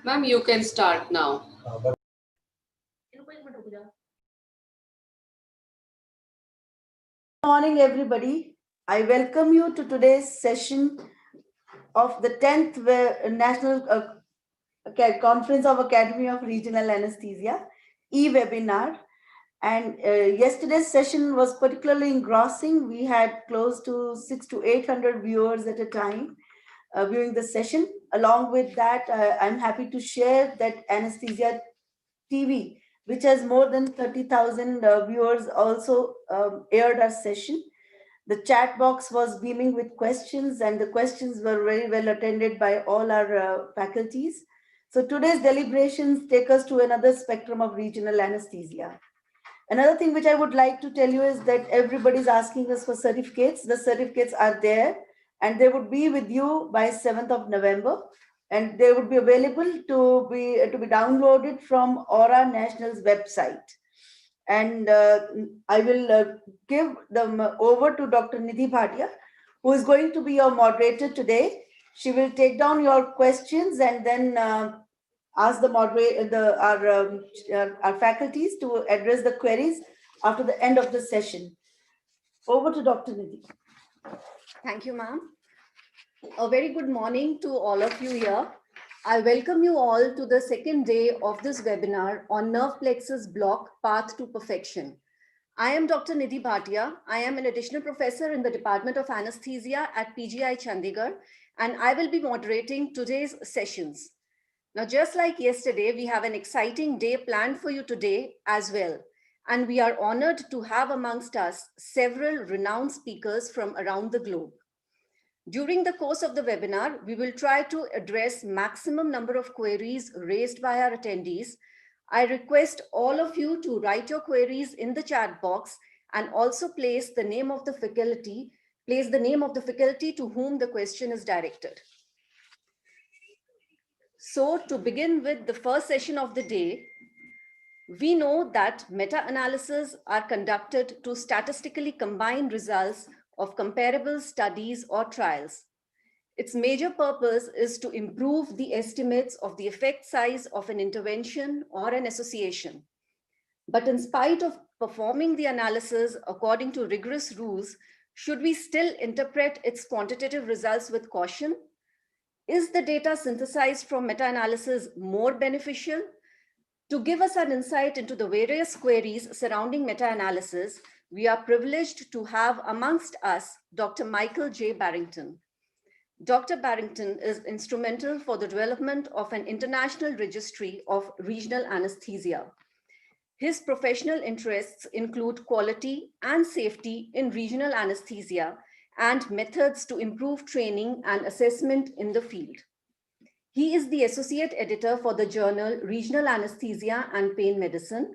Ma'am, you can start now. Good morning, everybody. I welcome you to today's session of the 10th National Conference of Academy of Regional Anesthesia, e-webinar. And yesterday's session was particularly engrossing. We had close to 600 to 800 viewers at a time viewing the session. Along with that, I'm happy to share that Anesthesia TV, which has more than 30,000 viewers, also aired our session. The chat box was beaming with questions, and the questions were very well attended by all our faculties. So today's deliberations take us to another spectrum of regional anesthesia. Another thing which I would like to tell you is that everybody's asking us for certificates. The certificates are there, and they would be with you by 7th of November. And they would be available to be downloaded from Aora National's website. And I will give them over to Dr. Nidhi Bhatia, who is going to be your moderator today. She will take down your questions and then ask the moderator, our faculties to address the queries after the end of the session. Over to Dr. Nidhi. Thank you, ma'am. A very good morning to all of you here. I welcome you all to the second day of this webinar on nerve plexus block path to perfection. I am Dr. Nidhi Bhatia. I am an additional professor in the Department of Anesthesia at PGI Chandigarh, and I will be moderating today's sessions. Now, just like yesterday, we have an exciting day planned for you today as well. And we are honored to have amongst us several renowned speakers from around the globe. During the course of the webinar, we will try to address maximum number of queries raised by our attendees. I request all of you to write your queries in the chat box and also place the name of the faculty to whom the question is directed. So to begin with the first session of the day, we know that meta-analyses are conducted to statistically combine results of comparable studies or trials. Its major purpose is to improve the estimates of the effect size of an intervention or an association. But in spite of performing the analysis according to rigorous rules, should we still interpret its quantitative results with caution? Is the data synthesized from meta-analysis more beneficial? To give us an insight into the various queries surrounding meta-analysis, we are privileged to have amongst us Dr. Michael J. Barrington. Dr. Barrington is instrumental for the development of an international registry of regional anesthesia. His professional interests include quality and safety in regional anesthesia and methods to improve training and assessment in the field. He is the associate editor for the journal Regional Anesthesia and Pain Medicine,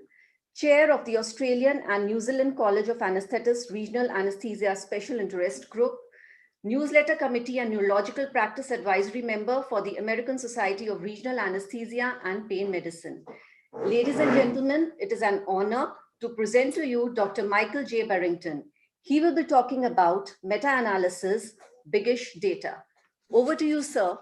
chair of the Australian and New Zealand College of Anaesthetists Regional Anesthesia Special Interest Group, newsletter committee and neurological practice advisory member for the American Society of Regional Anesthesia and Pain Medicine. Ladies and gentlemen, it is an honor to present to you Dr. Michael J. Barrington. He will be talking about meta-analysis, biggish data. Over to you, sir.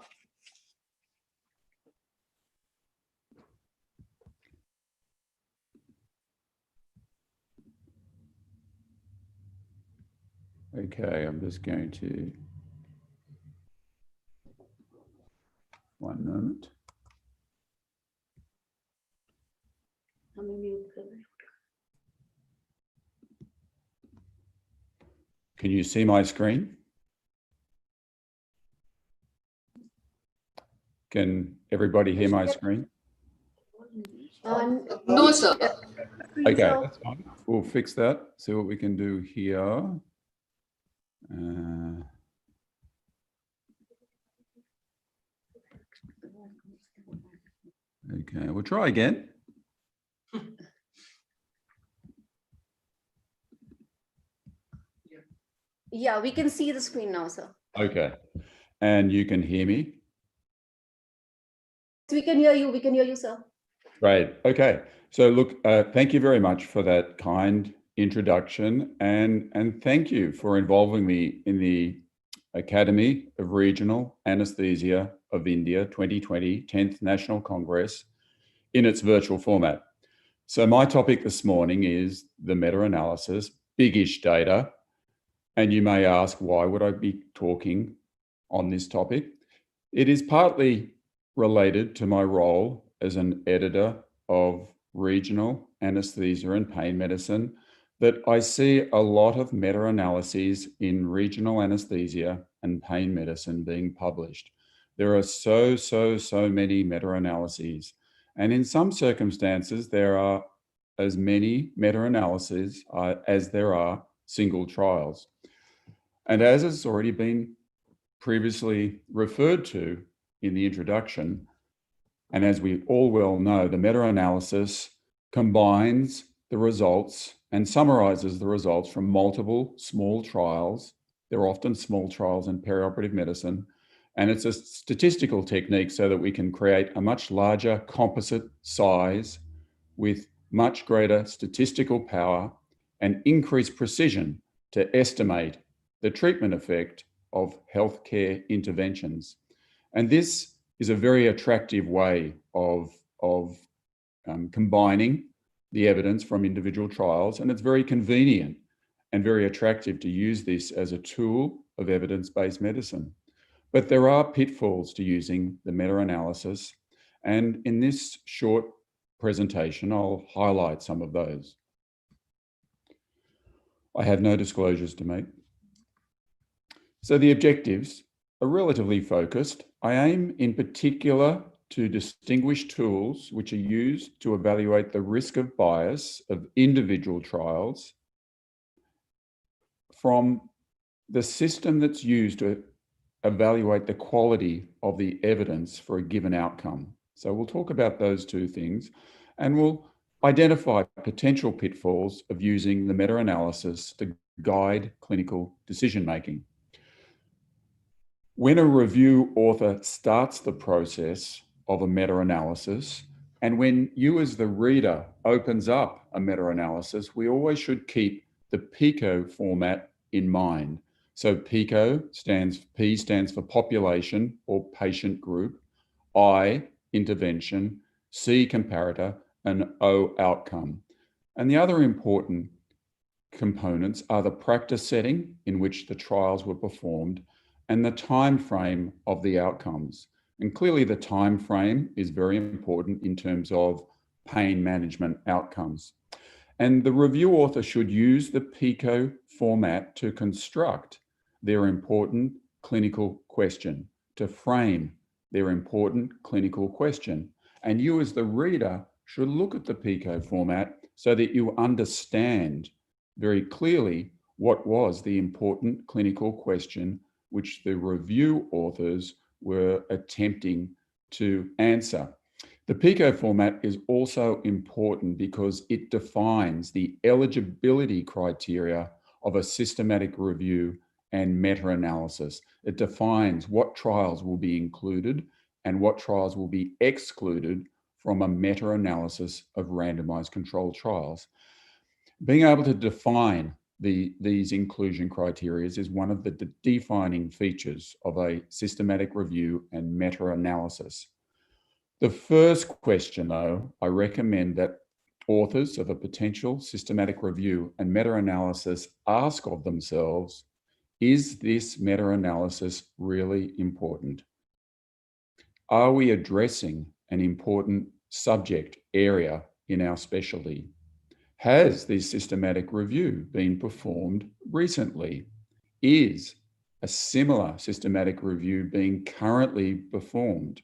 Okay, I'm just going to, one moment. Can you see my screen? Can everybody hear my screen? No, sir. Okay, that's fine. We'll fix that. See what we can do here. Okay, we'll try again. Yeah, we can see the screen now, sir. Okay, and you can hear me? We can hear you. We can hear you, sir. Great. Okay. So look, thank you very much for that kind introduction, and thank you for involving me in the Academy of Regional Anesthesia of India 2020 10th National Congress in its virtual format. So my topic this morning is the meta-analysis, big-ish data. And you may ask, why would I be talking on this topic? It is partly related to my role as an editor of regional anesthesia and pain medicine, that I see a lot of meta-analyses in regional anesthesia and pain medicine being published. There are so many meta-analyses. And in some circumstances, there are as many meta-analyses as there are single trials. And as has already been previously referred to in the introduction, and as we all well know, the meta-analysis combines the results and summarizes the results from multiple small trials. They're often small trials in perioperative medicine, and it's a statistical technique so that we can create a much larger composite size with much greater statistical power and increased precision to estimate the treatment effect of healthcare interventions. And this is a very attractive way of combining the evidence from individual trials, and it's very convenient and very attractive to use this as a tool of evidence-based medicine. But there are pitfalls to using the meta-analysis, and in this short presentation, I'll highlight some of those. I have no disclosures to make. So the objectives are relatively focused. I aim in particular to distinguish tools which are used to evaluate the risk of bias of individual trials from the system that's used to evaluate the quality of the evidence for a given outcome. So we'll talk about those two things, and we'll identify potential pitfalls of using the meta-analysis to guide clinical decision-making. When a review author starts the process of a meta-analysis, and when you as the reader opens up a meta-analysis, we always should keep the PICO format in mind. So PICO P stands for population or patient group, I, intervention, C, comparator, and O, outcome. And the other important components are the practice setting in which the trials were performed and the time frame of the outcomes. And clearly the time frame is very important in terms of pain management outcomes. And the review author should use the PICO format to construct their important clinical question, to frame their important clinical question. And you as the reader should look at the PICO format so that you understand very clearly what was the important clinical question which the review authors were attempting to answer. The PICO format is also important because it defines the eligibility criteria of a systematic review and meta-analysis. It defines what trials will be included and what trials will be excluded from a meta-analysis of randomized controlled trials. Being able to define these inclusion criteria is one of the defining features of a systematic review and meta-analysis. The first question, though, I recommend that authors of a potential systematic review and meta-analysis ask of themselves, is this meta-analysis really important? Are we addressing an important subject area in our specialty? Has this systematic review been performed recently? Is a similar systematic review being currently performed?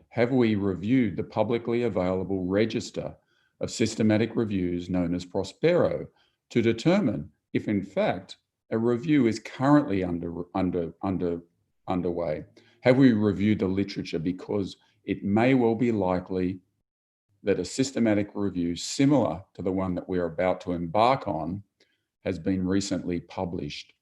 Have we reviewed the publicly available register of systematic reviews known as Prospero to determine if in fact a review is currently underway? Have we reviewed the literature, because it may well be likely that a systematic review similar to the one that we're about to embark on has been recently published.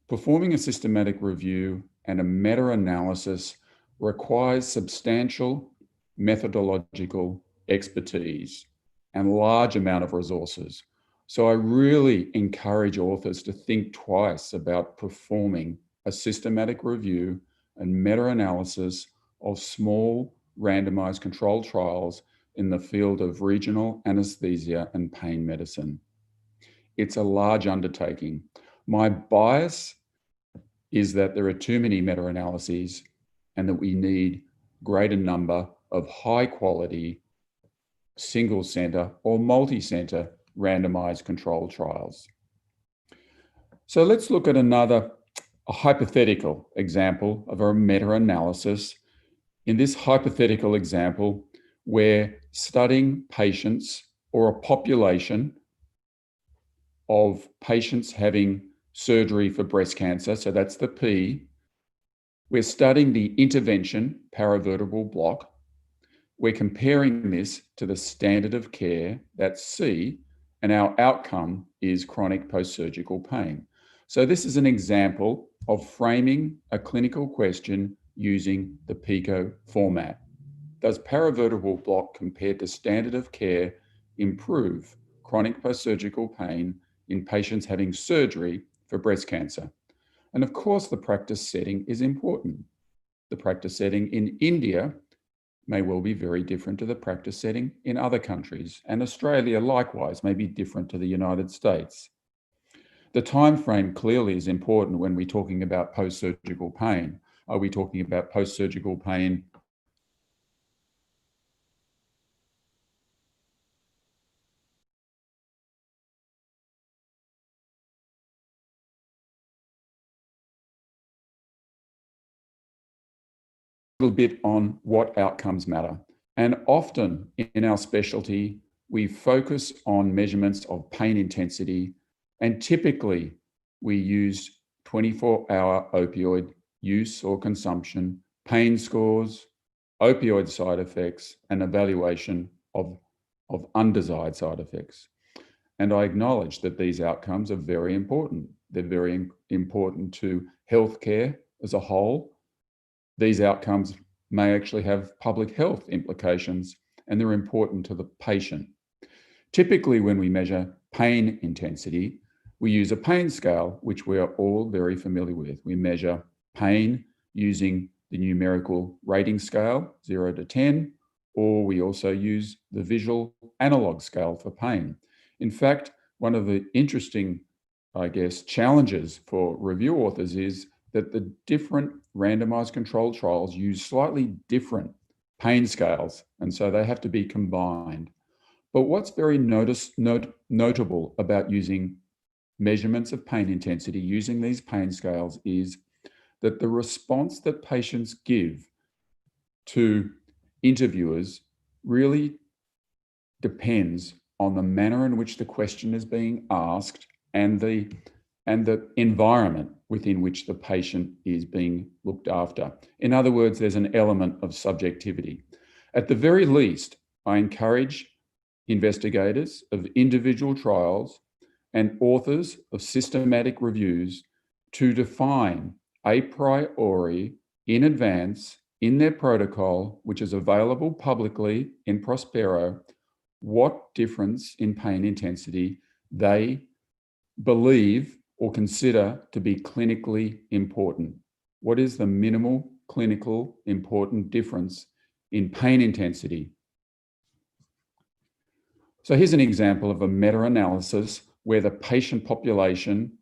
Performing a systematic review and a meta-analysis requires substantial methodological expertise and a large amount of resources. So I really encourage authors to think twice about performing a systematic review and meta-analysis of small randomized controlled trials in the field of regional anesthesia and pain medicine. It's a large undertaking. My bias is that there are too many meta-analyses and that we need greater number of high quality single center or multi-center randomized controlled trials. So let's look at a hypothetical example of a meta-analysis. In this hypothetical example, we're studying patients or a population of patients having surgery for breast cancer, so that's the P. We're studying the intervention paravertebral block. We're comparing this to the standard of care, that's C, and our outcome is chronic post-surgical pain. So this is an example of framing a clinical question using the PICO format. Does paravertebral block compared to standard of care improve chronic post-surgical pain in patients having surgery for breast cancer? And of course, the practice setting is important. The practice setting in India may well be very different to the practice setting in other countries, and Australia likewise may be different to the United States. The time frame clearly is important when we're talking about post-surgical pain. Are we talking about post-surgical pain a little bit on what outcomes matter? And often in our specialty, we focus on measurements of pain intensity, and typically we use 24-hour opioid use or consumption, pain scores, opioid side effects, and evaluation of undesired side effects. And I acknowledge that these outcomes are very important. They're very important to healthcare as a whole. These outcomes may actually have public health implications, and they're important to the patient. Typically, when we measure pain intensity, we use a pain scale, which we are all very familiar with. We measure pain using the numerical rating scale, 0 to 10, or we also use the visual analog scale for pain. In fact, one of the interesting, challenges for review authors is that the different randomized controlled trials use slightly different pain scales, and so they have to be combined. But what's very notable about using measurements of pain intensity using these pain scales is that the response that patients give to interviewers really depends on the manner in which the question is being asked and the environment within which the patient is being looked after. In other words, there's an element of subjectivity. At the very least, I encourage investigators of individual trials and authors of systematic reviews to define a priori in advance in their protocol, which is available publicly in Prospero, what difference in pain intensity they believe or consider to be clinically important. What is the minimal clinical important difference in pain intensity? So here's an example of a meta-analysis where the patient population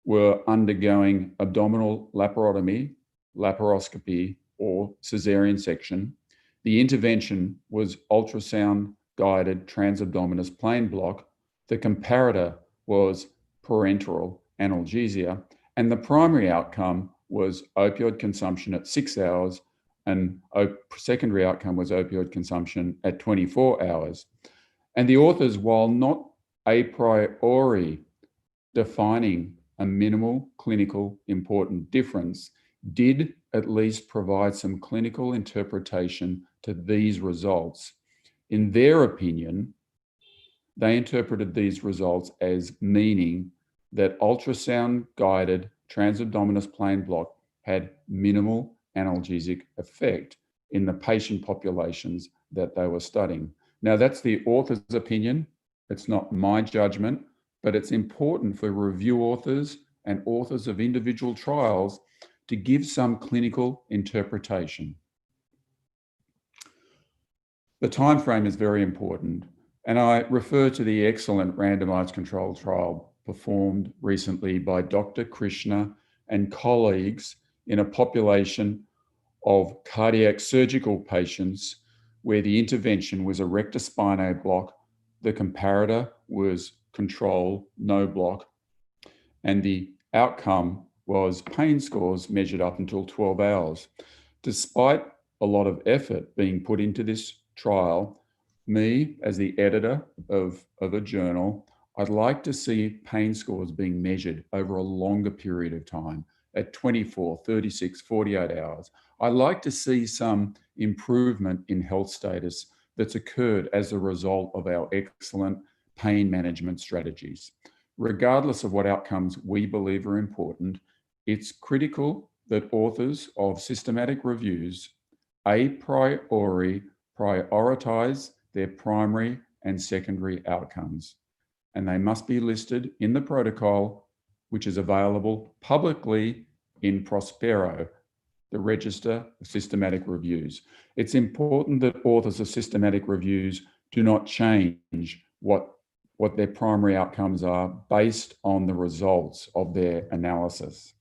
were undergoing abdominal laparotomy, laparoscopy, or cesarean section. The intervention was ultrasound-guided transabdominous plain block. The comparator was parenteral analgesia, and the primary outcome was opioid consumption at 6 hours, and secondary outcome was opioid consumption at 24 hours. And the authors, while not a priori defining a minimal clinical important difference, did at least provide some clinical interpretation to these results. In their opinion, they interpreted these results as meaning that ultrasound-guided transabdominous plain block had minimal analgesic effect in the patient populations that they were studying. Now, that's the author's opinion. It's not my judgment, but it's important for review authors and authors of individual trials to give some clinical interpretation. The time frame is very important, and I refer to the excellent randomized controlled trial performed recently by Dr. Krishna and colleagues in a population of cardiac surgical patients where the intervention was a rector spinae block, the comparator was control, no block, and the outcome was pain scores measured up until 12 hours. Despite a lot of effort being put into this trial, me as the editor of a journal, I'd like to see pain scores being measured over a longer period of time at 24, 36, 48 hours. I'd like to see some improvement in health status that's occurred as a result of our excellent pain management strategies. Regardless of what outcomes we believe are important, it's critical that authors of systematic reviews a priori prioritize their primary and secondary outcomes, and they must be listed in the protocol, which is available publicly in Prospero, the Register of Systematic Reviews. It's important that authors of systematic reviews do not change what their primary outcomes are based on the results of their analysis.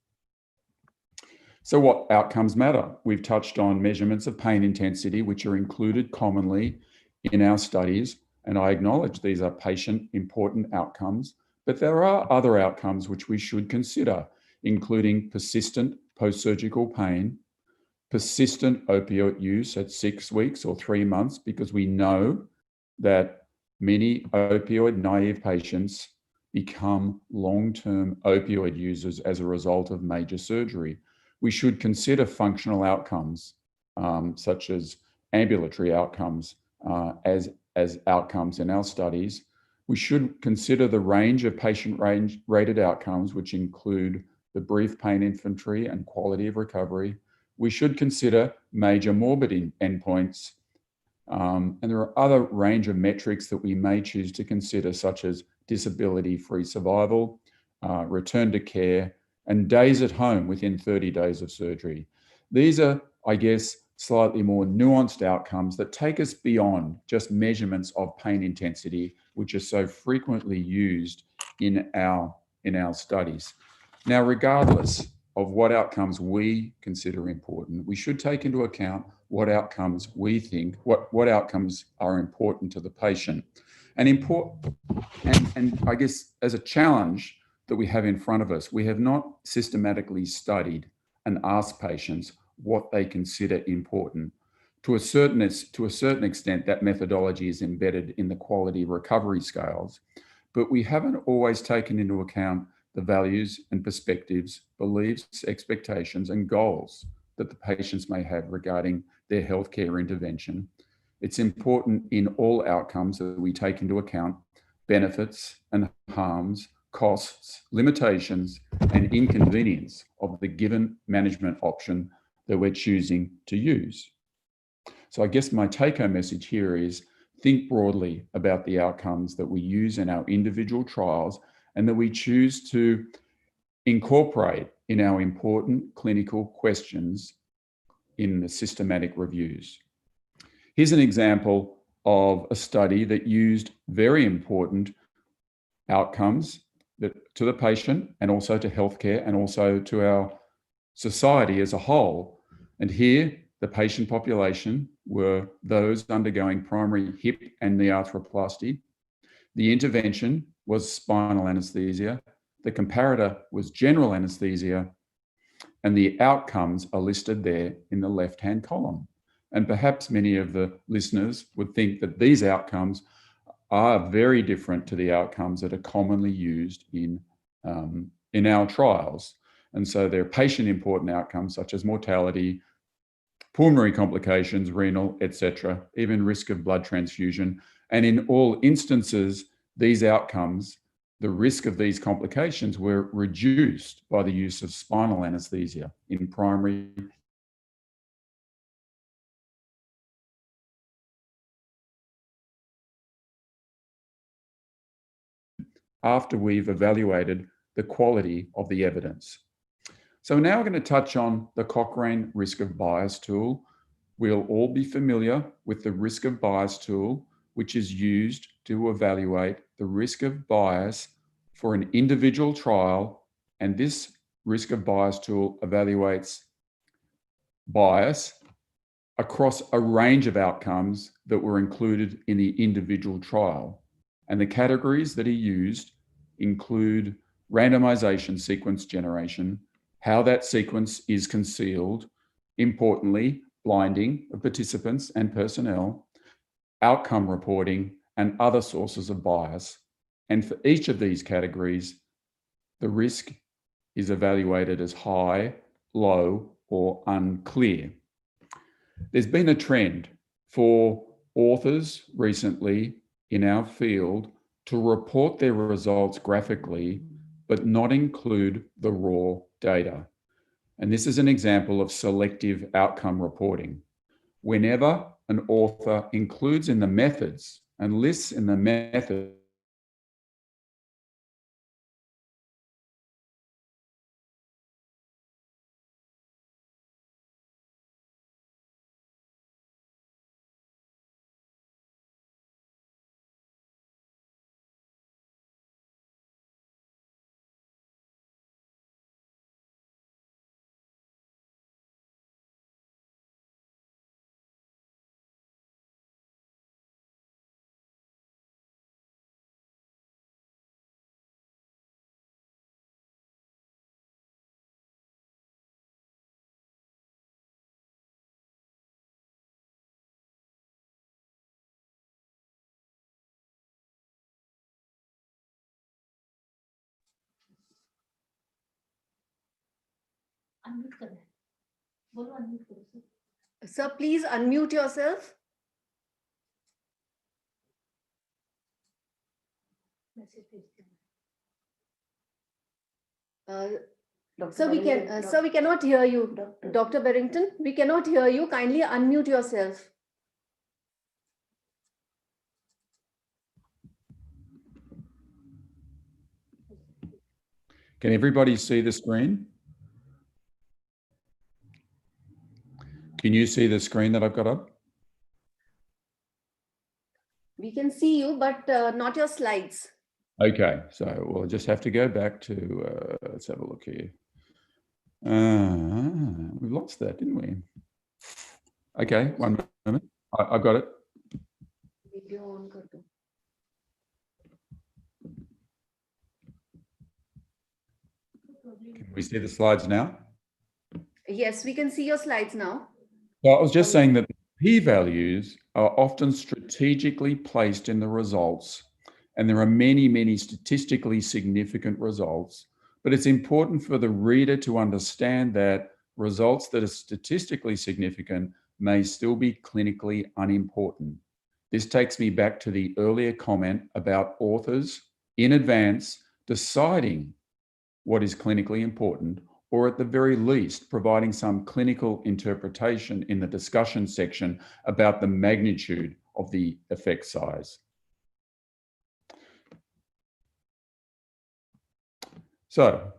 So what outcomes matter? We've touched on measurements of pain intensity, which are included commonly in our studies, and I acknowledge these are patient-important outcomes, but there are other outcomes which we should consider, including persistent post-surgical pain, persistent opioid use at 6 weeks or 3 months, because we know that many opioid-naive patients become long-term opioid users as a result of major surgery. We should consider functional outcomes, such as ambulatory outcomes, as outcomes in our studies. We should consider the range of patient-rated outcomes, which include the brief pain inventory and quality of recovery. We should consider major morbid endpoints, and there are other range of metrics that we may choose to consider, such as disability-free survival, return to care, and days at home within 30 days of surgery. These are, I guess, slightly more nuanced outcomes that take us beyond just measurements of pain intensity, which are so frequently used in our studies. Now, regardless of what outcomes we consider important, we should take into account what outcomes we think, what outcomes are important to the patient. And I guess as a challenge that we have in front of us, we have not systematically studied and asked patients what they consider important. To a certain extent, that methodology is embedded in the quality recovery scales, but we haven't always taken into account the values and perspectives, beliefs, expectations, and goals that the patients may have regarding their healthcare intervention. It's important in all outcomes that we take into account benefits and harms, costs, limitations, and inconvenience of the given management option that we're choosing to use. So I guess my take-home message here is think broadly about the outcomes that we use in our individual trials and that we choose to incorporate in our important clinical questions in the systematic reviews. Here's an example of a study that used very important outcomes to the patient and also to healthcare and also to our society as a whole. And here, the patient population were those undergoing primary hip and knee arthroplasty. The intervention was spinal anesthesia. The comparator was general anesthesia. And the outcomes are listed there in the left-hand column. And perhaps many of the listeners would think that these outcomes are very different to the outcomes that are commonly used in our trials. And so there are patient-important outcomes such as mortality, pulmonary complications, renal, etc., even risk of blood transfusion. And in all instances, these outcomes, the risk of these complications were reduced by the use of spinal anesthesia in primary after we've evaluated the quality of the evidence. So now we're going to touch on the Cochrane Risk of Bias tool. We'll all be familiar with the Risk of Bias tool, which is used to evaluate the risk of bias for an individual trial. And this Risk of Bias tool evaluates bias across a range of outcomes that were included in the individual trial. And the categories that are used include randomization sequence generation, how that sequence is concealed, importantly, blinding of participants and personnel, outcome reporting, and other sources of bias. And for each of these categories, the risk is evaluated as high, low, or unclear. There's been a trend for authors recently in our field to report their results graphically, but not include the raw data. And this is an example of selective outcome reporting. Whenever an author includes in the methods and lists in the method Sir, please unmute yourself. Sir, we cannot hear you. Dr. Barrington, we cannot hear you. Kindly unmute yourself. Can everybody see the screen? Can you see the screen that I've got up? We can see you, but not your slides. Okay, so we'll just have to go back to, let's have a look here. We lost that, didn't we? Okay, one moment. I've got it. Can we see the slides now? Yes, we can see your slides now. So I was just saying that p-values are often strategically placed in the results, and there are many, many statistically significant results, but it's important for the reader to understand that results that are statistically significant may still be clinically unimportant. This takes me back to the earlier comment about authors in advance deciding what is clinically important, or at the very least, providing some clinical interpretation in the discussion section about the magnitude of the effect size. So,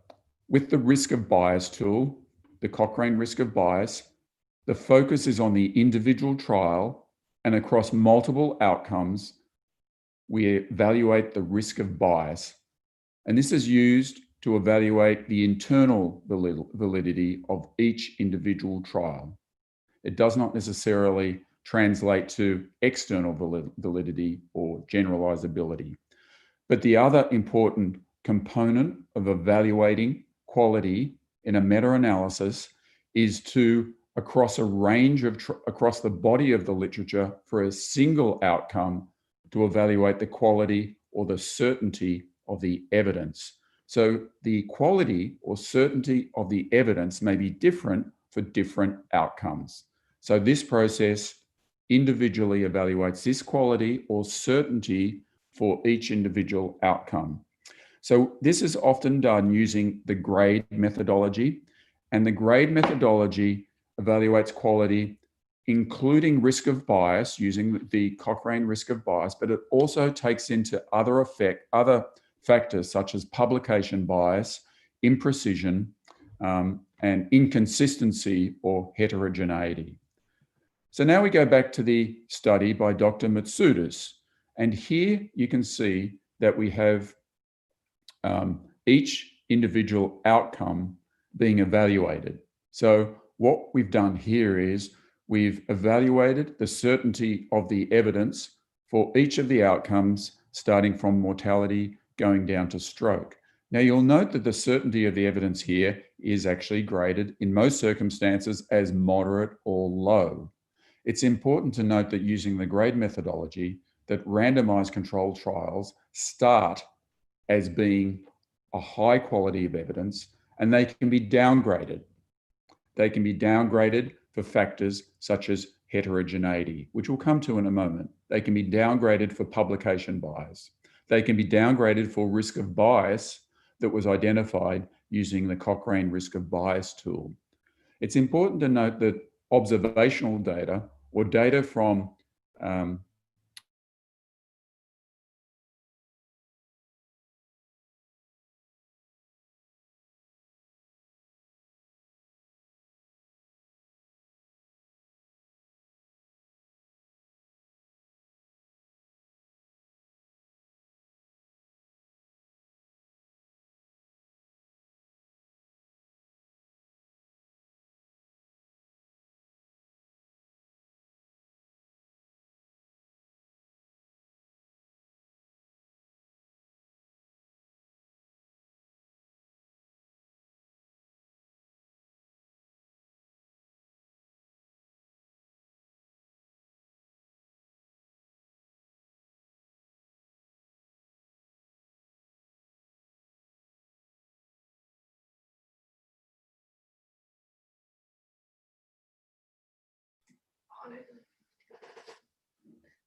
with the risk of bias tool, the Cochrane Risk of Bias, the focus is on the individual trial, and across multiple outcomes, we evaluate the risk of bias. And this is used to evaluate the internal validity of each individual trial. It does not necessarily translate to external validity or generalizability. But the other important component of evaluating quality in a meta-analysis is to, across a range of, across the body of the literature for a single outcome, to evaluate the quality or the certainty of the evidence. So the quality or certainty of the evidence may be different for different outcomes. So this process individually evaluates this quality or certainty for each individual outcome. So this is often done using the grade methodology, and the grade methodology evaluates quality, including risk of bias using the Cochrane Risk of Bias, but it also takes into other factors such as publication bias, imprecision, and inconsistency or heterogeneity. So now we go back to the study by Dr. Matsoudas. And here you can see that we have each individual outcome being evaluated. So what we've done here is we've evaluated the certainty of the evidence for each of the outcomes, starting from mortality going down to stroke. Now you'll note that the certainty of the evidence here is actually graded in most circumstances as moderate or low. It's important to note that using the grade methodology, that randomized controlled trials start as being a high quality of evidence, and they can be downgraded. They can be downgraded for factors such as heterogeneity, which we'll come to in a moment. They can be downgraded for publication bias. They can be downgraded for risk of bias that was identified using the Cochrane Risk of Bias tool. It's important to note that observational data or data from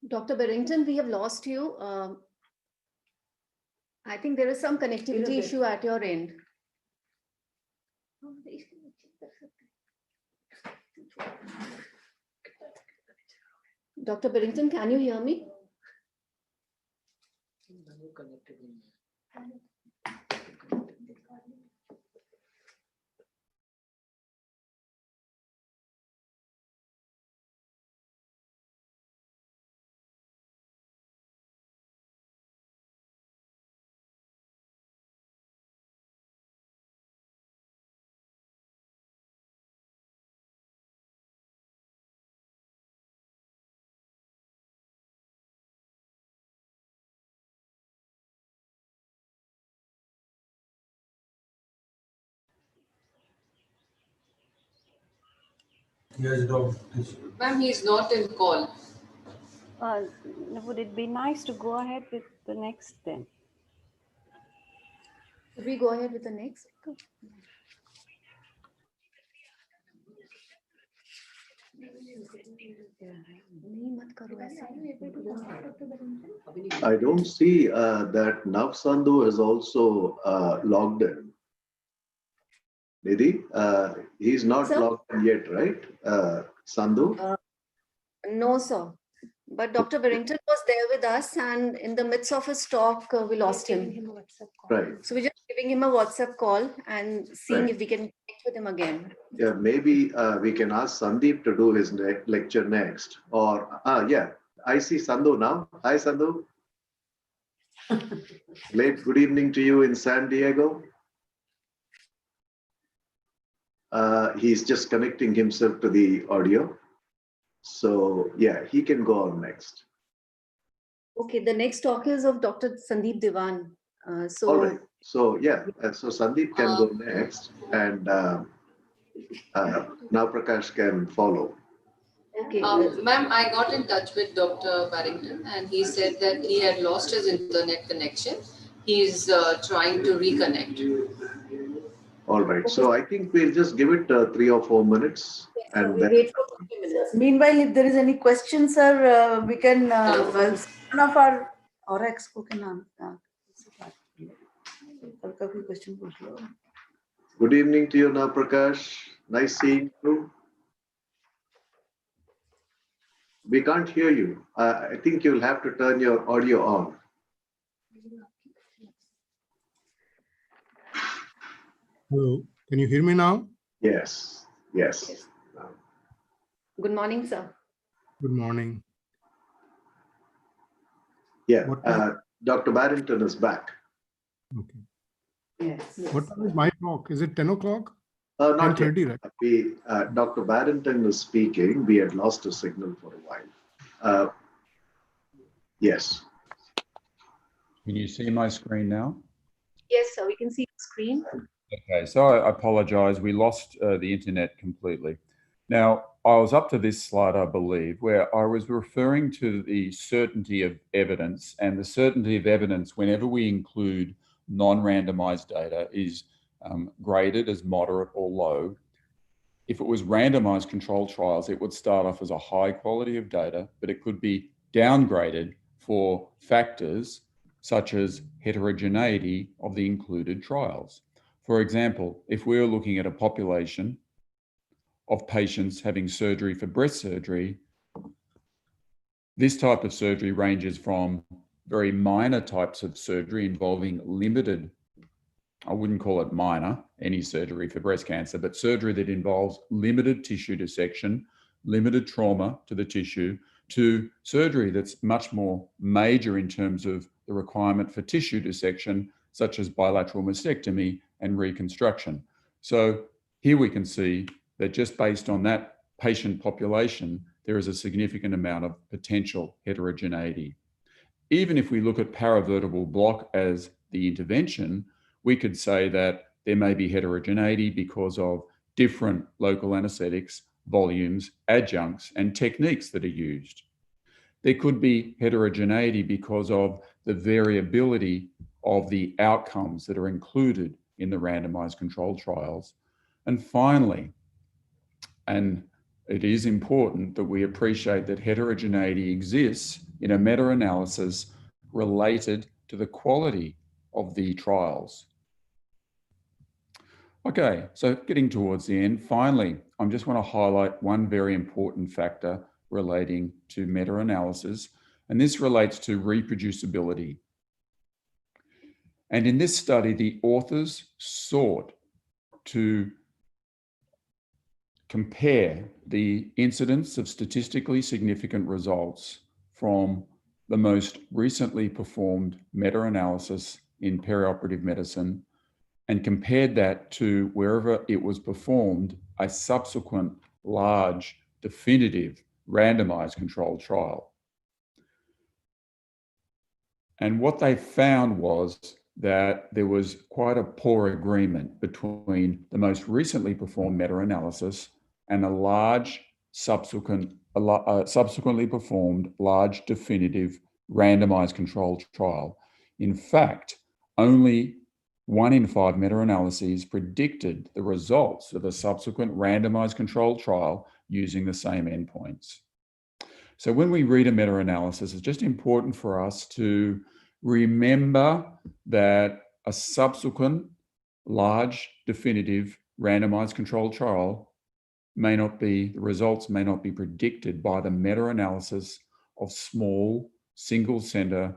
Dr. Barrington, we have lost you. I think there is some connectivity issue at your end. Dr. Barrington, can you hear me? Ma'am, he's not in call. Would it be nice to go ahead with the next then? Should we go ahead with the next? I don't see that Nav Sandhu is also logged in. Nidhi, he's not Sir? logged in yet, right? Sandhu? No, sir. But Dr. Barrington was there with us, and in the midst of his talk, we lost him. Right. So we're just giving him a WhatsApp call and seeing Right. if we can connect with him again. Yeah, maybe we can ask Sandeep to do his lecture next. Or, yeah, I see Sandhu now. Hi, Sandhu. Late good evening to you in San Diego. He's just connecting himself to the audio. So, yeah, he can go on next. Okay, the next talk is of Dr. Sandeep Diwan. All right. So, yeah, so Sandeep can go next, and now Prakash can follow. Okay. Ma'am, I got in touch with Dr. Barrington and he said that he had lost his internet connection. He's trying to reconnect. All right. So I think we'll just give it 3 or 4 minutes. So And we then, wait for 50 minutes. Meanwhile, if there is any question, sir, we can, one of our Aora Expo के नाम का कोई question पूछ लो. good evening to you now, Prakash. Nice seeing you. We can't hear you. I think you'll have to turn your audio on. Hello. Can you hear me now? Yes, yes. Yes. Good morning, sir. Good morning. Yeah, What time? Dr. Barrington is back. Okay. Yes. What time is my talk? Is it 10 o'clock? Not yet. 10:30, right? Dr. Barrington is speaking. We had lost a signal for a while. Yes. Can you see my screen now? Yes, sir. We can see the screen. Okay, so I apologize. We lost the internet completely. Now, I was up to this slide, I believe, where I was referring to the certainty of evidence, and the certainty of evidence whenever we include non-randomized data is graded as moderate or low. If it was randomized controlled trials, it would start off as a high quality of data, but it could be downgraded for factors such as heterogeneity of the included trials. For example, if we were looking at a population of patients having surgery for breast surgery, this type of surgery ranges from very minor types of surgery involving limited, I wouldn't call it minor, any surgery for breast cancer, but surgery that involves limited tissue dissection, limited trauma to the tissue, to surgery that's much more major in terms of the requirement for tissue dissection, such as bilateral mastectomy and reconstruction. So here we can see that just based on that patient population, there is a significant amount of potential heterogeneity. Even if we look at paravertebral block as the intervention, we could say that there may be heterogeneity because of different local anesthetics, volumes, adjuncts, and techniques that are used. There could be heterogeneity because of the variability of the outcomes that are included in the randomized controlled trials. And finally, and it is important that we appreciate that heterogeneity exists in a meta-analysis related to the quality of the trials. Okay, so getting towards the end, finally, I just want to highlight one very important factor relating to meta-analysis, and this relates to reproducibility. And in this study, the authors sought to compare the incidence of statistically significant results from the most recently performed meta-analysis in perioperative medicine and compared that to wherever it was performed, a subsequent large, definitive, randomized controlled trial. And what they found was that there was quite a poor agreement between the most recently performed meta-analysis and a large subsequently performed large definitive randomized controlled trial. In fact, only 1 in 5 meta-analyses predicted the results of a subsequent randomized controlled trial using the same endpoints. So when we read a meta-analysis, it's just important for us to remember that a subsequent large definitive randomized controlled trial the results may not be predicted by the meta-analysis of small single center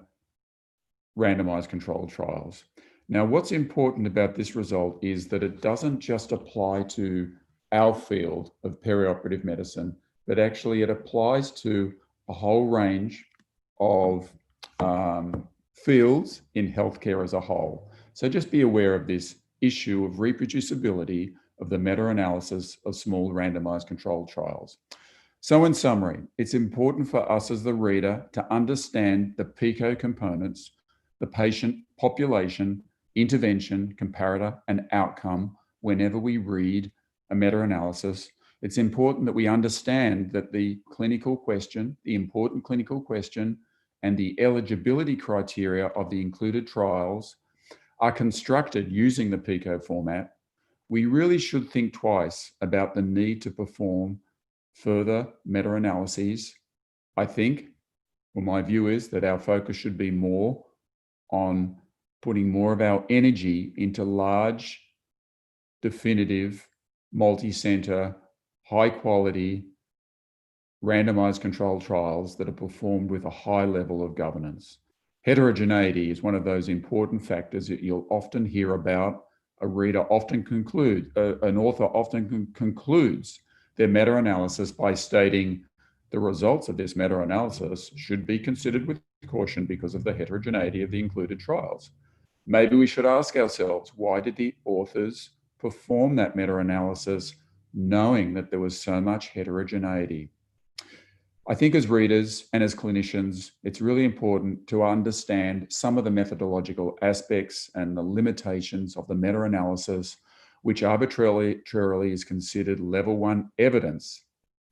randomized controlled trials. Now, what's important about this result is that it doesn't just apply to our field of perioperative medicine, but actually it applies to a whole range of fields in healthcare as a whole. So just be aware of this issue of reproducibility of the meta-analysis of small randomized controlled trials. So in summary, it's important for us as the reader to understand the PICO components, the patient population, intervention, comparator, and outcome whenever we read a meta-analysis. It's important that we understand that the clinical question, the important clinical question, and the eligibility criteria of the included trials are constructed using the PICO format. We really should think twice about the need to perform further meta-analyses. I think, well, my view is that our focus should be more on putting more of our energy into large, definitive, multi-center, high-quality, randomized controlled trials that are performed with a high level of governance. Heterogeneity is one of those important factors that you'll often hear about an author often concludes their meta-analysis by stating the results of this meta-analysis should be considered with caution because of the heterogeneity of the included trials. Maybe we should ask ourselves, why did the authors perform that meta-analysis knowing that there was so much heterogeneity? I think as readers and as clinicians, it's really important to understand some of the methodological aspects and the limitations of the meta-analysis, which arbitrarily is considered level 1 evidence.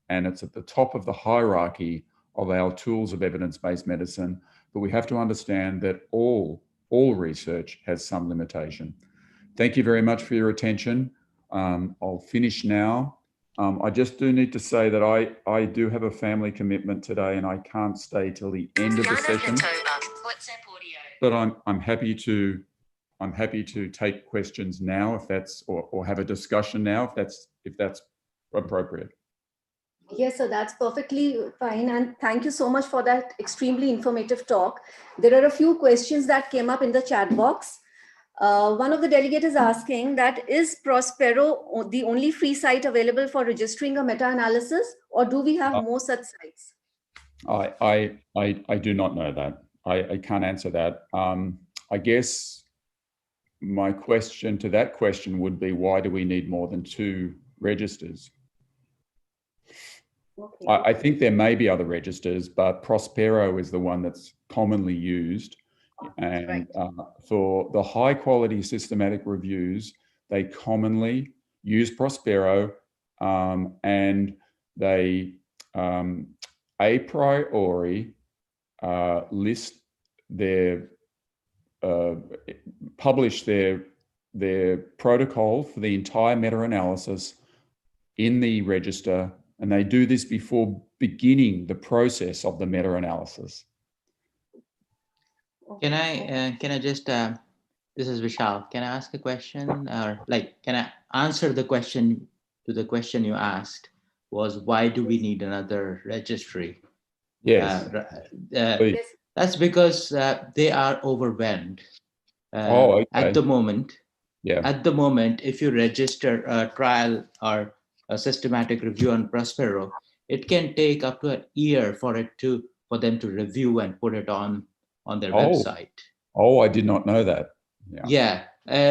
And it's at the top of the hierarchy of our tools of evidence-based medicine. But we have to understand that all research has some limitation. Thank you very much for your attention. I'll finish now. I just do need to say that I do have a family commitment today and I can't stay till the end of the session. But I'm happy to take questions now if that's or have a discussion now if that's appropriate. Yes, sir, that's perfectly fine. And thank you so much for that extremely informative talk. There are a few questions that came up in the chat box. One of the delegates is asking that, is Prospero the only free site available for registering a meta-analysis, or do we have more such sites? I do not know that. I can't answer that. I guess my question to that question would be, why do we need more than 2 registers? Okay. I think there may be other registers, but Prospero is the one that's commonly used. And right. For the high quality systematic reviews, they commonly use Prospero and they a priori list their, publish their protocol for the entire meta-analysis in the register, and they do this before beginning the process of the meta-analysis. Can I just, this is Vishal, can I ask a question, or can I answer the question to the question you asked, was why do we need another registry? Yes. That's because they are overwhelmed okay. at the moment. Yeah. At the moment, if you register a trial or a systematic review on Prospero, it can take up to a year for them to review and put it on their website. Oh, I did not know that. Yeah.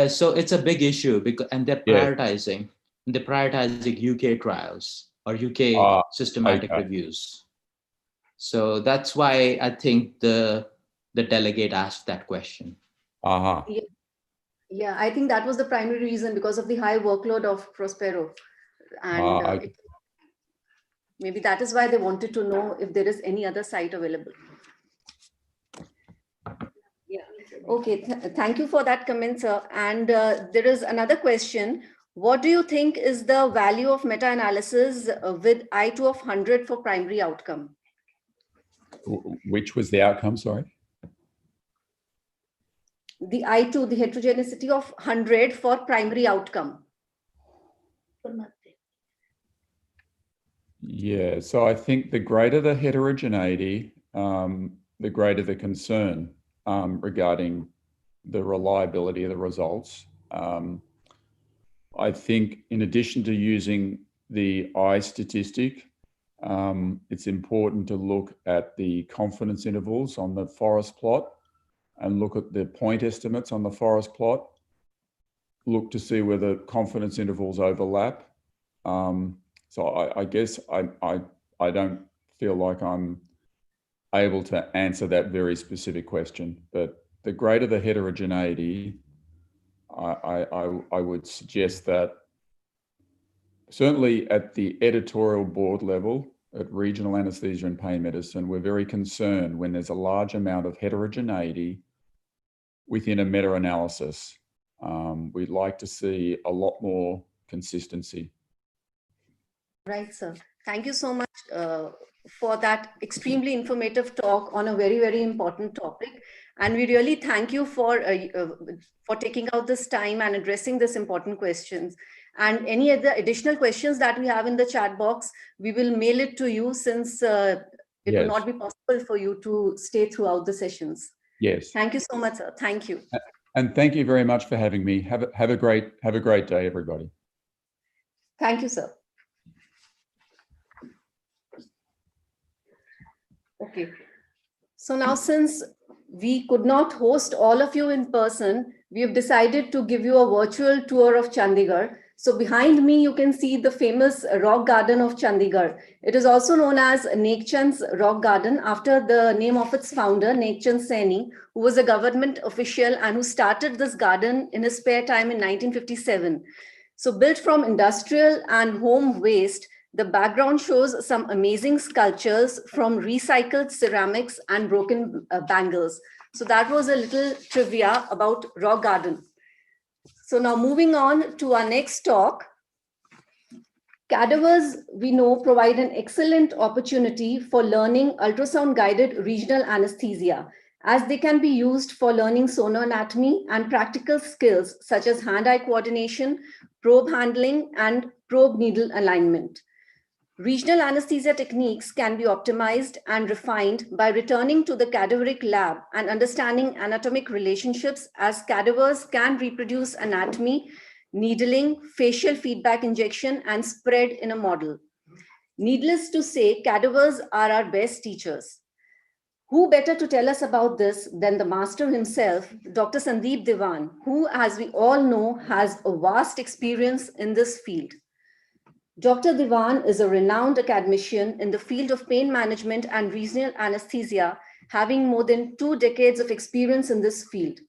So it's a big issue and they're prioritizing. They're prioritizing UK trials or UK systematic reviews. So that's why I think the delegate asked that question. Yeah, I think that was the primary reason, because of the high workload of Prospero. And maybe that is why they wanted to know if there is any other site available. Yeah. Okay, thank you for that comment, sir. And there is another question. What do you think is the value of meta-analysis with I2 of 100 for primary outcome? Which was the outcome, sorry? The I2, the heterogeneity of 100 for primary outcome. Yeah, so I think the greater the heterogeneity, the greater the concern regarding the reliability of the results. I think in addition to using the I statistic, it's important to look at the confidence intervals on the forest plot and look at the point estimates on the forest plot, look to see whether confidence intervals overlap. So I guess I don't feel like I'm able to answer that very specific question, but the greater the heterogeneity, I would suggest that certainly at the editorial board level at Regional Anesthesia and Pain Medicine, we're very concerned when there's a large amount of heterogeneity within a meta-analysis. We'd like to see a lot more consistency. Right, sir. Thank you so much for that extremely informative talk on a very, very important topic. And we really thank you for taking out this time and addressing this important questions. And any other additional questions that we have in the chat box, we will mail it to you, since it will not be possible for you to stay throughout the sessions. Yes. Thank you so much, sir. Thank you. And thank you very much for having me. Have a great day, everybody. Thank you, sir. Okay. So now, since we could not host all of you in person, we have decided to give you a virtual tour of Chandigarh. So behind me, you can see the famous rock garden of Chandigarh. It is also known as Nekchand's Rock Garden after the name of its founder, Nekchand Saini, who was a government official and who started this garden in his spare time in 1957. So built from industrial and home waste, the background shows some amazing sculptures from recycled ceramics and broken bangles. So that was a little trivia about rock garden. So now moving on to our next talk. Cadavers, we know, provide an excellent opportunity for learning ultrasound-guided regional anesthesia, as they can be used for learning sonar anatomy and practical skills such as hand-eye coordination, probe handling, and probe needle alignment. Regional anesthesia techniques can be optimized and refined by returning to the cadaveric lab and understanding anatomic relationships, as cadavers can reproduce anatomy, needling, facial feedback injection, and spread in a model. Needless to say, cadavers are our best teachers. Who better to tell us about this than the master himself, Dr. Sandeep Diwan, who, as we all know, has a vast experience in this field. Dr. Diwan is a renowned academician in the field of pain management and regional anesthesia, having more than 2 decades of experience in this field.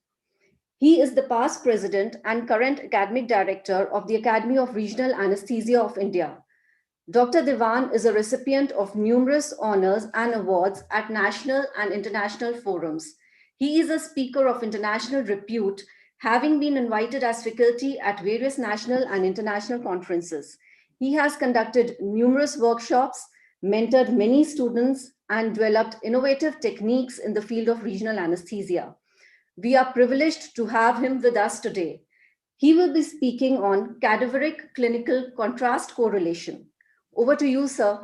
He is the past president and current academic director of the Academy of Regional Anesthesia of India. Dr. Diwan is a recipient of numerous honors and awards at national and international forums. He is a speaker of international repute, having been invited as faculty at various national and international conferences. He has conducted numerous workshops, mentored many students, and developed innovative techniques in the field of regional anesthesia. We are privileged to have him with us today. He will be speaking on cadaveric clinical contrast correlation. Over to you, sir.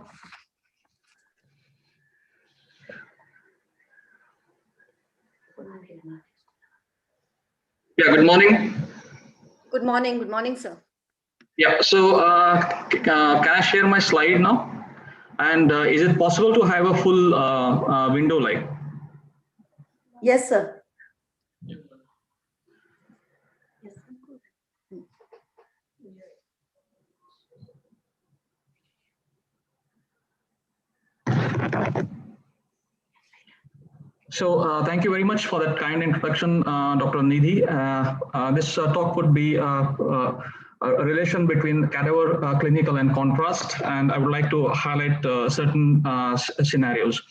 Yeah, good morning. Good morning, sir. Yeah, so can I share my slide now? And is it possible to have a full window light? Yes, sir. So thank you very much for that kind introduction, Dr. Nidhi. This talk would be a relation between cadaver clinical and contrast, and I would like to highlight certain scenarios.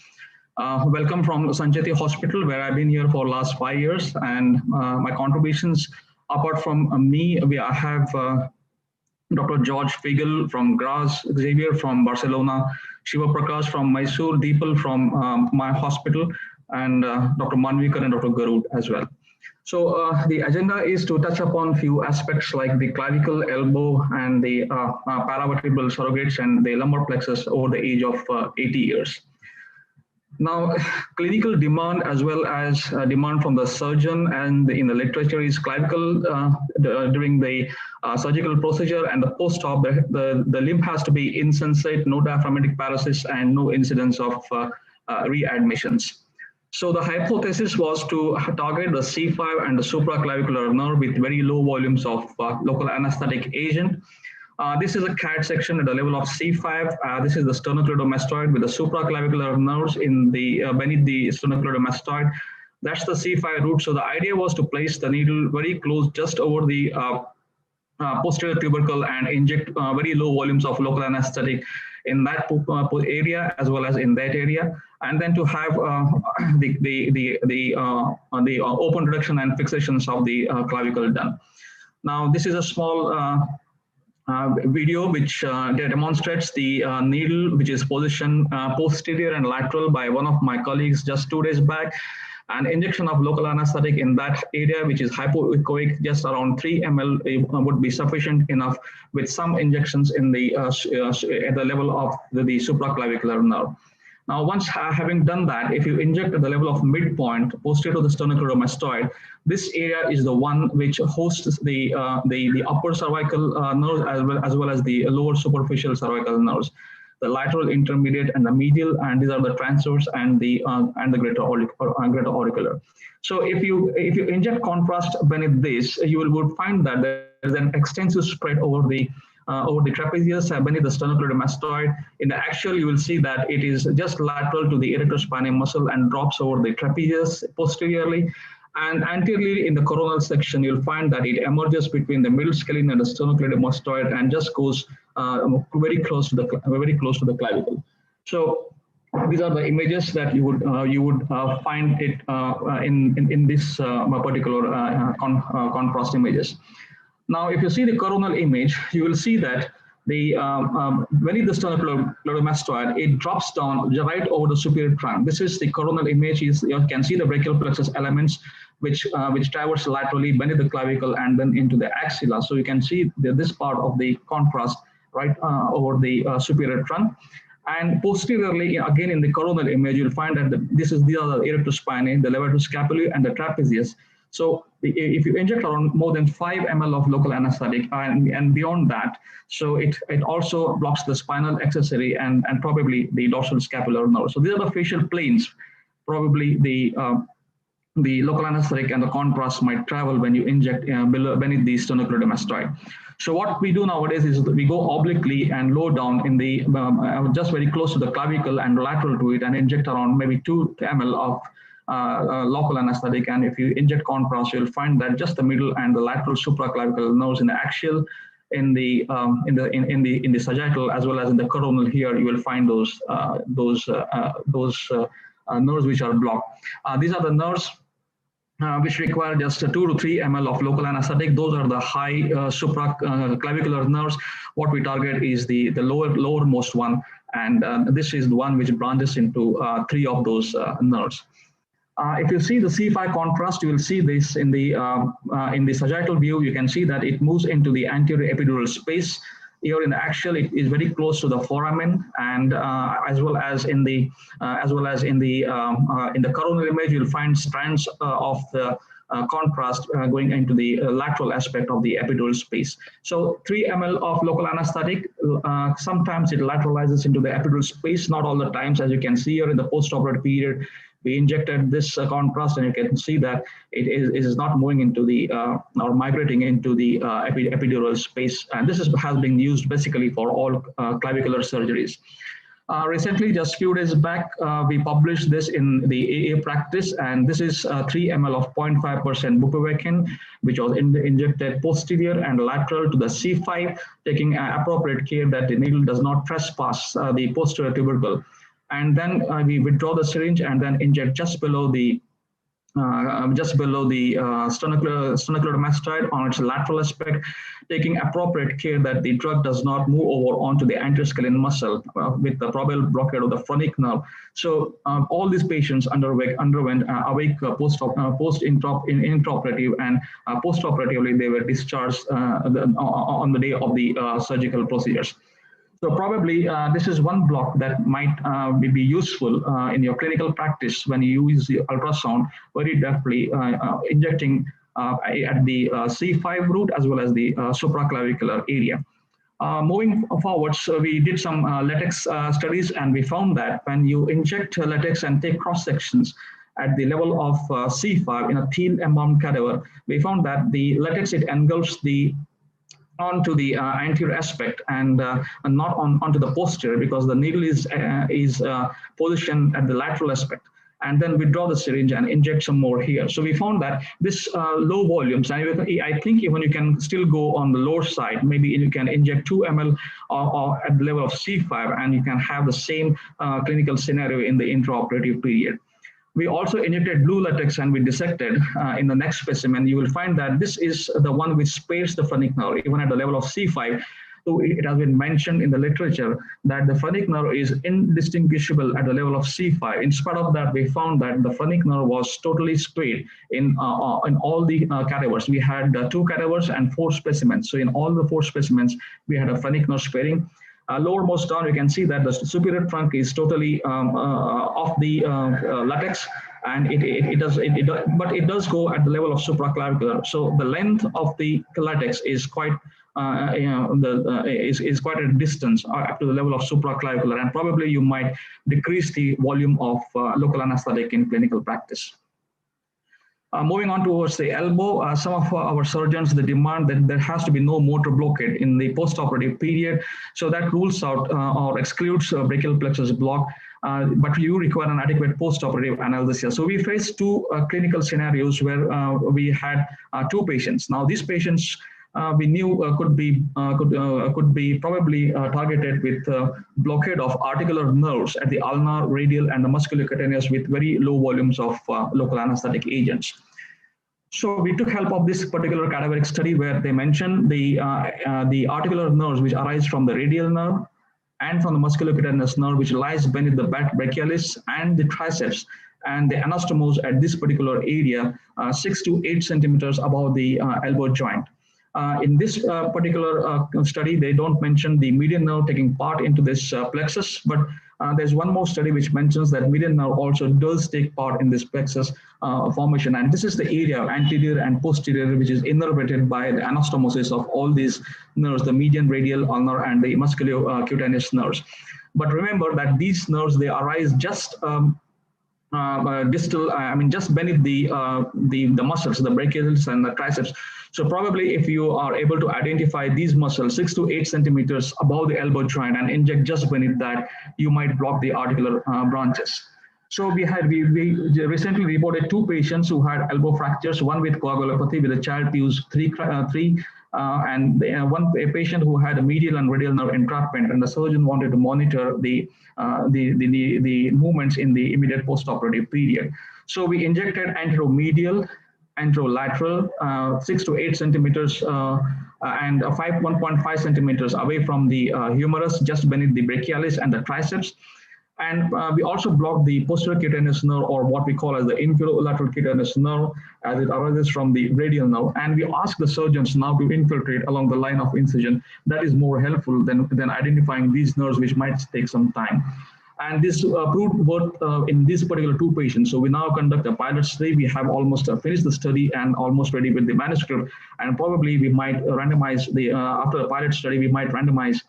Welcome from Sancheti Hospital, where I've been here for last 5 years, and my contributions, apart from me, I have Dr. George Figel from Graz, Xavier from Barcelona, Shiva Prakash from Mysore, Deepal from my hospital, and Dr. Manvikar and Dr. Garud as well. So the agenda is to touch upon few aspects like the clavicle, elbow, and the paravertebral surrogates and the lumbar plexus over the age of 80 years. Now, clinical demand as well as demand from the surgeon and in the literature is clavicle during the surgical procedure and the post-op, the limb has to be insensate, no diaphragmatic paralysis, and no incidence of readmissions. So the hypothesis was to target the C5 and the supraclavicular nerve with very low volumes of local anesthetic agent. This is a CAD section at the level of C5. This is the sternocleidomastoid with the supraclavicular nerves in the beneath the sternocleidomastoid. That's the C5 root. So the idea was to place the needle very close, just over the posterior tubercle, and inject very low volumes of local anesthetic in that area as well as in that area, and then to have the open reduction and fixations of the clavicle done. Now, this is a small video which demonstrates the needle which is positioned posterior and lateral by one of my colleagues just 2 days back. An injection of local anesthetic in that area, which is hypoechoic, just around 3 ml would be sufficient enough, with some injections in the at the level of the supraclavicular nerve. Now, once having done that, if you inject at the level of midpoint, posterior to the sternocleidomastoid, this area is the one which hosts the upper cervical nerves as well as the lower superficial cervical nerves, the lateral, intermediate, and the medial, and these are the transverse and the greater auricular. So if you inject contrast beneath this, you would find that there is an extensive spread over the trapezius beneath the sternocleidomastoid. In the axial, you will see that it is just lateral to the erector spinae muscle and drops over the trapezius posteriorly. And anteriorly in the coronal section, you'll find that it emerges between the middle scalene and the sternocleidomastoid and just goes very close to the clavicle. So these are the images that you would find it in this particular contrast images. Now, if you see the coronal image, you will see that the beneath the sternocleidomastoid, it drops down right over the superior trunk. This is the coronal image. You can see the brachial plexus elements which traverse laterally beneath the clavicle and then into the axilla. So you can see this part of the contrast right over the superior trunk. And posteriorly, again in the coronal image, you'll find that these are the erector spinae, the levator scapulae, and the trapezius. So if you inject around more than 5 ml of local anesthetic and beyond that, so it also blocks the spinal accessory and probably the dorsal scapular nerve. So these are the facial planes. Probably the local anesthetic and the contrast might travel when you inject beneath the sternocleidomastoid. So what we do nowadays is we go obliquely and low down in the just very close to the clavicle and lateral to it and inject around maybe 2 ml of local anesthetic. And if you inject contrast, you'll find that just the middle and the lateral supraclavicular nerves in the axial, in the sagittal as well as in the coronal here, you will find those nerves which are blocked. These are the nerves which require just 2 to 3 ml of local anesthetic. Those are the high supraclavicular nerves. What we target is the lowermost one, and this is the one which branches into 3 of those nerves. If you see the C5 contrast, you will see this in the sagittal view. You can see that it moves into the anterior epidural space. Here in the axial, it is very close to the foramen, and as well as in the coronal image, you'll find strands of the contrast going into the lateral aspect of the epidural space. So 3 ml of local anesthetic, sometimes it lateralizes into the epidural space, not all the times. As you can see here in the postoperative period, we injected this contrast, and you can see that it is not moving into the or migrating into the epidural space. And this has been used basically for all clavicular surgeries. Recently, just a few days back, we published this in the AA practice, and this is 3 ml of 0.5% bupivacaine, which was injected posterior and lateral to the C5, taking appropriate care that the needle does not trespass the posterior tubercle. And then we withdraw the syringe and then inject just below the sternocleidomastoid on its lateral aspect, taking appropriate care that the drug does not move over onto the anterior scalene muscle with the probable blockade of the phrenic nerve. So all these patients underwent awake post-intraoperative, and post-operatively they were discharged on the day of the surgical procedures. So probably this is one block that might be useful in your clinical practice when you use the ultrasound very deftly, injecting at the C5 root as well as the supraclavicular area. Moving forward, so we did some latex studies, and we found that when you inject latex and take cross sections at the level of C5 in a thin embalmed cadaver, we found that the latex, it engulfs onto the anterior aspect and not onto the posterior, because the needle is positioned at the lateral aspect. And then withdraw the syringe and inject some more here. So we found that this low volumes, and I think even you can still go on the lower side. Maybe you can inject 2 ml at the level of C5, and you can have the same clinical scenario in the intraoperative period. We also injected blue latex and we dissected in the next specimen. You will find that this is the one which spares the phrenic nerve, even at the level of C5. So it has been mentioned in the literature that the phrenic nerve is indistinguishable at the level of C5. In spite of that, we found that the phrenic nerve was totally spared in all the cadavers. We had 2 cadavers and 4 specimens. So in all the 4 specimens, we had a phrenic nerve sparing. Lowermost down, you can see that the superior trunk is totally off the latex, and but it does go at the level of supraclavicular. So the length of the latex is quite is quite a distance up to the level of supraclavicular, and probably you might decrease the volume of local anesthetic in clinical practice. Moving on towards the elbow, some of our surgeons, they demand that there has to be no motor blockade in the postoperative period. So that rules out or excludes brachial plexus block, but you require an adequate postoperative analgesia. So we faced two clinical scenarios where we had two patients. Now these patients we knew could be probably targeted with blockade of articular nerves at the ulnar, radial, and the musculocutaneous with very low volumes of local anesthetic agents. So we took help of this particular cadaveric study where they mentioned the articular nerves which arise from the radial nerve and from the musculocutaneous nerve which lies beneath the brachialis and the triceps, and the anastomose at this particular area 6 to 8 centimeters above the elbow joint. In this particular study, they don't mention the median nerve taking part into this plexus, but there's one more study which mentions that median nerve also does take part in this plexus formation. And this is the area anterior and posterior which is innervated by the anastomosis of all these nerves, the median, radial, ulnar, and the musculocutaneous nerves. But remember that these nerves, they arise just distal, just beneath the muscles, the brachialis and the triceps. So probably if you are able to identify these muscles 6 to 8 centimeters above the elbow joint and inject just beneath that, you might block the articular branches. So we recently reported two patients who had elbow fractures, one with coagulopathy with a child Pius 3, and a patient who had a medial and radial nerve entrapment, and the surgeon wanted to monitor the movements in the immediate postoperative period. So we injected anteromedial, anterolateral, 6 to 8 centimeters and 1.5 centimeters away from the humerus, just beneath the brachialis and the triceps. And we also blocked the posterior cutaneous nerve, or what we call as the inferiolateral cutaneous nerve, as it arises from the radial nerve. And we ask the surgeons now to infiltrate along the line of incision. That is more helpful than identifying these nerves, which might take some time. And this proved worth in these particular two patients. So we now conduct a pilot study. We have almost finished the study and almost ready with the manuscript. And probably we might randomize after the pilot study, we might randomize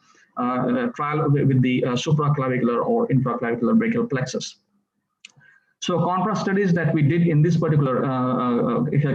trial with the supraclavicular or infraclavicular brachial plexus. So contrast studies that we did in this particular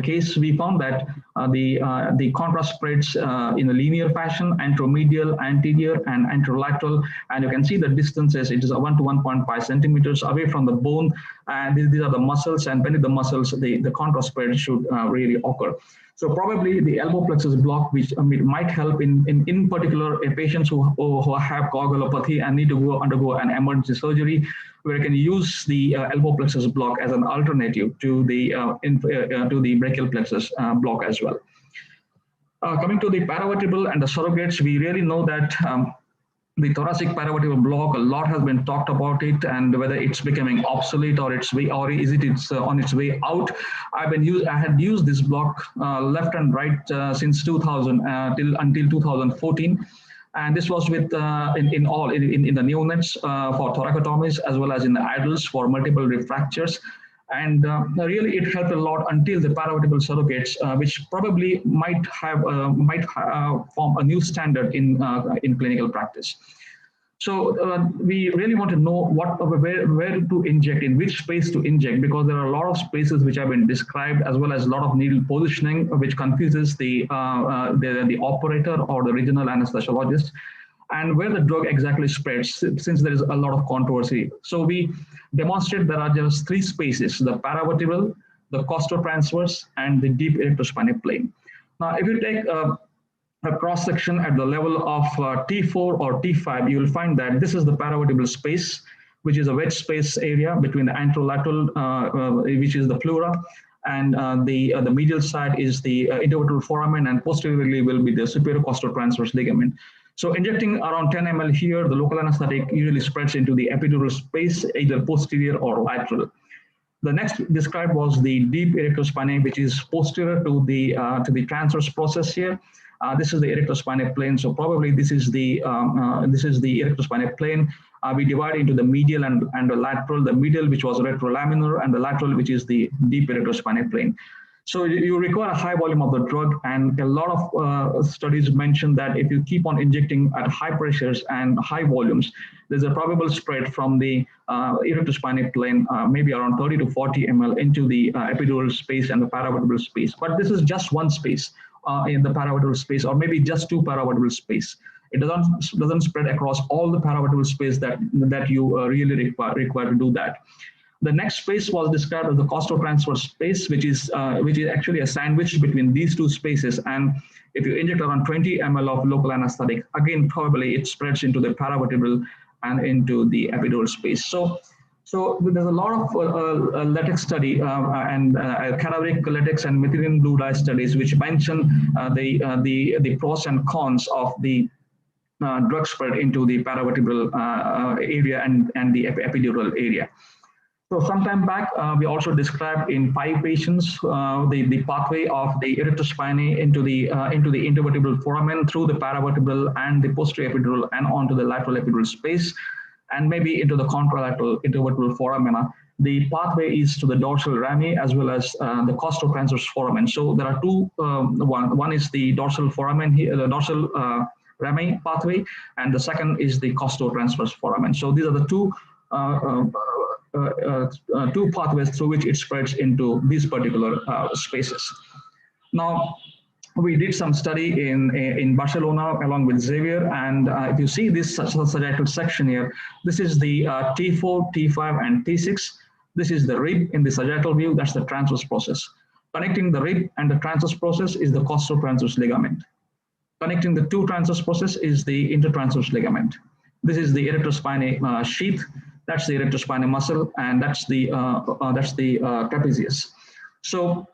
case, we found that the contrast spreads in a linear fashion, anteromedial, anterior, and anterolateral. And you can see the distances, it is 1 to 1.5 centimeters away from the bone. And these are the muscles, and beneath the muscles, the contrast spread should really occur. So probably the elbow plexus block, which might help in particular patients who have coagulopathy and need to undergo an emergency surgery, where you can use the elbow plexus block as an alternative to the brachial plexus block as well. Coming to the paravertebral and the surrogates, we really know that the thoracic paravertebral block, a lot has been talked about it, and whether it's becoming obsolete or it's on its way out. I had used this block left and right since 2000 until 2014. And this was with in the neonates for thoracotomies, as well as in the adults for multiple rib fractures. And really, it helped a lot until the paravertebral surrogates, which probably might form a new standard in clinical practice. So we really want to know where to inject, in which space to inject, because there are a lot of spaces which have been described, as well as a lot of needle positioning, which confuses the operator or the regional anesthesiologist, and where the drug exactly spreads, since there is a lot of controversy. So we demonstrate there are just three spaces: the paravertebral, the costotransverse, and the deep erectospinae plane. Now, if you take a cross-section at the level of T4 or T5, you will find that this is the paravertebral space, which is a wedge space area between the anterolateral, which is the pleura, and the medial side is the intervertebral foramen, and posteriorly will be the superior costotransverse ligament. So injecting around 10 ml here, the local anesthetic usually spreads into the epidural space, either posterior or lateral. The next described was the deep erectospinae, which is posterior to the transverse process here. This is the erectospinal plane. So probably this is the erectospinal plane. We divide into the medial and the lateral. The medial, which was retrolaminar, and the lateral, which is the deep erectospinal plane. So you require a high volume of the drug, and a lot of studies mention that if you keep on injecting at high pressures and high volumes, there's a probable spread from the erectospinal plane, maybe around 30 to 40 ml into the epidural space and the paravertebral space. But this is just one space in the paravertebral space, or maybe just two paravertebral space. It doesn't spread across all the paravertebral space that you really require to do that. The next space was described as the costotransverse space, which is actually a sandwich between these two spaces. And if you inject around 20 ml of local anesthetic, again, probably it spreads into the paravertebral and into the epidural space. So there's a lot of latex study and cadaveric latex and methylene blue dye studies which mention the pros and cons of the drug spread into the paravertebral area and the epidural area. So sometime back, we also described in 5 patients the pathway of the erectospinae into the intervertebral foramen through the paravertebral and the posterior epidural and onto the lateral epidural space, and maybe into the contralateral intervertebral foramina. The pathway is to the dorsal rami as well as the costotransverse foramen. So there are two. One is the dorsal foramen here, the dorsal rami pathway, and the second is the costotransverse foramen. So these are the two pathways through which it spreads into these particular spaces. Now, we did some study in Barcelona along with Xavier, and if you see this sagittal section here, this is the T4, T5, and T6. This is the rib in the sagittal view. That's the transverse process. Connecting the rib and the transverse process is the costotransverse ligament. Connecting the two transverse process is the intertransverse ligament. This is the erectospinae sheath. That's the erectospinal muscle, and that's the trapezius. So,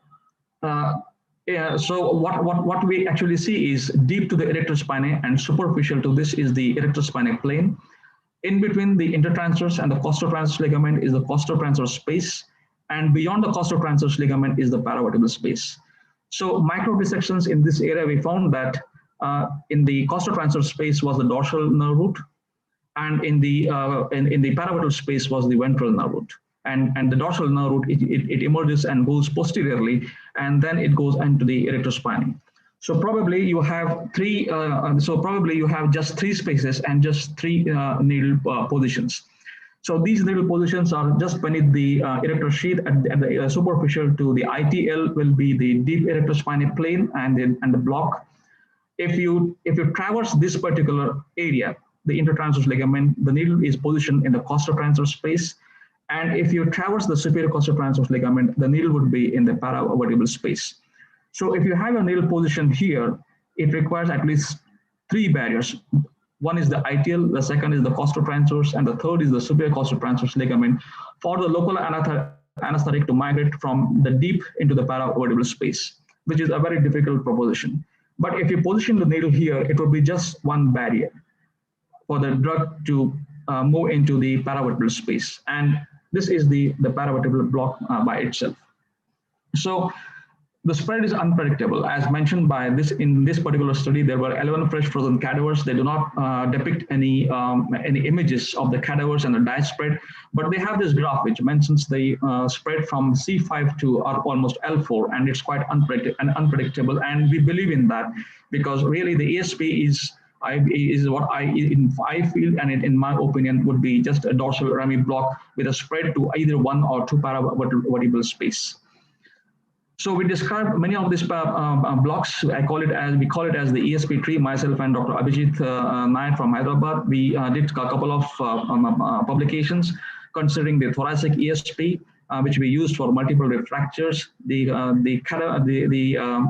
so what we actually see is deep to the erectospinae and superficial to this is the erectospinal plane. In between the intertransverse and the costotransverse ligament is the costotransverse space, and beyond the costotransverse ligament is the paravertebral space. So micro dissections in this area, we found that in the costotransverse space was the dorsal nerve root, and in the paravertebral space was the ventral nerve root. And the dorsal nerve root, it emerges and goes posteriorly, and then it goes into the erectospinae. So probably you have just 3 spaces and just 3 needle positions. So these needle positions are just beneath the erector sheath, and the superficial to the ITL will be the deep erectospinal plane and the block. If you traverse this particular area, the intertransverse ligament, the needle is positioned in the costotransverse space. And if you traverse the superior costotransverse ligament, the needle would be in the paravertebral space. So if you have a needle position here, it requires at least 3 barriers. One is the ITL, the second is the costotransverse, and the third is the superior costotransverse ligament for the local anesthetic to migrate from the deep into the paravertebral space, which is a very difficult proposition. But if you position the needle here, it would be just one barrier for the drug to move into the paravertebral space. And this is the paravertebral block by itself. So the spread is unpredictable. As mentioned by this, in this particular study, there were 11 fresh frozen cadavers. They do not depict any images of the cadavers and the dye spread, but they have this graph which mentions the spread from C5 to almost L4, and it's quite unpredictable. And we believe in that because really the ESP is what I feel, and in my opinion, would be just a dorsal rami block with a spread to either 1 or 2 paravertebral space. So we described many of these blocks. We call it as the ESP tree. Myself and Dr. Abhijit Nair from Hyderabad, we did a couple of publications considering the thoracic ESP, which we used for multiple rib fractures, the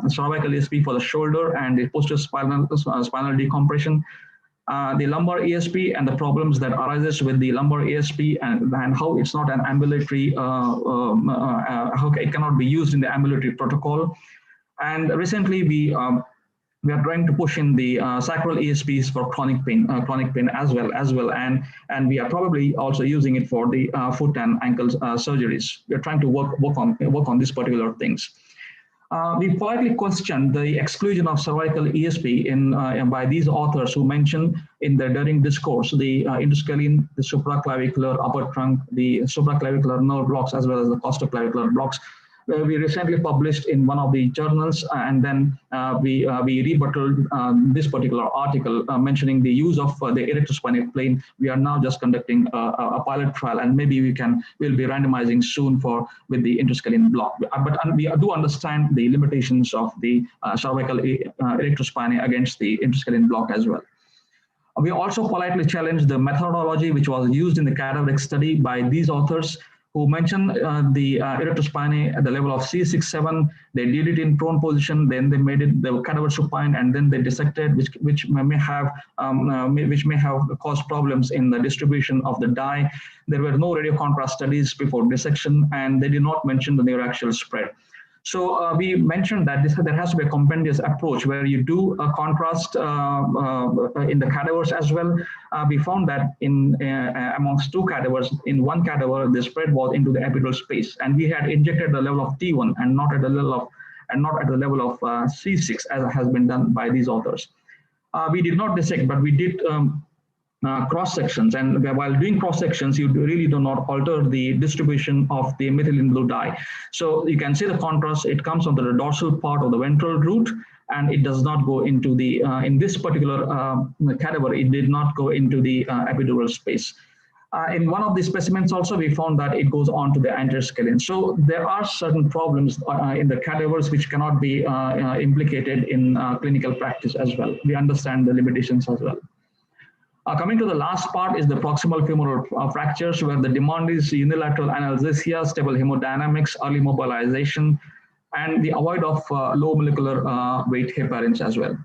cervical ESP for the shoulder and the posterior spinal decompression, the lumbar ESP and the problems that arises with the lumbar ESP and how it's not an ambulatory, how it cannot be used in the ambulatory protocol. And recently we are trying to push in the sacral ESPs for chronic pain as well, and we are probably also using it for the foot and ankle surgeries. We are trying to work on these particular things. We politely questioned the exclusion of cervical ESP by these authors who mentioned in their during discourse the interscalene, the supraclavicular upper trunk, the supraclavicular nerve blocks, as well as the costoclavicular blocks. We recently published in one of the journals, and then we rebutted this particular article mentioning the use of the erectospinal plane. We are now just conducting a pilot trial, and maybe we'll be randomizing soon with the interscalene block. But we do understand the limitations of the cervical erectospinae against the interscalene block as well. We also politely challenged the methodology which was used in the cadaveric study by these authors, who mentioned the erectospinae at the level of C6-7. They did it in prone position, then they made it the cadaver supine, and then they dissected, which may have caused problems in the distribution of the dye. There were no radiocontrast studies before dissection, and they did not mention the neuroaxial spread. So we mentioned that there has to be a compendious approach where you do a contrast in the cadavers as well. We found that amongst two cadavers, in one cadaver, the spread was into the epidural space, and we had injected the level of T1 and not at the level of C6 as has been done by these authors. We did not dissect, but we did cross sections, and while doing cross sections, you really do not alter the distribution of the methylene blue dye. So you can see the contrast. It comes onto the dorsal part of the ventral root, and it does not go into the in this particular cadaver. It did not go into the epidural space. In one of the specimens also, we found that it goes on to the anterior scalene. So there are certain problems in the cadavers which cannot be implicated in clinical practice as well. We understand the limitations as well. Coming to the last part is the proximal femoral fractures, where the demand is unilateral analgesia, stable hemodynamics, early mobilization, and the avoid of low molecular weight heparins as well.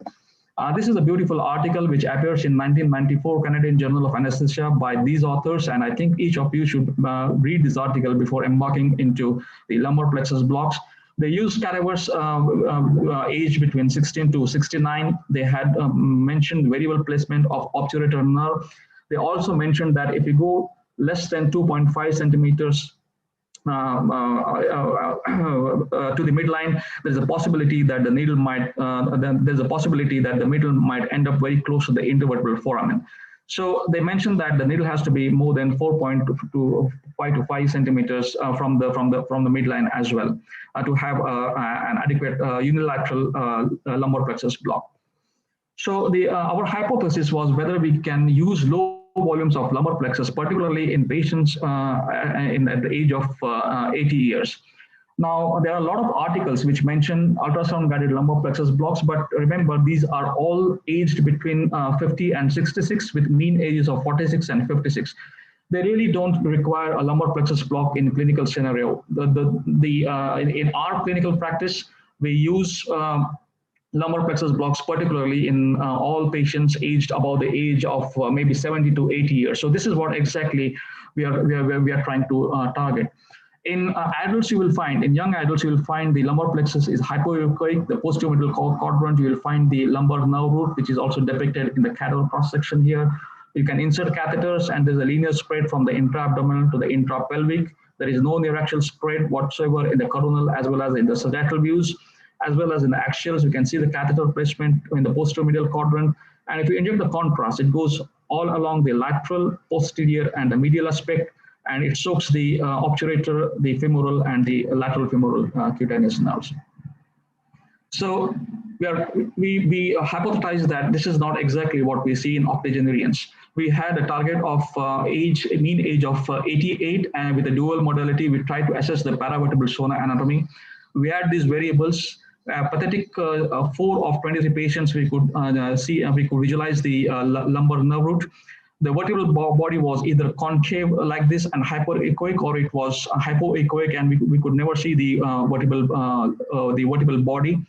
This is a beautiful article which appears in 1994 Canadian Journal of Anesthesia by these authors, and I think each of you should read this article before embarking into the lumbar plexus blocks. They used cadavers aged between 16 to 69. They had mentioned variable placement of obturator nerve. They also mentioned that if you go less than 2.5 centimeters to the midline, there's a possibility that the needle might end up very close to the intervertebral foramen. So they mentioned that the needle has to be more than 4.5 to 5 centimeters from the midline as well to have an adequate unilateral lumbar plexus block. So our hypothesis was whether we can use low volumes of lumbar plexus, particularly in patients at the age of 80 years. Now, there are a lot of articles which mention ultrasound-guided lumbar plexus blocks, but remember, these are all aged between 50 and 66 with mean ages of 46 and 56. They really don't require a lumbar plexus block in clinical scenario. In our clinical practice, we use lumbar plexus blocks, particularly in all patients aged above the age of maybe 70 to 80 years. So this is what exactly we are trying to target. In adults, you will find, in young adults, you will find the lumbar plexus is hypoechoic. The posterior middle quadrant, you will find the lumbar nerve root, which is also depicted in the cadaver cross section here. You can insert catheters, and there's a linear spread from the intra-abdominal to the intra-pelvic. There is no neuraxial spread whatsoever in the coronal as well as in the sagittal views, as well as in the axials. You can see the catheter placement in the posterior middle quadrant. And if you inject the contrast, it goes all along the lateral, posterior, and the medial aspect, and it soaks the obturator, the femoral, and the lateral femoral cutaneous nerves. So we hypothesized that this is not exactly what we see in octogenarians. We had a target of mean age of 88, and with a dual modality, we tried to assess the paravertebral zona anatomy. We had these variables. Pathetic 4 of 23 patients, we could we could visualize the lumbar nerve root. The vertebral body was either concave like this and hyperechoic, or it was hypoechoic, and we could never see the vertebral body.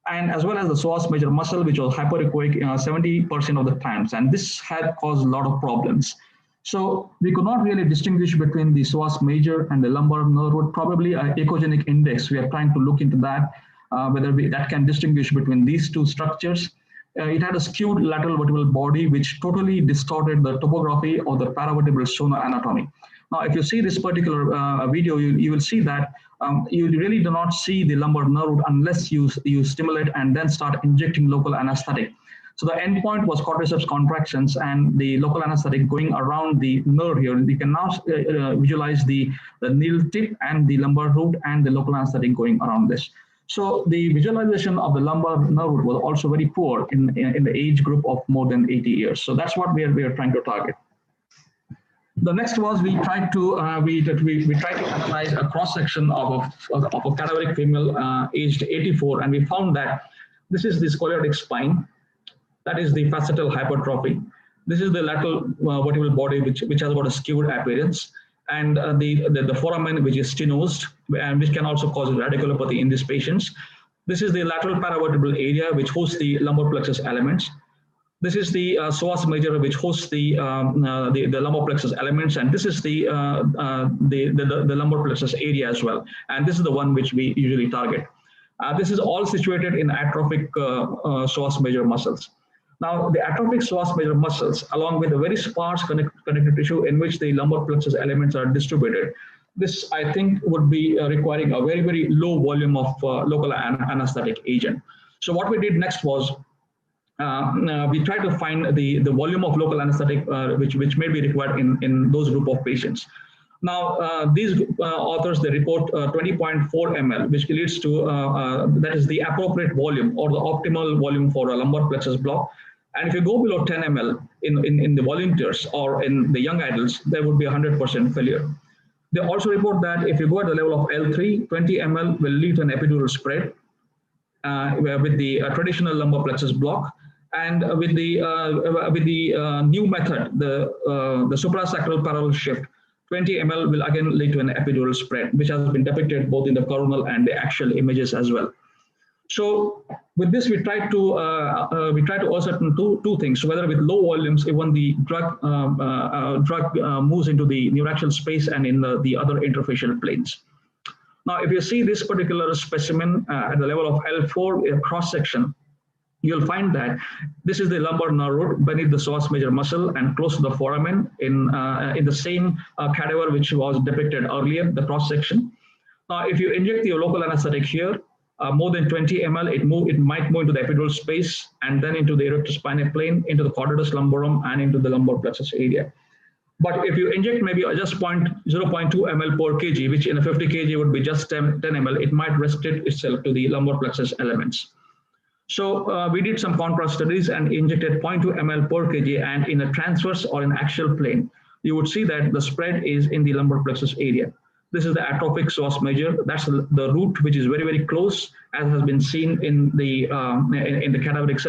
And as well as the psoas major muscle, which was hyperechoic 70% of the times, and this had caused a lot of problems. So we could not really distinguish between the psoas major and the lumbar nerve root. Probably an echogenic index. We are trying to look into that, whether that can distinguish between these two structures. It had a skewed lateral vertebral body, which totally distorted the topography of the paravertebral zona anatomy. Now, if you see this particular video, you will see that you really do not see the lumbar nerve root unless you stimulate and then start injecting local anesthetic. So the endpoint was quadriceps contractions and the local anesthetic going around the nerve here. You can now visualize the needle tip and the lumbar root and the local anesthetic going around this. So the visualization of the lumbar nerve root was also very poor in the age group of more than 80 years. So that's what we are trying to target. The next was we tried to analyze a cross section of a cadaveric female aged 84, and we found that this is the scoliotic spine. That is the facetal hypertrophy. This is the lateral vertebral body, which has got a skewed appearance, and the foramen, which is stenosed, and which can also cause radiculopathy in these patients. This is the lateral paravertebral area, which hosts the lumbar plexus elements. This is the psoas major, which hosts the lumbar plexus elements, and this is the lumbar plexus area as well. And this is the one which we usually target. This is all situated in atrophic psoas major muscles. Now, the atrophic psoas major muscles, along with a very sparse connective tissue in which the lumbar plexus elements are distributed, this, I think, would be requiring a very, very low volume of local anesthetic agent. So what we did next was we tried to find the volume of local anesthetic which may be required in those group of patients. Now, these authors, they report 20.4 ml, which leads to, that is the appropriate volume or the optimal volume for a lumbar plexus block. And if you go below 10 ml in the volunteers or in the young adults, there would be 100% failure. They also report that if you go at the level of L3, 20 ml will lead to an epidural spread with the traditional lumbar plexus block. And with the new method, the suprasacral parallel shift, 20 ml will again lead to an epidural spread, which has been depicted both in the coronal and the axial images as well. So with this, we try to ascertain two things: whether with low volumes, even the drug moves into the neuraxial space and in the other interfacial planes. Now, if you see this particular specimen at the level of L4 cross section, you'll find that this is the lumbar nerve root beneath the psoas major muscle and close to the foramen in the same cadaver which was depicted earlier, the cross section. Now, if you inject the local anesthetic here, more than 20 ml, it might move into the epidural space and then into the erectospinal plane, into the quadratus lumborum, and into the lumbar plexus area. But if you inject maybe just 0.2 ml per kg, which in a 50 kg would be just 10 ml, it might restrict itself to the lumbar plexus elements. So we did some contrast studies and injected 0.2 ml per kg, and in a transverse or an axial plane, you would see that the spread is in the lumbar plexus area. This is the atrophic psoas major. That's the root, which is very, very close, as has been seen in the cadaveric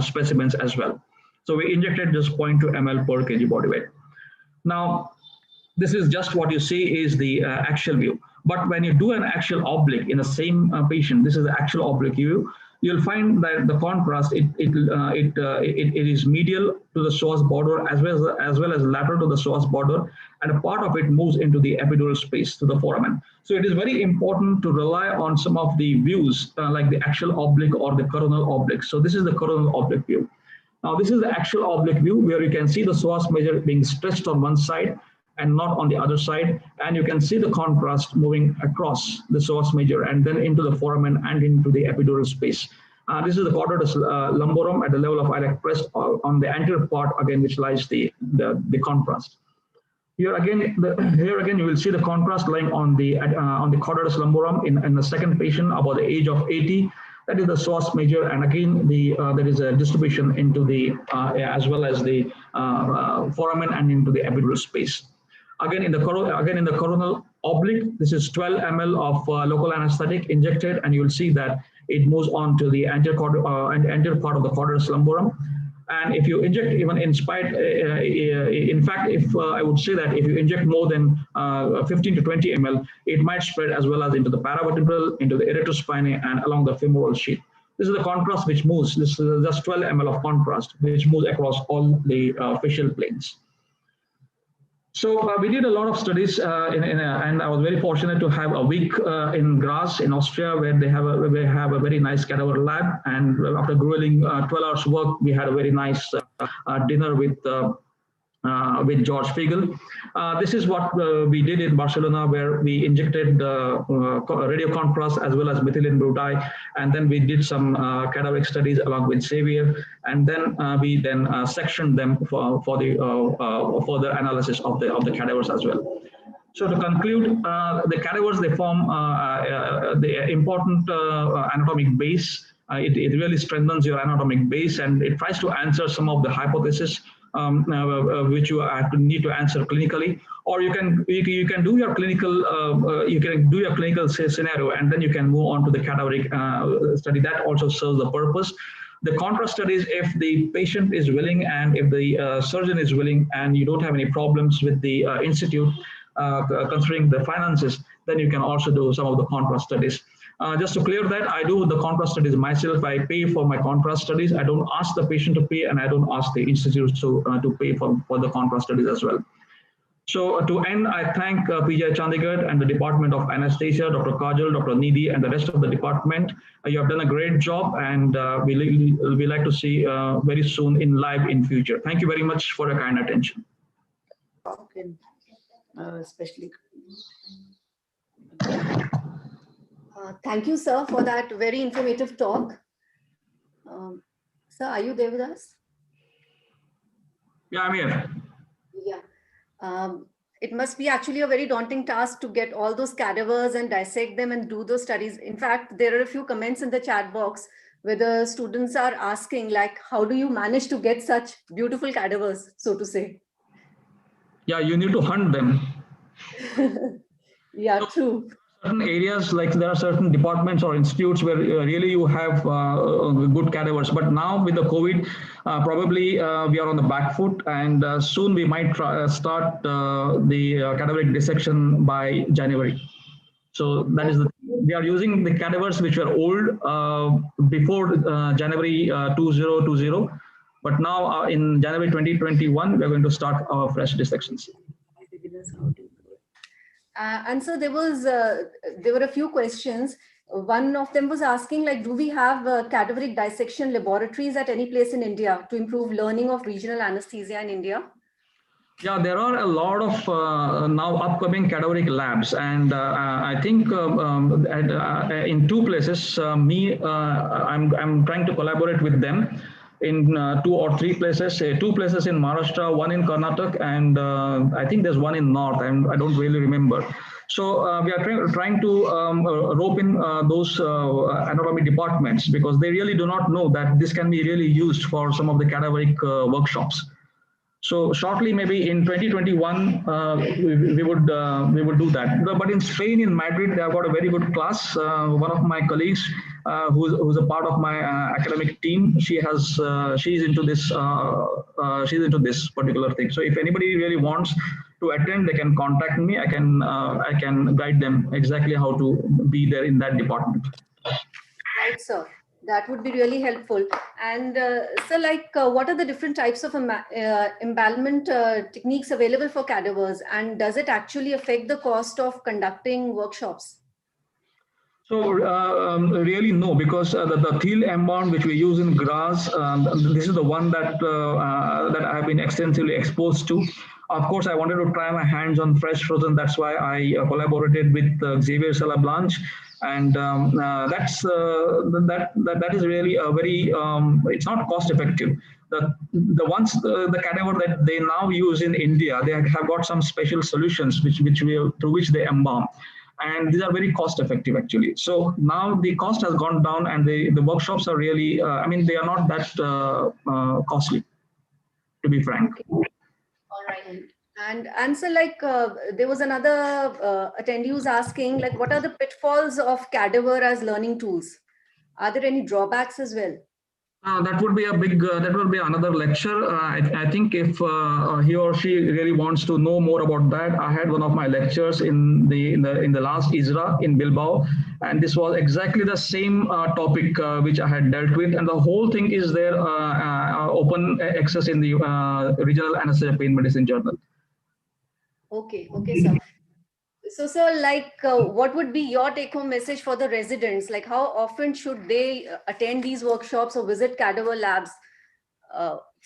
specimens as well. So we injected just 0.2 ml per kg body weight. Now, this is just what you see is the axial view. But when you do an axial oblique in the same patient, this is the axial oblique view, you'll find that the contrast, it is medial to the psoas border as well as lateral to the psoas border, and a part of it moves into the epidural space to the foramen. So it is very important to rely on some of the views like the axial oblique or the coronal oblique. So this is the coronal oblique view. Now this is the axial oblique view where you can see the psoas major being stretched on one side and not on the other side, and you can see the contrast moving across the psoas major and then into the foramen and into the epidural space. This is the quadratus lumborum at the level of iliac crest on the anterior part again, which lies the contrast. Here again, you will see the contrast lying on the quadratus lumborum in the second patient about the age of 80. That is the psoas major, and again there is a distribution into the as well as the foramen and into the epidural space. Again in the coronal oblique, this is 12 ml of local anesthetic injected, and you will see that it moves on to the anterior part of the quadratus lumborum. And if you inject even in fact, if I would say that if you inject more than 15 to 20 ml, it might spread as well as into the paravertebral, into the erectospinae, and along the femoral sheath. This is the contrast which moves. This is just 12 ml of contrast, which moves across all the facial planes. So we did a lot of studies, and I was very fortunate to have a week in Graz in Austria, where they have a very nice cadaver lab. And after grueling 12 hours work, we had a very nice dinner with with George Fiegel. This is what we did in Barcelona, where we injected radio contrast as well as methylene brutide, and then we did some cadaveric studies along with Xavier, and then we sectioned them for the further analysis of the cadavers as well. So to conclude, the cadavers, they form the important anatomic base. It really strengthens your anatomic base, and it tries to answer some of the hypotheses which you need to answer clinically, or you can do your clinical scenario, and then you can move on to the cadaveric study. That also serves the purpose. The contrast studies, if the patient is willing and if the surgeon is willing, and you don't have any problems with the institute considering the finances, then you can also do some of the contrast studies. Just to clear that, I do the contrast studies myself. I pay for my contrast studies. I don't ask the patient to pay, and I don't ask the institutes to pay for the contrast studies as well. So to end, I thank PGI Chandigarh and the Department of Anesthesia, Dr. Kajal, Dr. Nidhi, and the rest of the department. You have done a great job, and we like to see very soon in live in future. Thank you very much for your kind attention. Especially. Thank you, sir, for that very informative talk. Sir, are you there with us? Yeah, I'm here. Yeah. It must be actually a very daunting task to get all those cadavers and dissect them and do those studies. In fact, there are a few comments in the chat box where the students are asking, like, how do you manage to get such beautiful cadavers, so to say? Yeah, you need to hunt them. Yeah, true. Certain areas, like there are certain departments or institutes where really you have good cadavers, but now with the COVID, probably we are on the back foot, and soon we might start the cadaveric dissection by January. So that is we are using the cadavers which were old before January 2020, but now in January 2021 we are going to start our fresh dissections. And so there were a few questions. One of them was asking, like, do we have cadaveric dissection laboratories at any place in India to improve learning of regional anesthesia in India? Yeah, there are a lot of now upcoming cadaveric labs, and I think in two places, I'm trying to collaborate with them in 2 or 3 places, 2 places in Maharashtra, 1 in Karnataka, and I think there's 1 in North, and I don't really remember. So we are trying to rope in those anatomy departments, because they really do not know that this can be really used for some of the cadaveric workshops. So shortly, maybe in 2021, we would do that. But in Spain, in Madrid, they have got a very good class. One of my colleagues, who's a part of my academic team, she's into this particular thing. So if anybody really wants to attend, they can contact me. I can guide them exactly how to be there in that department. Right, sir. That would be really helpful. And so, like, what are the different types of embalmment techniques available for cadavers? And does it actually affect the cost of conducting workshops? So really no, because the Thiel embalm which we use in grass, this is the one that that I have been extensively exposed to. Of course, I wanted to try my hands on fresh frozen. That's why I collaborated with Xavier Salablanche, and that is really a very it's not cost effective. The cadaver that they now use in India, they have got some special solutions through which they embalm. And these are very cost effective actually. So now the cost has gone down, and the workshops are really, I mean, they are not that costly, to be frank. Okay. All right. And so, like, there was another attendee who's asking, like, what are the pitfalls of cadaver as learning tools? Are there any drawbacks as well? That would be a big. That will be another lecture. I think if he or she really wants to know more about that, I had one of my lectures in the last ISRA in Bilbao, and this was exactly the same topic which I had dealt with, and the whole thing is there open access in the Regional Anesthesia Pain Medicine Journal. Okay, sir. So, sir, like, what would be your take-home message for the residents? Like, how often should they attend these workshops or visit cadaver labs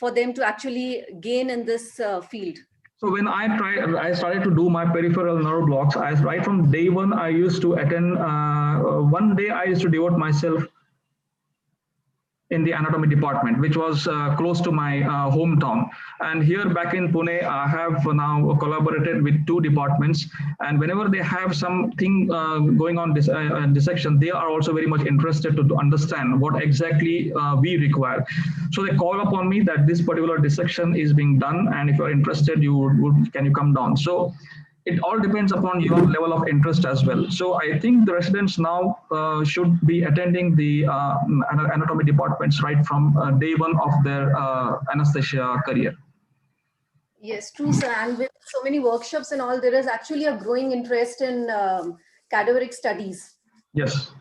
for them to actually gain in this field? So when I started to do my peripheral nerve blocks, right from day one, I used to attend, one day I used to devote myself in the anatomy department, which was close to my hometown. And here back in Pune, I have now collaborated with 2 departments. And whenever they have something going on this dissection, they are also very much interested to understand what exactly we require. So they call upon me that this particular dissection is being done, and if you're interested, can you come down? So it all depends upon your level of interest as well. So I think the residents now should be attending the anatomy departments right from day one of their anesthesia career. Yes, true, sir. And with so many workshops and all, there is actually a growing interest in cadaveric studies. Yes.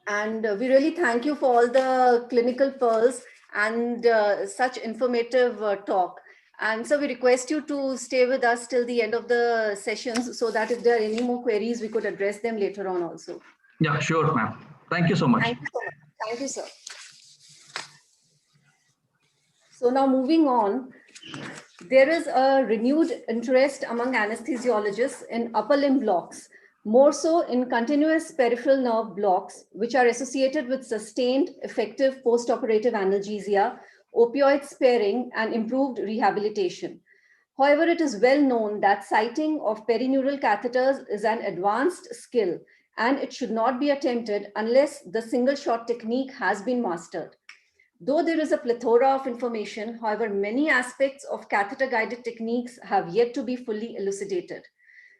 And we really thank you for all the clinical pearls and such informative talk. And so we request you to stay with us till the end of the sessions so that if there are any more queries, we could address them later on also. Yeah, sure, ma'am. Thank you so much. Thank you so much. Thank you, sir. So now moving on, there is a renewed interest among anesthesiologists in upper limb blocks, more so in continuous peripheral nerve blocks, which are associated with sustained effective post-operative analgesia, opioid sparing, and improved rehabilitation. However, it is well known that siting of perineural catheters is an advanced skill, and it should not be attempted unless the single shot technique has been mastered. Though there is a plethora of information, however, many aspects of catheter-guided techniques have yet to be fully elucidated.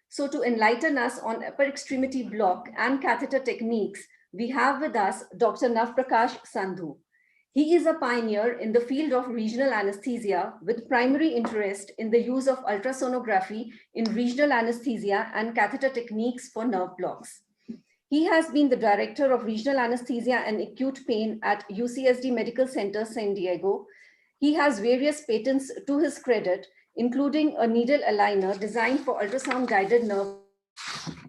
So to enlighten us on upper extremity block and catheter techniques, we have with us Dr. Navprakash Sandhu. He is a pioneer in the field of regional anesthesia with primary interest in the use of ultrasonography in regional anesthesia and catheter techniques for nerve blocks. He has been the director of regional anesthesia and acute pain at UCSD Medical Center, San Diego. He has various patents to his credit, including a needle aligner designed for ultrasound-guided nerve.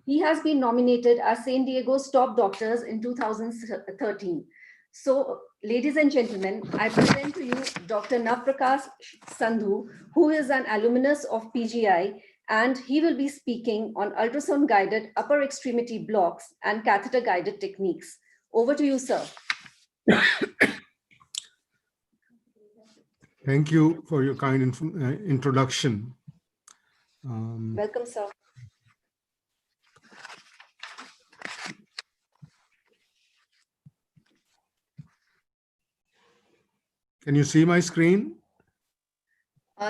He has been nominated as San Diego's top doctors in 2013. So, ladies and gentlemen, I present to you Dr. Navprakash Sandhu, who is an alumnus of PGI, and he will be speaking on ultrasound-guided upper extremity blocks and catheter-guided techniques. Over to you, sir. Thank you for your kind introduction. Welcome, sir. Can you see my screen?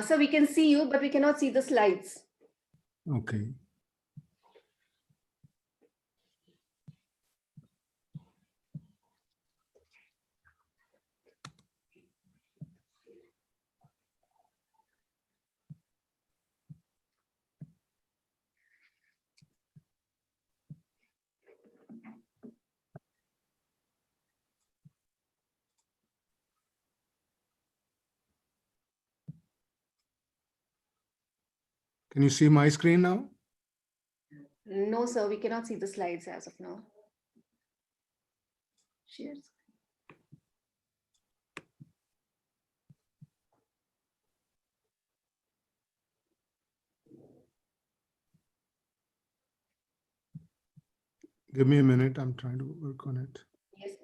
So we can see you, but we cannot see the slides. Okay. Can you see my screen now? No, sir, we cannot see the slides as of now. Cheers. Give me a minute. I'm trying to work on it. Yes.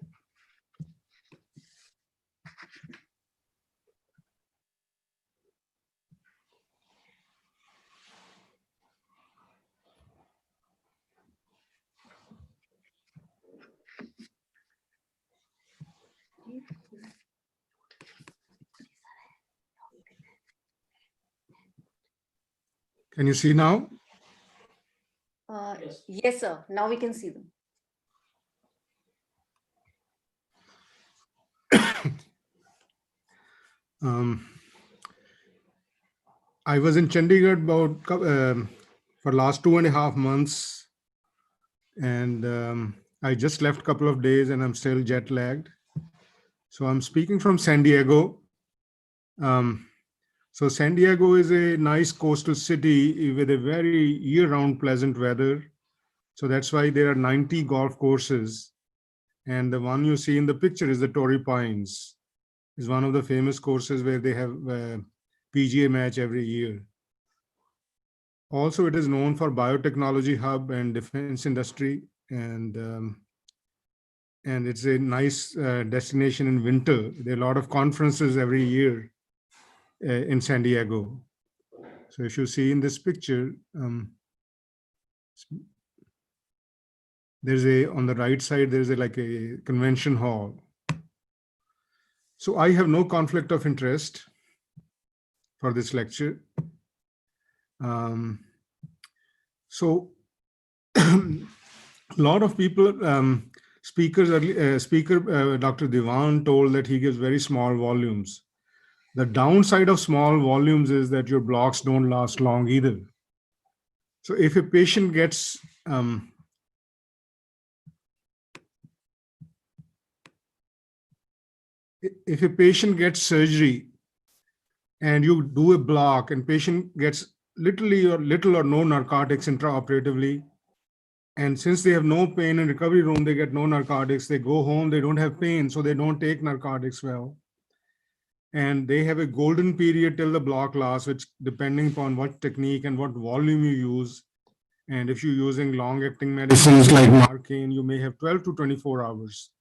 Can you see now? Yes, sir. Now we can see them. I was in Chandigarh for last 2.5 months, and I just left a couple of days, and I'm still jet lagged. So I'm speaking from San Diego. So San Diego is a nice coastal city with a very year-round pleasant weather. So that's why there are 90 golf courses. And the one you see in the picture is the Torrey Pines. is one of the famous courses where they have a PGA match every year. Also, it is known for biotechnology hub and defense industry, and it's a nice destination in winter. There are a lot of conferences every year in San Diego. So if you see in this picture, there's on the right side, there's like a convention hall. So I have no conflict of interest for this lecture. So a lot of people, speaker Dr. Diwan told that he gives very small volumes. The downside of small volumes is that your blocks don't last long either. So if a patient gets surgery and you do a block and patient gets little or no narcotics intraoperatively, and since they have no pain in recovery room, they get no narcotics, they go home, they don't have pain, so they don't take narcotics well. And they have a golden period till the block lasts, which depending upon what technique and what volume you use. And if you're using long-acting medicines like Narcan, you may have 12 to 24 hours.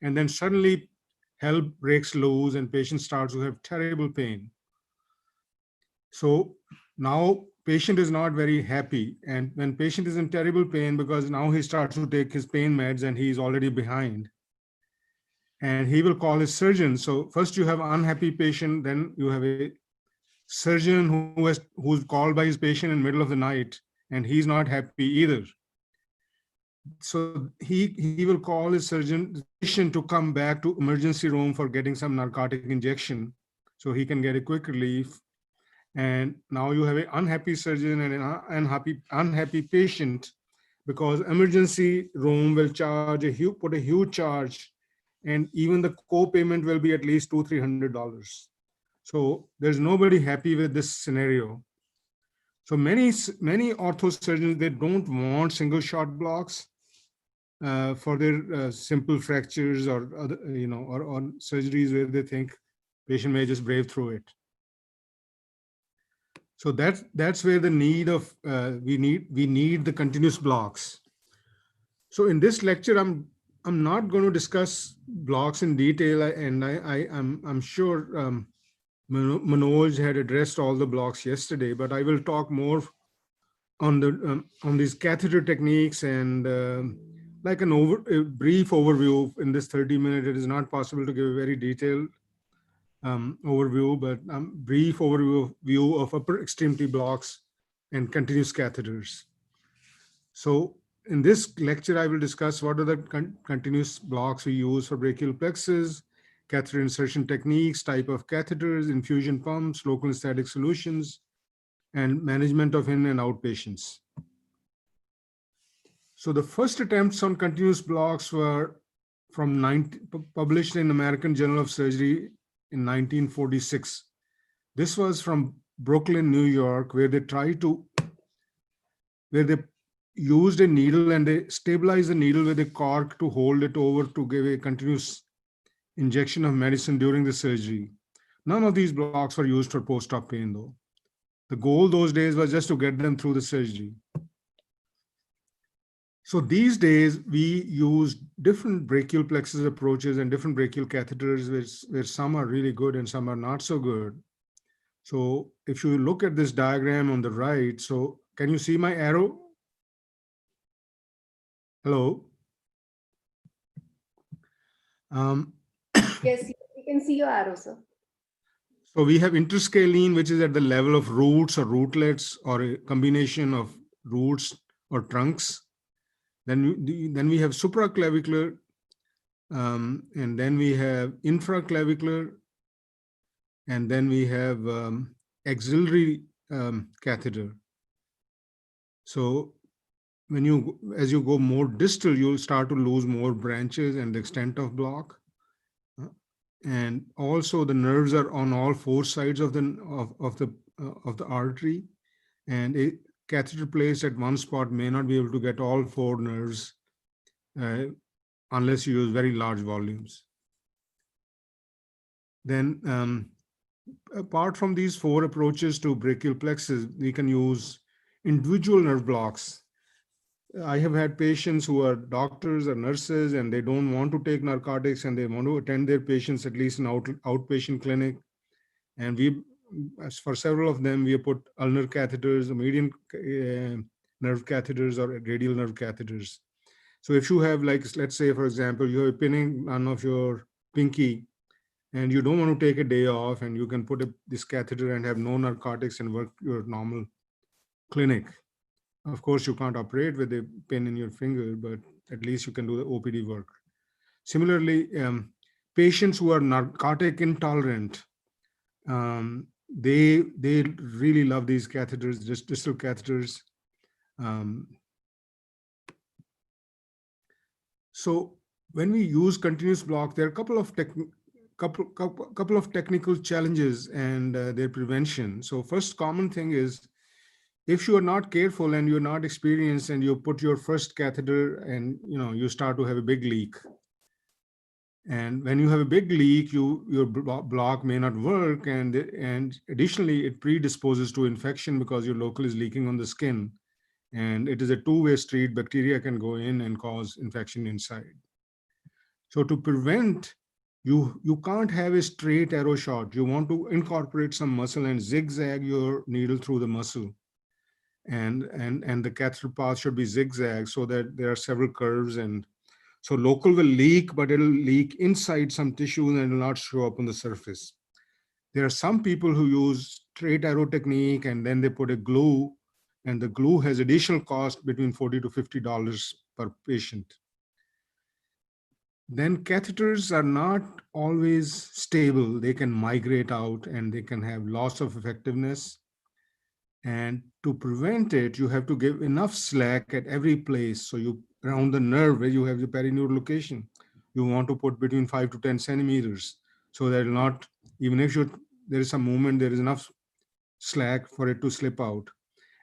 And then suddenly hell breaks loose and patient starts to have terrible pain. So now patient is not very happy. And when patient is in terrible pain, because now he starts to take his pain meds and he's already behind, and he will call his surgeon. So first you have an unhappy patient, then you have a surgeon who's called by his patient in the middle of the night, and he's not happy either. So he will call his patient to come back to emergency room for getting some narcotic injection so he can get a quick relief. And now you have an unhappy surgeon and an unhappy patient, because emergency room will put a huge charge, and even the co-payment will be at least $200-300. So there's nobody happy with this scenario. So many ortho surgeons, they don't want single shot blocks for their simple fractures or other, or surgeries where they think patient may just brave through it. So that's where the need of we need the continuous blocks. So in this lecture, I'm not going to discuss blocks in detail, and I'm sure Manoj had addressed all the blocks yesterday, but I will talk more on these catheter techniques and like a brief overview. In this 30 minutes, it is not possible to give a very detailed overview, but brief overview of upper extremity blocks and continuous catheters. So in this lecture, I will discuss what are the continuous blocks we use for brachial plexus, catheter insertion techniques, type of catheters, infusion pumps, local anesthetic solutions, and management of in and out patients. So the first attempts on continuous blocks were published in American Journal of Surgery in 1946. This was from Brooklyn, New York, where they used a needle and they stabilized the needle with a cork to hold it over to give a continuous injection of medicine during the surgery. None of these blocks were used for post-op pain though. The goal those days was just to get them through the surgery. So these days we use different brachial plexus approaches and different brachial catheters where some are really good and some are not so good. So if you look at this diagram on the right, so can you see my arrow? Hello? Yes, you can see your arrow, sir. So we have interscalene, which is at the level of roots or rootlets or a combination of roots or trunks. Then we have supraclavicular, and then we have infraclavicular, and then we have axillary catheter. So as you go more distal, you'll start to lose more branches and the extent of block. And also the nerves are on all four sides of the artery, and a catheter placed at one spot may not be able to get all four nerves unless you use very large volumes. Then apart from these 4 approaches to brachial plexus, we can use individual nerve blocks. I have had patients who are doctors or nurses and they don't want to take narcotics and they want to attend their patients at least in outpatient clinic. And as for several of them, we have put ulnar catheters, median nerve catheters or radial nerve catheters. So if you have, like, let's say, for example, you have a pinning on of your pinky and you don't want to take a day off, and you can put this catheter and have no narcotics and work your normal clinic. Of course, you can't operate with a pin in your finger, but at least you can do the OPD work. Similarly, patients who are narcotic intolerant, they really love these catheters, just distal catheters. So when we use continuous block, there are a couple of technical challenges and their prevention. So first common thing is, if you are not careful and you're not experienced and you put your first catheter and you start to have a big leak. And when you have a big leak, your block may not work, and additionally it predisposes to infection because your local is leaking on the skin, and it is a two-way street. Bacteria can go in and cause infection inside. So to prevent, you can't have a straight arrow shot. You want to incorporate some muscle and zigzag your needle through the muscle. And the catheter path should be zigzag so that there are several curves, and so local will leak, but it'll leak inside some tissue and it will not show up on the surface. There are some people who use straight arrow technique and then they put a glue, and the glue has additional cost between $40 to $50 per patient. Then catheters are not always stable. They can migrate out and they can have loss of effectiveness. And to prevent it, you have to give enough slack at every place. So you, around the nerve where you have the perineural location, you want to put between 5 to 10 centimeters so that not, even if there is some movement, there is enough slack for it to slip out.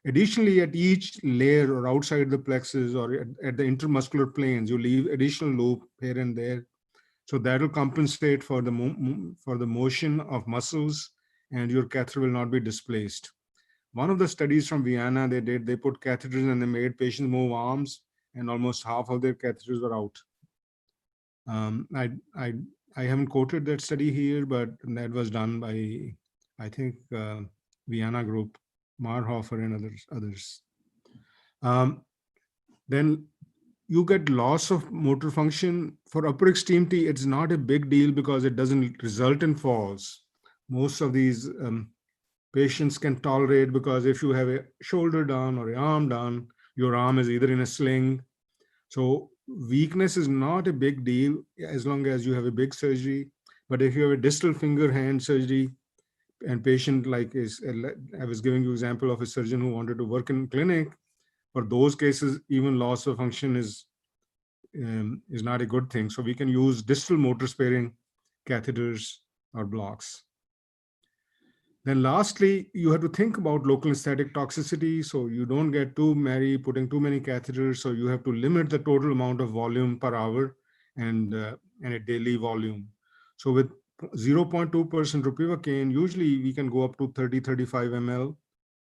Additionally, at each layer or outside the plexus or at the intermuscular planes, you leave additional loop here and there. So that will compensate for the motion of muscles, and your catheter will not be displaced. One of the studies from Vienna they put catheters and they made patients move arms, and almost half of their catheters were out. I haven't quoted that study here, but that was done by, I think, Vienna group, Marhofer and others. Then you get loss of motor function. For upper extremity, it's not a big deal because it doesn't result in falls. Most of these patients can tolerate, because if you have a shoulder down or an arm down, your arm is either in a sling. So weakness is not a big deal as long as you have a big surgery. But if you have a distal finger hand surgery, and patient I was giving you example of a surgeon who wanted to work in clinic, for those cases, even loss of function is not a good thing. So we can use distal motor sparing catheters or blocks. Then lastly, you have to think about local anesthetic toxicity. So you don't get too merry putting too many catheters. So you have to limit the total amount of volume per hour and a daily volume. So with 0.2% ropivacaine, usually we can go up to 30-35 ml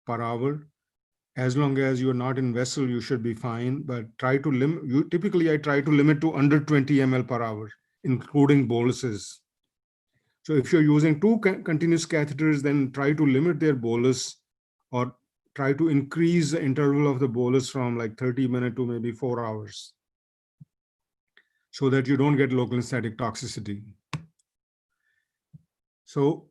per hour. As long as you're not in vessel, you should be fine. But try to limit. Typically, I try to limit to under 20 ml per hour, including boluses. So if you're using 2 continuous catheters, then try to limit their bolus, or try to increase the interval of the bolus from like 30 minutes to maybe 4 hours, so that you don't get local anesthetic toxicity. So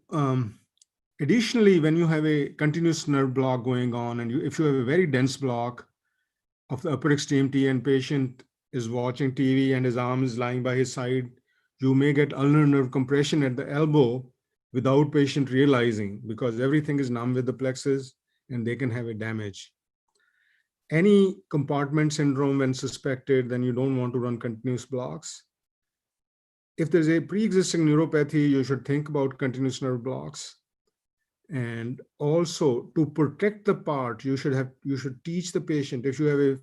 additionally, when you have a continuous nerve block going on, and if you have a very dense block of the upper extremity and patient is watching TV and his arm is lying by his side, you may get ulnar nerve compression at the elbow without patient realizing, because everything is numb with the plexus and they can have a damage. Any compartment syndrome when suspected, then you don't want to run continuous blocks. If there's a pre-existing neuropathy, you should think about continuous nerve blocks. And also, to protect the part, you should teach the patient, if you have a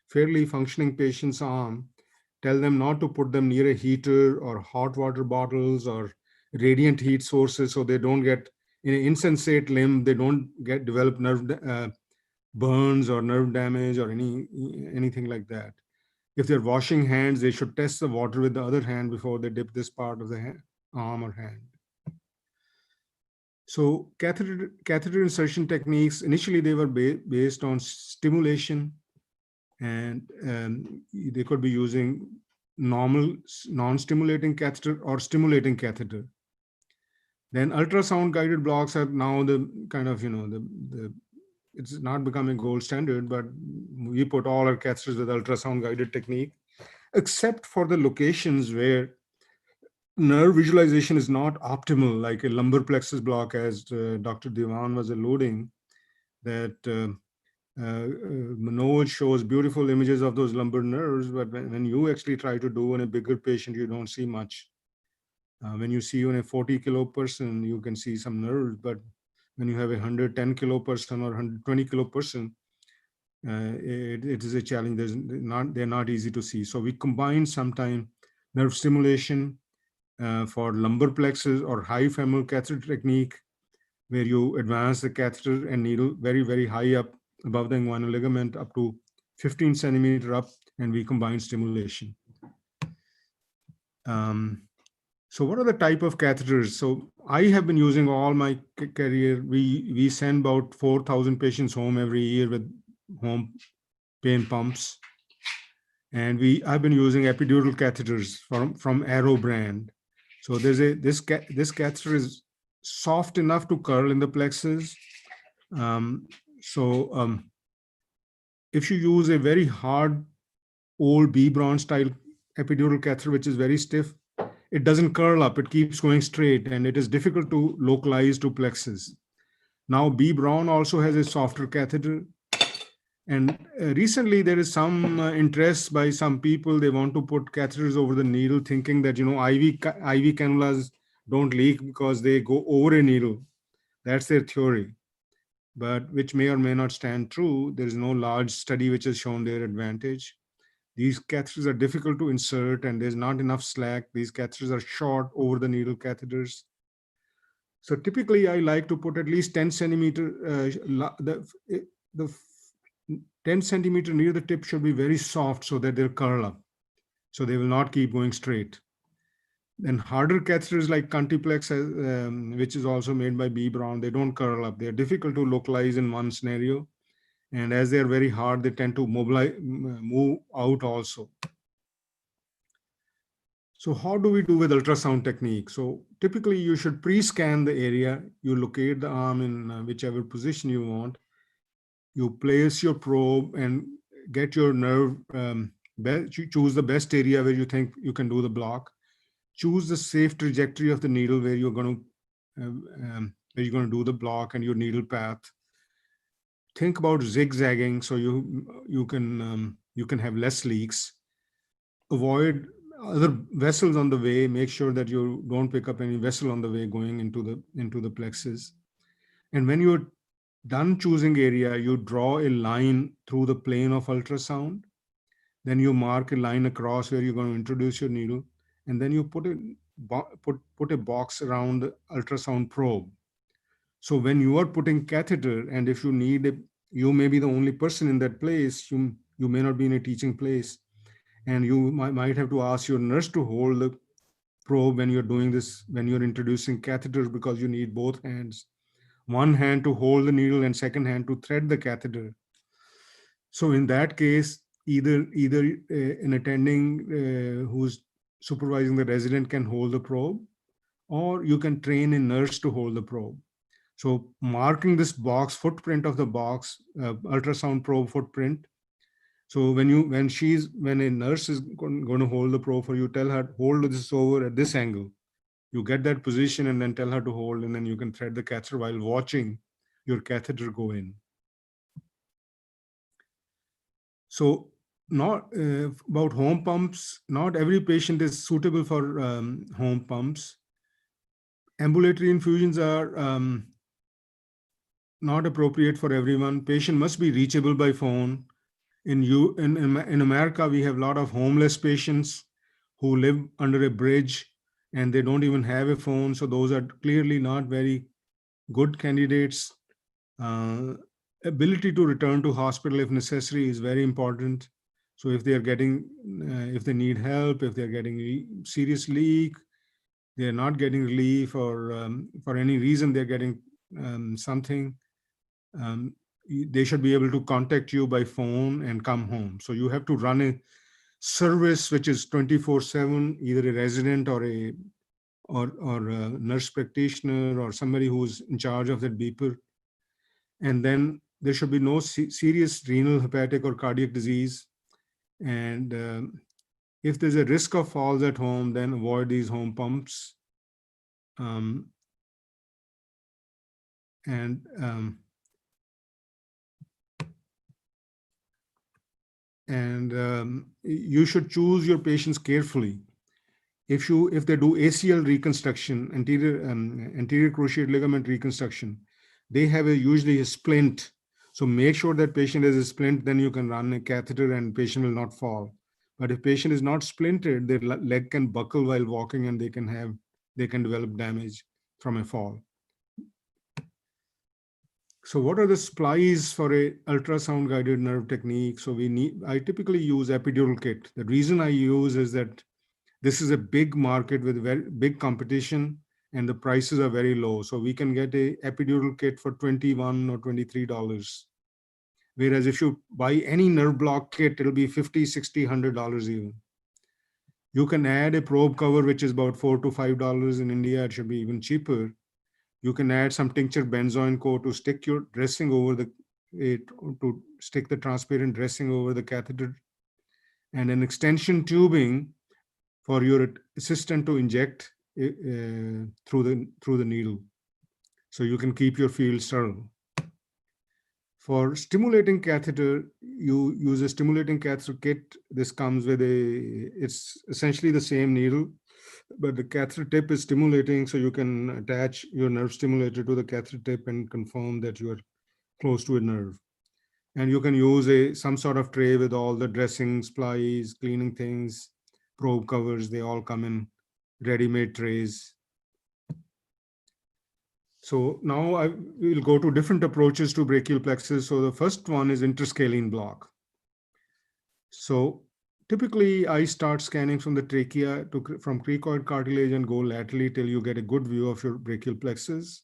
fairly functioning patient's arm, tell them not to put them near a heater or hot water bottles or radiant heat sources, so they don't get in an insensate limb, they don't develop nerve burns or nerve damage or anything like that. If they're washing hands, they should test the water with the other hand before they dip this part of the arm or hand. So catheter insertion techniques, initially they were based on stimulation, and they could be using normal non-stimulating catheter or stimulating catheter. Then ultrasound guided blocks are now the kind of, it's not becoming gold standard, but we put all our catheters with ultrasound guided technique, except for the locations where nerve visualization is not optimal, like a lumbar plexus block, as Dr. Diwan was alluding, that Manoj shows beautiful images of those lumbar nerves, but when you actually try to do in a bigger patient, you don't see much. When you see on a 40 kilo person, you can see some nerves, but when you have a 110 kilo person or 120 kilo person, it is a challenge. They're not easy to see. So we combine sometime nerve stimulation for lumbar plexus or high femoral catheter technique, where you advance the catheter and needle very, very high up above the inguinal ligament, up to 15 centimeter up, and we combine stimulation. So what are the type of catheters? So I have been using all my career. We send about 4,000 patients home every year with home pain pumps. And I've been using epidural catheters from Aero brand. So this catheter is soft enough to curl in the plexus. If you use a very hard old B. Braun style epidural catheter, which is very stiff, it doesn't curl up, it keeps going straight, and it is difficult to localize to plexus. Now, B. Braun also has a softer catheter. And recently there is some interest by some people, they want to put catheters over the needle, thinking that, IV cannulas don't leak because they go over a needle. That's their theory, but which may or may not stand true. There is no large study which has shown their advantage. These catheters are difficult to insert and there's not enough slack. These catheters are short over the needle catheters. So typically I like to put at least 10 centimeter, the 10 centimeter near the tip should be very soft so that they'll curl up. So they will not keep going straight. Then harder catheters like Cuntiplex, which is also made by B. Braun, they don't curl up. They're difficult to localize in one scenario. And as they're very hard, they tend to move out also. So how do we do with ultrasound technique? So typically you should pre-scan the area. You locate the arm in whichever position you want. You place your probe and get your nerve, choose the best area where you think you can do the block. Choose the safe trajectory of the needle where you're going to do the block and your needle path. Think about zigzagging so you can have less leaks. Avoid other vessels on the way. Make sure that you don't pick up any vessel on the way going into the plexus. And when you're done choosing area, you draw a line through the plane of ultrasound. Then you mark a line across where you're going to introduce your needle, and then you put a box around the ultrasound probe. So when you are putting catheter, and if you need you may be the only person in that place, you may not be in a teaching place, and you might have to ask your nurse to hold the probe when you're doing this, when you're introducing catheters, because you need both hands. One hand to hold the needle and second hand to thread the catheter. So in that case, either an attending who's supervising the resident can hold the probe, or you can train a nurse to hold the probe. So marking this box, footprint of the box, ultrasound probe footprint. So when a nurse is going to hold the probe for you, tell her, hold this over at this angle. You get that position and then tell her to hold, and then you can thread the catheter while watching your catheter go in. So not about home pumps, not every patient is suitable for home pumps. Ambulatory infusions are not appropriate for everyone. Patient must be reachable by phone. In America, we have a lot of homeless patients who live under a bridge, and they don't even have a phone. So those are clearly not very good candidates. Ability to return to hospital if necessary is very important. So if they are getting, if they need help, if they're getting serious leak, they're not getting relief, or for any reason they're getting something, they should be able to contact you by phone and come home. So you have to run a service which is 24/7, either a resident or a nurse practitioner or somebody who's in charge of that beeper. And then there should be no serious renal, hepatic, or cardiac disease. And if there's a risk of falls at home, then avoid these home pumps. You should choose your patients carefully. If they do ACL reconstruction, anterior cruciate ligament reconstruction, they have usually a splint. So make sure that patient has a splint, then you can run a catheter and patient will not fall. But if patient is not splinted, their leg can buckle while walking and they can develop damage from a fall. So what are the supplies for a ultrasound guided nerve technique? So I typically use epidural kit. The reason I use is that this is a big market with very big competition and the prices are very low. So we can get a epidural kit for $21 or $23. Whereas if you buy any nerve block kit, it'll be $50, $60, $100 even. You can add a probe cover, which is about $4 to $5 in India. It should be even cheaper. You can add some tincture benzoin co to stick your dressing over to stick the transparent dressing over the catheter, and an extension tubing for your assistant to inject through the needle, so you can keep your field sterile. For stimulating catheter, you use a stimulating catheter kit. This comes with it's essentially the same needle, but the catheter tip is stimulating, so you can attach your nerve stimulator to the catheter tip and confirm that you are close to a nerve. And you can use some sort of tray with all the dressing, supplies, cleaning things, probe covers. They all come in ready-made trays. So now I will go to different approaches to brachial plexus. So the first one is interscalene block. So typically I start scanning from the trachea from cricoid cartilage and go laterally till you get a good view of your brachial plexus,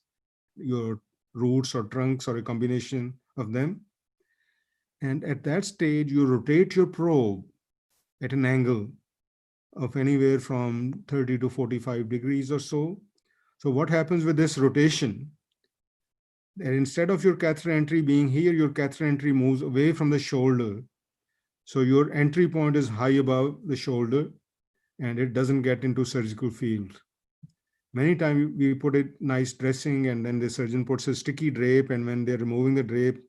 your roots or trunks or a combination of them. And at that stage, you rotate your probe at an angle of anywhere from 30 to 45 degrees or so. So what happens with this rotation? And instead of your catheter entry being here, your catheter entry moves away from the shoulder. So your entry point is high above the shoulder and it doesn't get into surgical field. Many times we put a nice dressing and then the surgeon puts a sticky drape, and when they're removing the drape,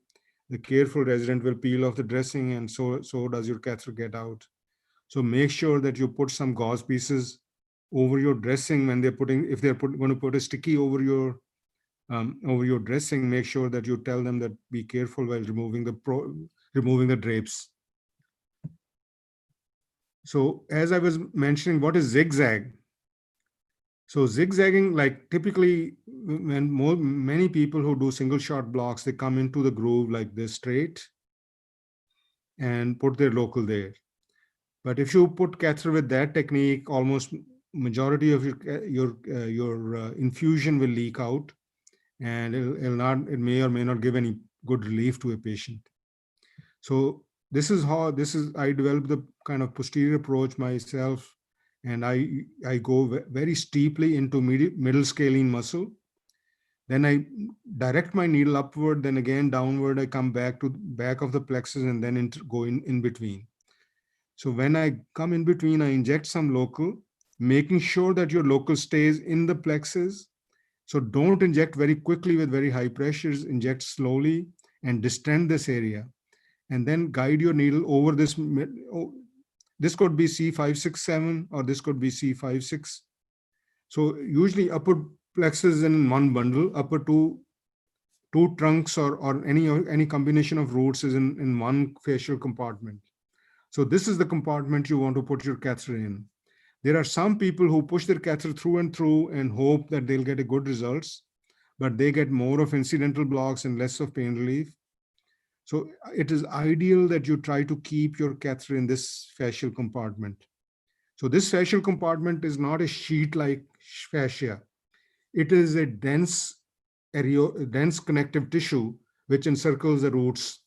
the careful resident will peel off the dressing, and so does your catheter get out. So make sure that you put some gauze pieces over your dressing when if they're going to put a sticky over your dressing. Make sure that you tell them that be careful while removing the drapes. So as I was mentioning, what is zigzag? So zigzagging, like typically when many people who do single shot blocks, they come into the groove like this straight and put their local there. But if you put catheter with that technique, almost majority of your infusion will leak out, and it may or may not give any good relief to a patient. So this is I developed the kind of posterior approach myself, and I go very steeply into middle scalene muscle. Then I direct my needle upward, then again downward. I come back to back of the plexus and then go in between. So when I come in between, I inject some local, making sure that your local stays in the plexus. So don't inject very quickly with very high pressures, inject slowly and distend this area. And then guide your needle over this. This could be C567 or this could be C56. So usually upper plexus in one bundle, upper two trunks or any combination of roots is in one fascial compartment. So this is the compartment you want to put your catheter in. There are some people who push their catheter through and through and hope that they'll get a good results, but they get more of incidental blocks and less of pain relief. So it is ideal that you try to keep your catheter in this fascial compartment. So this fascial compartment is not a sheet-like fascia. It is a dense connective tissue which encircles the roots.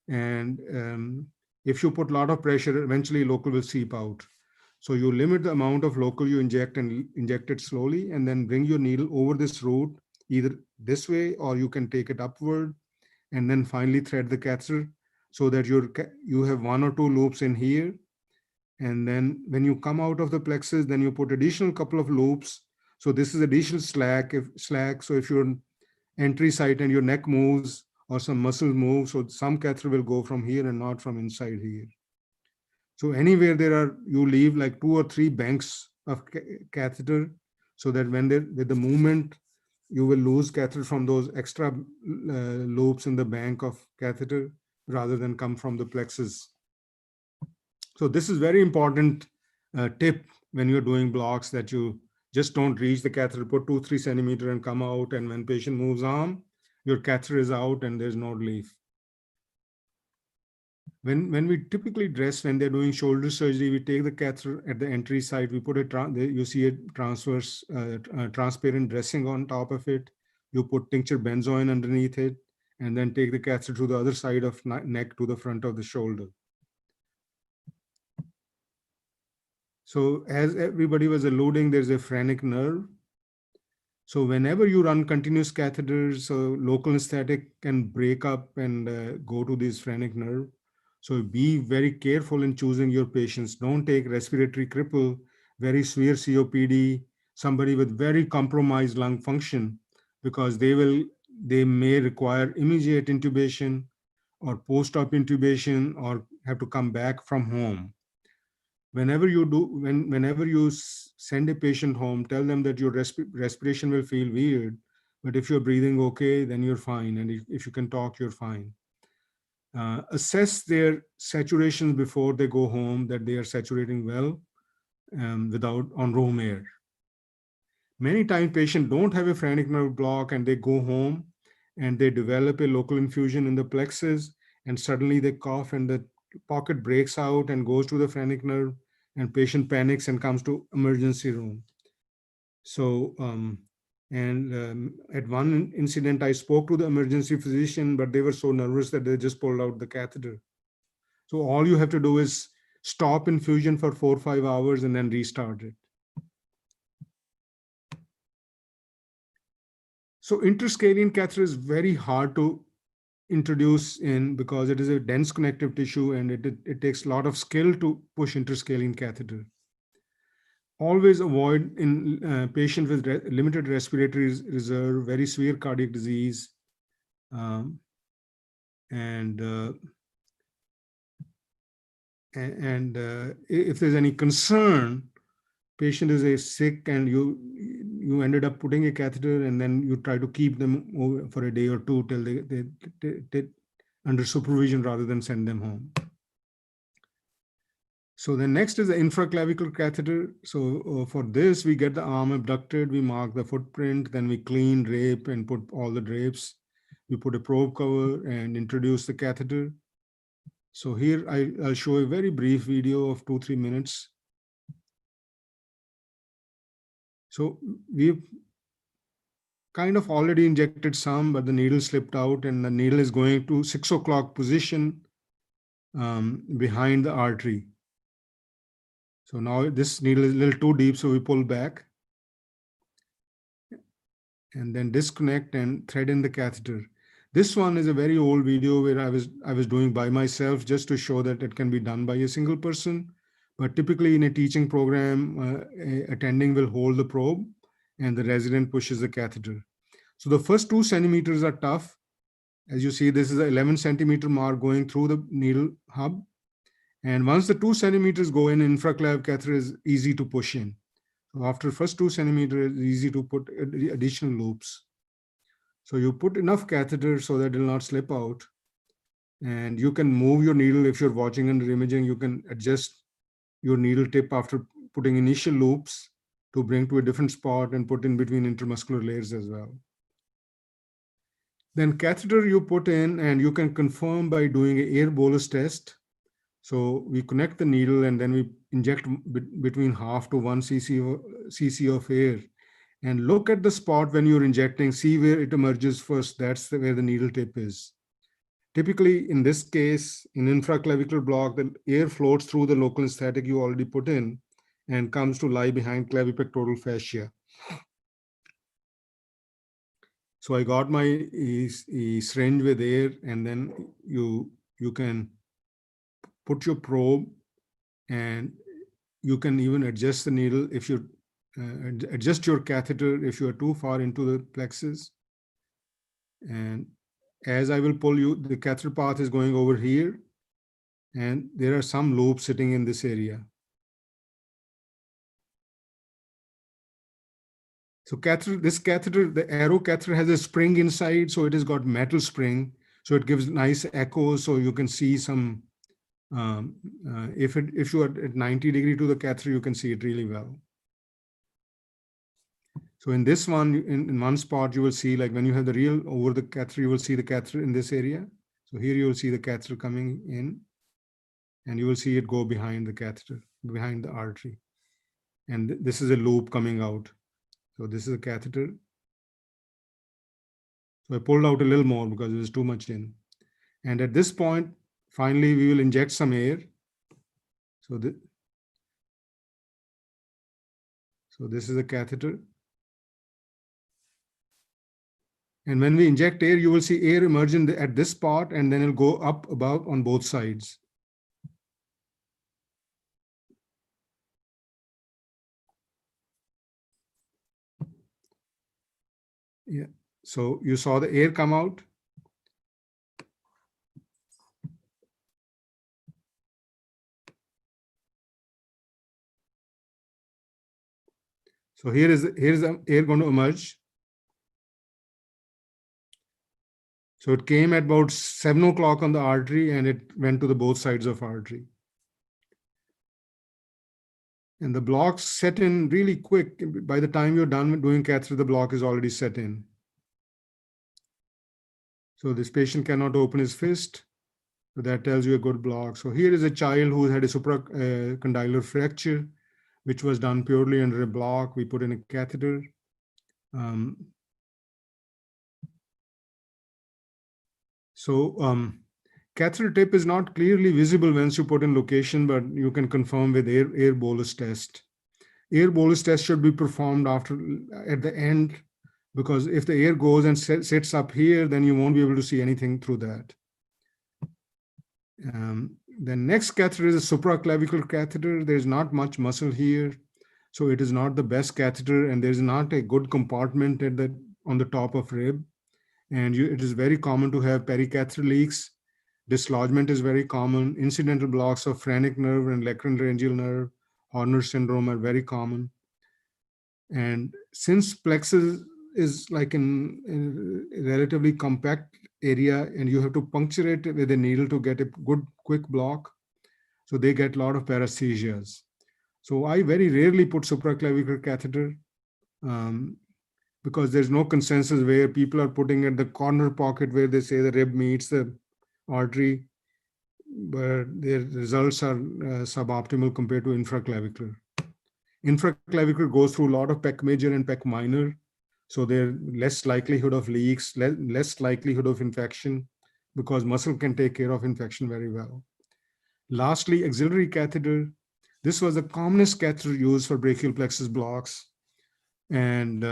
And if you put a lot of pressure, eventually local will seep out. So you limit the amount of local you inject and inject it slowly, and then bring your needle over this root, either this way or you can take it upward, and then finally thread the catheter so that you have 1 or 2 loops in here. And then when you come out of the plexus, then you put additional couple of loops. So this is additional slack. So if your entry site and your neck moves or some muscles move, so some catheter will go from here and not from inside here. So anywhere you leave like 2 or 3 banks of catheter, so that with the movement, you will lose catheter from those extra loops in the bank of catheter rather than come from the plexus. So this is very important tip when you're doing blocks, that you just don't reach the catheter, put 2-3 centimeter and come out. And when patient moves on, your catheter is out and there's no relief. When we typically dress, when they're doing shoulder surgery, we take the catheter at the entry site, we put you see a transverse transparent dressing on top of it. You put tincture benzoin underneath it, and then take the catheter to the other side of neck to the front of the shoulder. So as everybody was alluding, there's a phrenic nerve. So whenever you run continuous catheters, so local anesthetic can break up and go to this phrenic nerve. So be very careful in choosing your patients. Don't take respiratory cripple, very severe COPD, somebody with very compromised lung function, because they may require immediate intubation or post-op intubation or have to come back from home. Whenever you send a patient home, tell them that your respiration will feel weird, but if you're breathing okay, then you're fine. And if you can talk, you're fine. Assess their saturation before they go home, that they are saturating well on room air. Many times patients don't have a phrenic nerve block and they go home and they develop a local infusion in the plexus, and suddenly they cough and the pocket breaks out and goes to the phrenic nerve, and patient panics and comes to emergency room. So, at one incident, I spoke to the emergency physician, but they were so nervous that they just pulled out the catheter. So all you have to do is stop infusion for 4 or 5 hours and then restart it. So interscalene catheter is very hard to introduce in, because it is a dense connective tissue and it takes a lot of skill to push interscalene catheter. Always avoid in patients with limited respiratory reserve, very severe cardiac disease, if there's any concern, patient is sick and you ended up putting a catheter, and then you try to keep them over for a day or 2 till they under supervision rather than send them home. So then next is the infraclavicular catheter. So for this, we get the arm abducted, we mark the footprint, then we clean, drape, and put all the drapes. We put a probe cover and introduce the catheter. So here I'll show a very brief video of 2-3 minutes. So we've kind of already injected some, but the needle slipped out and the needle is going to 6 o'clock position behind the artery. So now this needle is a little too deep, so we pull back and then disconnect and thread in the catheter. This one is a very old video where I was doing by myself, just to show that it can be done by a single person. But typically in a teaching program, attending will hold the probe and the resident pushes the catheter. So the first 2 centimeters are tough. As you see, this is an 11 centimeter mark going through the needle hub. And once the 2 centimeters go in, infraclav catheter is easy to push in. So after first 2 centimeters, it's easy to put additional loops. So you put enough catheter so that it will not slip out. And you can move your needle. If you're watching under imaging, you can adjust your needle tip after putting initial loops to bring to a different spot and put in between intermuscular layers as well. Then catheter you put in, and you can confirm by doing an air bolus test. So we connect the needle and then we inject between half to 1 cc of air, and look at the spot when you're injecting, see where it emerges first. That's where the needle tip is. Typically, in this case, in infraclavicular block, the air floats through the local anesthetic you already put in and comes to lie behind clavipectoral fascia. So I got my syringe with air, and then you can put your probe, and you can even adjust the needle if you adjust your catheter if you are too far into the plexus. And as I will pull you, the catheter path is going over here, and there are some loops sitting in this area. So this catheter, the Aora catheter, has a spring inside, so it has got metal spring, so it gives nice echoes. So you can see some. If you are at 90 degrees to the catheter, you can see it really well. So in this one, in one spot, you will see, like when you have the real over the catheter, you will see the catheter in this area. So here you will see the catheter coming in, and you will see it go behind the catheter, behind the artery. And this is a loop coming out. So this is a catheter. So I pulled out a little more because it was too much in. And at this point, finally, we will inject some air. So this is a catheter. And when we inject air, you will see air emerge at this spot, and then it'll go up above on both sides. Yeah. So you saw the air come out. So here's the air going to emerge. So it came at about 7 o'clock on the artery, and it went to the both sides of artery. And the blocks set in really quick. By the time you're done with doing catheter, the block is already set in. So this patient cannot open his fist. So that tells you a good block. So here is a child who had a supracondylar fracture, which was done purely under a block. We put in a catheter. Catheter tip is not clearly visible once you put in location, but you can confirm with air bolus test. Air bolus test should be performed at the end, because if the air goes and sits up here, then you won't be able to see anything through that. The next catheter is a supraclavicular catheter. There's not much muscle here, so it is not the best catheter, and there's not a good compartment on the top of rib. And it is very common to have pericatheter leaks. Dislodgement is very common. Incidental blocks of phrenic nerve and lacrimal nerve, Horner syndrome, are very common. And since plexus is like in a relatively compact area, and you have to puncture it with a needle to get a good quick block, so they get a lot of paresthesias. So I very rarely put supraclavicular catheter because there's no consensus where people are putting at the corner pocket where they say the rib meets the artery, but their results are suboptimal compared to infraclavicular. Infraclavicular goes through a lot of pec major and pec minor, so there's less likelihood of leaks, less likelihood of infection, because muscle can take care of infection very well. Lastly, axillary catheter. This was the commonest catheter used for brachial plexus blocks, and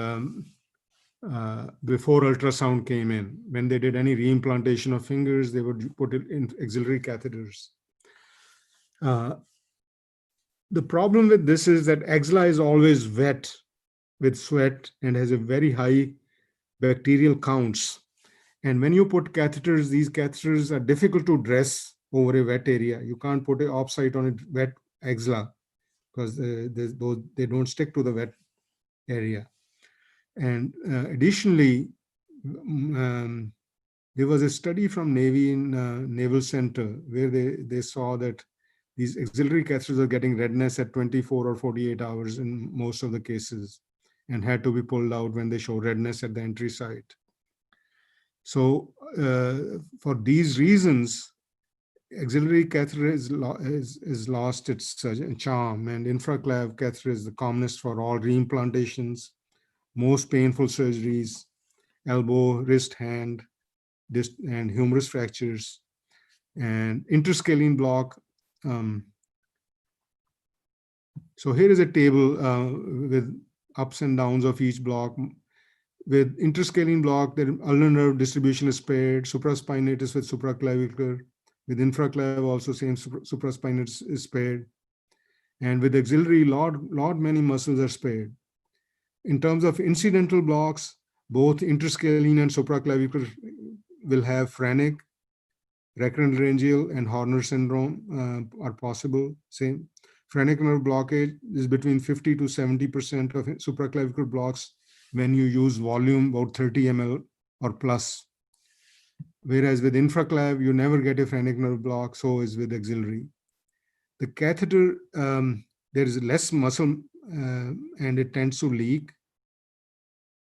before ultrasound came in, when they did any reimplantation of fingers, they would put it in axillary catheters. The problem with this is that axilla is always wet with sweat and has a very high bacterial counts. And when you put catheters, these catheters are difficult to dress over a wet area. You can't put an offsite on a wet axilla because they don't stick to the wet area. And additionally, there was a study from Navy in Naval Center where they saw that These auxiliary catheters are getting redness at 24 or 48 hours in most of the cases, and had to be pulled out when they show redness at the entry site. So for these reasons, auxiliary catheter is lost its charm, and infraclav catheter is the commonest for all reimplantations, most painful surgeries, elbow, wrist, hand, and humerus fractures, and interscalene block. So here is a table with ups and downs of each block. With interscalene block, the ulnar nerve distribution is paired, supraspinatus with supraclavicular. With infraclav, also same supraspinatus is paired. And with auxiliary, lot many muscles are spared. In terms of incidental blocks, both interscalene and supraclavicular will have phrenic, recurrent laryngeal, and Horner syndrome are possible. Same. Phrenic nerve blockage is between 50 to 70% of supraclavicular blocks when you use volume about 30 ml or plus. Whereas with infraclav, you never get a phrenic nerve block, so is with auxiliary. The catheter, there is less muscle and it tends to leak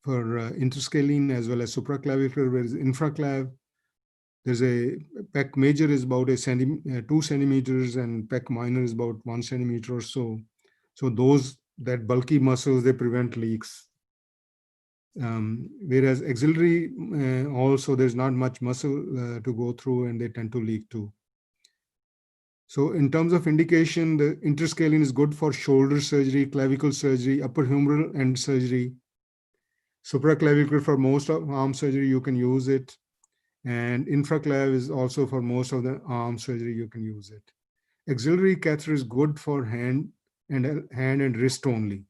for interscalene as well as supraclavicular, whereas infraclav, there's a pec major is about 2 centimeters and pec minor is about 1 centimeter or so. So that bulky muscles, they prevent leaks. Whereas auxiliary, also there's not much muscle to go through and they tend to leak too. So in terms of indication, the interscalene is good for shoulder surgery, clavicle surgery, upper humeral end surgery. Supraclavicular for most of arm surgery, you can use it. And infraclav is also for most of the arm surgery, you can use it. Auxiliary catheter is good for hand and wrist only.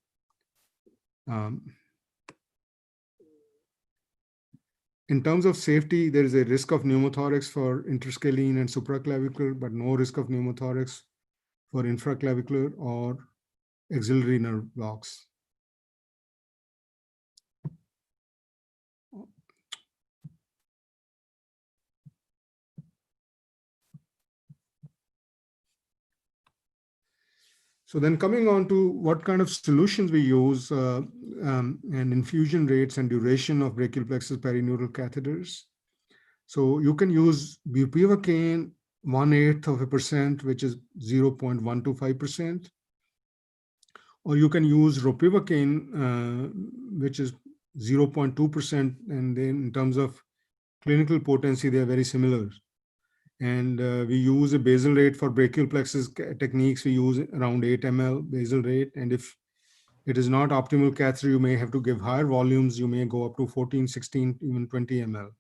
In terms of safety, there is a risk of pneumothorax for interscalene and supraclavicular, but no risk of pneumothorax for infraclavicular or auxiliary nerve blocks. So then coming on to what kind of solutions we use and infusion rates and duration of brachial plexus perineural catheters. So you can use bupivacaine 1/8%, which is 0.125%, or you can use ropivacaine, which is 0.2%, and then in terms of clinical potency, they are very similar. And we use a basal rate for brachial plexus techniques. We use around 8 ml basal rate. And if it is not optimal catheter, you may have to give higher volumes. You may go up to 14, 16, even 20 ml.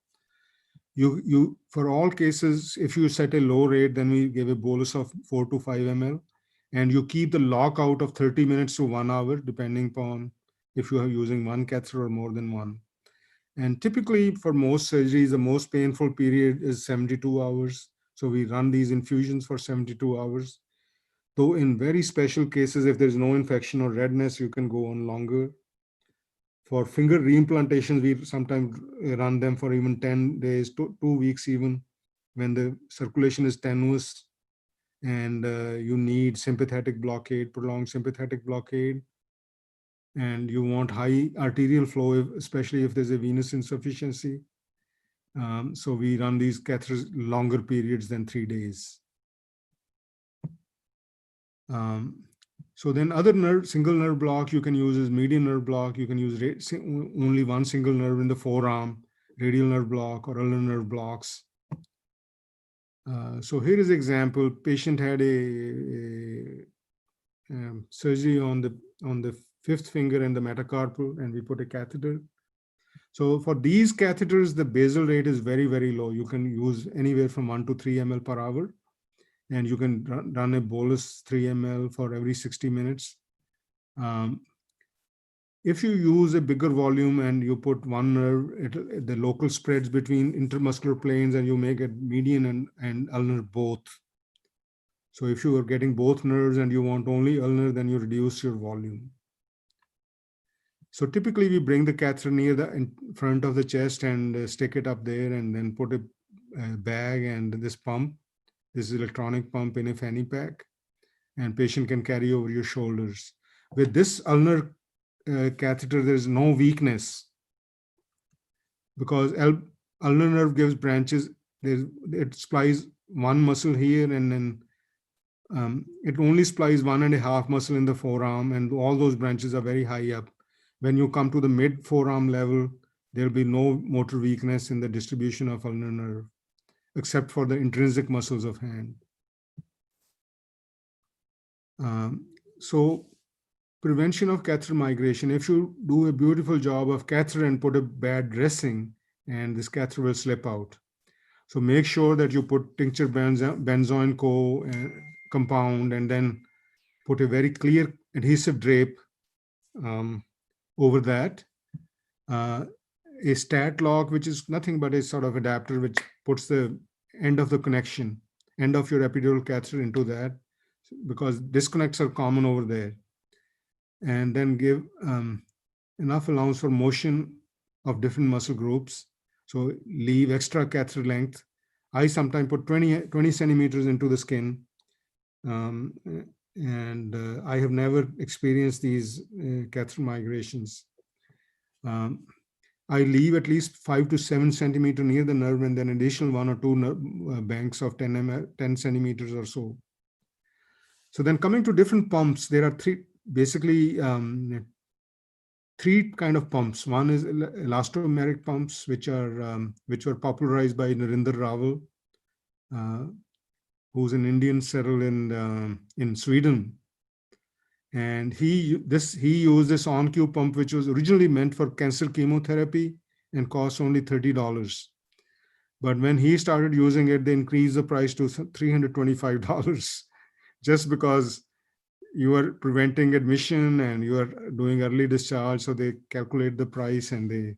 For all cases, if you set a low rate, then we give a bolus of 4 to 5 ml. And you keep the lockout of 30 minutes to 1 hour, depending upon if you are using one catheter or more than one. And typically for most surgeries, the most painful period is 72 hours. So we run these infusions for 72 hours. Though in very special cases, if there's no infection or redness, you can go on longer. For finger reimplantations, we sometimes run them for even 10 days, 2 weeks even, when the circulation is tenuous and you need sympathetic blockade, prolonged sympathetic blockade. And you want high arterial flow, especially if there's a venous insufficiency. So we run these catheters longer periods than 3 days. So then other single nerve block you can use is median nerve block. You can use only one single nerve in the forearm, radial nerve block or ulnar nerve blocks. So here is an example. Patient had a surgery on the fifth finger and the metacarpal, and we put a catheter. So for these catheters, the basal rate is very, very low. You can use anywhere from 1 to 3 ml per hour, and you can run a bolus 3 ml for every 60 minutes. If you use a bigger volume and you put one nerve, the local spreads between intermuscular planes, and you make it median and ulnar both. So if you are getting both nerves and you want only ulnar, then you reduce your volume. So typically we bring the catheter near the front of the chest and stick it up there, and then put a bag and this pump. This is electronic pump in a fanny pack. and patient can carry over your shoulders. With this ulnar catheter, there is no weakness because ulnar nerve gives branches. It supplies one muscle here, and then it only supplies 1.5 muscle in the forearm, and all those branches are very high up. When you come to the mid forearm level, there will be no motor weakness in the distribution of ulnar nerve, except for the intrinsic muscles of hand. So prevention of catheter migration, if you do a beautiful job of catheter and put a bad dressing, and this catheter will slip out. So make sure that you put tincture benzoin compound, and then put a very clear adhesive drape over that. A stat lock, which is nothing but a sort of adapter which puts the end of the connection, end of your epidural catheter into that, because disconnects are common over there. And then give enough allowance for motion of different muscle groups. So leave extra catheter length. I sometimes put 20 centimeters into the skin. And I have never experienced these catheter migrations. I leave at least 5 to 7 centimeters near the nerve, and then additional 1 or 2 banks of 10 centimeters or so. So then coming to different pumps, there are basically three kind of pumps. One is elastomeric pumps, which were popularized by Narinder Raval, who's an Indian settled in Sweden. And he used this on-cue pump, which was originally meant for cancer chemotherapy and cost only $30. But when he started using it, they increased the price to $325, just because you are preventing admission and you are doing early discharge. So they calculate the price and they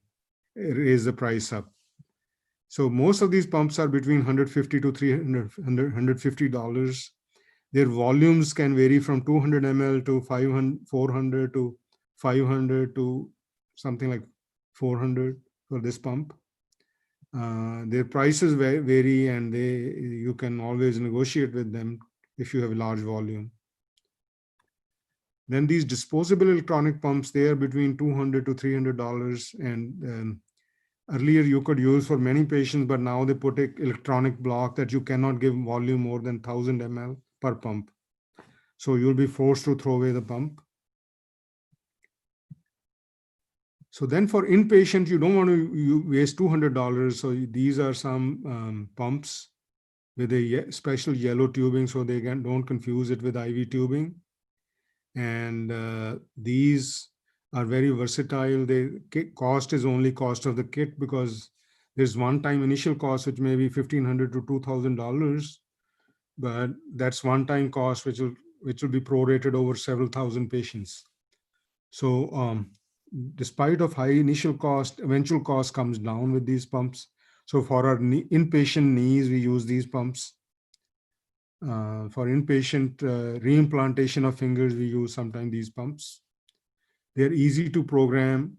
raise the price up. So most of these pumps are between $150 to $150. Their volumes can vary from 200 ml to 400 to 500 to something like 400 for this pump. Their prices vary, and you can always negotiate with them if you have a large volume. Then these disposable electronic pumps, they are between $200 to $300, and earlier you could use for many patients, but now they put an electronic block that you cannot give volume more than 1,000 ml per pump. So you'll be forced to throw away the pump. So then for inpatient, you don't want to waste $200. So these are some pumps with a special yellow tubing, so they don't confuse it with IV tubing. And these are very versatile. The cost is only cost of the kit, because there's one-time initial cost, which may be $1,500 to $2,000, but that's one-time cost, which will be prorated over several thousand patients. So despite of high initial cost, eventual cost comes down with these pumps. So for our inpatient knees, we use these pumps. For inpatient reimplantation of fingers, we use sometimes these pumps. They're easy to program,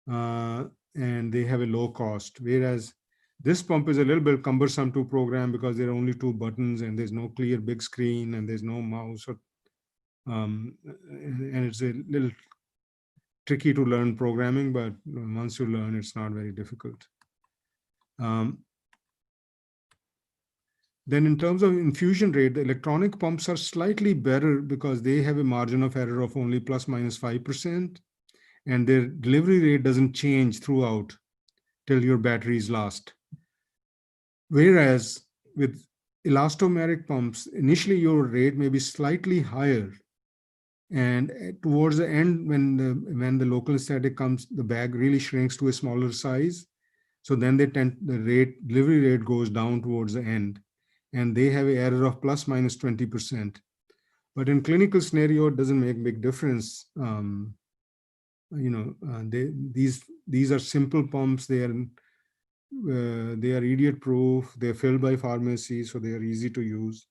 and they have a low cost. Whereas this pump is a little bit cumbersome to program, because there are only 2 buttons and there's no clear big screen and there's no mouse. And it's a little tricky to learn programming, but once you learn, it's not very difficult. Then in terms of infusion rate, the electronic pumps are slightly better because they have a margin of error of only plus minus 5%, and their delivery rate doesn't change throughout till your batteries last. Whereas with elastomeric pumps, initially your rate may be slightly higher, and towards the end, when the local anesthetic comes, the bag really shrinks to a smaller size. So then the delivery rate goes down towards the end, and they have an error of plus minus 20%. But in clinical scenario, it doesn't make a big difference. These are simple pumps. They are idiot proof. They're filled by pharmacy, so they are easy to use.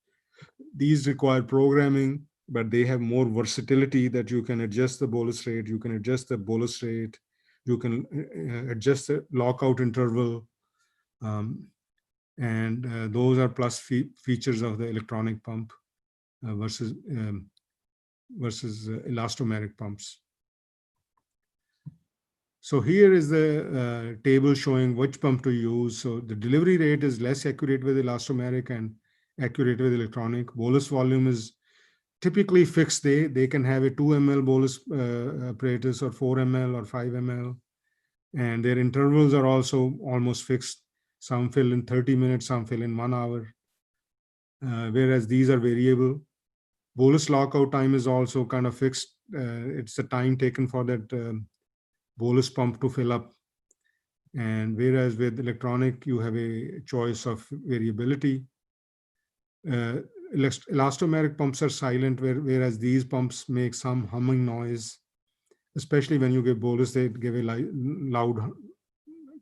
These require programming, but they have more versatility, that you can adjust the bolus rate, you can adjust the bolus rate, you can adjust the lockout interval. And those are plus features of the electronic pump. versus elastomeric pumps. So here is the table showing which pump to use. So the delivery rate is less accurate with elastomeric and accurate with electronic. Bolus volume is typically fixed. They can have a 2 ml bolus apparatus or 4 ml or 5 ml. And their intervals are also almost fixed. Some fill in 30 minutes, some fill in 1 hour. Whereas these are variable. Bolus lockout time is also kind of fixed. It's the time taken for that bolus pump to fill up. And whereas with electronic, you have a choice of variability. Elastomeric pumps are silent, whereas these pumps make some humming noise, especially when you give bolus, they give a loud,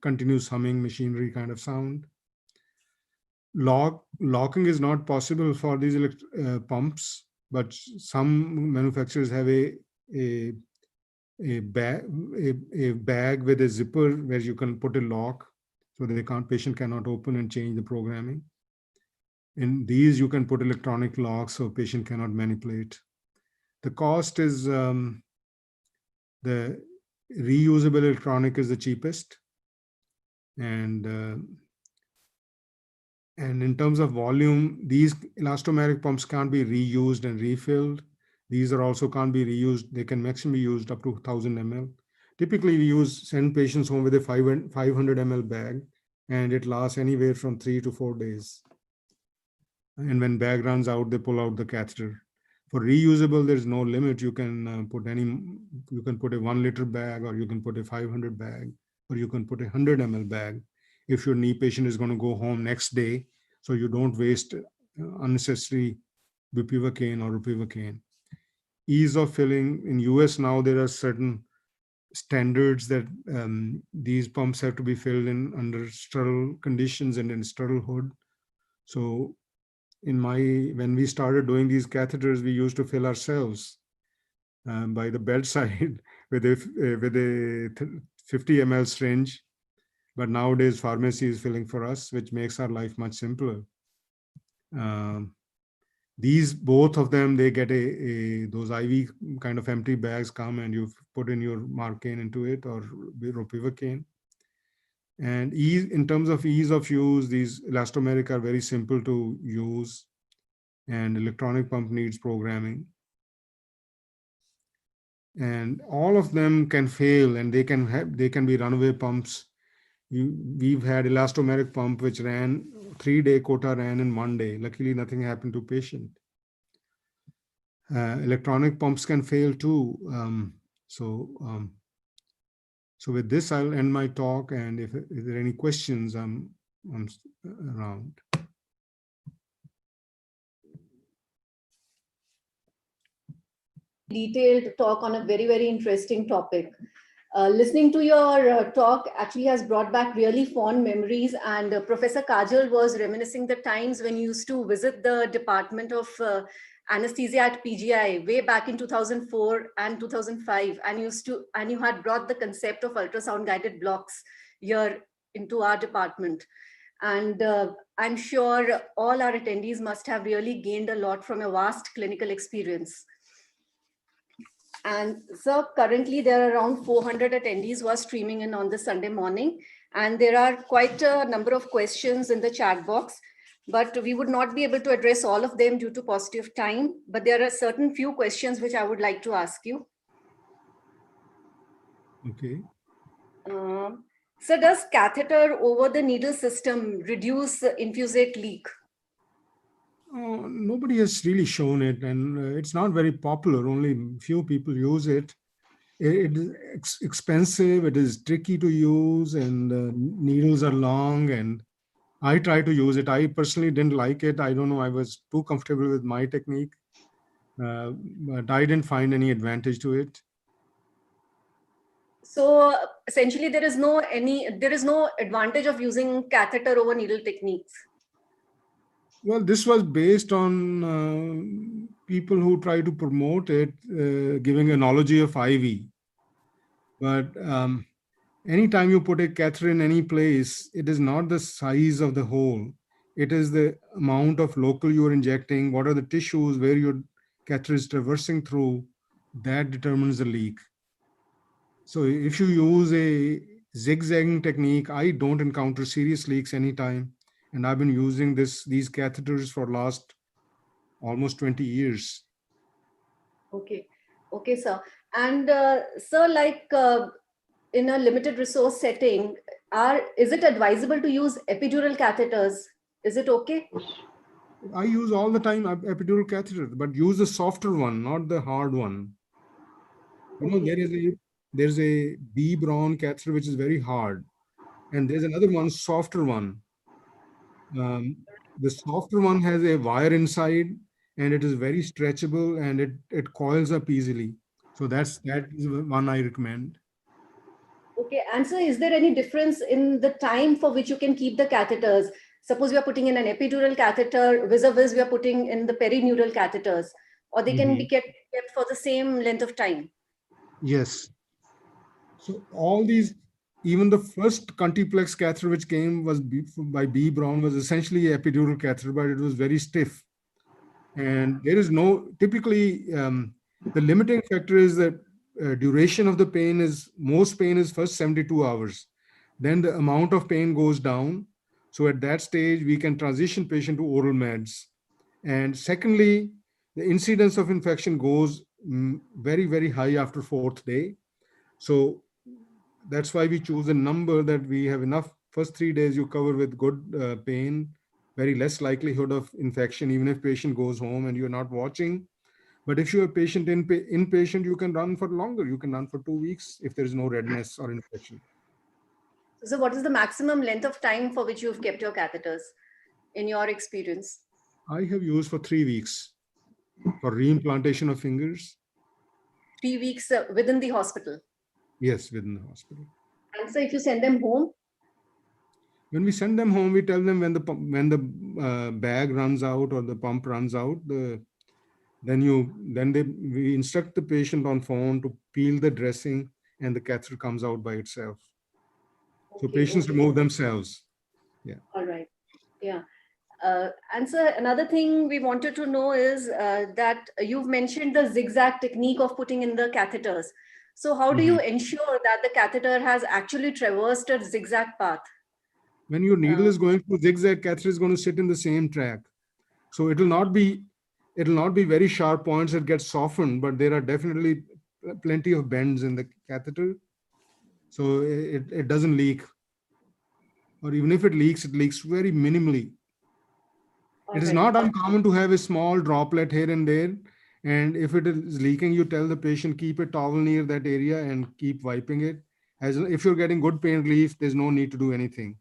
continuous humming machinery kind of sound. Locking is not possible for these pumps, but some manufacturers have a bag with a zipper where you can put a lock, so that patient cannot open and change the programming. In these, you can put electronic locks so patient cannot manipulate. The cost is the reusable electronic is the cheapest, and in terms of volume, these elastomeric pumps can't be reused and refilled. These are also can't be reused. They can maximally be used up to 1000 ml. Typically, we send patients home with a 500 ml bag, and it lasts anywhere from 3 to 4 days. And when bag runs out, they pull out the catheter. For reusable, there's no limit. You can put a 1 liter bag, or you can put a 500 bag, or you can put a 100 ml bag if your knee patient is going to go home next day, so you don't waste unnecessary bupivacaine or ropivacaine. Ease of filling in US now, there are certain standards that these pumps have to be filled in under sterile conditions and in sterile hood. So when we started doing these catheters, we used to fill ourselves by the bedside with a 50 ml syringe. But nowadays, pharmacy is filling for us, which makes our life much simpler. These, both of them, they get those IV kind of empty bags come, and you put in your Marcaine into it or ropivacaine. And in terms of ease of use, these elastomeric are very simple to use, and electronic pump needs programming. And all of them can fail, and they can be runaway pumps. We've had elastomeric pump which ran 3-day quota ran in 1 day. Luckily, nothing happened to patient. Electronic pumps can fail too. So with this, I'll end my talk. And if there are any questions, I'm around. Detailed talk on a very, very interesting topic. Listening to your talk actually has brought back really fond memories, and Professor Kajal was reminiscing the times when you used to visit the Department of Anesthesia at PGI way back in 2004 and 2005, and you had brought the concept of ultrasound guided blocks here into our department. And I'm sure all our attendees must have really gained a lot from a vast clinical experience. And so currently there are around 400 attendees who are streaming in on this Sunday morning. And there are quite a number of questions in the chat box, but we would not be able to address all of them due to paucity of time. But there are certain few questions which I would like to ask you. Okay. So does catheter over the needle system reduce infusate leak? Nobody has really shown it, and it's not very popular. Only few people use it. It is expensive, it is tricky to use, and needles are long, and I try to use it. I personally didn't like it. I don't know, I was too comfortable with my technique, but I didn't find any advantage to it. So essentially there is no advantage of using catheter over needle techniques. Well, this was based on people who try to promote it, giving analogy of IV. But anytime you put a catheter in any place, it is not the size of the hole. It is the amount of local you're injecting, what are the tissues where your catheter is traversing through, that determines the leak. So if you use a zigzagging technique, I don't encounter serious leaks anytime. And I've been using these catheters for last almost 20 years. Okay. Okay, sir. And sir, like in a limited resource setting, is it advisable to use epidural catheters? Is it okay? I use all the time epidural catheter, but use the softer one, not the hard one. You know, there's a B Brown catheter which is very hard, and there's another one, softer one. The softer one has a wire inside, and it is very stretchable, and it coils up easily. So that is one I recommend. Okay, and so is there any difference in the time for which you can keep the catheters? Suppose we are putting in an epidural catheter, vis-a-vis we are putting in the perineural catheters, or they can be kept for the same length of time? Yes. So all these, even the first Contiplex catheter which came by B Brown was essentially an epidural catheter, but it was very stiff. And there is no, typically, the limiting factor is that duration of the pain is, most pain is first 72 hours. Then the amount of pain goes down. So at that stage, we can transition patient to oral meds. And secondly, the incidence of infection goes very, very high after 4th day. So that's why we choose a number that we have enough. First 3 days you cover with good pain, very less likelihood of infection, even if patient goes home and you're not watching. But if you're a patient inpatient, you can run for longer. You can run for 2 weeks if there is no redness or infection. So what is the maximum length of time for which you've kept your catheters in your experience? I have used for 3 weeks for reimplantation of fingers. 3 weeks within the hospital? Yes, within the hospital. And so if you send them home? When we send them home, we tell them when the bag runs out or the pump runs out, we instruct the patient on phone to peel the dressing and the catheter comes out by itself. So patients remove themselves. Yeah. All right. Yeah. And so another thing we wanted to know is that you've mentioned the zigzag technique of putting in the catheters. So how do you ensure that the catheter has actually traversed a zigzag path? When your needle is going through zigzag, catheter is going to sit in the same track. So it will not be very sharp points that get softened, but there are definitely plenty of bends in the catheter. So it doesn't leak. Or even if it leaks very minimally. It is not uncommon to have a small droplet here and there. And if it is leaking, you tell the patient, keep a towel near that area and keep wiping it. If you're getting good pain relief, there's no need to do anything.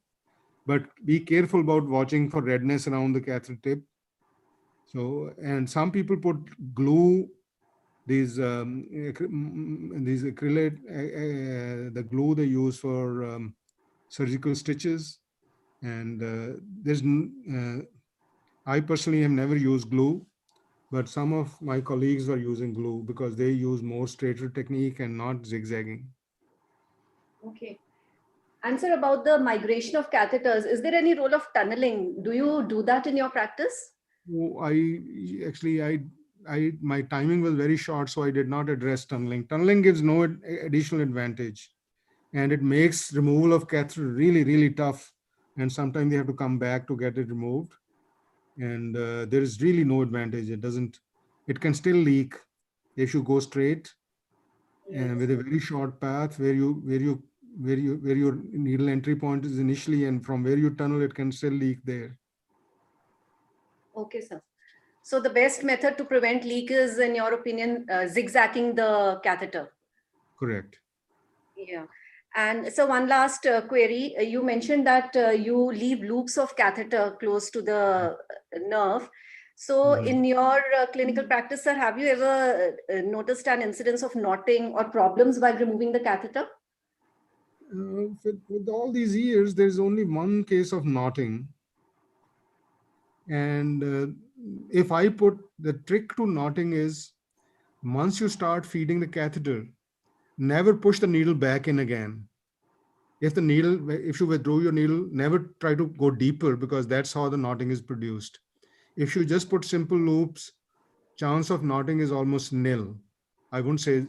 But be careful about watching for redness around the catheter tip. So, and some people put glue, these acrylate, the glue they use for surgical stitches. And I personally have never used glue, but some of my colleagues were using glue because they use more straighter technique and not zigzagging. Okay. Answer about the migration of catheters. Is there any role of tunneling? Do you do that in your practice? My timing was very short, so I did not address tunneling. Tunneling gives no additional advantage, and it makes removal of catheter really, really tough. And sometimes they have to come back to get it removed. And there is really no advantage. It can still leak if you go straight and with a very short path where your needle entry point is initially, and from where you tunnel, it can still leak there. Okay, sir. So the best method to prevent leak is, in your opinion, zigzagging the catheter. Correct. Yeah. And so one last query. You mentioned that you leave loops of catheter close to the nerve. So in your clinical practice, sir, have you ever noticed an incidence of knotting or problems while removing the catheter? With all these years, there's only one case of knotting. And if I put the trick to knotting is, once you start feeding the catheter, never push the needle back in again. if you withdraw your needle, never try to go deeper, because that's how the knotting is produced. If you just put simple loops, chance of knotting is almost nil. I wouldn't say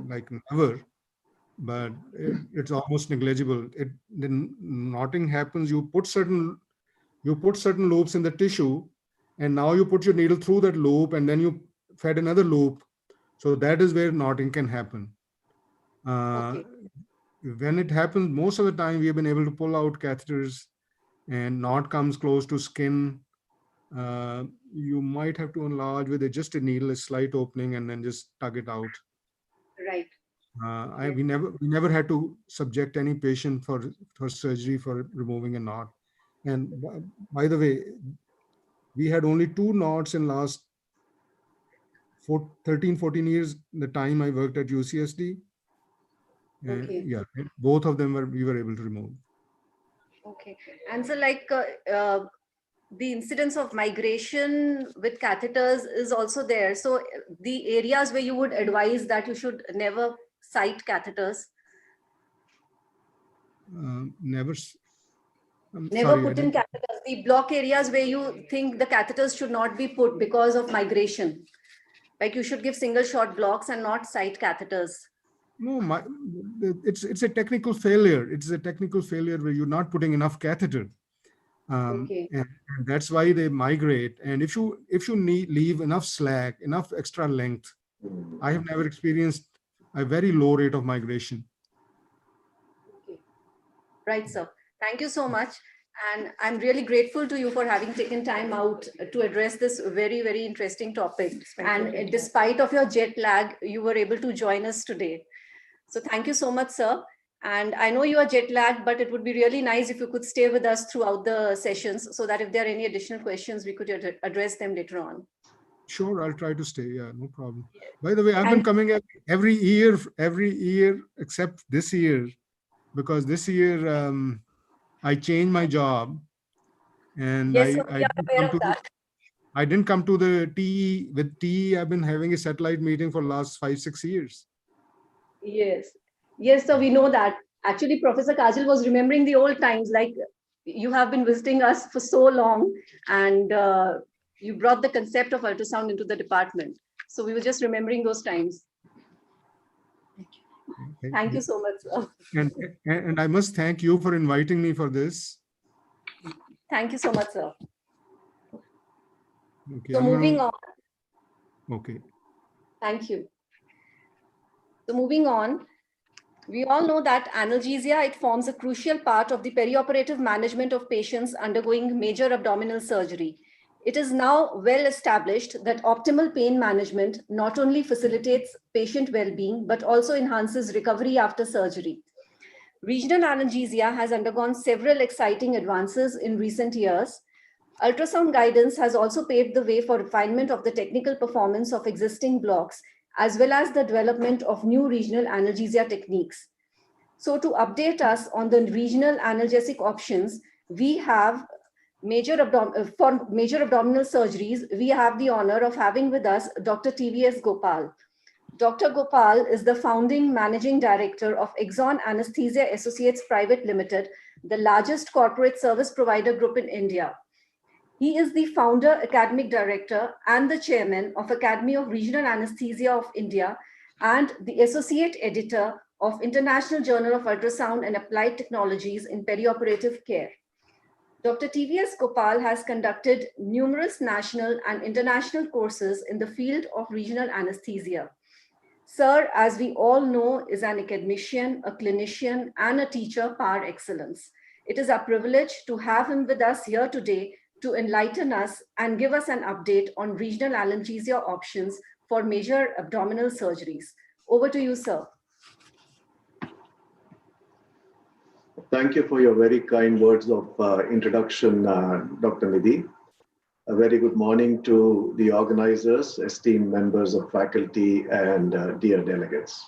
like never, but it's almost negligible. The knotting happens, you put certain loops in the tissue, and now you put your needle through that loop, and then you fed another loop. So that is where knotting can happen. Okay. When it happens, most of the time we have been able to pull out catheters and knot comes close to skin. You might have to enlarge with just a needle, a slight opening, and then just tug it out. Right. We never had to subject any patient for surgery for removing a knot. And by the way, we had only 2 knots in last 13, 14 years, the time I worked at UCSD. Okay. Yeah, both of them we were able to remove. Okay. And so like the incidence of migration with catheters is also there. So the areas where you would advise that you should never cite catheters. Never Put in catheters. The block areas where you think the catheters should not be put because of migration. Like you should give single shot blocks and not cite catheters. No, it's a technical failure. It's a technical failure where you're not putting enough catheter. Okay. And that's why they migrate. And if you leave enough slack, enough extra length, I have never experienced a very low rate of migration. Okay. Right, sir. Thank you so much. And I'm really grateful to you for having taken time out to address this very, very interesting topic. And despite of your jet lag, you were able to join us today. So thank you so much, sir. And I know you are jet lagged, but it would be really nice if you could stay with us throughout the sessions so that if there are any additional questions, we could address them later on. Sure, I'll try to stay. Yeah, no problem. By the way, I've been coming every year except this year, because this year I changed my job, and yes, I didn't come to the TE. With TE, I've been having a satellite meeting for the last 5-6 years. Yes. Yes, so we know that. Actually, Professor Kajal was remembering the old times, like you have been visiting us for so long, and you brought the concept of ultrasound into the department. So we were just remembering those times. Thank you so much, sir. And I must thank you for inviting me for this. Thank you so much, sir. Okay, so moving on. Okay. Thank you. So moving on, we all know that analgesia, it forms a crucial part of the perioperative management of patients undergoing major abdominal surgery. It is now well established that optimal pain management not only facilitates patient well-being, but also enhances recovery after surgery. Regional analgesia has undergone several exciting advances in recent years. Ultrasound guidance has also paved the way for refinement of the technical performance of existing blocks, as well as the development of new regional analgesia techniques. So to update us on the regional analgesic options, we have for major abdominal surgeries, we have the honor of having with us Dr. TVS Gopal. Dr. Gopal is the founding managing director of Exxon Anesthesia Associates Private Limited, the largest corporate service provider group in India. He is the founder, academic director, and the chairman of Academy of Regional Anesthesia of India, and the associate editor of International Journal of Ultrasound and Applied Technologies in Perioperative Care. Dr. TVS Gopal has conducted numerous national and international courses in the field of regional anesthesia. Sir, as we all know, is an academician, a clinician, and a teacher par excellence. It is our privilege to have him with us here today to enlighten us and give us an update on regional analgesia options for major abdominal surgeries. Over to you, sir. Thank you for your very kind words of introduction, Dr. Nidhi. A very good morning to the organizers, esteemed members of faculty, and dear delegates.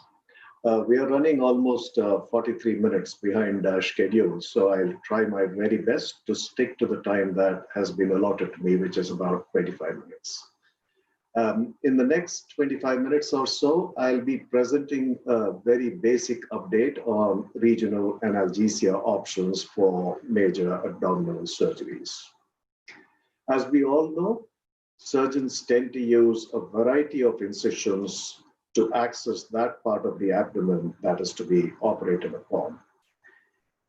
We are running almost 43 minutes behind schedule, so I'll try my very best to stick to the time that has been allotted to me, which is about 25 minutes. In the next 25 minutes or so, I'll be presenting a very basic update on regional analgesia options for major abdominal surgeries. As we all know, surgeons tend to use a variety of incisions to access that part of the abdomen that is to be operated upon.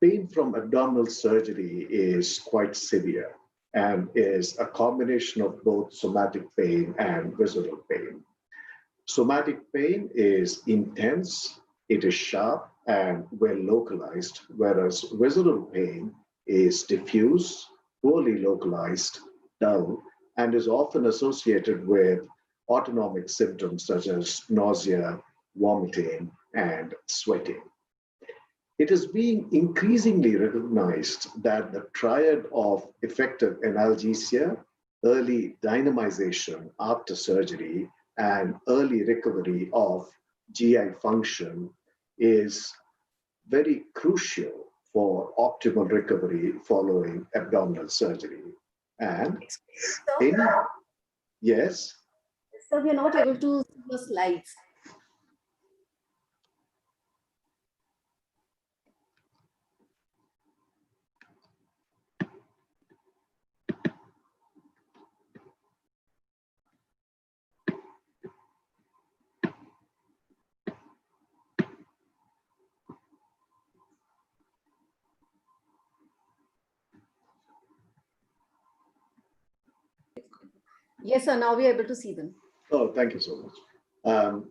Pain from abdominal surgery is quite severe and is a combination of both somatic pain and visceral pain. Somatic pain is intense, it is sharp and well localized, whereas visceral pain is diffuse, poorly localized, dull, and is often associated with autonomic symptoms such as nausea, vomiting, and sweating. It is being increasingly recognized that the triad of effective analgesia, early dynamization after surgery, and early recovery of GI function is very crucial for optimal recovery following abdominal surgery. And yes? So we are not able to see the slides. Yes, sir. Now we are able to see them. Oh, thank you so much.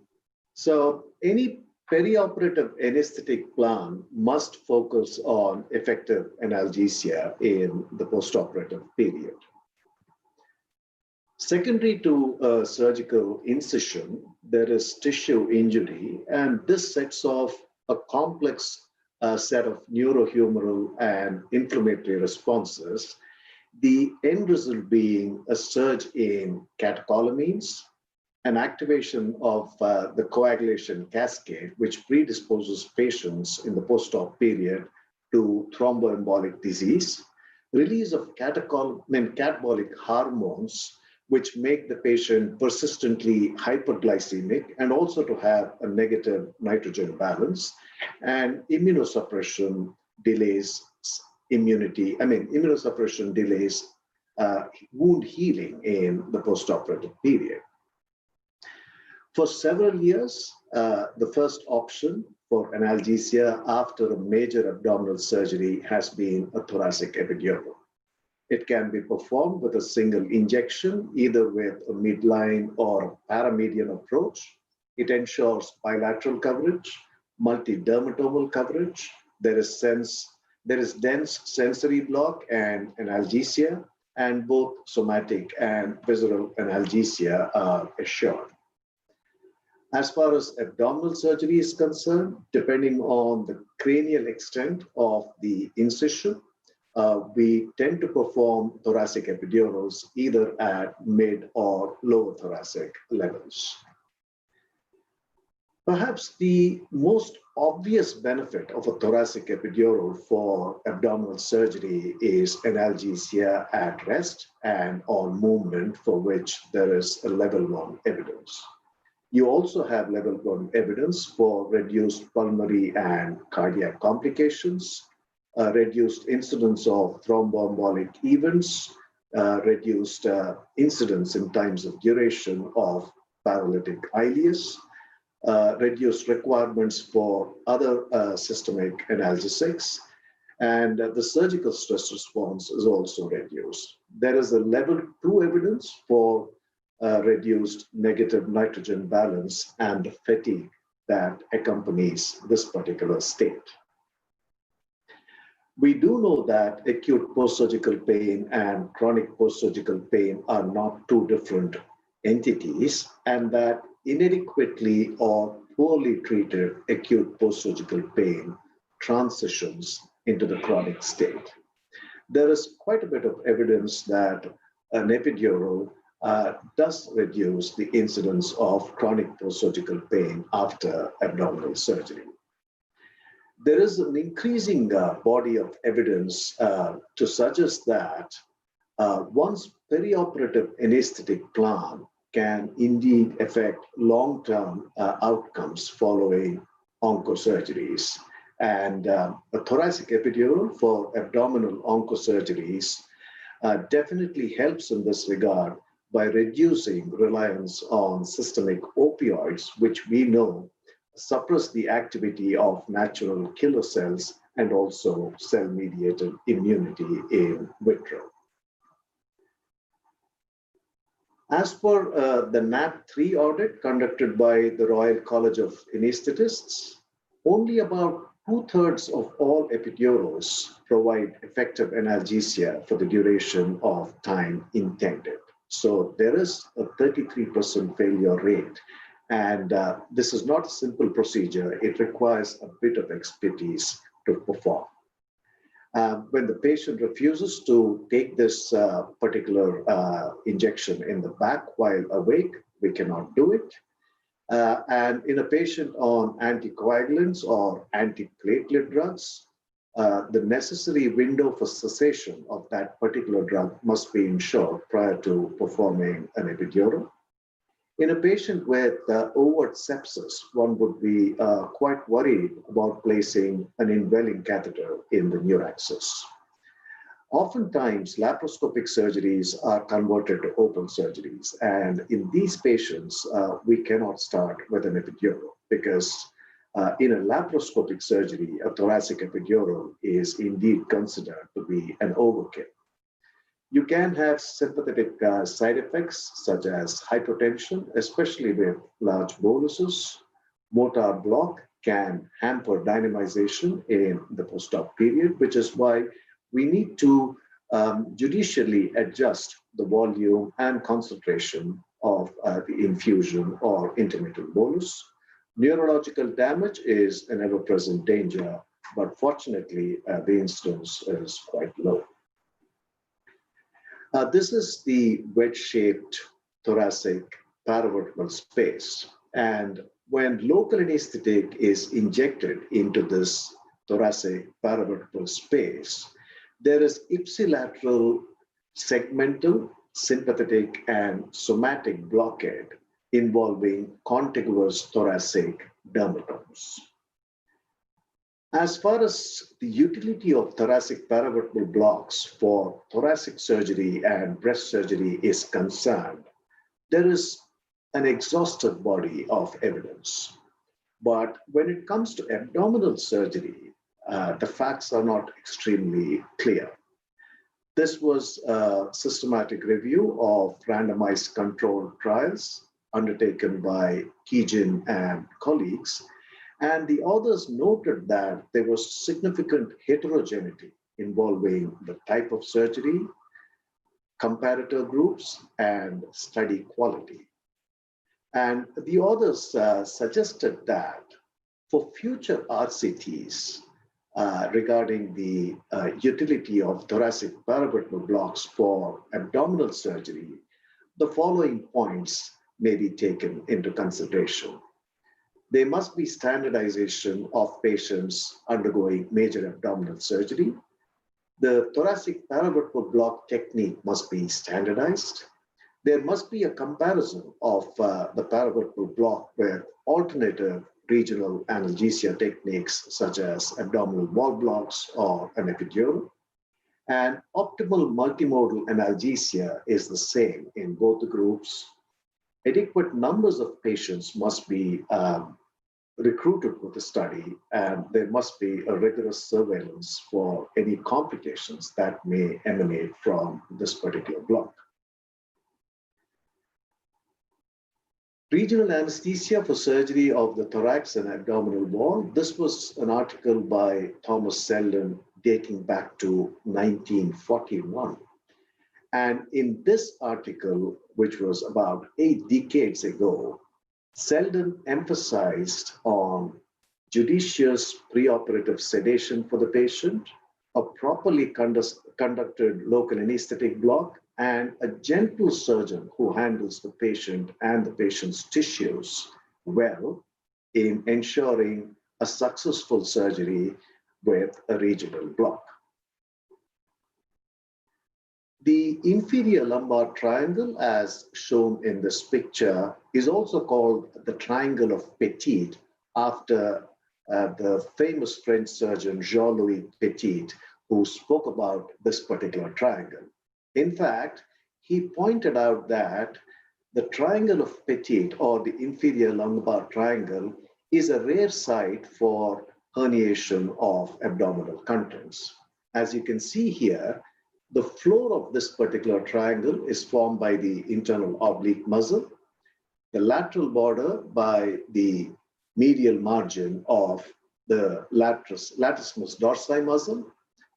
So any perioperative anesthetic plan must focus on effective analgesia in the postoperative period. Secondary to a surgical incision, there is tissue injury, and this sets off a complex set of neurohumoral and inflammatory responses, the end result being a surge in catecholamines, an activation of the coagulation cascade, which predisposes patients in the post-op period to thromboembolic disease, release of catabolic hormones, which make the patient persistently hyperglycemic and also to have a negative nitrogen balance, and immunosuppression delays immunosuppression delays wound healing in the postoperative period. For several years, the first option for analgesia after a major abdominal surgery has been a thoracic epidural. It can be performed with a single injection, either with a midline or paramedian approach. It ensures bilateral coverage, multidermatomal coverage. There is dense sensory block and analgesia, and both somatic and visceral analgesia are assured. As far as abdominal surgery is concerned, depending on the cranial extent of the incision, we tend to perform thoracic epidurals either at mid or lower thoracic levels. Perhaps the most obvious benefit of a thoracic epidural for abdominal surgery is analgesia at rest and on movement, for which there is a level 1 evidence. You also have level 1 evidence for reduced pulmonary and cardiac complications, reduced incidence of thromboembolic events, reduced incidence in times of duration of paralytic ileus, reduced requirements for other systemic analgesics, and the surgical stress response is also reduced. There is a level 2 evidence for reduced negative nitrogen balance and the fatigue that accompanies this particular state. We do know that acute post-surgical pain and chronic post-surgical pain are not two different entities, and that inadequately or poorly treated acute post-surgical pain transitions into the chronic state. There is quite a bit of evidence that an epidural does reduce the incidence of chronic post-surgical pain after abdominal surgery. There is an increasing body of evidence to suggest that once perioperative anesthetic plan can indeed affect long-term outcomes following oncosurgeries. And a thoracic epidural for abdominal oncosurgeries definitely helps in this regard by reducing reliance on systemic opioids, which we know suppress the activity of natural killer cells and also cell-mediated immunity in vitro. As per the NAT3 audit conducted by the Royal College of Anesthetists, only about 2/3 of all epidurals provide effective analgesia for the duration of time intended. So there is a 33% failure rate. And this is not a simple procedure. It requires a bit of expertise to perform. When the patient refuses to take this particular injection in the back while awake, we cannot do it. And in a patient on anticoagulants or antiplatelet drugs, the necessary window for cessation of that particular drug must be ensured prior to performing an epidural. In a patient with overt sepsis, one would be quite worried about placing an indwelling catheter in the neuraxis. Oftentimes, laparoscopic surgeries are converted to open surgeries. And in these patients, we cannot start with an epidural because in a laparoscopic surgery, a thoracic epidural is indeed considered to be an overkill. You can have sympathetic side effects such as hypotension, especially with large boluses. Motor block can hamper dynamization in the post-op period, which is why we need to judicially adjust the volume and concentration of the infusion or intermittent bolus. Neurological damage is an ever-present danger, but fortunately, the incidence is quite low. This is the wedge-shaped thoracic paravertebral space. And when local anesthetic is injected into this thoracic paravertebral space, there is ipsilateral, segmental, sympathetic, and somatic blockade involving contiguous thoracic dermatomes. As far as the utility of thoracic paravertebral blocks for thoracic surgery and breast surgery is concerned, there is an exhaustive body of evidence. But when it comes to abdominal surgery, the facts are not extremely clear. This was a systematic review of randomized controlled trials undertaken by Keegan and colleagues. And the authors noted that there was significant heterogeneity involving the type of surgery, comparator groups, and study quality. And the authors suggested that for future RCTs regarding the utility of thoracic paravertebral blocks for abdominal surgery, the following points may be taken into consideration. There must be standardization of patients undergoing major abdominal surgery. The thoracic paravertebral block technique must be standardized. There must be a comparison of the paravertebral block with alternative regional analgesia techniques such as abdominal wall blocks or an epidural. And optimal multimodal analgesia is the same in both the groups. Adequate numbers of patients must be recruited with the study, and there must be a rigorous surveillance for any complications that may emanate from this particular block. Regional anesthesia for surgery of the thorax and abdominal wall. This was an article by Thomas Selden dating back to 1941. And in this article, which was about 8 decades ago, Selden emphasized on judicious preoperative sedation for the patient, a properly conducted local anesthetic block, and a gentle surgeon who handles the patient and the patient's tissues well in ensuring a successful surgery with a regional block. The inferior lumbar triangle, as shown in this picture, is also called the triangle of Petit, after the famous French surgeon Jean-Louis Petit, who spoke about this particular triangle. In fact, he pointed out that the triangle of Petit, or the inferior lumbar triangle, is a rare site for herniation of abdominal contents. As you can see here, the floor of this particular triangle is formed by the internal oblique muscle, the lateral border by the medial margin of the latissimus dorsi muscle,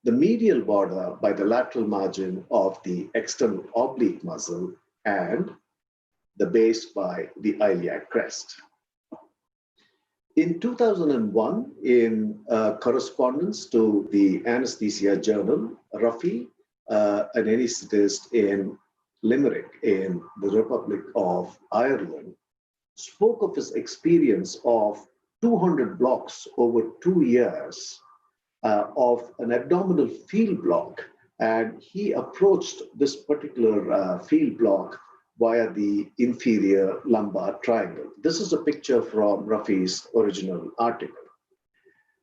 the medial border by the lateral margin of the external oblique muscle, and the base by the iliac crest. In 2001, in correspondence to the Anesthesia Journal, Rafi, an anesthetist in Limerick in the Republic of Ireland, spoke of his experience of 200 blocks over 2 years of an abdominal field block. And he approached this particular field block via the inferior lumbar triangle. This is a picture from Rafi's original article.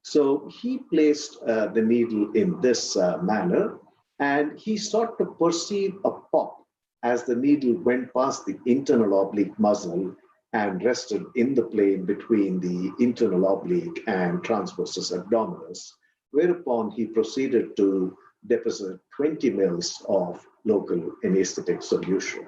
So he placed the needle in this manner, and he sought to perceive a pop as the needle went past the internal oblique muscle and rested in the plane between the internal oblique and transversus abdominis, whereupon he proceeded to deposit 20 mils of local anesthetic solution.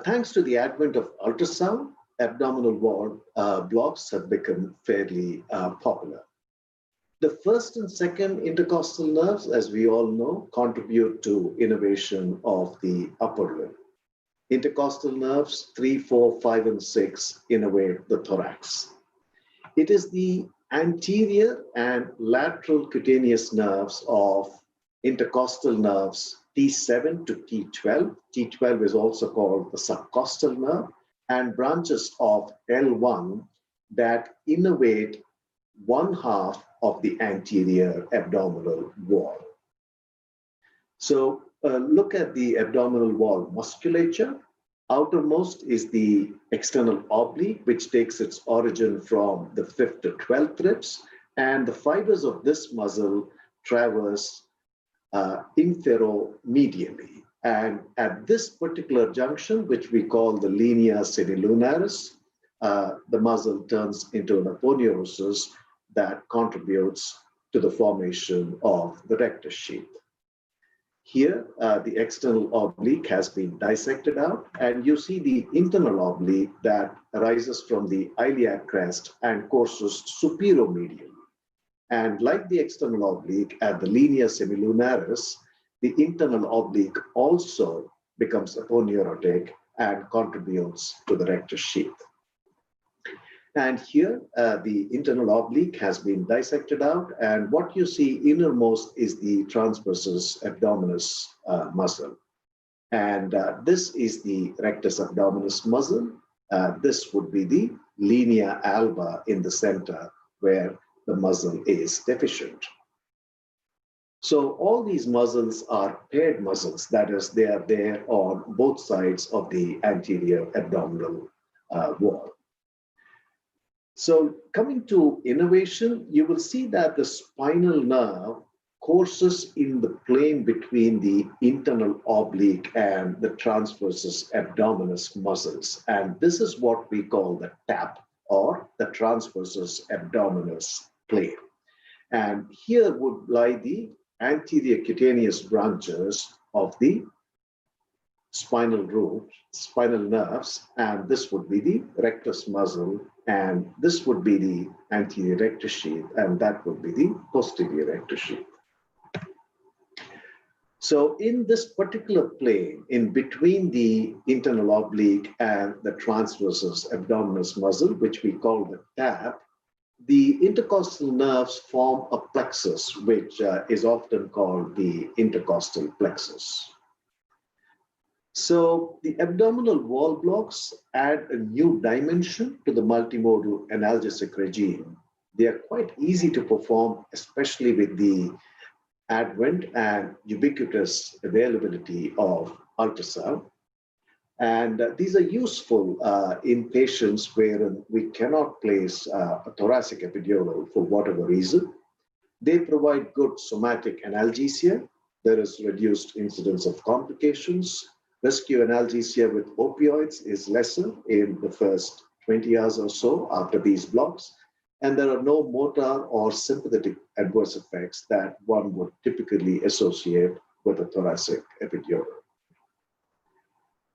Thanks to the advent of ultrasound, abdominal wall blocks have become fairly popular. The first and second intercostal nerves, as we all know, contribute to innervation of the upper limb. Intercostal nerves 3, 4, 5, and 6 innervate the thorax. It is the anterior and lateral cutaneous nerves of intercostal nerves T7 to T12. T12 is also called the subcostal nerve, and branches of L1 that innervate one half of the anterior abdominal wall. So look at the abdominal wall musculature. Outermost is the external oblique, which takes its origin from the 5th to 12th ribs, and the fibers of this muscle traverse inferomedially. And at this particular junction, which we call the linea semilunaris, the muscle turns into an aponeurosis that contributes to the formation of the rectus sheath. Here, the external oblique has been dissected out, and you see the internal oblique that arises from the iliac crest and courses superomedially. And like the external oblique at the linea semilunaris, the internal oblique also becomes aponeurotic and contributes to the rectus sheath. And here, the internal oblique has been dissected out, and what you see innermost is the transversus abdominis muscle. And this is the rectus abdominis muscle. This would be the linea alba in the center, where the muscle is deficient. So all these muscles are paired muscles, that is, they are there on both sides of the anterior abdominal wall. So coming to innervation, you will see that the spinal nerve courses in the plane between the internal oblique and the transversus abdominis muscles. And this is what we call the TAP, or the transversus abdominis plane. And here would lie the anterior cutaneous branches of the spinal root, spinal nerves, and this would be the rectus muscle, and this would be the anterior rectus sheath, and that would be the posterior rectus sheath. So in this particular plane, in between the internal oblique and the transversus abdominis muscle, which we call the TAP, the intercostal nerves form a plexus, which is often called the intercostal plexus. So the abdominal wall blocks add a new dimension to the multimodal analgesic regime. They are quite easy to perform, especially with the advent and ubiquitous availability of ultrasound. And these are useful in patients wherein we cannot place a thoracic epidural for whatever reason. They provide good somatic analgesia. There is reduced incidence of complications. Rescue analgesia with opioids is lesser in the first 20 hours or so after these blocks. And there are no motor or sympathetic adverse effects that one would typically associate with a thoracic epidural.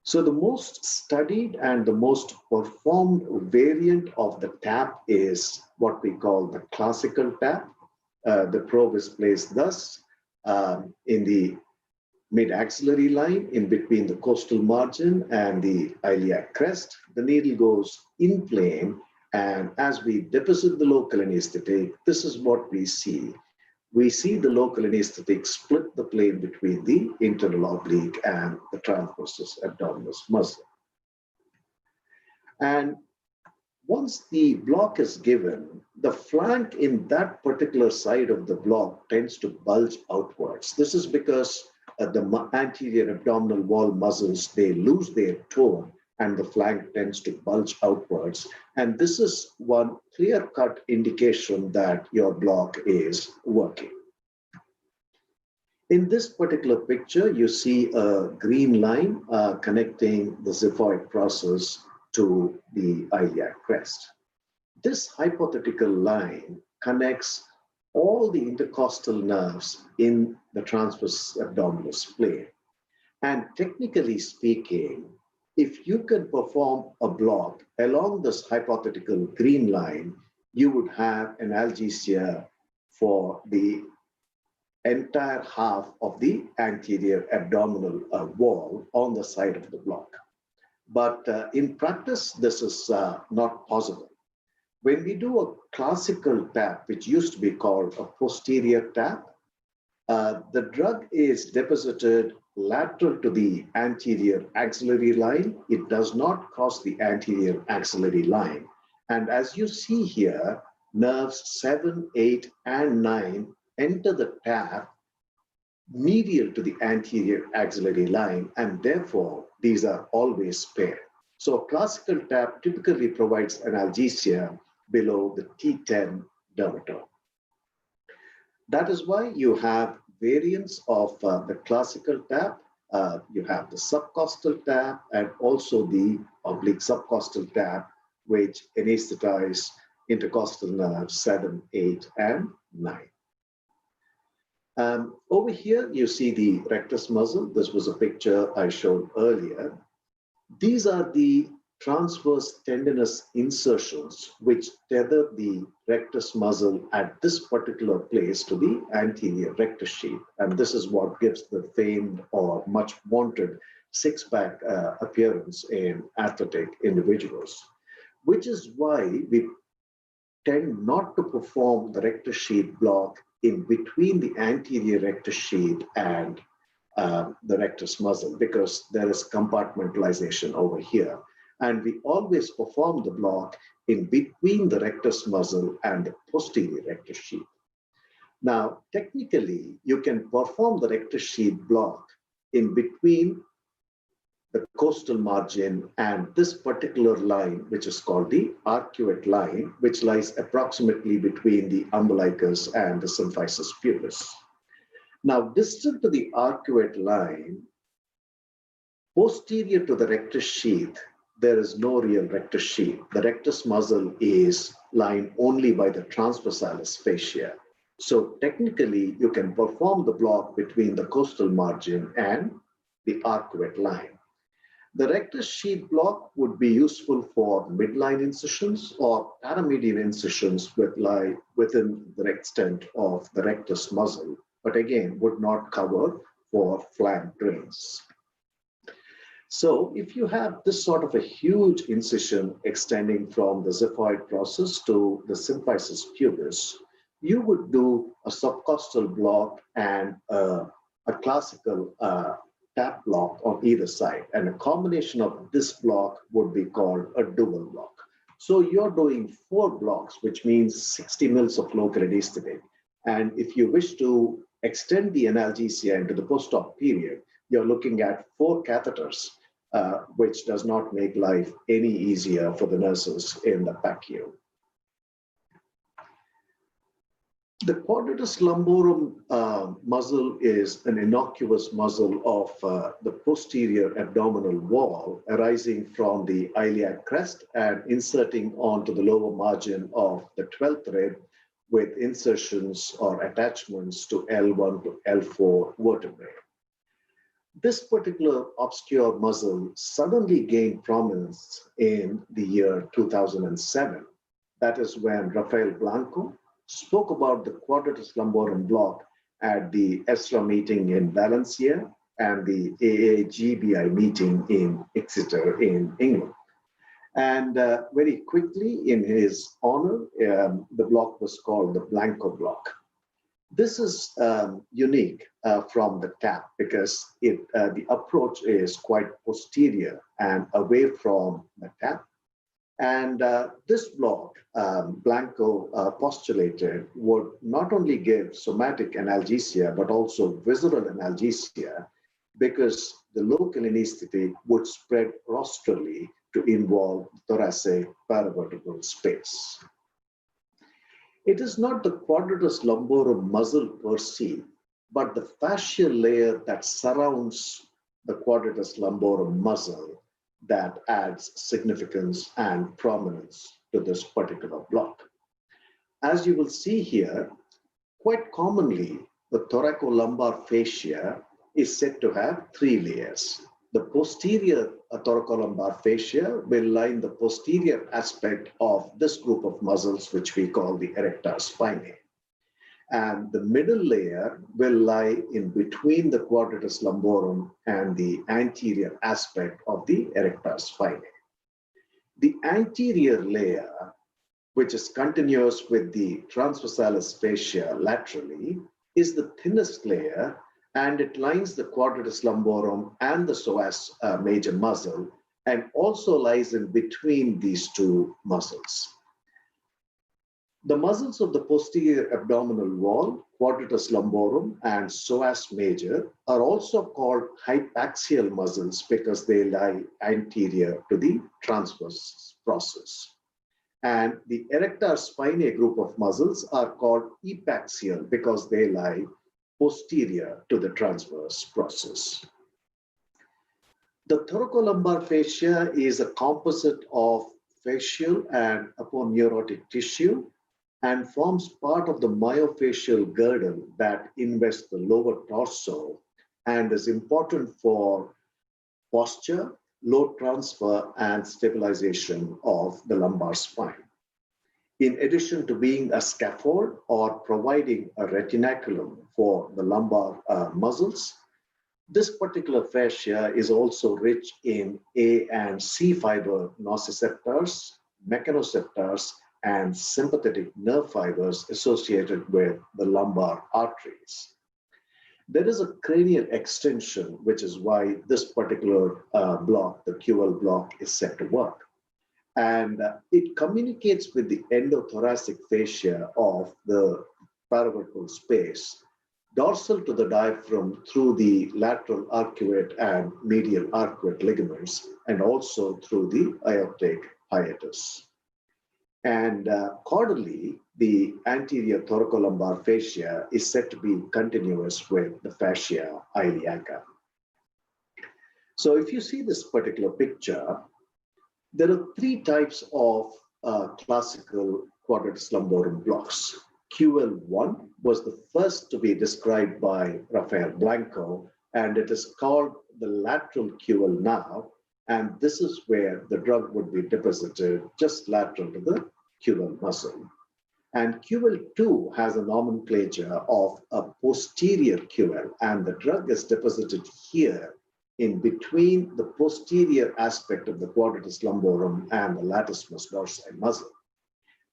So the most studied and the most performed variant of the TAP is what we call the classical TAP. The probe is placed thus in the mid-axillary line in between the costal margin and the iliac crest. The needle goes in plane, and as we deposit the local anesthetic, this is what we see. We see the local anesthetic split the plane between the internal oblique and the transversus abdominis muscle. And once the block is given, the flank in that particular side of the block tends to bulge outwards. This is because the anterior abdominal wall muscles, they lose their tone and the flank tends to bulge outwards. And this is one clear-cut indication that your block is working. In this particular picture, you see a green line connecting the xiphoid process to the iliac crest. This hypothetical line connects all the intercostal nerves in the transverse abdominis plane. And technically speaking, if you can perform a block along this hypothetical green line, you would have analgesia for the entire half of the anterior abdominal wall on the side of the block. But in practice, this is not possible. When we do a classical TAP, which used to be called a posterior TAP, the drug is deposited lateral to the anterior axillary line. It does not cross the anterior axillary line. And as you see here, nerves 7, 8, and 9 enter the TAP medial to the anterior axillary line, and therefore these are always paired. So a classical TAP typically provides analgesia below the T10 dermatome. That is why you have variants of the classical TAP. You have the subcostal TAP and also the oblique subcostal TAP, which anesthetize intercostal nerves 7, 8, and 9. Over here, you see the rectus muscle. This was a picture I showed earlier. These are the transverse tendinous insertions which tether the rectus muscle at this particular place to the anterior rectus sheath. And this is what gives the famed or much wanted six-pack appearance in athletic individuals, which is why we tend not to perform the rectus sheath block in between the anterior rectus sheath and the rectus muscle, because there is compartmentalization over here. And we always perform the block in between the rectus muscle and the posterior rectus sheath. Now, technically, you can perform the rectus sheath block in between the costal margin and this particular line, which is called the arcuate line, which lies approximately between the umbilicus and the symphysis pubis. Now, distant to the arcuate line, posterior to the rectus sheath, there is no real rectus sheath. The rectus muscle is lined only by the transversalis fascia. So technically, you can perform the block between the costal margin and the arcuate line. The rectus sheath block would be useful for midline incisions or paramedian incisions within the extent of the rectus muscle, but again, would not cover for flank drains. So if you have this sort of a huge incision extending from the xiphoid process to the symphysis pubis, you would do a subcostal block and a classical TAP block on either side. And a combination of this block would be called a dual block. So you're doing 4 blocks, which means 60 mils of local anesthetic. And if you wish to extend the analgesia into the post-op period, you're looking at 4 catheters, which does not make life any easier for the nurses in the PACU. The quadratus lumborum muscle is an innocuous muscle of the posterior abdominal wall arising from the iliac crest and inserting onto the lower margin of the 12th rib with insertions or attachments to L1 to L4 vertebrae. This particular obscure muscle suddenly gained prominence in the year 2007. That is when Rafael Blanco spoke about the quadratus lumborum block at the ESRA meeting in Valencia and the AAGBI meeting in Exeter in England. And very quickly, in his honor, the block was called the Blanco block. This is unique from the TAP because the approach is quite posterior and away from the TAP. And this block, Blanco postulated, would not only give somatic analgesia, but also visceral analgesia, because the local anesthetic would spread rostrally to involve thoracic paravertebral space. It is not the quadratus lumborum muscle per se, but the fascial layer that surrounds the quadratus lumborum muscle that adds significance and prominence to this particular block. As you will see here, quite commonly, the thoracolumbar fascia is said to have 3 layers. The posterior thoracolumbar fascia will line the posterior aspect of this group of muscles, which we call the erector spinae. And the middle layer will lie in between the quadratus lumborum and the anterior aspect of the erector spinae. The anterior layer, which is continuous with the transversalis fascia laterally, is the thinnest layer, and it lines the quadratus lumborum and the psoas major muscle, and also lies in between these 2 muscles. The muscles of the posterior abdominal wall, quadratus lumborum and psoas major, are also called hypaxial muscles because they lie anterior to the transverse process. And the erector spinae group of muscles are called epaxial because they lie posterior to the transverse process. The thoracolumbar fascia is a composite of facial and aponeurotic tissue and forms part of the myofascial girdle that invests the lower torso and is important for posture, load transfer, and stabilization of the lumbar spine. In addition to being a scaffold or providing a retinaculum for the lumbar muscles, this particular fascia is also rich in A and C fiber nociceptors, mechanoceptors, and sympathetic nerve fibers associated with the lumbar arteries. There is a cranial extension, which is why this particular block, the QL block, is said to work. And it communicates with the endothoracic fascia of the paravertebral space, dorsal to the diaphragm through the lateral arcuate and medial arcuate ligaments, and also through the aortic hiatus. And caudally, the anterior thoracolumbar fascia is said to be continuous with the fascia iliaca. So if you see this particular picture, there are 3 types of classical quadratus lumborum blocks. QL1 was the first to be described by Rafael Blanco, and it is called the lateral QL now. And this is where the drug would be deposited just lateral to the QL muscle. And QL2 has a nomenclature of a posterior QL, and the drug is deposited here in between the posterior aspect of the quadratus lumborum and the latissimus dorsi muscle.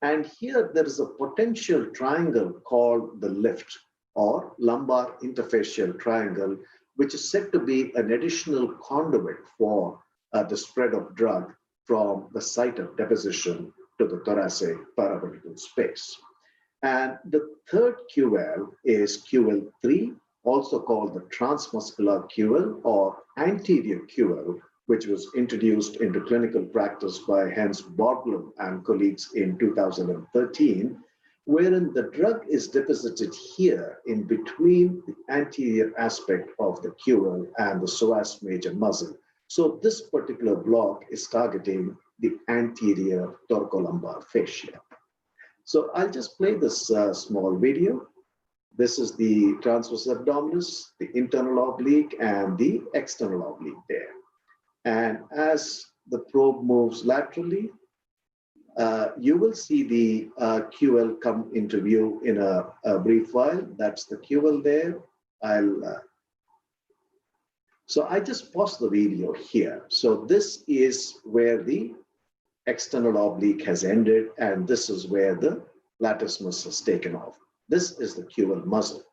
And here there is a potential triangle called the lift or lumbar interfacial triangle, which is said to be an additional conduit for the spread of drug from the site of deposition to the thoracic paravertebral space. And the third QL is QL3, also called the transmuscular QL or anterior QL, which was introduced into clinical practice by Hans Borglum and colleagues in 2013, wherein the drug is deposited here in between the anterior aspect of the QL and the psoas major muscle. So this particular block is targeting the anterior thoracolumbar fascia. So I'll just play this small video. This is the transverse abdominis, the internal oblique, and the external oblique there. And as the probe moves laterally, you will see the QL come into view in a brief while. That's the QL there. So I just pause the video here. So this is where the external oblique has ended, and this is where the latissimus has taken off. This is the QL muscle.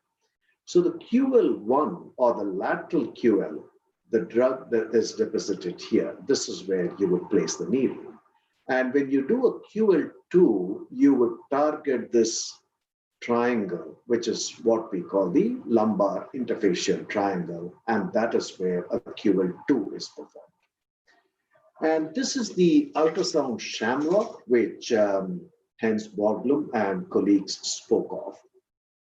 So the QL1 or the lateral QL, the drug that is deposited here, this is where you would place the needle. And when you do a QL2, you would target this triangle, which is what we call the lumbar interfacial triangle, and that is where a QL2 is performed. And this is the ultrasound shamrock, which Hans Borglum and colleagues spoke of.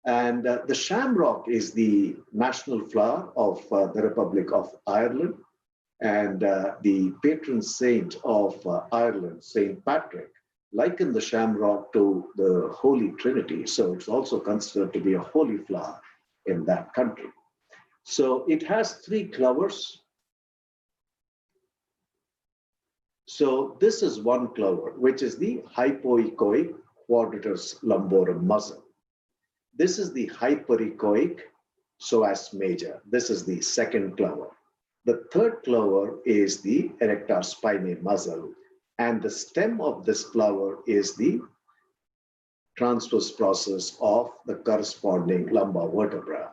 And the shamrock is the national flower of the Republic of Ireland, and the patron saint of Ireland, Saint Patrick, likened the shamrock to the Holy Trinity. So it's also considered to be a holy flower in that country. So it has 3 clovers. So this is one clover, which is the hypoechoic quadratus lumborum muscle. This is the hyperechoic psoas major. This is the second clover. The third clover is the erector spinae muscle, and the stem of this clover is the transverse process of the corresponding lumbar vertebra.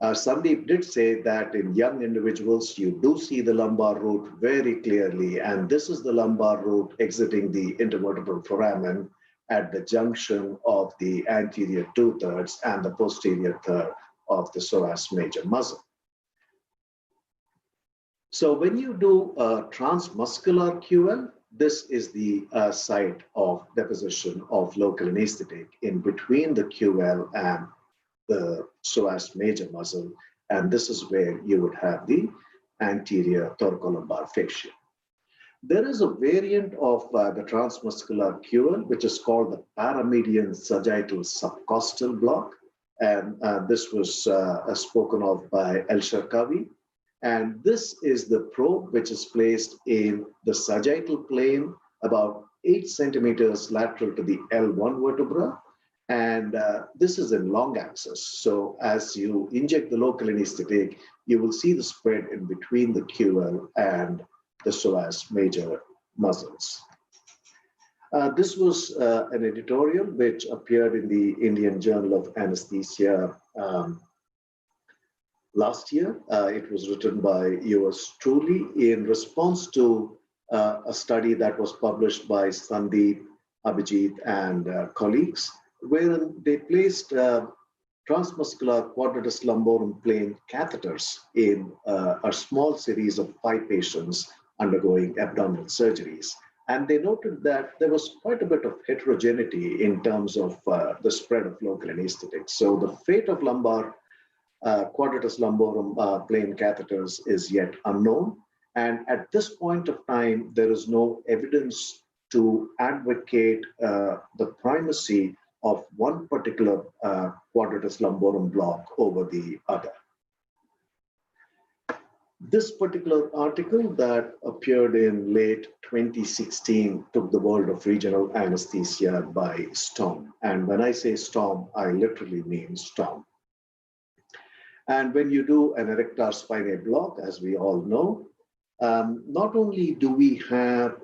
Sandeep did say that in young individuals, you do see the lumbar root very clearly, and this is the lumbar root exiting the intervertebral foramen at the junction of the anterior 2/3 and the posterior third of the psoas major muscle. So when you do a transmuscular QL, this is the site of deposition of local anesthetic in between the QL and the psoas major muscle, and this is where you would have the anterior thoracolumbar fascia. There is a variant of the transmuscular QL, which is called the paramedian sagittal subcostal block, and this was spoken of by El-Sharkawi. And this is the probe which is placed in the sagittal plane about 8 centimeters lateral to the L1 vertebra. And this is in long axis. So as you inject the local anesthetic, you will see the spread in between the QL and the psoas major muscles. This was an editorial which appeared in the Indian Journal of Anesthesia last year. It was written by yours truly in response to a study that was published by Sandeep, Abhijit, and colleagues, wherein they placed transmuscular quadratus lumborum plane catheters in a small series of 5 patients undergoing abdominal surgeries. And they noted that there was quite a bit of heterogeneity in terms of the spread of local anesthetics. So the fate of lumbar quadratus lumborum plane catheters is yet unknown. And at this point of time, there is no evidence to advocate the primacy of one particular quadratus lumborum block over the other. This particular article that appeared in late 2016 took the world of regional anesthesia by storm. And when I say storm, I literally mean storm. And when you do an erector spinae block, as we all know, not only do we have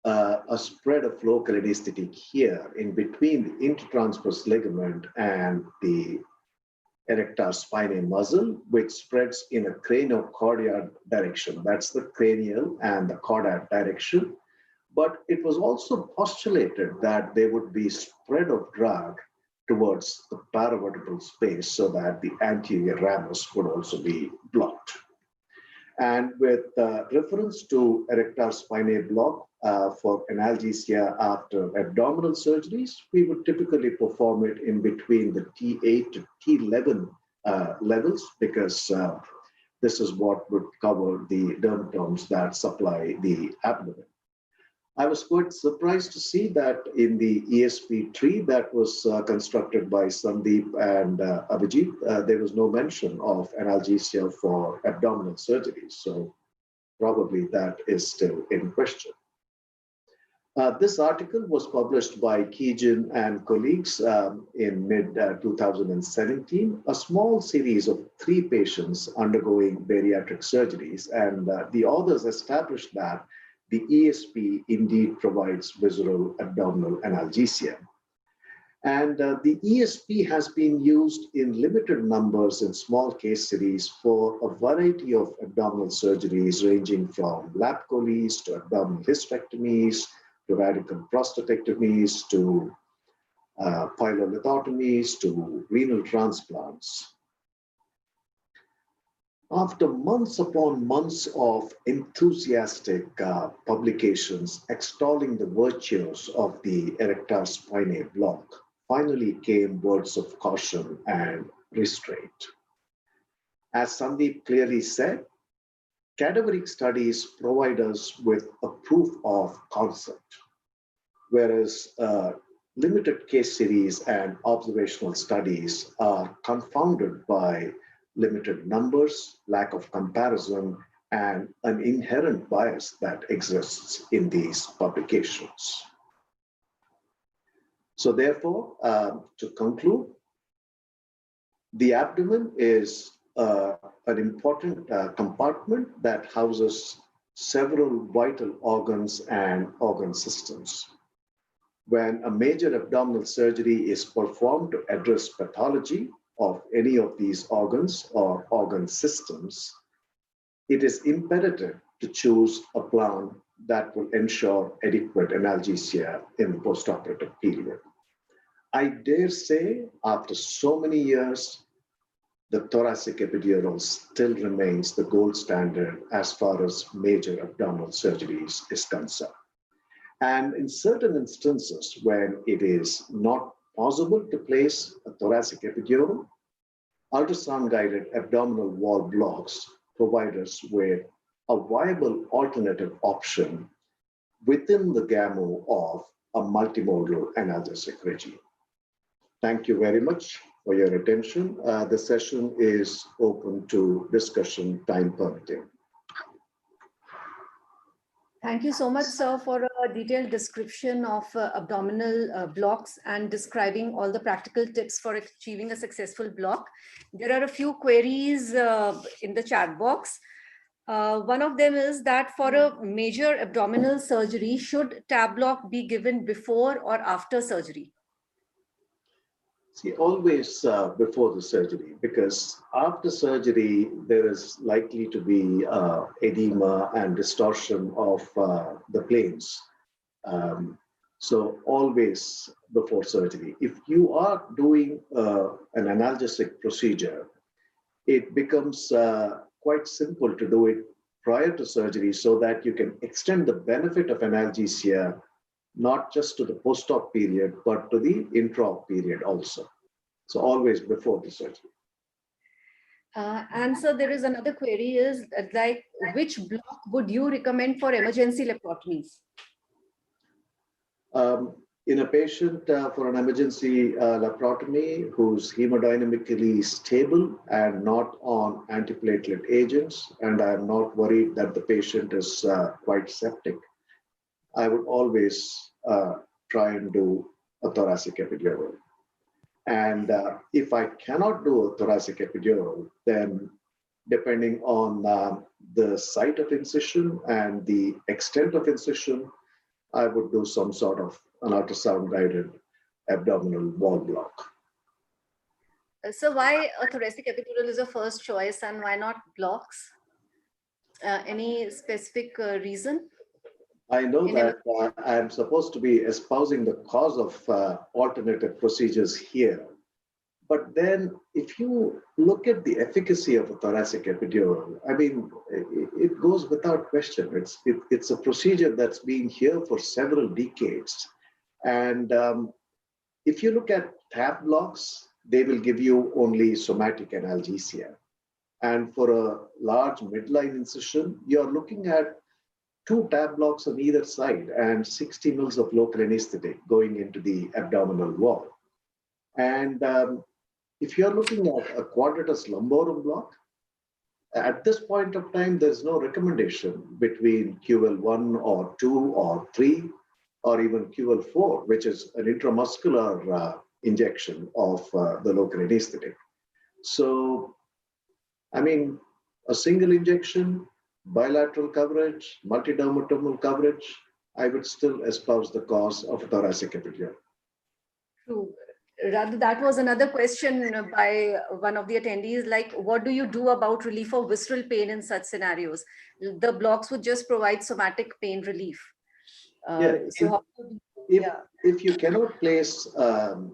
a spread of local anesthetic here in between the intertransverse ligament and the erector spinae muscle, which spreads in a craniocordial direction. That's the cranial and the caudate direction. But it was also postulated that there would be spread of drug towards the paravertebral space so that the anterior ramus would also be blocked. And with reference to erector spinae block for analgesia after abdominal surgeries, we would typically perform it in between the T8 to T11 levels, because this is what would cover the dermatomes that supply the abdomen. I was quite surprised to see that in the ESP tree that was constructed by Sandeep and Abhijit, there was no mention of analgesia for abdominal surgeries. So probably that is still in question. This article was published by Keegan and colleagues in mid-2017, a small series of 3 patients undergoing bariatric surgeries. And the authors established that the ESP indeed provides visceral abdominal analgesia. And the ESP has been used in limited numbers in small case studies for a variety of abdominal surgeries, ranging from lap choles to abdominal hysterectomies, to radical prostatectomies, to pyelolithotomies, to renal transplants. After months upon months of enthusiastic publications extolling the virtues of the erector spinae block, finally came words of caution and restraint. As Sandeep clearly said, cadaveric studies provide us with a proof of concept, whereas limited case series and observational studies are confounded by limited numbers, lack of comparison, and an inherent bias that exists in these publications. So therefore, to conclude, the abdomen is an important compartment that houses several vital organs and organ systems. When a major abdominal surgery is performed to address pathology of any of these organs or organ systems, it is imperative to choose a plan that will ensure adequate analgesia in the postoperative period. I dare say, after so many years, the thoracic epidural still remains the gold standard as far as major abdominal surgeries is concerned. And in certain instances, when it is not possible to place a thoracic epidural, ultrasound-guided abdominal wall blocks provide us with a viable alternative option within the gamut of a multimodal analgesic regime. Thank you very much for your attention. The session is open to discussion, time permitting. Thank you so much, sir, for a detailed description of abdominal blocks and describing all the practical tips for achieving a successful block. There are a few queries in the chat box. One of them is that for a major abdominal surgery, should tab block be given before or after surgery? See, always before the surgery, because after surgery, there is likely to be edema and distortion of the planes. So always before surgery. If you are doing an analgesic procedure, it becomes quite simple to do it prior to surgery so that you can extend the benefit of analgesia not just to the post-op period, but to the intra-op period also. So always before the surgery. And so there is another query is like, which block would you recommend for emergency laparotomies? In a patient for an emergency laparotomy who's hemodynamically stable and not on antiplatelet agents, and I am not worried that the patient is quite septic, I would always try and do a thoracic epidural. And if I cannot do a thoracic epidural, then depending on the site of incision and the extent of incision, I would do some sort of an ultrasound-guided abdominal wall block. So why a thoracic epidural is a first choice and why not blocks? Any specific reason? I know that I'm supposed to be espousing the cause of alternative procedures here. But then if you look at the efficacy of a thoracic epidural, I mean, it goes without question. It's a procedure that's been here for several decades. And if you look at TAP blocks, they will give you only somatic analgesia. And for a large midline incision, you're looking at 2 TAP blocks on either side and 60 mils of local anesthetic going into the abdominal wall. And if you're looking at a quadratus lumborum block, at this point of time, there's no recommendation between QL1 or 2 or 3 or even QL4, which is an intramuscular injection of the local anesthetic. So, I mean, a single injection, bilateral coverage, multidermatomal coverage, I would still espouse the cause of thoracic epidural. True. Rather, that was another question by one of the attendees, like, what do you do about relief of visceral pain in such scenarios? The blocks would just provide somatic pain relief. If you cannot place an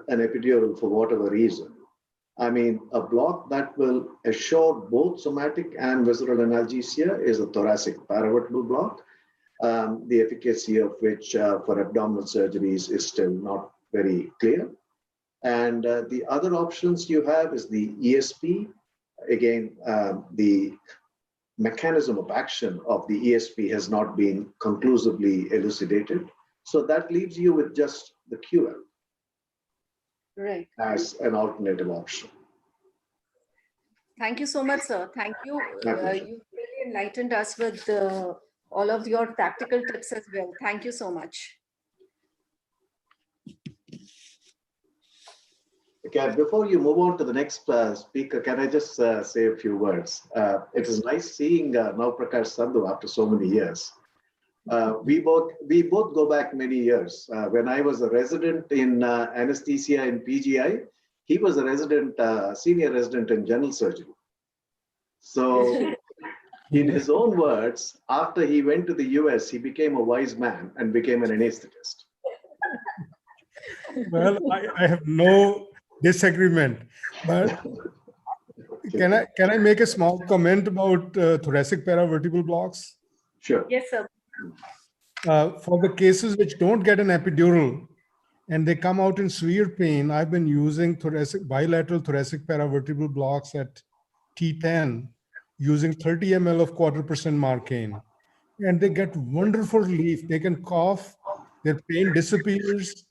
epidural for whatever reason, I mean, a block that will assure both somatic and visceral analgesia is a thoracic paravertebral block, the efficacy of which for abdominal surgeries is still not very clear. And the other options you have is the ESP. Again, the mechanism of action of the ESP has not been conclusively elucidated. So that leaves you with just the QL as an alternative option. Thank you so much, sir. Thank you. You really enlightened us with all of your practical tips as well. Thank you so much. Okay, before you move on to the next speaker, can I just say a few words? It is nice seeing Nav Prakash Sandhu after so many years. We both go back many years. When I was a resident in anesthesia in PGI, he was a resident, senior resident in general surgery. So in his own words, after he went to the US, he became a wise man and became an anesthetist. Well, I have no disagreement, but can I make a small comment about thoracic paravertebral blocks? Sure. Yes, sir. For the cases which don't get an epidural and they come out in severe pain, I've been using bilateral thoracic paravertebral blocks at T10 using 30 ml of 0.25% Marcaine, and they get wonderful relief. They can cough, their pain disappears,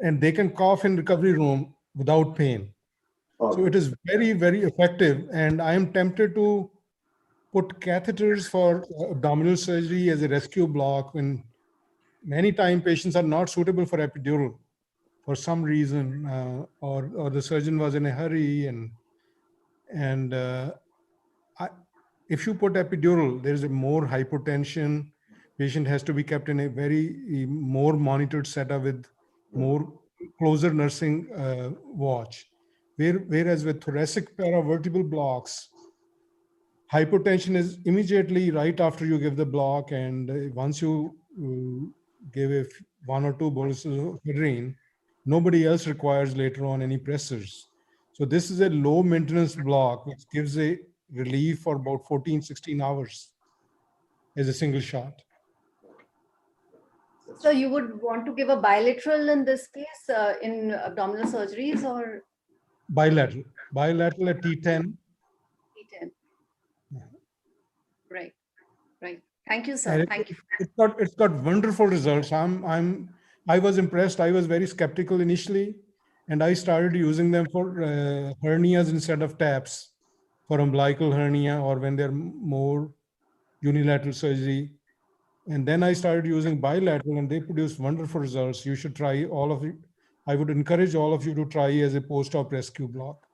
and they can cough in recovery room without pain. So it is very, very effective. And I am tempted to put catheters for abdominal surgery as a rescue block when many times patients are not suitable for epidural for some reason, or the surgeon was in a hurry. If you put epidural, there is a more hypotension. Patient has to be kept in a very more monitored setup with more closer nursing watch. Whereas with thoracic paravertebral blocks, hypotension is immediately right after you give the block, and once you give 1 or 2 boluses of heparin, nobody else requires later on any pressors. So this is a low maintenance block which gives a relief for about 14, 16 hours as a single shot. So you would want to give a bilateral in this case in abdominal surgeries, or? Bilateral at T10. T10. Yeah. Right. Thank you, sir. Thank you. It's got wonderful results. I was impressed. I was very skeptical initially, and I started using them for hernias instead of TAPs, for umbilical hernia or when they're more unilateral surgery. And then I started using bilateral, and they produce wonderful results. You should try all of it. I would encourage all of you to try as a post-op rescue block.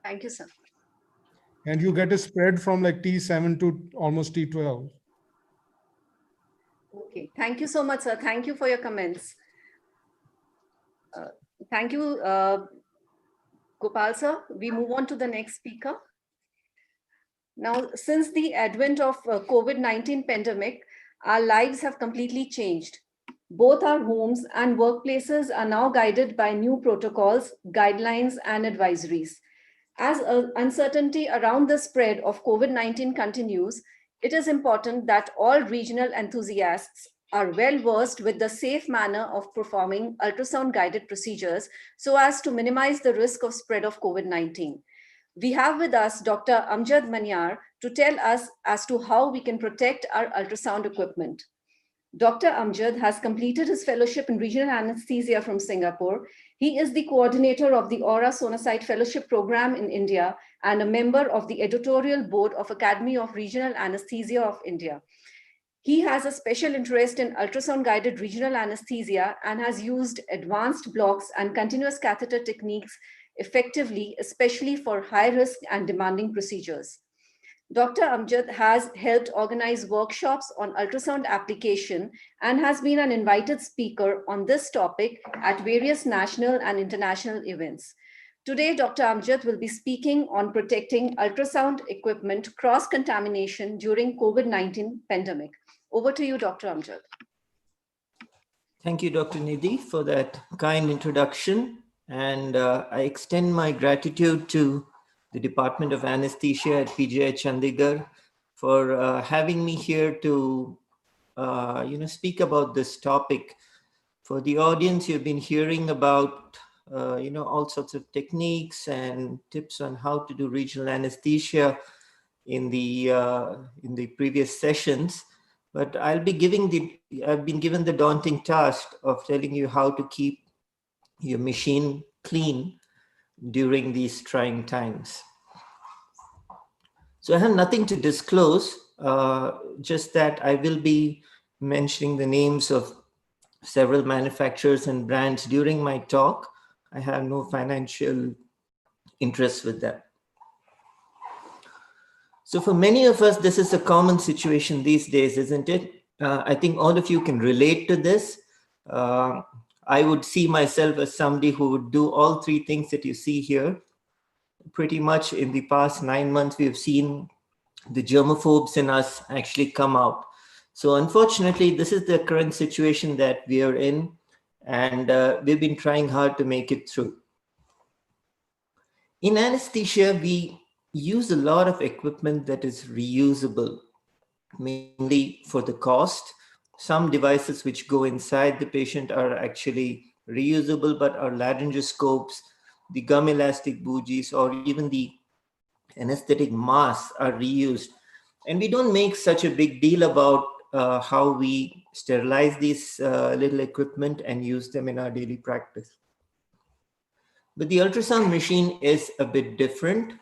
Thank you, sir. And you get a spread from like T7 to almost T12. Okay, thank you so much, sir. Thank you for your comments. Thank you, Gopal sir. We move on to the next speaker. Now, since the advent of COVID-19 pandemic, our lives have completely changed. Both our homes and workplaces are now guided by new protocols, guidelines, and advisories. As uncertainty around the spread of COVID-19 continues, it is important that all regional enthusiasts are well versed with the safe manner of performing ultrasound guided procedures so as to minimize the risk of spread of COVID-19. We have with us Dr. Amjad Manyar to tell us as to how we can protect our ultrasound equipment. Dr. Amjad has completed his fellowship in regional anesthesia from Singapore. He is the coordinator of the Aora Sonasite Fellowship Program in India and a member of the editorial board of Academy of Regional Anesthesia of India. He has a special interest in ultrasound-guided regional anesthesia and has used advanced blocks and continuous catheter techniques effectively, especially for high-risk and demanding procedures. Dr. Amjad has helped organize workshops on ultrasound application and has been an invited speaker on this topic at various national and international events. Today, Dr. Amjad will be speaking on protecting ultrasound equipment cross-contamination during COVID-19 pandemic. Over to you, Dr. Amjad. Thank you, Dr. Nidhi, for that kind introduction. And I extend my gratitude to the Department of Anesthesia at PGI Chandigarh for having me here to speak about this topic. For the audience, you've been hearing about all sorts of techniques and tips on how to do regional anesthesia in the previous sessions. But I've been given the daunting task of telling you how to keep your machine clean during these trying times. So I have nothing to disclose, just that I will be mentioning the names of several manufacturers and brands during my talk. I have no financial interest with that. So for many of us, this is a common situation these days, isn't it? I think all of you can relate to this. I would see myself as somebody who would do all three things that you see here. Pretty much in the past 9 months, we've seen the germaphobes in us actually come out. So unfortunately, this is the current situation that we are in, and we've been trying hard to make it through. In anesthesia, we use a lot of equipment that is reusable, mainly for the cost. Some devices which go inside the patient are actually reusable, but our laryngoscopes, the gum elastic bougies, or even the anesthetic masks are reused. And we don't make such a big deal about how we sterilize these little equipment and use them in our daily practice. But the ultrasound machine is a bit different.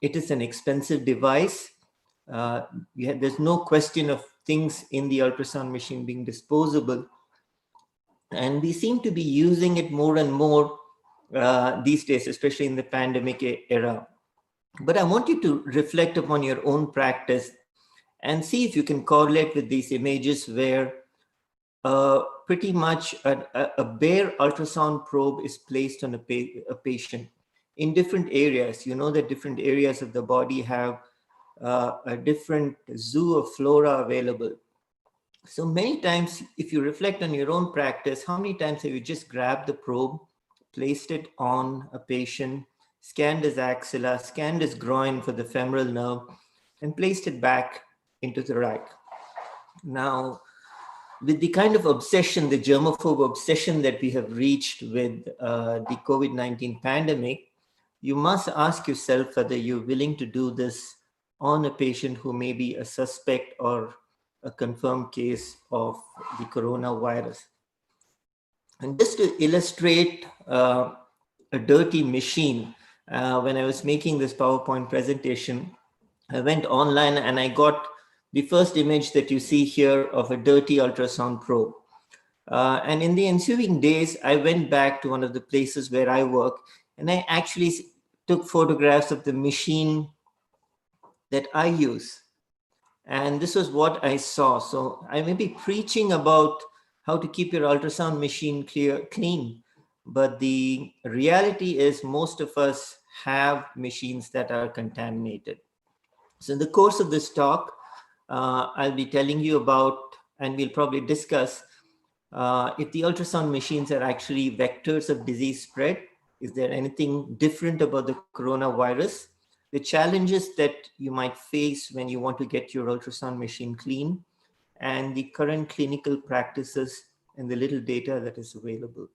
It is an expensive device. There's no question of things in the ultrasound machine being disposable. And we seem to be using it more and more these days, especially in the pandemic era. But I want you to reflect upon your own practice and see if you can correlate with these images where pretty much a bare ultrasound probe is placed on a patient in different areas. You know that different areas of the body have a different zoo of flora available. So many times, if you reflect on your own practice, how many times have you just grabbed the probe, placed it on a patient, scanned his axilla, scanned his groin for the femoral nerve, and placed it back into the rack? Now, with the kind of obsession, the germaphobe obsession that we have reached with the COVID-19 pandemic, you must ask yourself whether you're willing to do this on a patient who may be a suspect or a confirmed case of the coronavirus. And just to illustrate a dirty machine, when I was making this PowerPoint presentation, I went online and I got the first image that you see here of a dirty ultrasound probe. And in the ensuing days, I went back to one of the places where I work, and I actually took photographs of the machine that I use. And this was what I saw. So I may be preaching about how to keep your ultrasound machine clean, but the reality is most of us have machines that are contaminated. So in the course of this talk, I'll be telling you about, and we'll probably discuss, if the ultrasound machines are actually vectors of disease spread. Is there anything different about the coronavirus? The challenges that you might face when you want to get your ultrasound machine clean, and the current clinical practices and the little data that is available.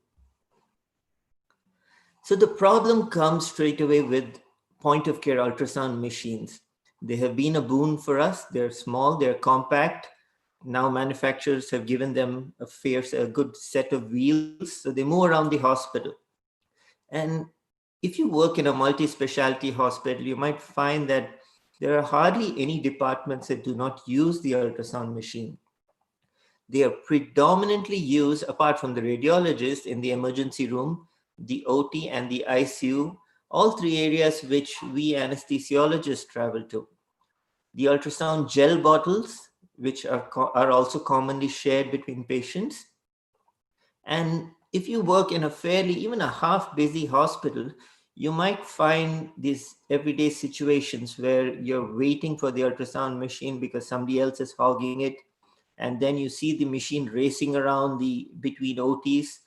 So the problem comes straight away with point of care ultrasound machines. They have been a boon for us. They're small, they're compact. Now manufacturers have given them a good set of wheels, so they move around the hospital. And if you work in a multi-specialty hospital, you might find that there are hardly any departments that do not use the ultrasound machine. They are predominantly used, apart from the radiologist, in the emergency room, the OT, and the ICU, all three areas which we anesthesiologists travel to. The ultrasound gel bottles, which are also commonly shared between patients. And if you work in a fairly, even a half busy hospital, you might find these everyday situations where you're waiting for the ultrasound machine because somebody else is hogging it. And then you see the machine racing around between OTs.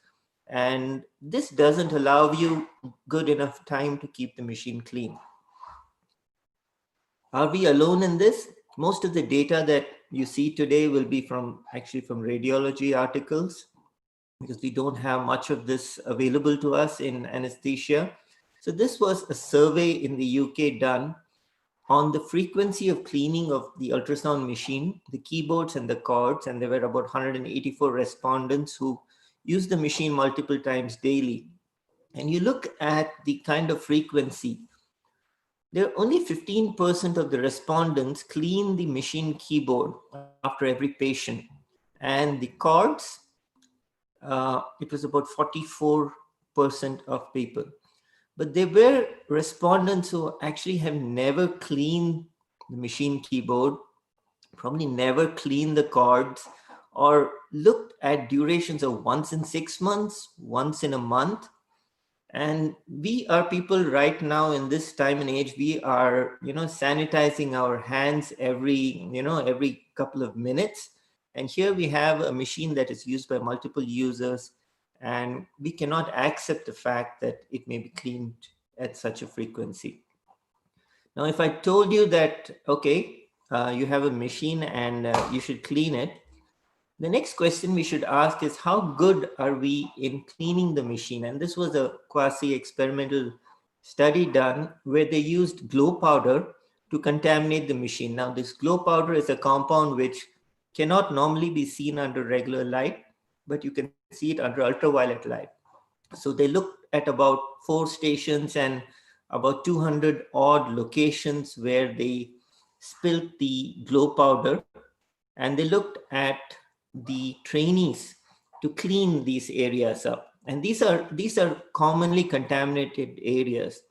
And this doesn't allow you good enough time to keep the machine clean. Are we alone in this? Most of the data that you see today will be actually from radiology articles, because we don't have much of this available to us in anesthesia. So this was a survey in the UK done on the frequency of cleaning of the ultrasound machine, the keyboards and the cords, and there were about 184 respondents who used the machine multiple times daily. And you look at the kind of frequency, there are only 15% of the respondents clean the machine keyboard after every patient. And the cords, it was about 44% of people. But there were respondents who actually have never cleaned the machine keyboard, probably never cleaned the cords, or looked at durations of once in 6 months, once in a month. And we are people right now in this time and age, we are, sanitizing our hands every couple of minutes. And here we have a machine that is used by multiple users, and we cannot accept the fact that it may be cleaned at such a frequency. Now, if I told you that, okay, you have a machine and you should clean it, the next question we should ask is, how good are we in cleaning the machine? And this was a quasi-experimental study done where they used glow powder to contaminate the machine. Now, this glow powder is a compound which cannot normally be seen under regular light, but you can see it under ultraviolet light. So they looked at about 4 stations and about 200 odd locations where they spilled the glow powder, and they looked at the trainees to clean these areas up. And these are commonly contaminated areas.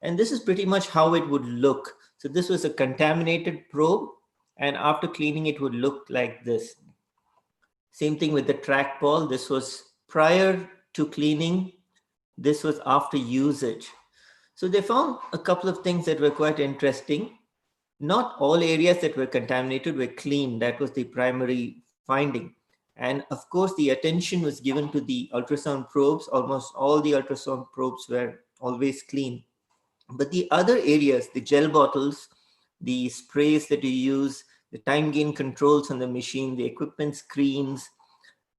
And this is pretty much how it would look. So this was a contaminated probe, and after cleaning it would look like this. Same thing with the trackball. This was prior to cleaning. This was after usage. So they found a couple of things that were quite interesting. Not all areas that were contaminated were clean. That was the primary finding. And of course, the attention was given to the ultrasound probes. Almost all the ultrasound probes were always clean. But the other areas, the gel bottles, the sprays that you use, the time gain controls on the machine, the equipment screens,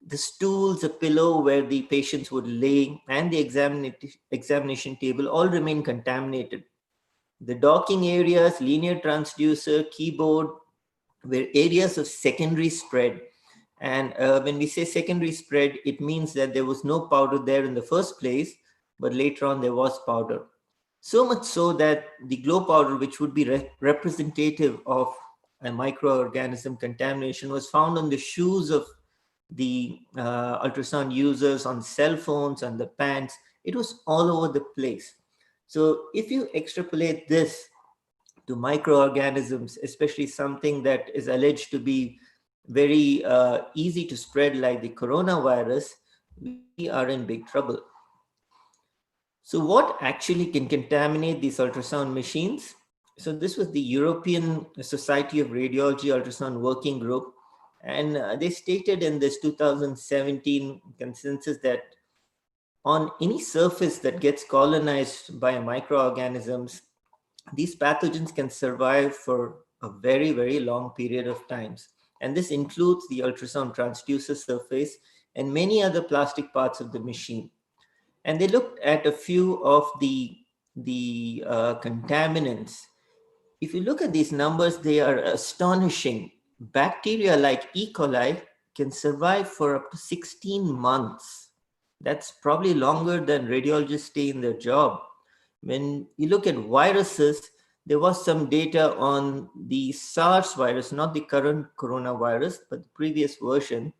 the stools, the pillow where the patients would lay, and the examination table all remain contaminated. The docking areas, linear transducer, keyboard were areas of secondary spread. And when we say secondary spread, it means that there was no powder there in the first place, but later on there was powder. So much so that the glow powder, which would be representative of a microorganism contamination, was found on the shoes of the ultrasound users, on cell phones, on the pants. It was all over the place. So if you extrapolate this to microorganisms, especially something that is alleged to be very easy to spread like the coronavirus, we are in big trouble. So what actually can contaminate these ultrasound machines? So this was the European Society of Radiology Ultrasound Working Group. And they stated in this 2017 consensus that on any surface that gets colonized by microorganisms, these pathogens can survive for a very, very long period of times. And this includes the ultrasound transducer surface and many other plastic parts of the machine. And they looked at a few of the contaminants. If you look at these numbers, they are astonishing. Bacteria like E. coli can survive for up to 16 months. That's probably longer than radiologists stay in their job. When you look at viruses, there was some data on the SARS virus, not the current coronavirus, but the previous version.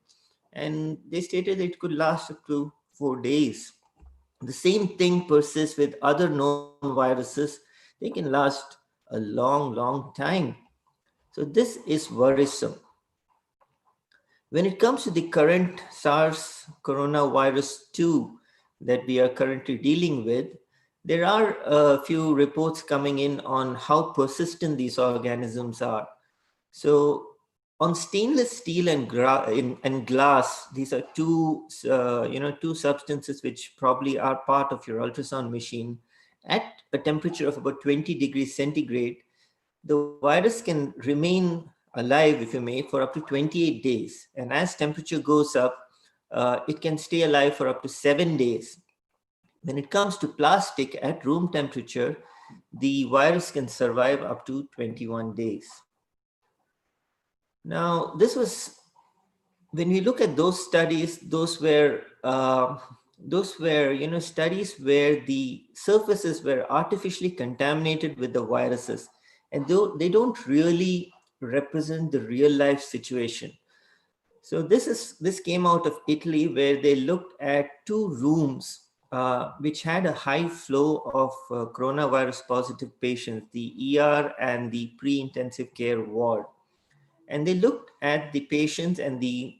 And they stated it could last up to 4 days. The same thing persists with other known viruses. They can last a long, long time. So this is worrisome. When it comes to the current SARS coronavirus 2 that we are currently dealing with, there are a few reports coming in on how persistent these organisms are. So on stainless steel and glass, these are two substances which probably are part of your ultrasound machine. At a temperature of about 20 degrees centigrade, the virus can remain alive, if you may, for up to 28 days. And as temperature goes up, it can stay alive for up to 7 days. When it comes to plastic at room temperature, the virus can survive up to 21 days. Now, this was, when we look at those studies, those were studies where the surfaces were artificially contaminated with the viruses, and they don't really represent the real life situation. So this came out of Italy, where they looked at 2 rooms which had a high flow of coronavirus positive patients, the ER and the pre-intensive care ward. And they looked at the patients and the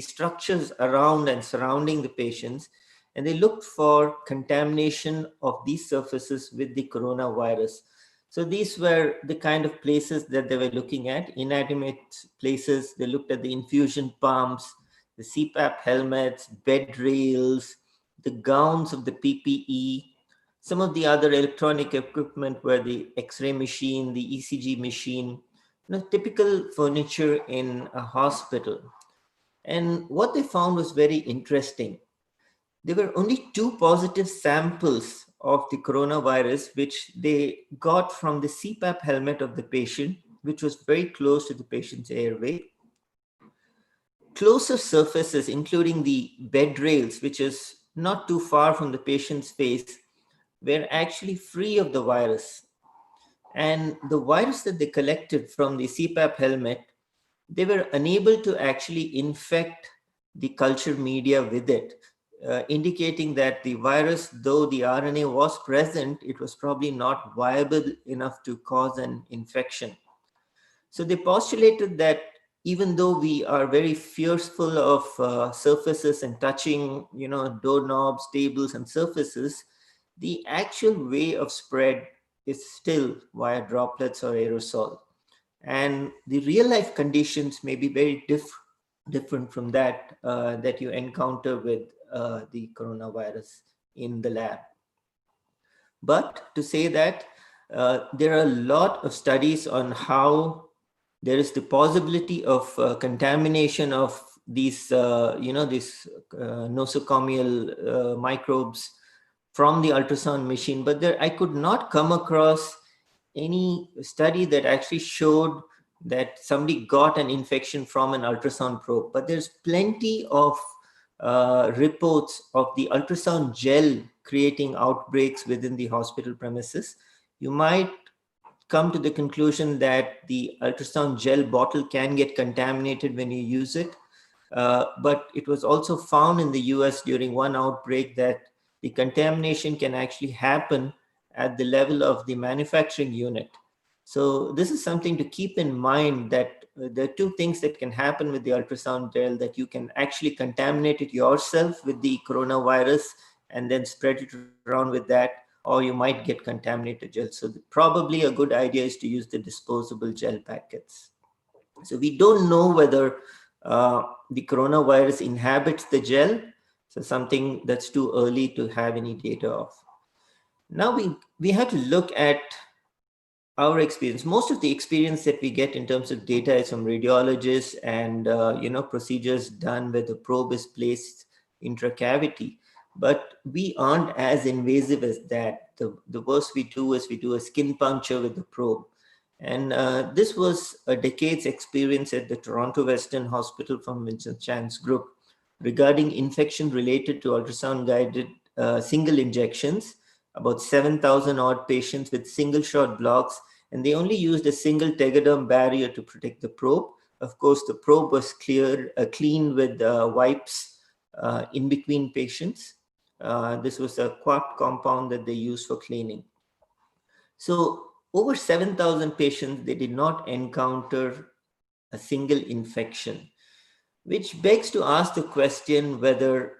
structures around and surrounding the patients, and they looked for contamination of these surfaces with the coronavirus. So these were the kind of places that they were looking at: inanimate places. They looked at the infusion pumps, the CPAP helmets, bed rails, the gowns of the PPE. Some of the other electronic equipment were the X-ray machine, the ECG machine, typical furniture in a hospital. And what they found was very interesting. There were only 2 positive samples of the coronavirus, which they got from the CPAP helmet of the patient, which was very close to the patient's airway. Closer surfaces, including the bed rails, which is not too far from the patient's face, were actually free of the virus. And the virus that they collected from the CPAP helmet, they were unable to actually infect the culture media with it, indicating that the virus, though the RNA was present, it was probably not viable enough to cause an infection. So they postulated that even though we are very fearful of surfaces and touching, doorknobs, tables, and surfaces, the actual way of spread is still via droplets or aerosol. And the real life conditions may be very different from that that you encounter with the coronavirus in the lab. But to say that, there are a lot of studies on how there is the possibility of contamination of these, these nosocomial microbes from the ultrasound machine, but I could not come across any study that actually showed that somebody got an infection from an ultrasound probe. But there's plenty of reports of the ultrasound gel creating outbreaks within the hospital premises. You might come to the conclusion that the ultrasound gel bottle can get contaminated when you use it. But it was also found in the US during one outbreak that the contamination can actually happen at the level of the manufacturing unit. So this is something to keep in mind, that there are 2 things that can happen with the ultrasound gel: that you can actually contaminate it yourself with the coronavirus and then spread it around with that, or you might get contaminated gel. So probably a good idea is to use the disposable gel packets. So we don't know whether the coronavirus inhabits the gel. So something that's too early to have any data of. Now we have to look at our experience. Most of the experience that we get in terms of data is from radiologists and procedures done where the probe is placed intracavity. But we aren't as invasive as that. The worst we do is we do a skin puncture with the probe. And this was a decade's experience at the Toronto Western Hospital from Vincent Chan's group regarding infection related to ultrasound-guided single injections, about 7,000 odd patients with single shot blocks, and they only used a single tegaderm barrier to protect the probe. Of course, the probe was cleaned with wipes in between patients. This was a quart compound that they used for cleaning. So over 7,000 patients, they did not encounter a single infection, which begs to ask the question whether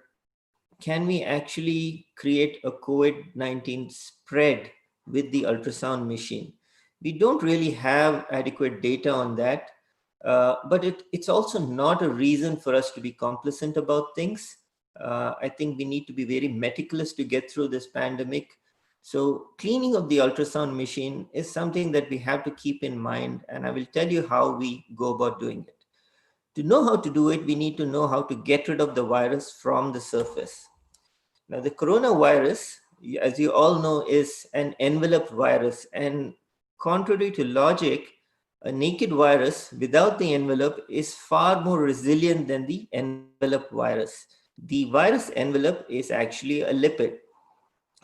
can we actually create a COVID-19 spread with the ultrasound machine? We don't really have adequate data on that, but it's also not a reason for us to be complacent about things. I think we need to be very meticulous to get through this pandemic. So cleaning of the ultrasound machine is something that we have to keep in mind, and I will tell you how we go about doing it. To know how to do it, we need to know how to get rid of the virus from the surface. Now, the coronavirus, as you all know, is an enveloped virus. And contrary to logic, a naked virus without the envelope is far more resilient than the enveloped virus. The virus envelope is actually a lipid.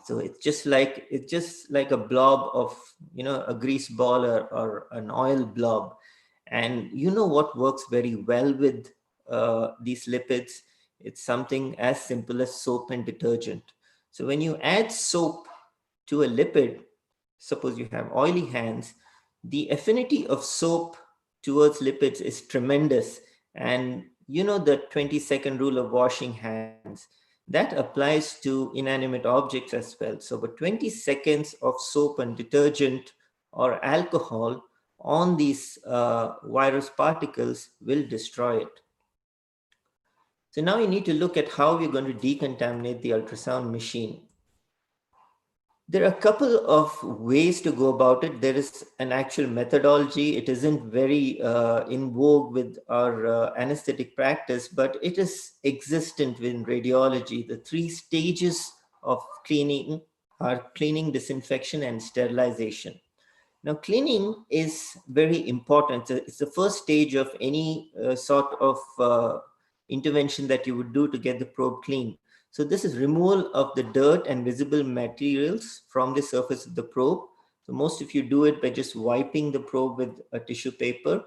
So it's just like a blob of, a grease ball or an oil blob. And what works very well with these lipids? It's something as simple as soap and detergent. So when you add soap to a lipid, suppose you have oily hands, the affinity of soap towards lipids is tremendous. And the 20-second rule of washing hands, that applies to inanimate objects as well. So about 20 seconds of soap and detergent or alcohol on these virus particles will destroy it. So now you need to look at how we're going to decontaminate the ultrasound machine. There are a couple of ways to go about it. There is an actual methodology. It isn't very in vogue with our anesthetic practice, but it is existent in radiology. The 3 stages of cleaning are cleaning, disinfection, and sterilization. Now, cleaning is very important. It's the first stage of any sort of intervention that you would do to get the probe clean. So this is removal of the dirt and visible materials from the surface of the probe. So most of you do it by just wiping the probe with a tissue paper.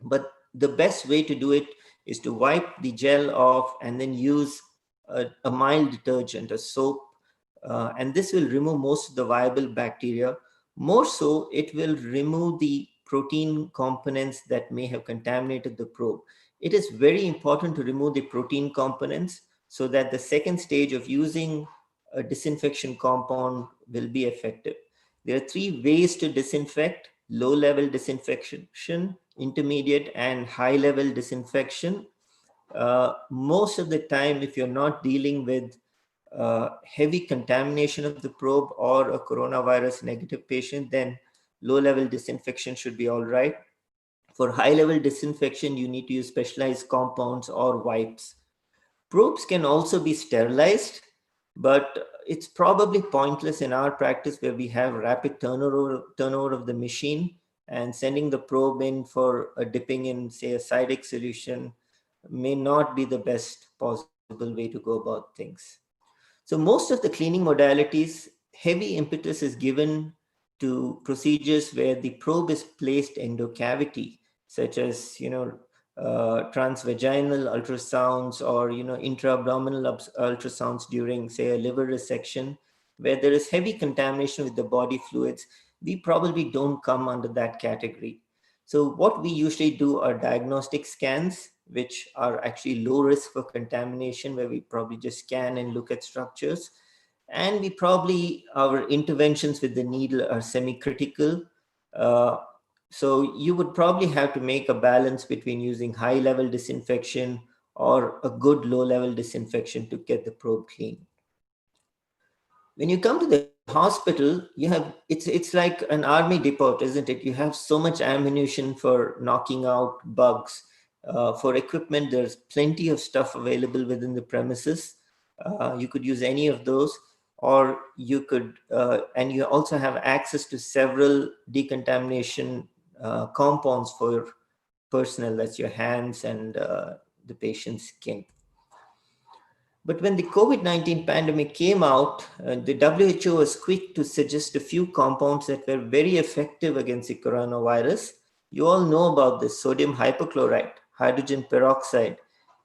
But the best way to do it is to wipe the gel off and then use a mild detergent, a soap. And this will remove most of the viable bacteria. More so, it will remove the protein components that may have contaminated the probe. It is very important to remove the protein components so that the second stage of using a disinfection compound will be effective. There are 3 ways to disinfect: low-level disinfection, intermediate, and high-level disinfection. Most of the time, if you're not dealing with heavy contamination of the probe or a coronavirus negative patient, then low-level disinfection should be all right. For high-level disinfection, you need to use specialized compounds or wipes. Probes can also be sterilized, but it's probably pointless in our practice where we have rapid turnover of the machine, and sending the probe in for a dipping in, say, a Cydex solution may not be the best possible way to go about things. So most of the cleaning modalities, heavy impetus is given to procedures where the probe is placed endocavity, such as transvaginal ultrasounds or intra-abdominal ultrasounds during, say, a liver resection, where there is heavy contamination with the body fluids. We probably don't come under that category. So what we usually do are diagnostic scans, which are actually low risk for contamination, where we probably just scan and look at structures. And our interventions with the needle are semi-critical. So you would probably have to make a balance between using high-level disinfection or a good low-level disinfection to get the probe clean. When you come to the hospital, it's like an army depot, isn't it? You have so much ammunition for knocking out bugs. For equipment, there's plenty of stuff available within the premises. You could use any of those, or you could, and you also have access to several decontamination compounds for personnel, that's your hands and the patient's skin. But when the COVID-19 pandemic came out, the WHO was quick to suggest a few compounds that were very effective against the coronavirus. You all know about this: sodium hypochlorite, hydrogen peroxide,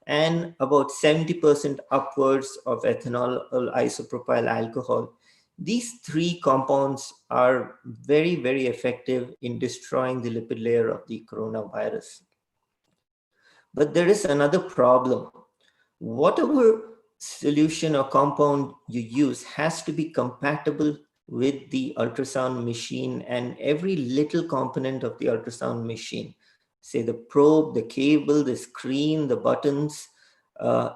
and about 70% upwards of ethanol or isopropyl alcohol. These three compounds are very, very effective in destroying the lipid layer of the coronavirus. But there is another problem. Whatever solution or compound you use has to be compatible with the ultrasound machine and every little component of the ultrasound machine. Say the probe, the cable, the screen, the buttons,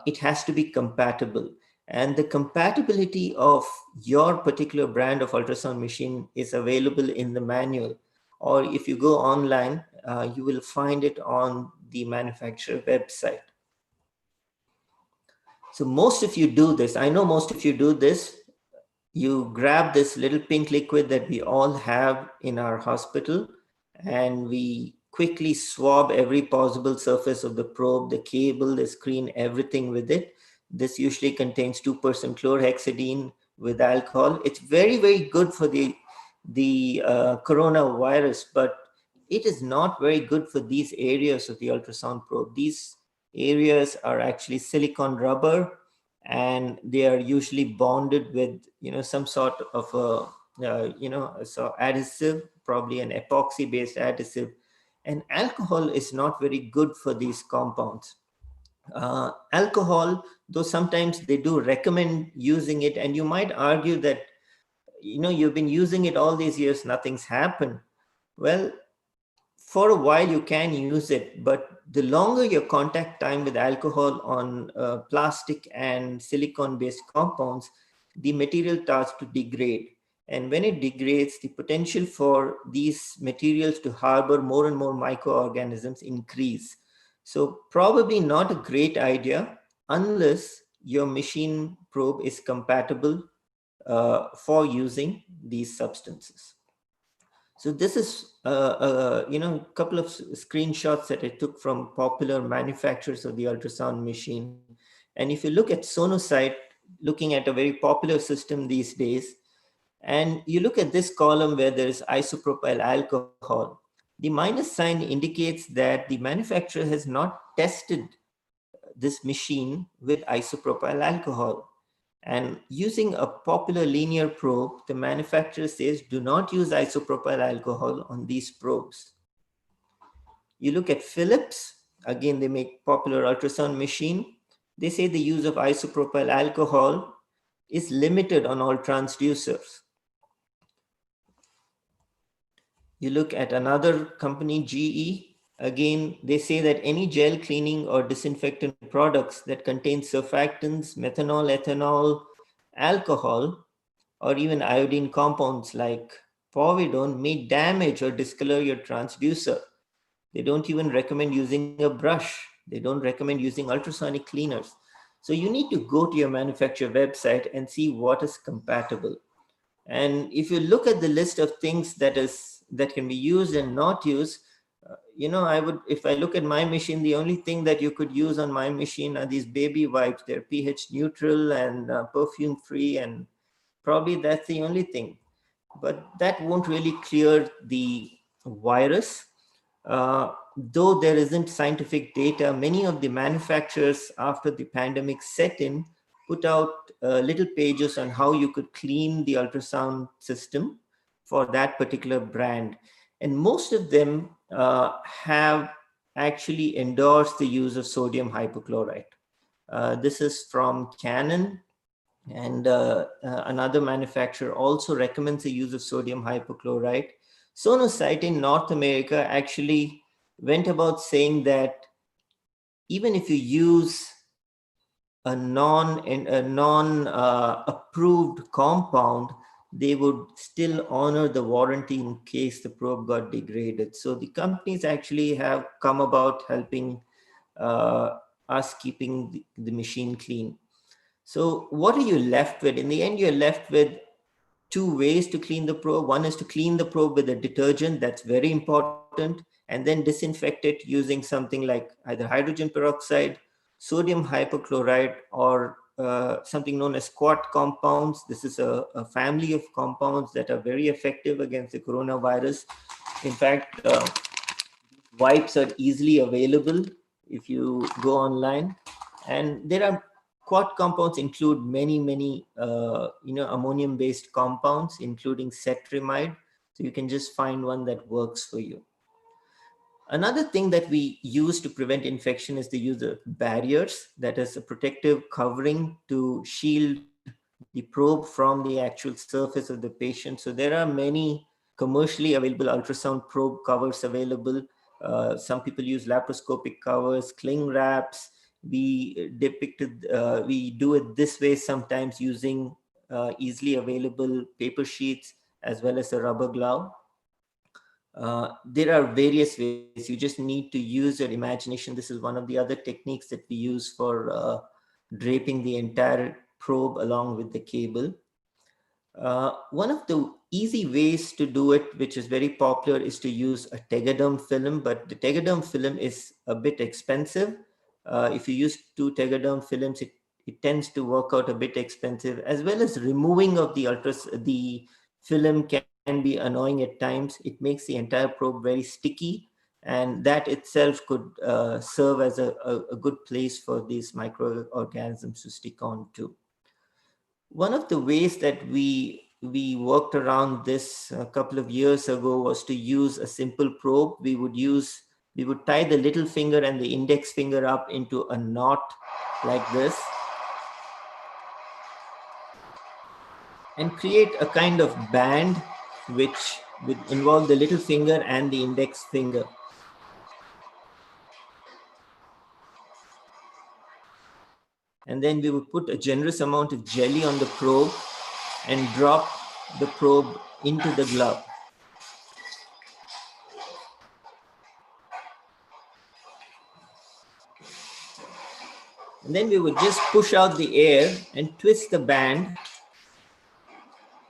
it has to be compatible. And the compatibility of your particular brand of ultrasound machine is available in the manual. Or if you go online, you will find it on the manufacturer website. So most of you do this. I know most of you do this. You grab this little pink liquid that we all have in our hospital, and we quickly swab every possible surface of the probe, the cable, the screen, everything with it. This usually contains 2% chlorhexidine with alcohol. It's very, very good for the coronavirus, but it is not very good for these areas of the ultrasound probe. These areas are actually silicone rubber, and they are usually bonded with some sort of a adhesive, probably an epoxy based adhesive, and alcohol is not very good for these compounds. Alcohol, though sometimes they do recommend using it, and you might argue that you've been using it all these years, nothing's happened. Well, for a while you can use it, but the longer your contact time with alcohol on plastic and silicone based compounds, the material starts to degrade. And when it degrades, the potential for these materials to harbor more and more microorganisms increase. So probably not a great idea unless your machine probe is compatible for using these substances. So this is a couple of screenshots that I took from popular manufacturers of the ultrasound machine. And if you look at Sonosite, looking at a very popular system these days, and you look at this column where there is isopropyl alcohol, the minus sign indicates that the manufacturer has not tested this machine with isopropyl alcohol. And using a popular linear probe, the manufacturer says, do not use isopropyl alcohol on these probes. You look at Philips, again, they make popular ultrasound machine. They say the use of isopropyl alcohol is limited on all transducers. You look at another company, GE, again, they say that any gel cleaning or disinfectant products that contain surfactants, methanol, ethanol, alcohol, or even iodine compounds like povidone may damage or discolor your transducer. They don't even recommend using a brush. They don't recommend using ultrasonic cleaners. So you need to go to your manufacturer website and see what is compatible. And if you look at the list of things that can be used and not used, if I look at my machine, the only thing that you could use on my machine are these baby wipes. They're pH neutral and perfume free, and probably that's the only thing. But that won't really clear the virus. Though there isn't scientific data, many of the manufacturers after the pandemic set in put out little pages on how you could clean the ultrasound system for that particular brand. And most of them have actually endorsed the use of sodium hypochlorite. This is from Canon. And another manufacturer also recommends the use of sodium hypochlorite. Sonosite in North America actually went about saying that even if you use a non-approved compound, they would still honor the warranty in case the probe got degraded. So the companies actually have come about helping us keeping the machine clean. So what are you left with? In the end, you're left with two ways to clean the probe. One is to clean the probe with a detergent, that's very important, and then disinfect it using something like either hydrogen peroxide, sodium hypochlorite, or something known as quat compounds. This is a family of compounds that are very effective against the coronavirus. In fact, wipes are easily available if you go online, and there are quat compounds include many ammonium based compounds, including cetrimide, so you can just find one that works for you. Another thing that we use to prevent infection is the use of barriers, that is a protective covering to shield the probe from the actual surface of the patient. So there are many commercially available ultrasound probe covers available. Some people use laparoscopic covers, cling wraps. We do it this way sometimes using easily available paper sheets as well as a rubber glove. There are various ways. You just need to use your imagination. This is one of the other techniques that we use for draping the entire probe along with the cable. One of the easy ways to do it, which is very popular, is to use a Tegaderm film, but the Tegaderm film is a bit expensive. If you use two Tegaderm films, it tends to work out a bit expensive, as well as removing of the film can be annoying at times. It makes the entire probe very sticky, and that itself could serve as a good place for these microorganisms to stick on to. One of the ways that we worked around this a couple of years ago was to use a simple probe. We would tie the little finger and the index finger up into a knot like this, and create a kind of band which would involve the little finger and the index finger. And then we would put a generous amount of jelly on the probe and drop the probe into the glove. And then we would just push out the air and twist the band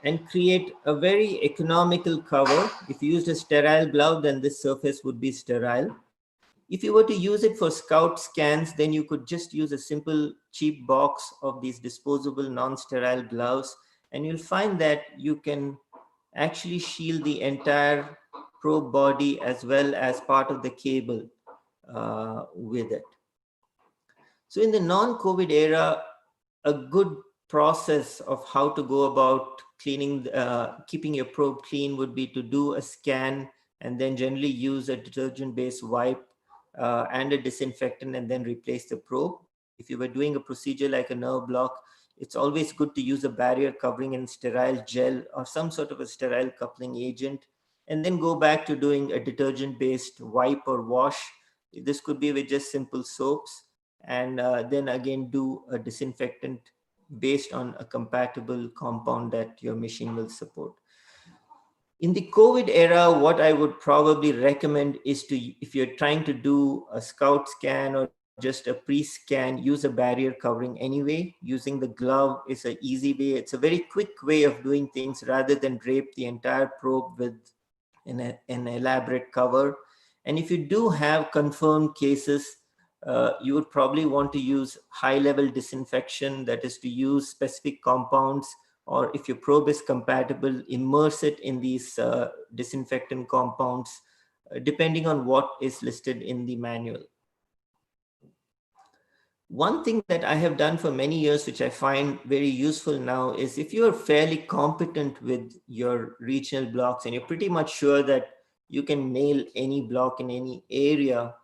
and create a very economical cover. If you used a sterile glove, then this surface would be sterile. If you were to use it for scout scans, then you could just use a simple cheap box of these disposable non-sterile gloves, and you'll find that you can actually shield the entire probe body as well as part of the cable with it. So in the non-COVID era, a good process of how to go about cleaning, keeping your probe clean would be to do a scan and then generally use a detergent-based wipe and a disinfectant and then replace the probe. If you were doing a procedure like a nerve block, it's always good to use a barrier covering and sterile gel or some sort of a sterile coupling agent, and then go back to doing a detergent-based wipe or wash. This could be with just simple soaps, and then again do a disinfectant based on a compatible compound that your machine will support. In the COVID era, what I would probably recommend is to, if you're trying to do a scout scan or just a pre-scan, use a barrier covering anyway. Using the glove is an easy way. It's a very quick way of doing things rather than drape the entire probe with an elaborate cover. And if you do have confirmed cases, you would probably want to use high-level disinfection, that is to use specific compounds, or if your probe is compatible, immerse it in these disinfectant compounds, depending on what is listed in the manual. One thing that I have done for many years, which I find very useful now, is if you are fairly competent with your regional blocks and you're pretty much sure that you can nail any block in any area,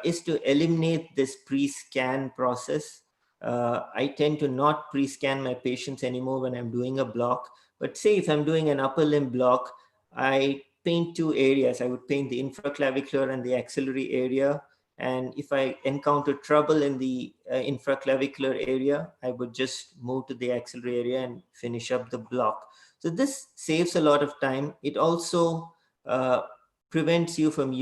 is to eliminate this pre-scan process. I tend to not pre-scan my patients anymore when I'm doing a block. But say if I'm doing an upper limb block, I paint two areas. I would paint the infraclavicular and the axillary area. And if I encounter trouble in the infraclavicular area, I would just move to the axillary area and finish up the block. So this saves a lot of time. It also prevents you from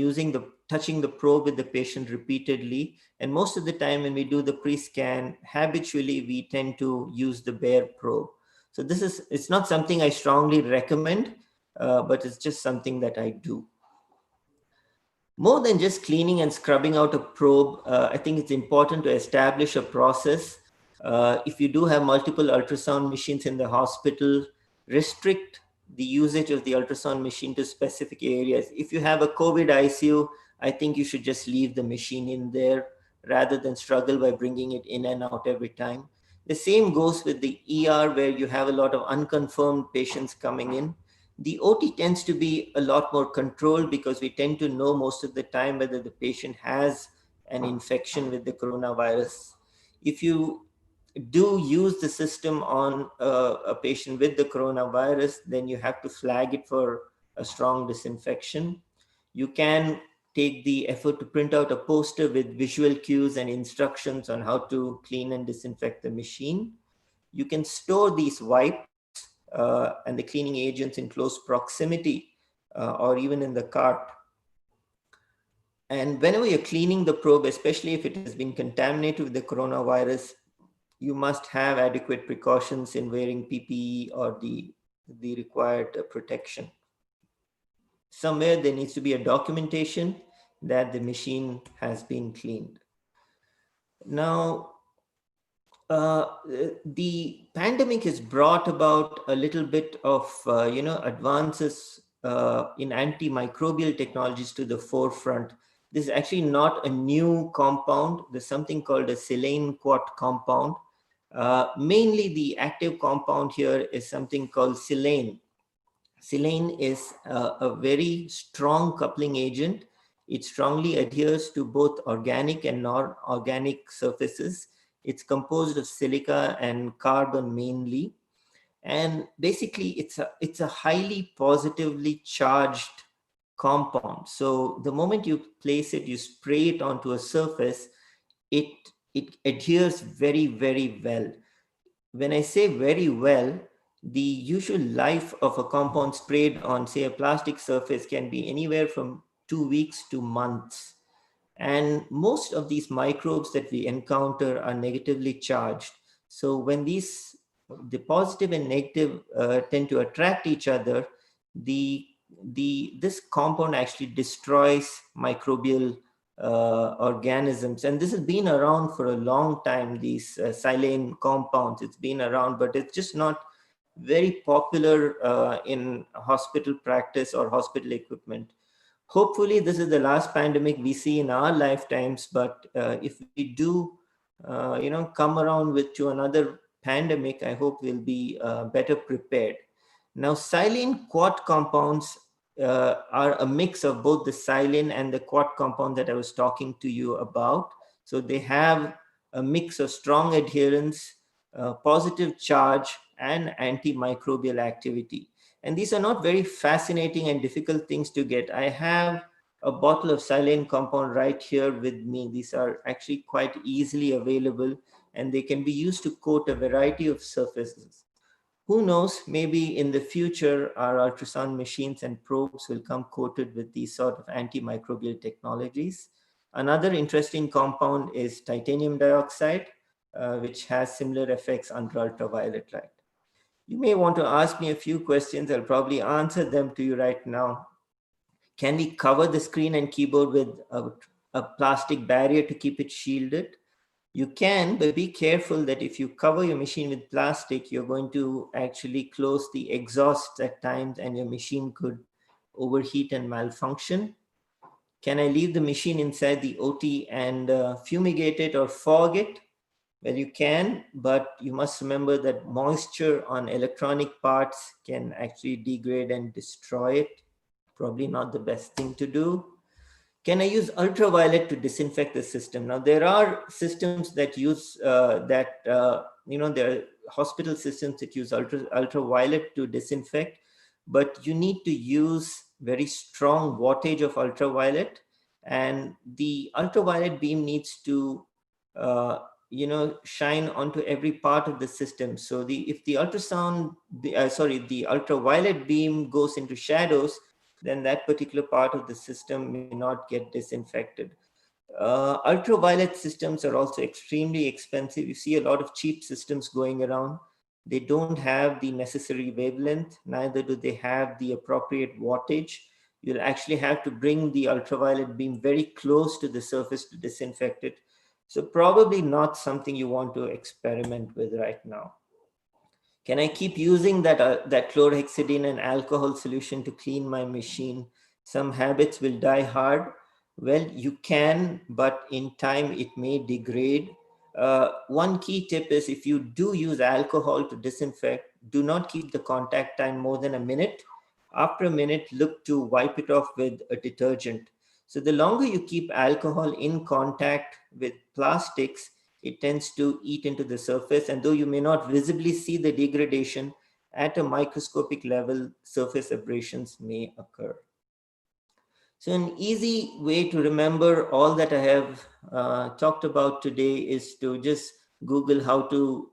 touching the probe with the patient repeatedly. And most of the time when we do the pre-scan, habitually we tend to use the bare probe. So it's not something I strongly recommend, but it's just something that I do. More than just cleaning and scrubbing out a probe, I think it's important to establish a process. If you do have multiple ultrasound machines in the hospital, restrict the usage of the ultrasound machine to specific areas. If you have a COVID ICU, I think you should just leave the machine in there rather than struggle by bringing it in and out every time. The same goes with the ER, where you have a lot of unconfirmed patients coming in. The OT tends to be a lot more controlled because we tend to know most of the time whether the patient has an infection with the coronavirus. If you do use the system on a patient with the coronavirus, then you have to flag it for a strong disinfection. You can take the effort to print out a poster with visual cues and instructions on how to clean and disinfect the machine. You can store these wipes and the cleaning agents in close proximity or even in the cart. And whenever you're cleaning the probe, especially if it has been contaminated with the coronavirus, you must have adequate precautions in wearing PPE or the required protection. Somewhere there needs to be a documentation that the machine has been cleaned. Now, the pandemic has brought about a little bit of advances in antimicrobial technologies to the forefront. This is actually not a new compound. There's something called a silane quat compound. Mainly the active compound here is something called silane. Silane is a very strong coupling agent. It strongly adheres to both organic and non-organic surfaces. It's composed of silica and carbon mainly. And basically it's a highly positively charged compound. So the moment you place it, you spray it onto a surface, it adheres very, very well. When I say very well, the usual life of a compound sprayed on, say, a plastic surface can be anywhere from 2 weeks to months. And most of these microbes that we encounter are negatively charged. So when the positive and negative tend to attract each other, this compound actually destroys microbial organisms. And this has been around for a long time, these silane compounds. It's been around, but it's just not very popular in hospital practice or hospital equipment. Hopefully this is the last pandemic we see in our lifetimes, but if we do come around to another pandemic, I hope we'll be better prepared. Now, silane quat compounds are a mix of both the silane and the quat compound that I was talking to you about. So they have a mix of strong adherence, positive charge, and antimicrobial activity. And these are not very fascinating and difficult things to get. I have a bottle of silane compound right here with me. These are actually quite easily available, and they can be used to coat a variety of surfaces. Who knows, maybe in the future, our ultrasound machines and probes will come coated with these sort of antimicrobial technologies. Another interesting compound is titanium dioxide, which has similar effects under ultraviolet light. You may want to ask me a few questions. I'll probably answer them to you right now. Can we cover the screen and keyboard with a plastic barrier to keep it shielded? You can, but be careful that if you cover your machine with plastic, you're going to actually close the exhaust at times and your machine could overheat and malfunction. Can I leave the machine inside the OT and fumigate it or fog it? Well, you can, but you must remember that moisture on electronic parts can actually degrade and destroy it. Probably not the best thing to do. can I use ultraviolet to disinfect the system? Now, there are systems that use there are hospital systems that use ultraviolet to disinfect, but you need to use very strong wattage of ultraviolet, and the ultraviolet beam needs to shine onto every part of the system. So if the the ultraviolet beam goes into shadows, then that particular part of the system may not get disinfected. Ultraviolet systems are also extremely expensive. You see a lot of cheap systems going around. They don't have the necessary wavelength, neither do they have the appropriate wattage. You'll actually have to bring the ultraviolet beam very close to the surface to disinfect it. So probably not something you want to experiment with right now. Can I keep using that chlorhexidine and alcohol solution to clean my machine? Some habits will die hard. Well, you can, but in time it may degrade. One key tip is, if you do use alcohol to disinfect, do not keep the contact time more than a minute. After a minute, look to wipe it off with a detergent. So the longer you keep alcohol in contact with plastics, it tends to eat into the surface, and though you may not visibly see the degradation, at a microscopic level, surface abrasions may occur. So an easy way to remember all that I have talked about today is to just Google how to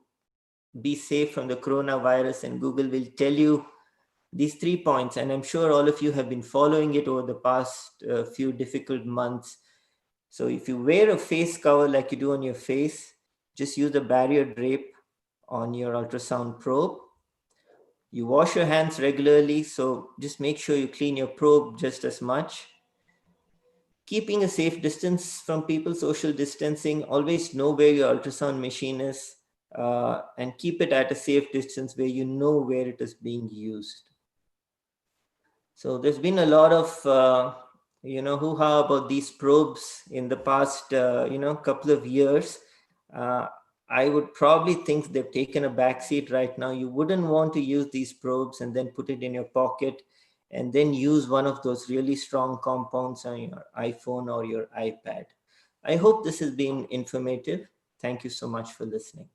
be safe from the coronavirus, and Google will tell you these 3 points. And I'm sure all of you have been following it over the past few difficult months. So if you wear a face cover like you do on your face, just use a barrier drape on your ultrasound probe. You wash your hands regularly, so just make sure you clean your probe just as much. Keeping a safe distance from people, social distancing, always know where your ultrasound machine is, and keep it at a safe distance where you know where it is being used. So there's been a lot of hoo-ha about these probes in the past couple of years. I would probably think they've taken a backseat right now. You wouldn't want to use these probes and then put it in your pocket and then use one of those really strong compounds on your iPhone or your iPad. I hope this has been informative. Thank you so much for listening.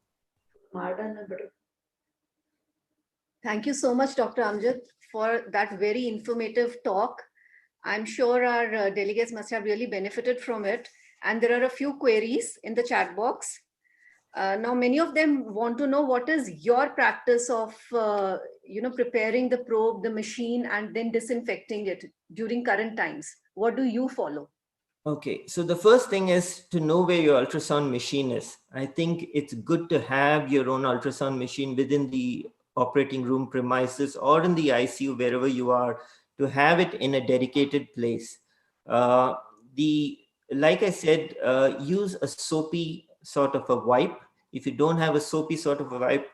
Thank you so much, Dr. Amjad, for that very informative talk. I'm sure our delegates must have really benefited from it. And there are a few queries in the chat box. Now, many of them want to know what is your practice of, preparing the probe, the machine, and then disinfecting it during current times. What do you follow? Okay, so the first thing is to know where your ultrasound machine is. I think it's good to have your own ultrasound machine within the operating room premises or in the ICU, wherever you are, to have it in a dedicated place. Like I said, use a soapy sort of a wipe. If you don't have a soapy sort of a wipe,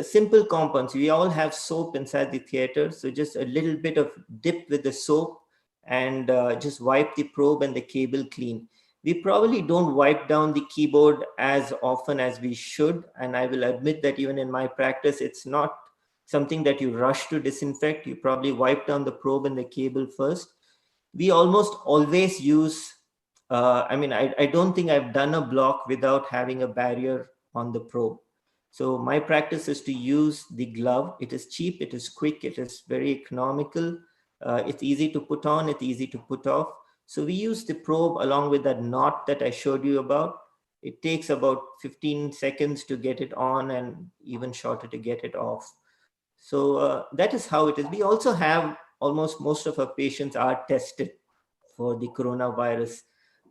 simple compounds. We all have soap inside the theater, so just a little bit of dip with the soap and just wipe the probe and the cable clean. We probably don't wipe down the keyboard as often as we should. And I will admit that even in my practice, it's not something that you rush to disinfect. You probably wipe down the probe and the cable first. We almost always use, I don't think I've done a block without having a barrier on the probe. So my practice is to use the glove. It is cheap, it is quick, it is very economical. It's easy to put on, it's easy to put off. So we use the probe along with that knot that I showed you about. It takes about 15 seconds to get it on and even shorter to get it off. So that is how it is. We also have almost most of our patients are tested for the coronavirus.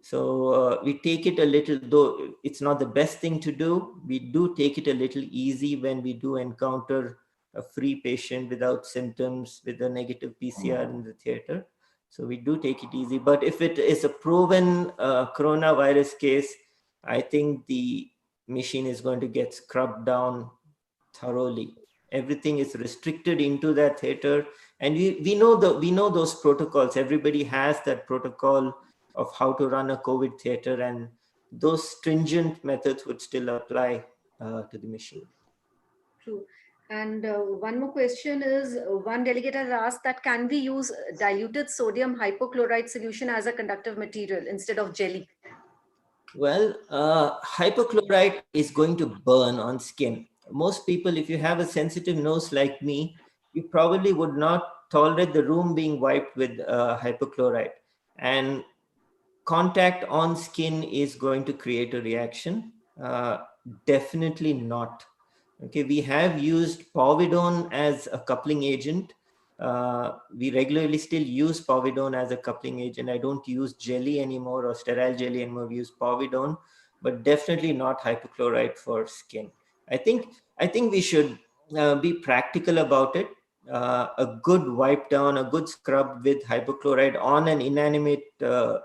So we take it a little, though it's not the best thing to do, we do take it a little easy when we do encounter a free patient without symptoms with a negative PCR in the theater. So we do take it easy. But if it is a proven coronavirus case, I think the machine is going to get scrubbed down thoroughly. Everything is restricted into that theater. And we know those protocols. Everybody has that protocol of how to run a COVID theater, and those stringent methods would still apply to the machine. True. And one more question is, one delegate has asked that can we use diluted sodium hypochlorite solution as a conductive material instead of jelly? Well, hypochlorite is going to burn on skin. Most people, if you have a sensitive nose like me, you probably would not tolerate the room being wiped with hypochlorite. And contact on skin is going to create a reaction. Definitely not. Okay, we have used povidone as a coupling agent. We regularly still use povidone as a coupling agent. I don't use jelly anymore or sterile jelly anymore. We use povidone, but definitely not hypochlorite for skin. I think we should be practical about it. A good wipe down, a good scrub with hypochlorite on an inanimate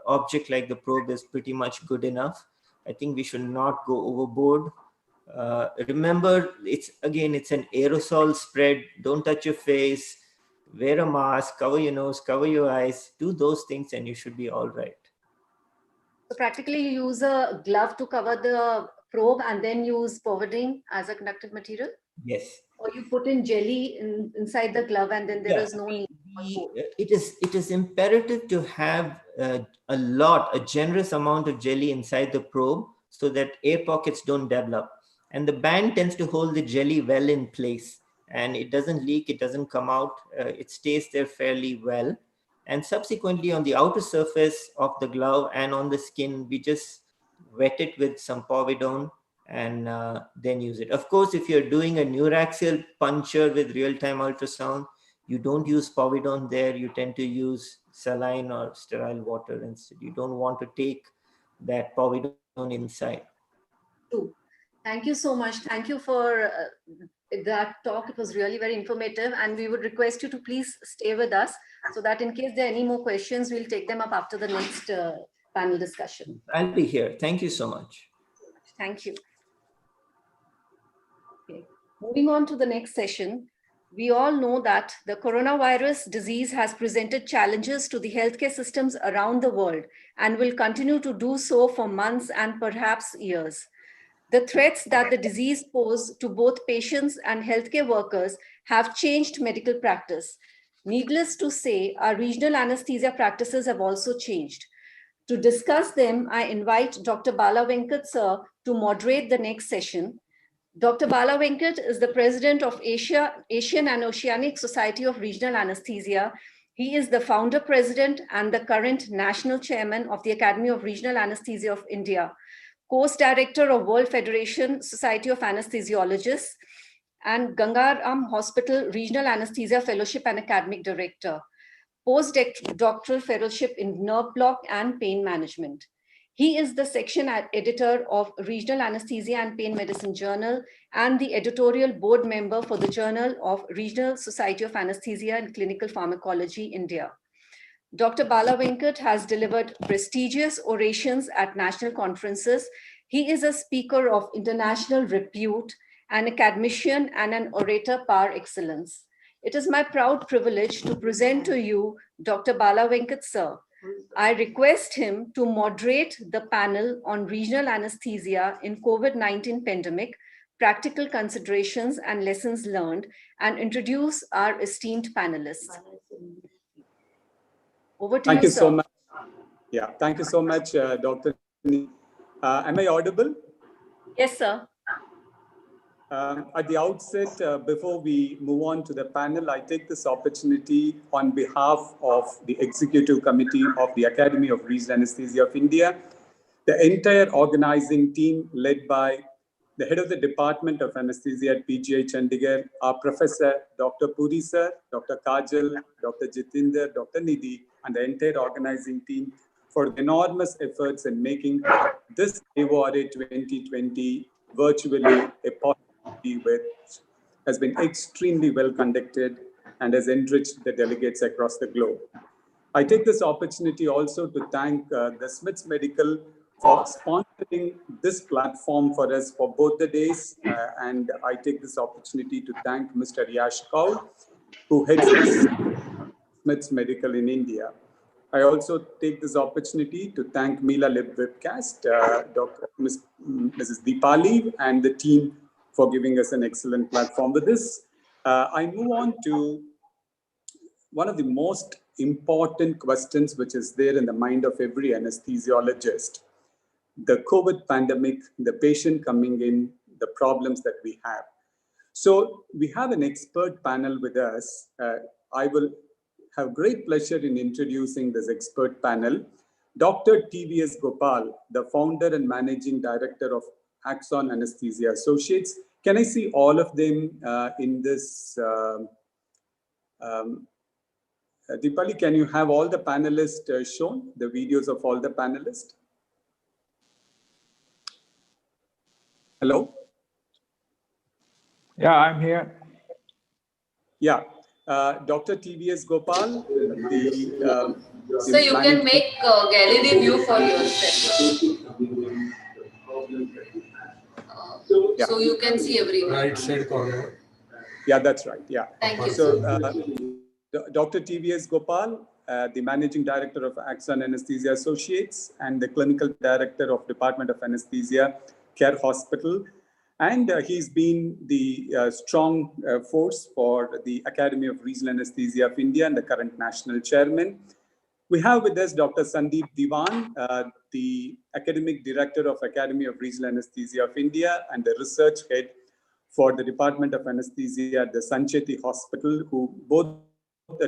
object like the probe is pretty much good enough. I think we should not go overboard. Remember, it's an aerosol spread. Don't touch your face, wear a mask, cover your nose, cover your eyes, do those things and you should be all right. So practically you use a glove to cover the probe and then use povidone as a conductive material? Yes. Or you put in jelly inside the glove and then there is no need. It is imperative to have a generous amount of jelly inside the probe so that air pockets don't develop. And the band tends to hold the jelly well in place and it doesn't leak, it doesn't come out, it stays there fairly well. And subsequently on the outer surface of the glove and on the skin, we just wet it with some povidone and then use it. Of course, if you're doing a neuraxial puncture with real-time ultrasound, you don't use povidone there, you tend to use saline or sterile water instead. You don't want to take that povidone inside. True. Thank you so much. Thank you for that talk. It was really very informative and we would request you to please stay with us so that in case there are any more questions, we'll take them up after the next panel discussion. I'll be here. Thank you so much. Thank you. Okay. Moving on to the next session. We all know that the coronavirus disease has presented challenges to the healthcare systems around the world and will continue to do so for months and perhaps years. The threats that the disease poses to both patients and healthcare workers have changed medical practice. Needless to say, our regional anesthesia practices have also changed. To discuss them, I invite Dr. Bala Venkat sir to moderate the next session. Dr. Bala Venkat is the president of Asian and Oceanic Society of Regional Anesthesia. He is the founder president and the current national chairman of the Academy of Regional Anesthesia of India, course director of World Federation Society of Anesthesiologists, and Gangaram Hospital Regional Anesthesia Fellowship and Academic Director, postdoctoral fellowship in nerve block and pain management. He is the section editor of Regional Anesthesia and Pain Medicine Journal and the editorial board member for the Journal of Regional Society of Anesthesia and Clinical Pharmacology, India. Dr. Bala Venkat has delivered prestigious orations at national conferences. He is a speaker of international repute, an academician, and an orator par excellence. It is my proud privilege to present to you Dr. Bala Venkat sir. I request him to moderate the panel on regional anesthesia in COVID-19 pandemic, practical considerations and lessons learned, and introduce our esteemed panelists. Over to you, sir. Thank you so much. Yeah, thank you so much, Dr. Am I audible? Yes, sir. At the outset, before we move on to the panel, I take this opportunity on behalf of the Executive Committee of the Academy of Regional Anesthesia of India, the entire organizing team led by the head of the Department of Anesthesia at PGI Chandigarh, our Professor Dr. Puri sir, Dr. Kajal, Dr. Jitinder, Dr. Nidhi, and the entire organizing team for the enormous efforts in making this AORA 2020 virtually a possibility, which has been extremely well conducted and has enriched the delegates across the globe. I take this opportunity also to thank the Smiths Medical for sponsoring this platform for us for both the days. And I take this opportunity to thank Mr. Yash Kaul, who heads Smiths Medical in India. I also take this opportunity to thank Mila Lib Webcast, Mrs. Deepali and the team for giving us an excellent platform. With this, I move on to one of the most important questions which is there in the mind of every anesthesiologist. The COVID pandemic, the patient coming in, the problems that we have. So we have an expert panel with us. I will have great pleasure in introducing this expert panel. Dr. TVS Gopal, the founder and managing director of Axon Anesthesia Associates. Can I see all of them in this? Deepali, can you have all the panelists shown, the videos of all the panelists? Hello? Yeah, I'm here. Yeah, Dr. TVS Gopal, so you can make gallery view for yourself. So you can see everything. Right side corner. Yeah, that's right. Yeah. Thank you. So, Dr. TVS Gopal, the managing director of Axon Anesthesia Associates and the clinical director of Department of Anesthesia Care Hospital. And he's been the strong force for the Academy of Regional Anesthesia of India and the current national chairman. We have with us Dr. Sandeep Diwan, the academic director of Academy of Regional Anesthesia of India and the research head for the Department of Anesthesia at the Sancheti Hospital, who both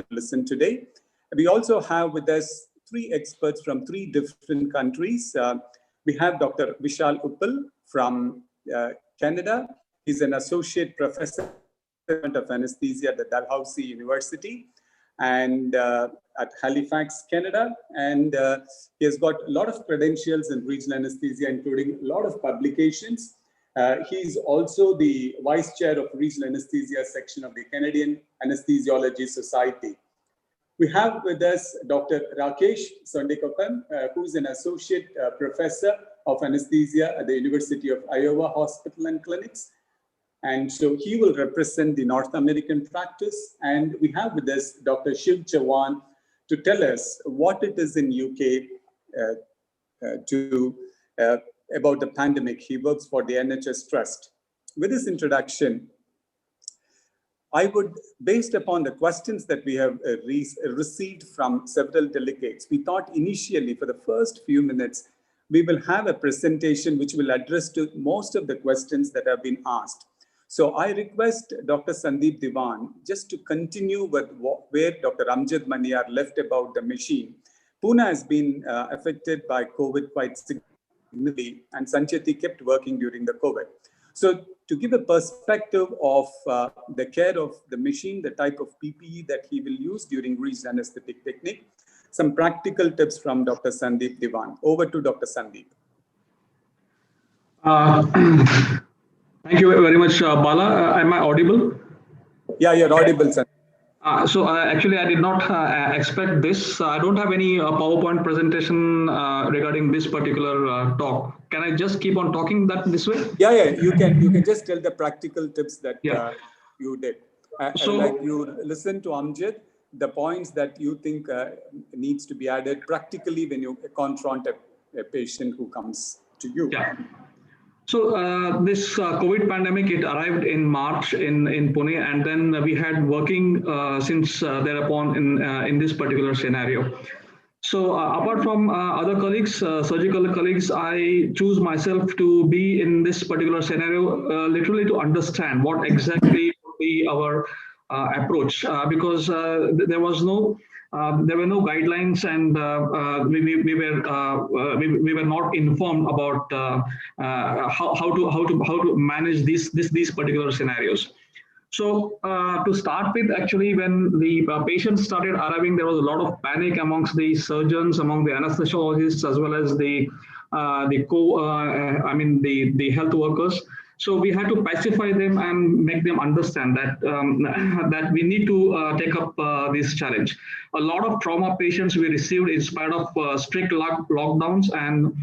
listen today. We also have with us 3 experts from 3 different countries. We have Dr. Vishal Uppal from Canada. He's an associate professor of anesthesia at the Dalhousie University and at Halifax, Canada. And he has got a lot of credentials in regional anesthesia, including a lot of publications. He's also the vice chair of regional anesthesia section of the Canadian Anesthesiology Society. We have with us Dr. Rakesh Sondekappan, who is an associate professor of anesthesia at the University of Iowa Hospital and Clinics. And so he will represent the North American practice. And we have with us Dr. Shiv Chavan to tell us what it is in UK about the pandemic. He works for the NHS Trust. With this introduction, I would, based upon the questions that we have received from several delegates, we thought initially for the first few minutes, we will have a presentation which will address to most of the questions that have been asked. So I request Dr. Sandeep Diwan just to continue with where Dr. Amjad Maniar left about the machine. Pune has been affected by COVID quite significantly, and Sancheti kept working during the COVID. So to give a perspective of the care of the machine, the type of PPE that he will use during regional anesthetic technique, some practical tips from Dr. Sandeep Diwan. Over to Dr. Sandeep. Thank you very much, Bala. Am I audible? Yeah, you're audible, sir. So actually, I did not expect this. I don't have any PowerPoint presentation regarding this particular talk. Can I just keep on talking this way? Yeah, you can just tell the practical tips that you did. So, like you listen to Amjad, the points that you think needs to be added practically when you confront a patient who comes to you. Yeah. So this COVID pandemic, it arrived in March in Pune, and then we had working since thereupon in this particular scenario. So apart from other colleagues, surgical colleagues, I choose myself to be in this particular scenario literally to understand what exactly would be our approach, because there were no guidelines, and we were not informed about how to manage these particular scenarios. So to start with, actually, when the patients started arriving, there was a lot of panic amongst the surgeons, among the anesthesiologists, as well as the health workers. So we had to pacify them and make them understand that that we need to take up this challenge. A lot of trauma patients we received in spite of strict lockdowns, and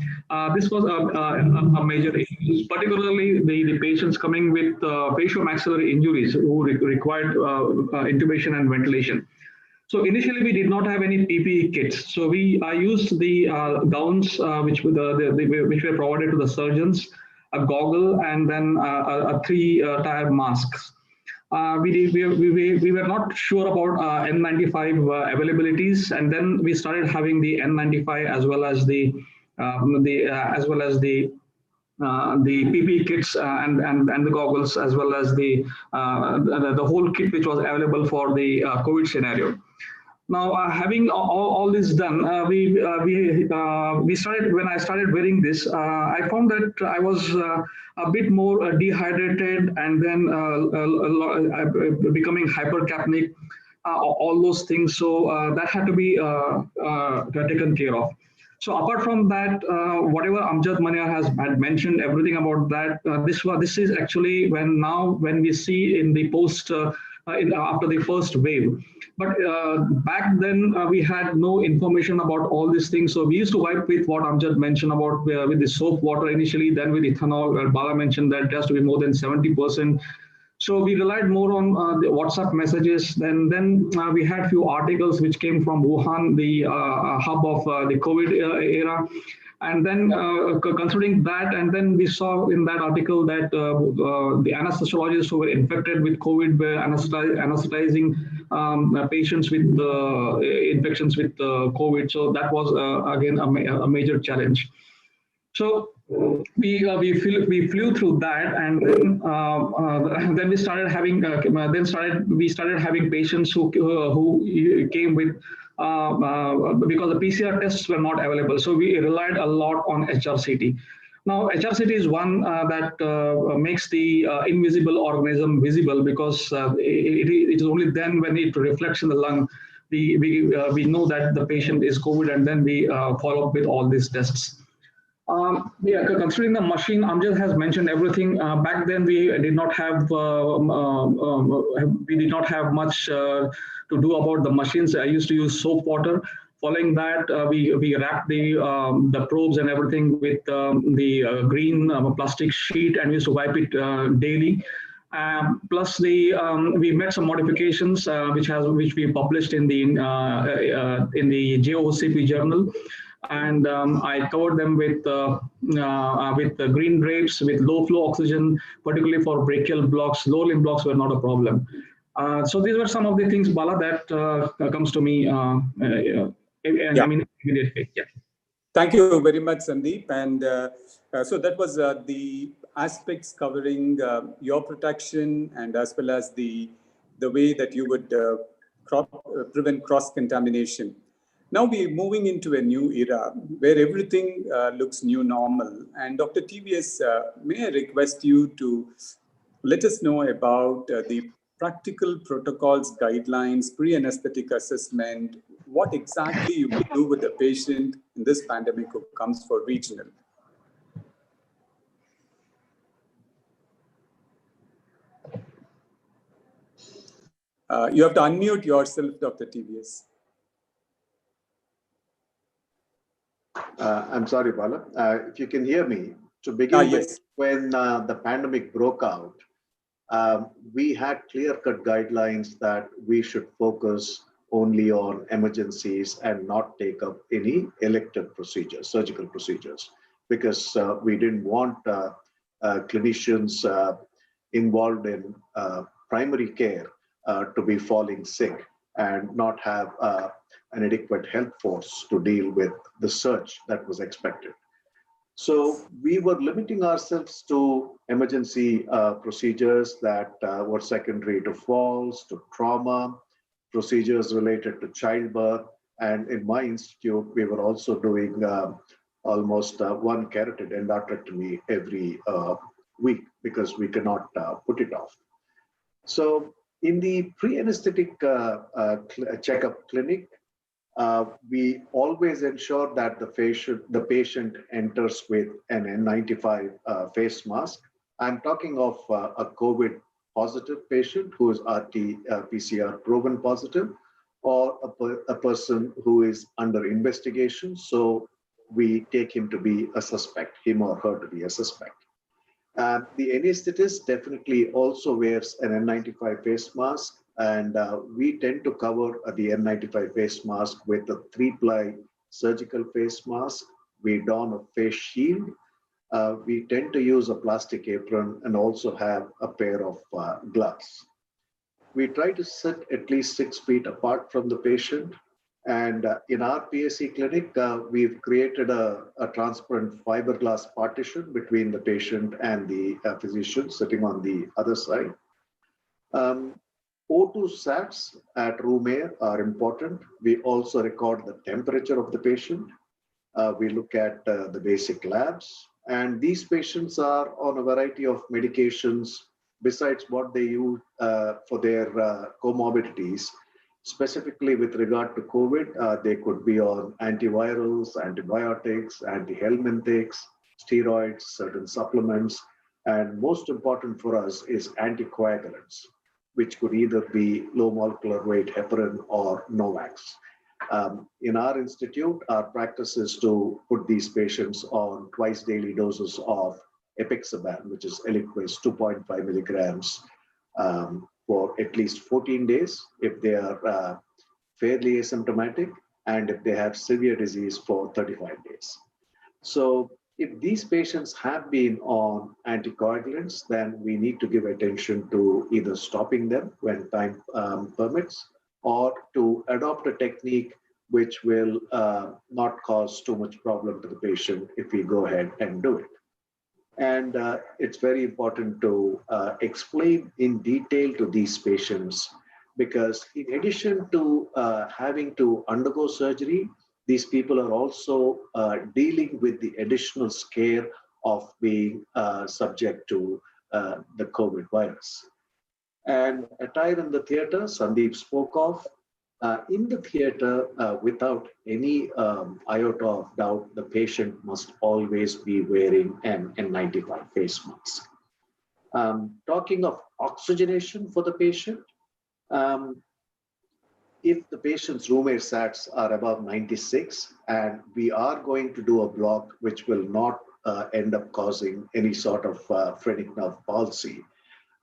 this was a major issue, particularly the patients coming with facial-maxillary injuries who required intubation and ventilation. So initially, we did not have any PPE kits. So I used the gowns which were provided to the surgeons, a goggle, and then a 3-tier masks. we were not sure about N95 availabilities, and then we started having the N95 as well as the PPE kits and the goggles, as well as the whole kit which was available for the COVID scenario. Now, having all this done, we started, when I started wearing this, I found that I was a bit more dehydrated, and then becoming hypercapnic, all those things. So that had to be taken care of. So apart from that, whatever Amjad Mania had mentioned, everything about that, this is actually when we see in the post after the first wave. But back then we had no information about all these things. So we used to wipe with what Amjad mentioned about with the soap water initially, then with ethanol. Bala mentioned that it has to be more than 70%. So we relied more on the WhatsApp messages. Then we had few articles which came from Wuhan, the hub of the COVID era. And then considering that, and then we saw in that article that the anesthesiologists who were infected with COVID were anesthetizing patients with infections with COVID. So that was again a major challenge. So we flew through that, and then we started having we started having patients who came with because the PCR tests were not available. So we relied a lot on HRCT. Now, HRCT is one that makes the invisible organism visible, because it is only then when it reflects in the lung we know that the patient is COVID, and then we follow up with all these tests. Considering the machine, Amjad has mentioned everything. Back then, we did not have much to do about the machines. I used to use soap water. Following that, we wrapped the probes and everything with the green plastic sheet, and we used to wipe it daily. Plus, we made some modifications which we published in the JOCP journal. And I covered them with green drapes, with low flow oxygen, particularly for brachial blocks. Low limb blocks were not a problem. So these were some of the things, Bala, that comes to me. I mean, immediately. Yeah. Thank you very much, Sandeep. And so that was the aspects covering your protection, and as well as the way that you would prevent cross-contamination. Now we're moving into a new era where everything looks new normal. And Dr. TVS, may I request you to let us know about the practical protocols, guidelines, pre-anesthetic assessment, what exactly you will do with the patient in this pandemic who comes for regional. You have to unmute yourself, Dr. TVS. I'm sorry, Bala. If you can hear me, to begin with, when the pandemic broke out, we had clear-cut guidelines that we should focus only on emergencies and not take up any elective procedures, surgical procedures, because we didn't want clinicians involved in primary care to be falling sick and not have an adequate health force to deal with the surge that was expected. So we were limiting ourselves to emergency procedures that were secondary to falls, to trauma, procedures related to childbirth. And in my institute, we were also doing almost one carotid endarterectomy every week, because we cannot put it off. So in the pre-anesthetic checkup clinic, we always ensure that the patient enters with an N95 face mask. I'm talking of a COVID positive patient who is RT-PCR proven positive, or a person who is under investigation. So we take him to be a suspect, him or her to be a suspect. The anesthetist definitely also wears an N95 face mask, and we tend to cover the N95 face mask with a 3-ply surgical face mask. We don a face shield. We tend to use a plastic apron and also have a pair of gloves. we try to sit at least 6 feet apart from the patient. And in our PSC clinic, we've created a transparent fiberglass partition between the patient and the physician sitting on the other side. O2 sats at room air are important. We also record the temperature of the patient. We look at the basic labs. And these patients are on a variety of medications besides what they use for their comorbidities. Specifically with regard to COVID, they could be on antivirals, antibiotics, antihelminthics, steroids, certain supplements, and most important for us is anticoagulants, which could either be low molecular weight heparin or Novax. In our institute, our practice is to put these patients on twice daily doses of apixaban, which is Eliquis 2.5 milligrams for at least 14 days if they are fairly asymptomatic, and if they have severe disease for 35 days. So if these patients have been on anticoagulants, then we need to give attention to either stopping them when time permits, or to adopt a technique which will not cause too much problem to the patient if we go ahead and do it. And it's very important to explain in detail to these patients, because in addition to having to undergo surgery, these people are also dealing with the additional scare of being subject to the COVID virus. And attire in the theater, Sandeep spoke of. In the theater, without any iota of doubt, the patient must always be wearing an N95 face mask. Talking of oxygenation for the patient, if the patient's room air sats are above 96, and we are going to do a block which will not end up causing any sort of phrenic nerve palsy,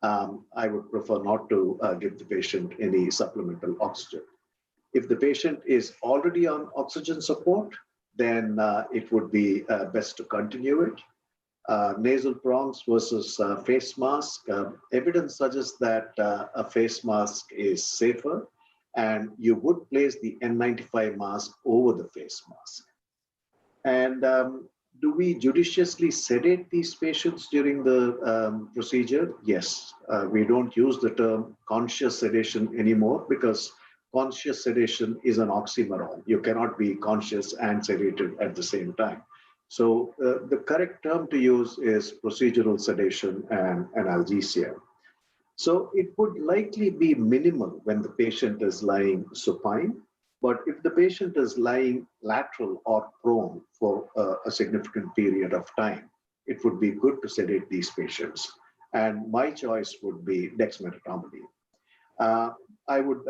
I would prefer not to give the patient any supplemental oxygen. If the patient is already on oxygen support, then it would be best to continue it. Nasal prongs versus face mask. Evidence suggests that a face mask is safer, and you would place the N95 mask over the face mask. And do we judiciously sedate these patients during the procedure? Yes. We don't use the term conscious sedation anymore, because conscious sedation is an oxymoron. You cannot be conscious and sedated at the same time. So the correct term to use is procedural sedation and analgesia. So it would likely be minimal when the patient is lying supine, but if the patient is lying lateral or prone for a significant period of time, it would be good to sedate these patients. And my choice would be dexmedetomidine. I would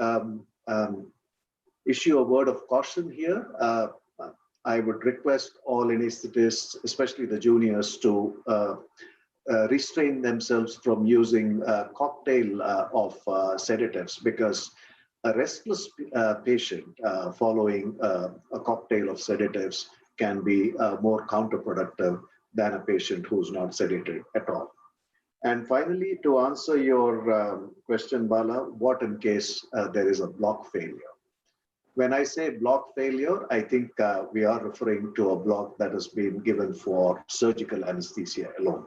issue a word of caution here. I would request all anesthetists, especially the juniors, to restrain themselves from using a cocktail of sedatives, because a restless patient following a cocktail of sedatives can be more counterproductive than a patient who's not sedated at all. And finally, to answer your question, Bala, what in case there is a block failure? When I say block failure, I think we are referring to a block that has been given for surgical anesthesia alone.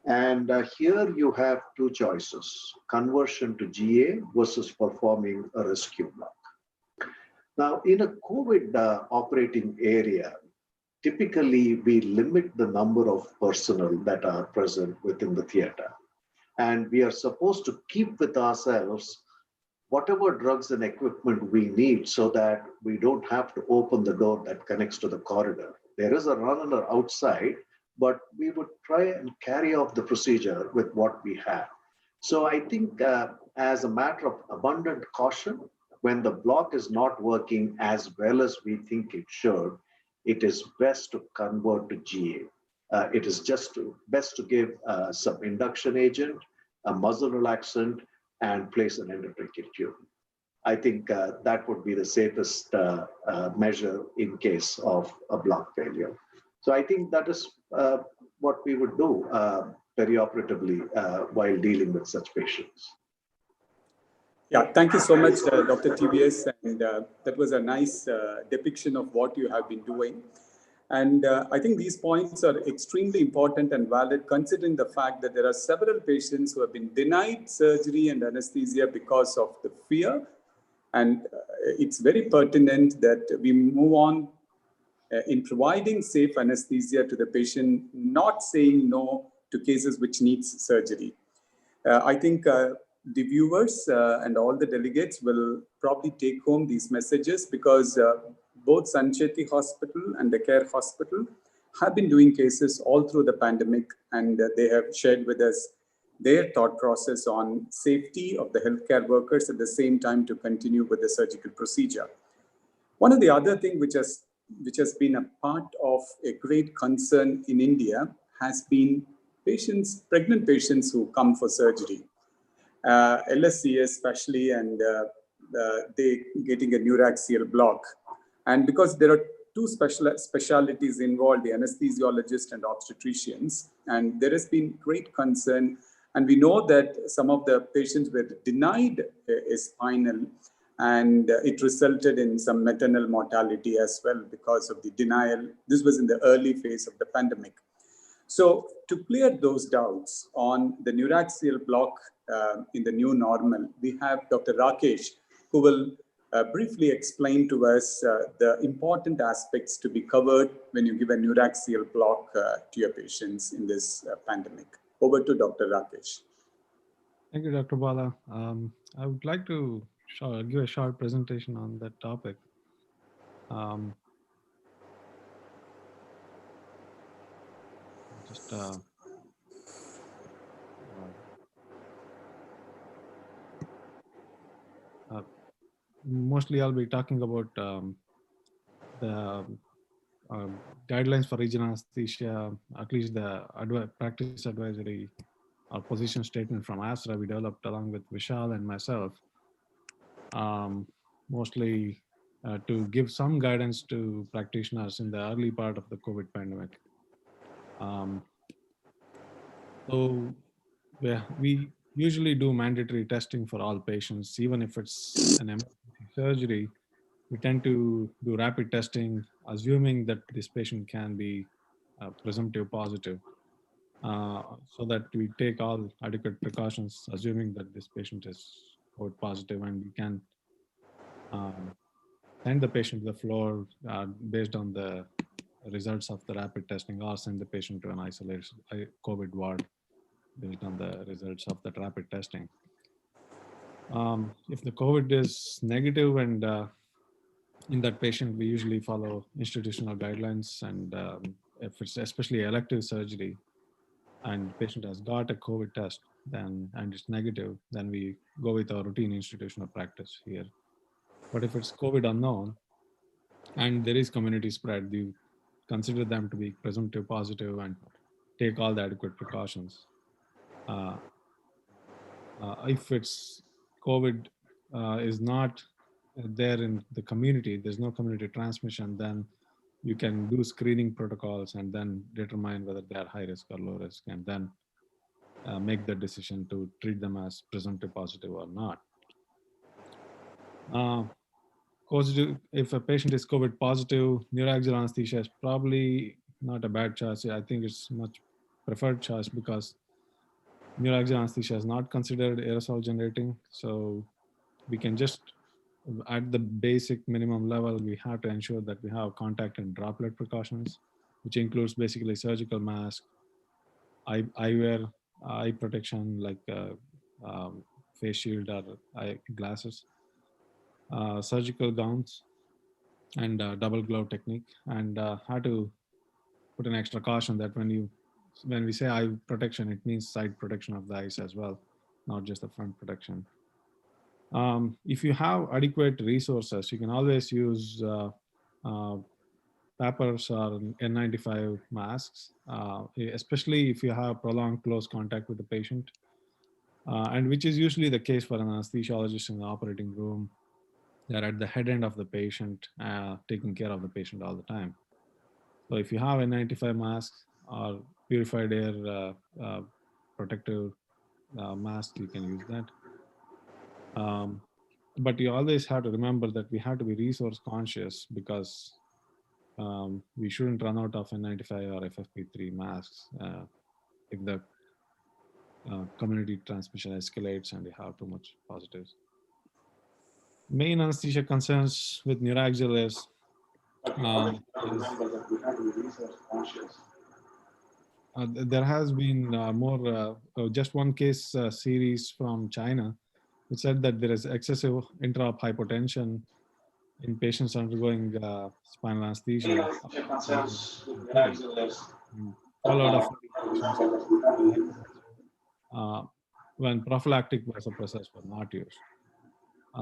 And here you have two choices: conversion to GA versus performing a rescue block. Now, in a COVID operating area, typically we limit the number of personnel that are present within the theater. And we are supposed to keep with ourselves whatever drugs and equipment we need, so that we don't have to open the door that connects to the corridor. There is a runner outside, but we would try and carry off the procedure with what we have. So I think as a matter of abundant caution, when the block is not working as well as we think it should, it is best to convert to GA. It is just best to give some induction agent, a muscle relaxant, and place an endotracheal tube. I think that would be the safest measure in case of a block failure. So I think that is what we would do perioperatively while dealing with such patients. Yeah, thank you so much, Dr. TVS. And that was a nice depiction of what you have been doing. And I think these points are extremely important and valid, considering the fact that there are several patients who have been denied surgery and anesthesia because of the fear. And it's very pertinent that we move on in providing safe anesthesia to the patient, not saying no to cases which needs surgery. I think the viewers and all the delegates will probably take home these messages, because both Sancheti Hospital and the Care Hospital have been doing cases all through the pandemic, and they have shared with us their thought process on safety of the healthcare workers at the same time to continue with the surgical procedure. One of the other things which has been a part of a great concern in India has been pregnant patients who come for surgery. LSCS especially, and they getting a neuraxial block. And because there are two specialties involved, the anesthesiologist and obstetricians, and there has been great concern. And we know that some of the patients were denied a spinal, and it resulted in some maternal mortality as well because of the denial. This was in the early phase of the pandemic. So to clear those doubts on the neuraxial block in the new normal, we have Dr. Rakesh, who will briefly explain to us the important aspects to be covered when you give a neuraxial block to your patients in this pandemic. Over to Dr. Rakesh. Thank you, Dr. Bala. I would like to give a short presentation on that topic. Mostly I'll be talking about the guidelines for regional anesthesia, at least the practice advisory or position statement from ASRA we developed along with Vishal and myself, mostly to give some guidance to practitioners in the early part of the COVID pandemic. So we usually do mandatory testing for all patients, even if it's an emergency surgery. We tend to do rapid testing, assuming that this patient can be presumptive positive, so that we take all adequate precautions, assuming that this patient is COVID positive, and we can send the patient to the floor based on the results of the rapid testing, or send the patient to an isolated COVID ward based on the results of that rapid testing. If the COVID is negative and in that patient, we usually follow institutional guidelines, and if it's especially elective surgery and the patient has got a COVID test and it's negative, then we go with our routine institutional practice here. But if it's COVID unknown and there is community spread, we consider them to be presumptive positive and take all the adequate precautions. If it's COVID is not there in the community, there's no community transmission, then you can do screening protocols and then determine whether they are high risk or low risk, and then make the decision to treat them as presumptive positive or not. If a patient is COVID positive, neuraxial anesthesia is probably not a bad choice. I think it's much preferred choice, because neuraxial anesthesia is not considered aerosol generating. So we can just, at the basic minimum level, we have to ensure that we have contact and droplet precautions, which includes basically surgical mask, eyewear, eye protection like face shield or eye glasses, surgical gowns, and double glove technique. And how to put an extra caution that when we say eye protection, it means side protection of the eyes as well, not just the front protection. If you have adequate resources, you can always use PAPRs or N95 masks, especially if you have prolonged close contact with the patient, and which is usually the case for an anesthesiologist in the operating room. They're at the head end of the patient, taking care of the patient all the time. So if you have N95 masks or purified air protective mask, you can use that. But you always have to remember that we have to be resource conscious because we shouldn't run out of N95 or FFP3 masks if the community transmission escalates and we have too much positives. Main anesthesia concerns with neuraxial is there has been just one case series from China which said that there is excessive intra-op hypotension in patients undergoing spinal anesthesia. And 12 out of 40 patients when prophylactic vasopressors were not used.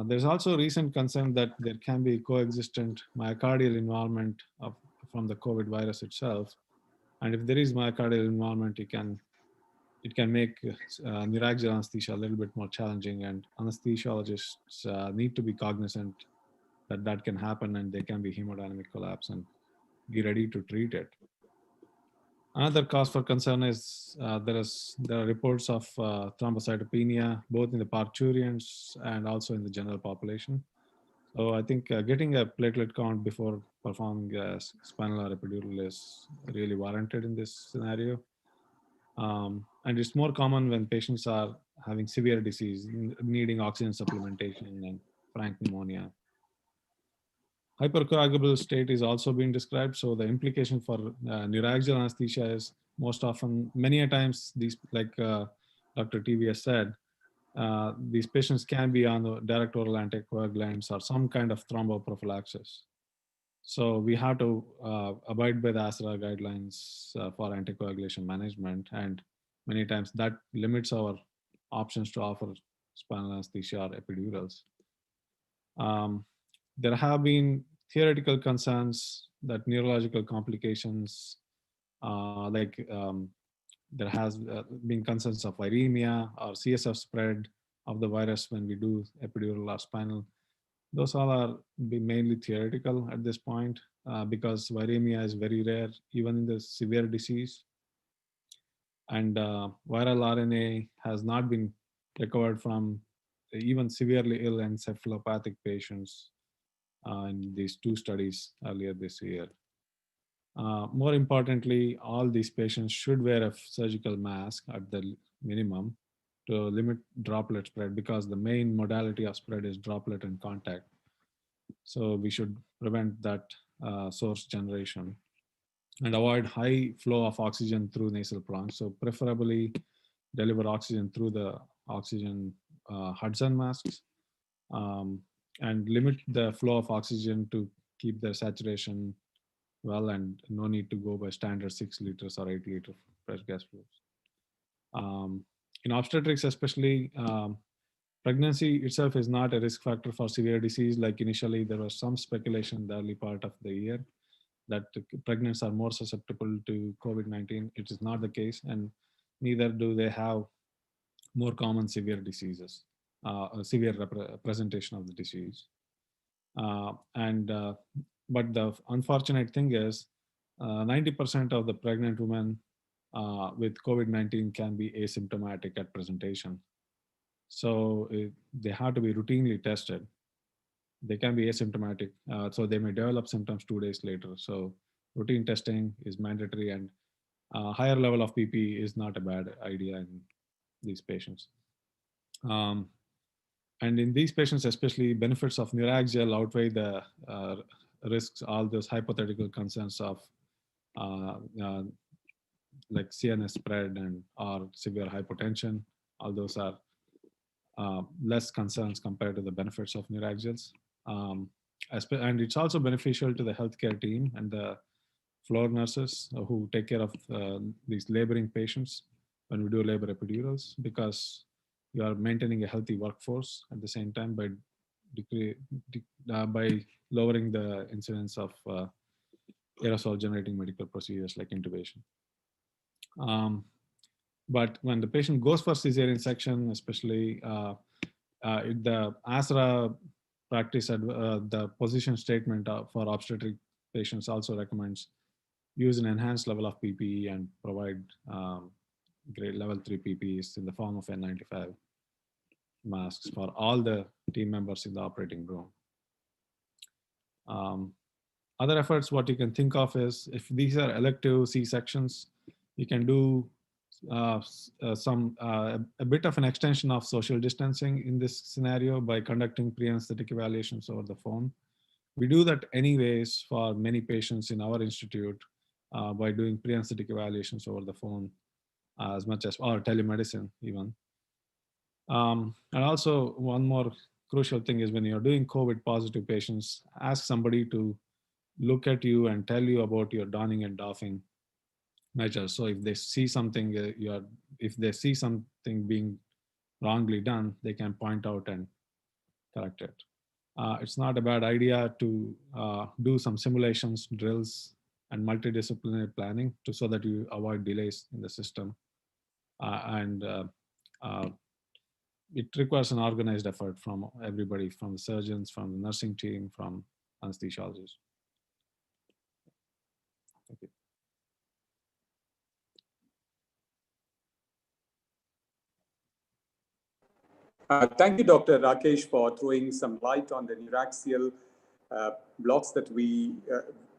There's also recent concern that there can be coexistent myocardial involvement from the COVID virus itself. And if there is myocardial involvement, it can make neuraxial anesthesia a little bit more challenging, and anesthesiologists need to be cognizant that that can happen and there can be hemodynamic collapse and be ready to treat it. Another cause for concern is there are reports of thrombocytopenia both in the parturients and also in the general population. So I think getting a platelet count before performing spinal or epidural is really warranted in this scenario. And it's more common when patients are having severe disease, needing oxygen supplementation and frank pneumonia. Hypercoagulable state is also being described. So the implication for neuraxial anesthesia is most often, many a times, these, like Dr. TV has said, these patients can be on the direct oral anticoagulants or some kind of thromboprophylaxis. So we have to abide by the ASRA guidelines for anticoagulation management, and many times that limits our options to offer spinal anesthesia or epidurals. There have been theoretical concerns that neurological complications, there has been concerns of viremia or CSF spread of the virus when we do epidural or spinal. Those all are mainly theoretical at this point because viremia is very rare, even in the severe disease. And viral RNA has not been recovered from even severely ill encephalopathic patients in these two studies earlier this year. More importantly, all these patients should wear a surgical mask at the minimum to limit droplet spread, because the main modality of spread is droplet and contact. So we should prevent that source generation and avoid high flow of oxygen through nasal prongs. So preferably deliver oxygen through the oxygen Hudson masks and limit the flow of oxygen to keep the saturation well, and no need to go by standard 6 liters or 8 liter fresh gas flows. In obstetrics especially, pregnancy itself is not a risk factor for severe disease. Like initially there was some speculation in the early part of the year that pregnants are more susceptible to COVID-19. It is not the case, and neither do they have more common severe diseases, a severe presentation of the disease. But the unfortunate thing is 90% of the pregnant women with COVID-19 can be asymptomatic at presentation. So they have to be routinely tested. They can be asymptomatic, so they may develop symptoms 2 days later. So routine testing is mandatory, and higher level of PPE is not a bad idea in these patients. And in these patients, especially, benefits of neuraxial outweigh the risks, all those hypothetical concerns of like CNS spread and or severe hypotension. All those are less concerns compared to the benefits of neuraxials. And it's also beneficial to the healthcare team and the floor nurses who take care of these laboring patients when we do labor epidurals, because you are maintaining a healthy workforce at the same time by lowering the incidence of aerosol generating medical procedures like intubation. But when the patient goes for cesarean section, especially the ASRA practice, the position statement for obstetric patients also recommends use an enhanced level of PPE and provide grade level 3 PPEs in the form of N95. masks for all the team members in the operating room. Other efforts, what you can think of is, if these are elective C-sections, you can do a bit of an extension of social distancing in this scenario by conducting pre-anesthetic evaluations over the phone. We do that anyways for many patients in our institute by doing pre-anesthetic evaluations over the phone as much as, or telemedicine even. And also one more crucial thing is when you're doing COVID positive patients, ask somebody to look at you and tell you about your donning and doffing measures. So if they see something, if they see something being wrongly done, they can point out and correct it. It's not a bad idea to do some simulations, drills, and multidisciplinary planning so that you avoid delays in the system. It requires an organized effort from everybody, from the surgeons, from the nursing team, from anesthesiologists. Thank you. Thank you, Dr. Rakesh, for throwing some light on the neuraxial blocks that we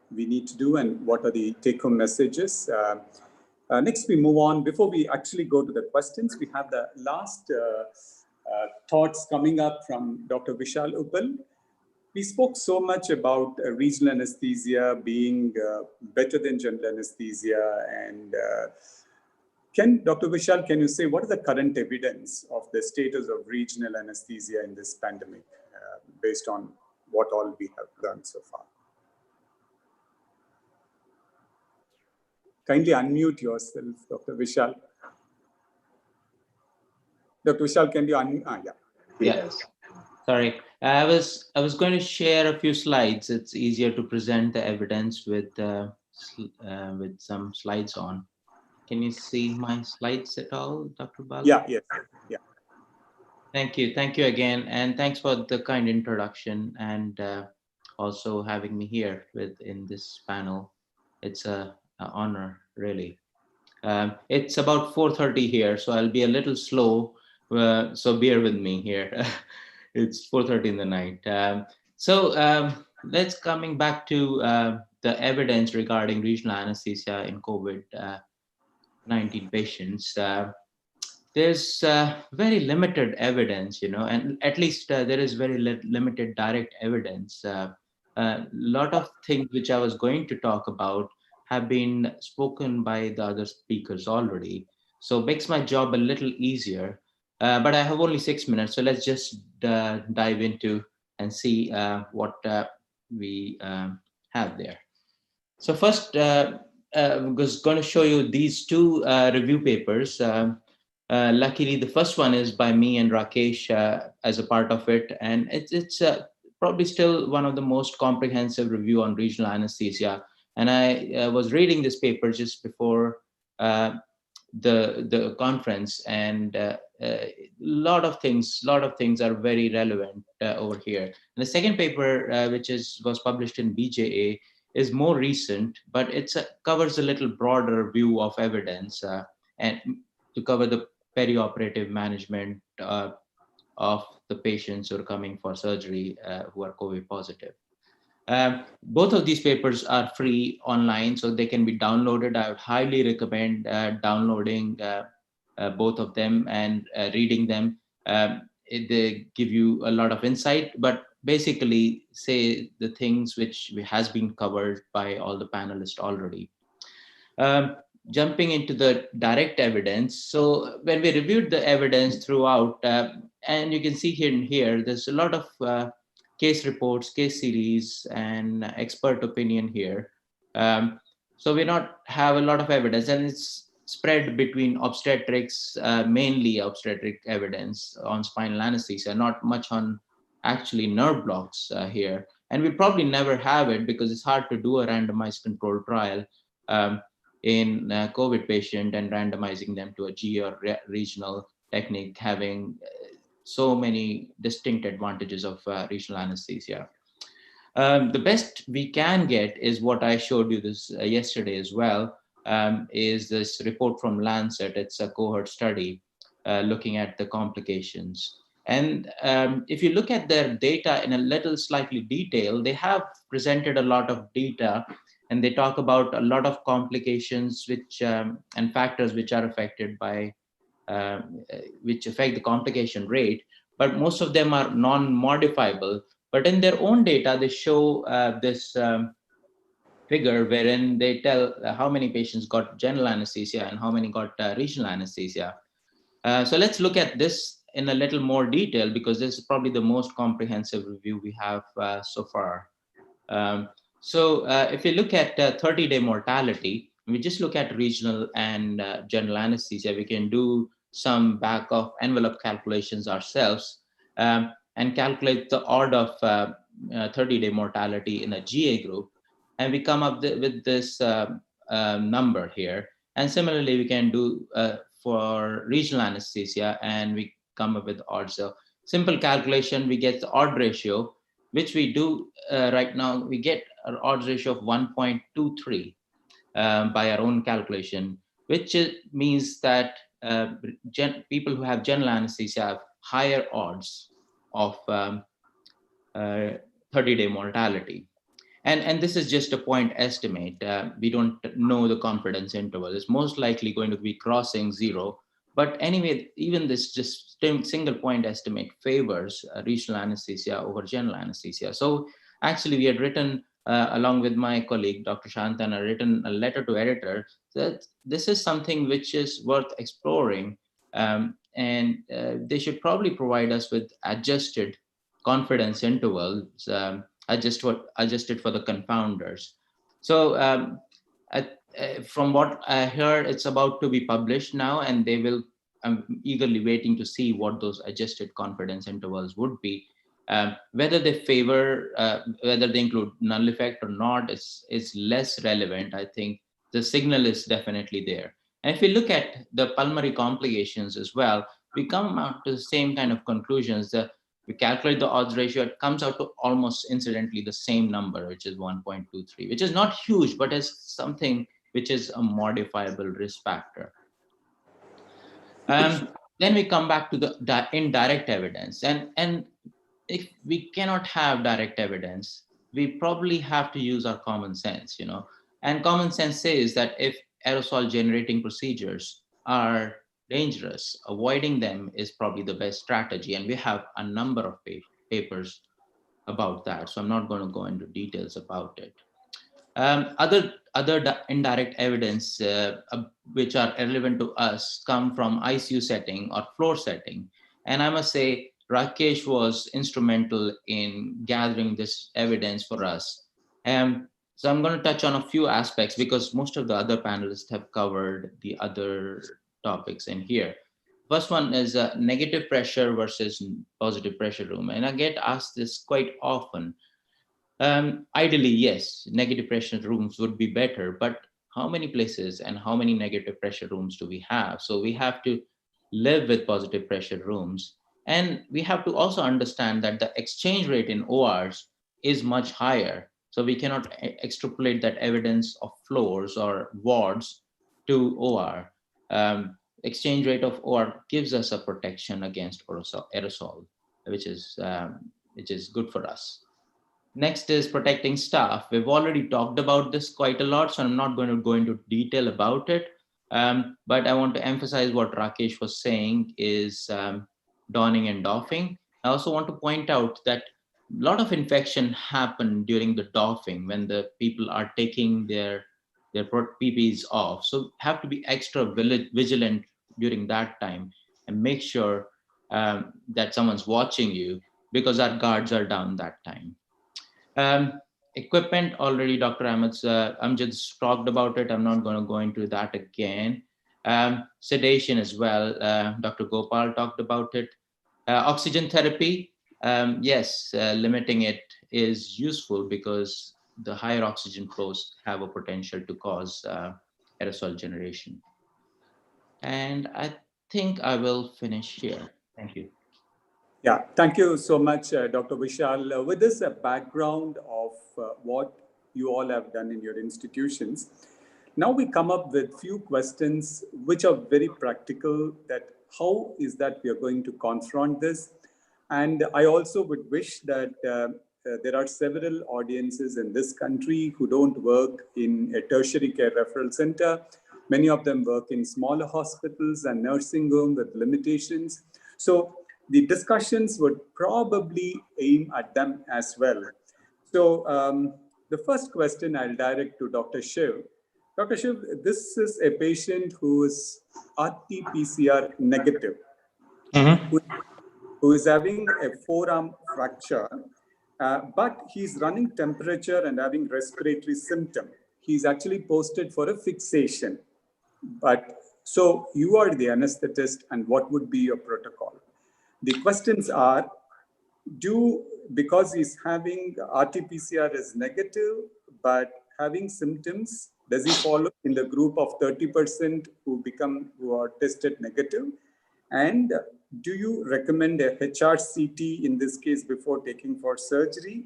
need to do and what are the take-home messages. Next, we move on. Before we actually go to the questions, we have the last thoughts coming up from Dr. Vishal Uppal. We spoke so much about regional anesthesia being better than general anesthesia. And Dr. Vishal, can you say what is the current evidence of the status of regional anesthesia in this pandemic based on what all we have learned so far? Kindly unmute yourself, Dr. Vishal. Dr. Vishal, can you unmute? Yes. Sorry, I was going to share a few slides. It's easier to present the evidence with some slides on. Can you see my slides at all, Dr. Bala? Yeah, yes, yeah. Thank you again, and thanks for the kind introduction and also having me here in this panel. It's an honor, really. It's about 4:30 here, so I'll be a little slow. So bear with me here. It's 4:30 in the night. Let's coming back to the evidence regarding regional anesthesia in COVID-19 patients. There's very limited evidence, and at least there is very limited direct evidence. A lot of things which I was going to talk about have been spoken by the other speakers already. So it makes my job a little easier. But I have only 6 minutes, so let's just dive into and see what we have there. So first, I was going to show you these two review papers. Luckily, the first one is by me and Rakesh as a part of it, and it's probably still one of the most comprehensive review on regional anesthesia. And I was reading this paper just before the conference, and a lot of things are very relevant over here. And the second paper, which was published in BJA, is more recent, but it covers a little broader view of evidence and to cover the perioperative management of the patients who are coming for surgery who are COVID positive. Both of these papers are free online, so they can be downloaded. I would highly recommend downloading both of them and reading them. They give you a lot of insight, but basically say the things which has been covered by all the panelists already. Jumping into the direct evidence. So when we reviewed the evidence throughout, and you can see here, there's a lot of case reports, case series, and expert opinion here. So we not have a lot of evidence, and it's spread between obstetrics, mainly obstetric evidence on spinal anesthesia, not much on actually nerve blocks here. And we probably never have it because it's hard to do a randomized controlled trial in a COVID patient and randomizing them to a G or regional technique, having so many distinct advantages of regional anesthesia. The best we can get is what I showed you this yesterday as well, is this report from Lancet. It's a cohort study looking at the complications. And if you look at their data in a little slightly detail, they have presented a lot of data, and they talk about a lot of complications which and factors which are affected by which affect the complication rate, but most of them are non-modifiable. But in their own data, they show this figure wherein they tell how many patients got general anesthesia and how many got regional anesthesia. So let's look at this in a little more detail, because this is probably the most comprehensive review we have so far. So if you look at 30-day mortality, we just look at regional and general anesthesia. We can do some back of envelope calculations ourselves and calculate the odd of 30-day mortality in a GA group. And we come up with this number here. And similarly, we can do for regional anesthesia, and we come up with odds. So simple calculation, we get the odd ratio, which we do right now. We get an odds ratio of 1.23 by our own calculation, which means that people who have general anesthesia have higher odds of 30-day mortality. And this is just a point estimate. We don't know the confidence interval. It's most likely going to be crossing 0. But anyway, even this just single point estimate favors regional anesthesia over general anesthesia. So actually, we had written, along with my colleague, Dr. Shantana, written a letter to editor that this is something which is worth exploring. And they should probably provide us with adjusted confidence intervals, adjusted for the confounders. So from what I heard, it's about to be published now, and they will. I'm eagerly waiting to see what those adjusted confidence intervals would be. Whether they favor, whether they include null effect or not, is less relevant. I think the signal is definitely there. And if we look at the pulmonary complications as well, we come out to the same kind of conclusions. We calculate the odds ratio, it comes out to almost incidentally the same number, which is 1.23, which is not huge, but is something which is a modifiable risk factor. Then we come back to the indirect evidence. And if we cannot have direct evidence, we probably have to use our common sense, you know. And common sense says that if aerosol generating procedures are dangerous, avoiding them is probably the best strategy. And we have a number of papers about that. So I'm not going to go into details about it. Other indirect evidence which are relevant to us come from ICU setting or floor setting. And I must say, Rakesh was instrumental in gathering this evidence for us. So I'm going to touch on a few aspects because most of the other panelists have covered the other topics in here. First one is negative pressure versus positive pressure room. And I get asked this quite often. Ideally, yes, negative pressure rooms would be better, but how many places and how many negative pressure rooms do we have? So we have to live with positive pressure rooms. And we have to also understand that the exchange rate in ORs is much higher. So we cannot extrapolate that evidence of floors or wards to OR. Exchange rate of OR gives us a protection against aerosol, which is good for us. Next is protecting staff. We've already talked about this quite a lot, so I'm not going to go into detail about it. But I want to emphasize what Rakesh was saying is donning and doffing. I also want to point out that a lot of infection happen during the doffing when the people are taking their PPEs off. So have to be extra vigilant during that time and make sure that someone's watching you because our guards are down that time. Equipment, already Dr. Amjad talked about it. I'm not going to go into that again. Sedation as well. Dr. Gopal talked about it. Oxygen therapy, yes, limiting it is useful because the higher oxygen flows have a potential to cause aerosol generation. And I think I will finish here. Thank you. Yeah, thank you so much, Dr. Vishal. With this background of what you all have done in your institutions, now we come up with few questions which are very practical, that how is that we are going to confront this? And I also would wish that there are several audiences in this country who don't work in a tertiary care referral center. Many of them work in smaller hospitals and nursing homes with limitations. So the discussions would probably aim at them as well. So the first question I'll direct to Dr. Shiv. Dr. Shiv, this is a patient who is RT-PCR negative, who is having a forearm fracture, but he's running temperature and having respiratory symptom. He's actually posted for a fixation. But so you are the anesthetist, and what would be your protocol? The questions are, because he's having RT-PCR is negative, but having symptoms, does he follow in the group of 30% who are tested negative? And do you recommend a HRCT in this case before taking for surgery?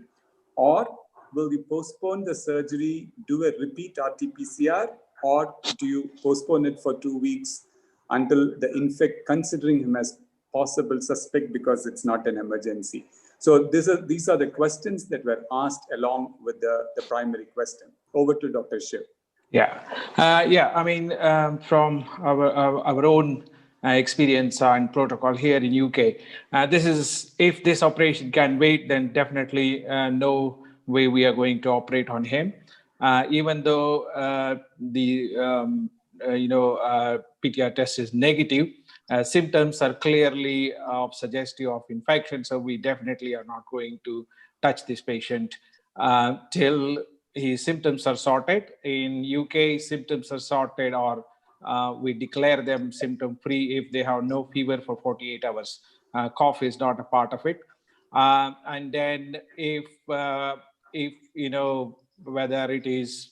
Or will you postpone the surgery, do a repeat RT-PCR, or do you postpone it for 2 weeks until the considering him as possible suspect because it's not an emergency? So these are the questions that were asked along with the primary question. Over to Dr. Shiv. Yeah, I mean, from our own experience and protocol here in UK, this is, if this operation can wait, then definitely no way we are going to operate on him. Even though the PCR test is negative, symptoms are clearly suggestive of infection. So we definitely are not going to touch this patient till his symptoms are sorted. In UK, symptoms are sorted, or we declare them symptom free if they have no fever for 48 hours. Cough is not a part of it. And then if whether it is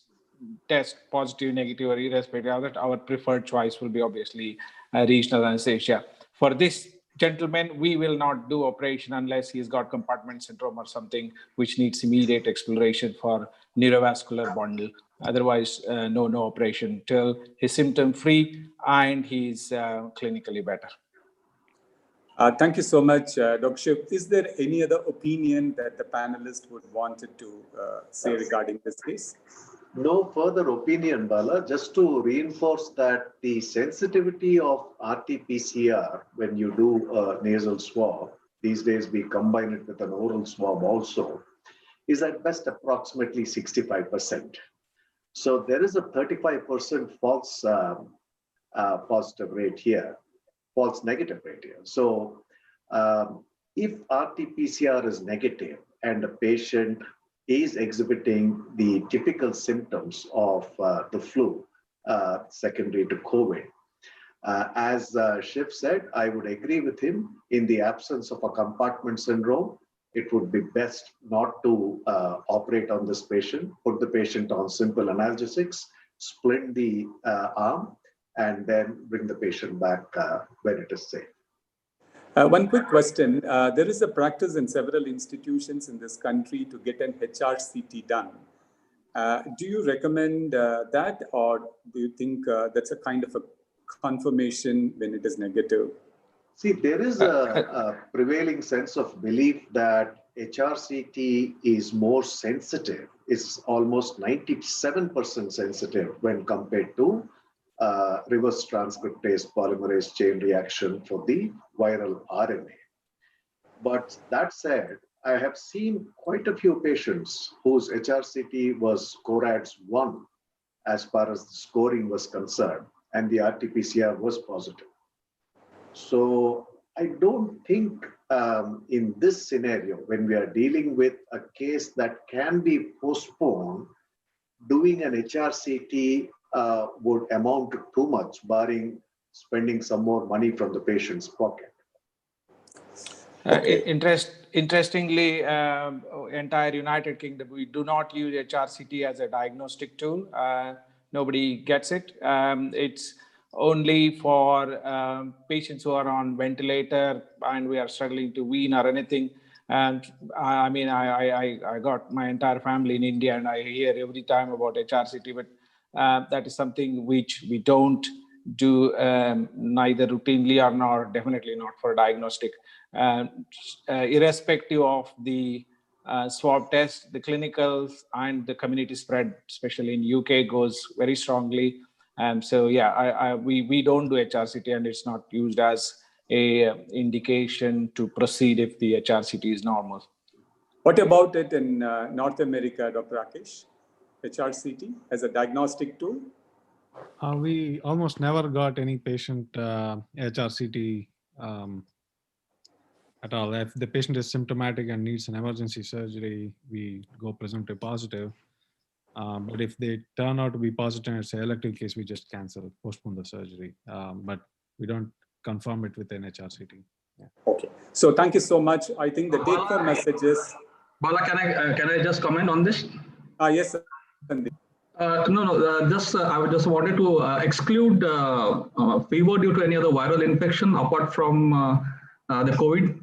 test positive, negative, or irrespective, our preferred choice will be obviously regional anesthesia. For this gentleman, we will not do operation unless he's got compartment syndrome or something which needs immediate exploration for neurovascular bundle. Otherwise, no operation till he's symptom free and he's clinically better. Thank you so much, Dr. Shiv. Is there any other opinion that the panelists would wanted to say regarding this case? No further opinion, Bala. Just to reinforce that the sensitivity of RT-PCR when you do a nasal swab, these days we combine it with an oral swab also, is at best approximately 65%. So there is a 35% false positive rate here, false negative rate here. So if RT-PCR is negative and the patient is exhibiting the typical symptoms of the flu secondary to COVID, as Shiv said, I would agree with him. In the absence of a compartment syndrome, it would be best not to operate on this patient, put the patient on simple analgesics, splint the arm, and then bring the patient back when it is safe. One quick question. There is a practice in several institutions in this country to get an HRCT done. Do you recommend that, or do you think that's a kind of a confirmation when it is negative? See, there is a prevailing sense of belief that HRCT is more sensitive. It's almost 97% sensitive when compared to reverse transcriptase polymerase chain reaction for the viral RNA. But that said, I have seen quite a few patients whose HRCT was CORADS 1 as far as the scoring was concerned, and the RT-PCR was positive. So I don't think in this scenario, when we are dealing with a case that can be postponed, doing an HRCT would amount to too much, barring spending some more money from the patient's pocket. Interestingly, entire United Kingdom, we do not use HRCT as a diagnostic tool. Nobody gets it. It's only for patients who are on ventilator and we are struggling to wean or anything. And I mean, I got my entire family in India and I hear every time about HRCT, but that is something which we don't do neither routinely or nor definitely not for diagnostic. Irrespective of the swab test, the clinicals and the community spread, especially in UK, goes very strongly. So yeah, we don't do HRCT, and it's not used as a indication to proceed if the HRCT is normal. What about it in North America, Dr. Rakesh? HRCT as a diagnostic tool? We almost never got any patient HRCT at all. If the patient is symptomatic and needs an emergency surgery, we go presumptive positive. But if they turn out to be positive and it's an elective case, we just cancel, postpone the surgery. But we don't confirm it with an HRCT. Yeah. Okay. So thank you so much. I think the take-home message is... Bala, can I just comment on this? Yes, sir. I just wanted to exclude fever due to any other viral infection apart from the COVID.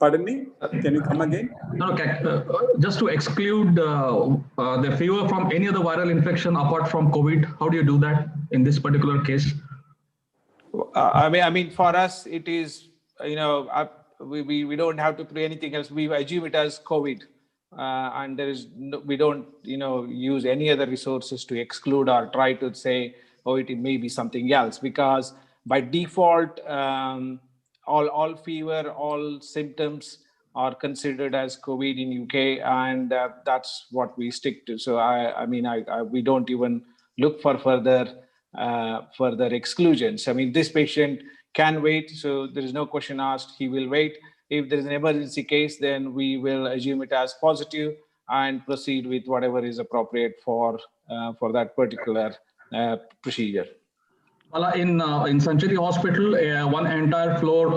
Pardon me? Can you come again? No, just to exclude the fever from any other viral infection apart from COVID. How do you do that in this particular case? I mean, for us, it is, we don't have to prove anything else. We assume it as COVID, and there is we don't, use any other resources to exclude or try to say, oh, it may be something else, because by default, all fever, all symptoms are considered as COVID in UK, and that's what we stick to. So we don't even look for further exclusions. I mean, this patient can wait, so there is no question asked. He will wait. If there is an emergency case, then we will assume it as positive and proceed with whatever is appropriate for that particular procedure. Well, in Century Hospital, one entire floor,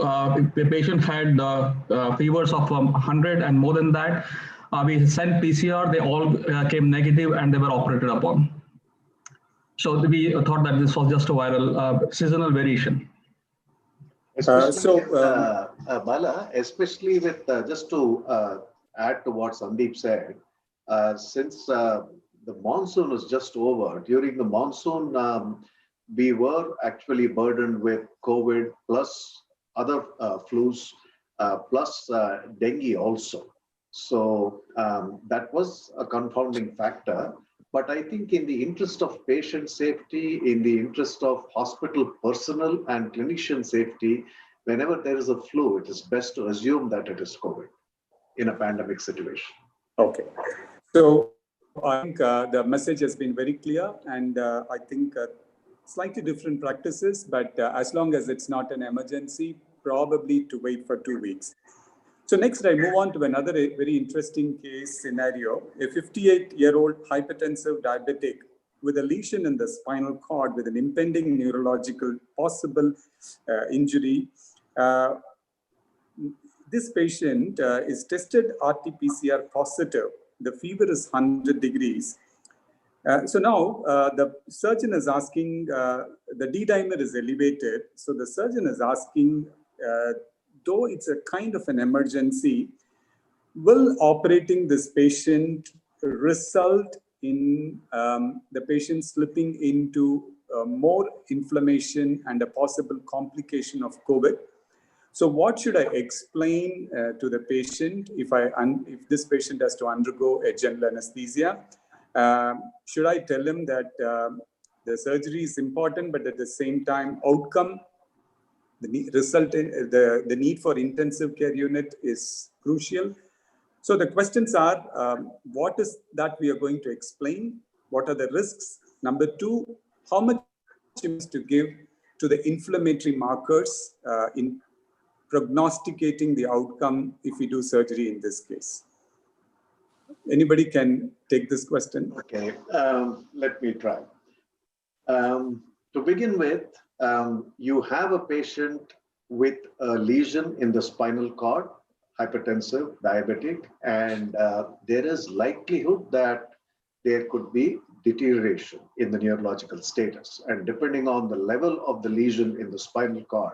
the patient had fevers of 100 and more than that. We sent PCR, they all came negative and they were operated upon. So we thought that this was just a viral seasonal variation. Bala, especially with, just to add to what Sandeep said, since the monsoon was just over, during the monsoon, we were actually burdened with COVID plus other flus, plus dengue also. So that was a confounding factor. But I think in the interest of patient safety, in the interest of hospital personnel and clinician safety, whenever there is a flu, it is best to assume that it is COVID in a pandemic situation. Okay. So I think the message has been very clear, and I think slightly different practices, but as long as it's not an emergency, probably to wait for 2 weeks. So next, I move on to another very interesting case scenario. A 58-year-old hypertensive diabetic with a lesion in the spinal cord with an impending neurological possible injury. This patient is tested RT-PCR positive. The fever is 100 degrees. So now the surgeon is asking, the D-dimer is elevated. So the surgeon is asking, though it's a kind of an emergency, will operating this patient result in the patient slipping into more inflammation and a possible complication of COVID? So what should I explain to the patient if this patient has to undergo a general anesthesia? Should I tell him that the surgery is important, but at the same time, outcome, the need for intensive care unit is crucial? So the questions are, what is that we are going to explain? What are the risks? Number two, how much to give to the inflammatory markers in prognosticating the outcome if we do surgery in this case? Anybody can take this question. Okay, let me try. To begin with, you have a patient with a lesion in the spinal cord, hypertensive, diabetic, and there is likelihood that there could be deterioration in the neurological status. And depending on the level of the lesion in the spinal cord,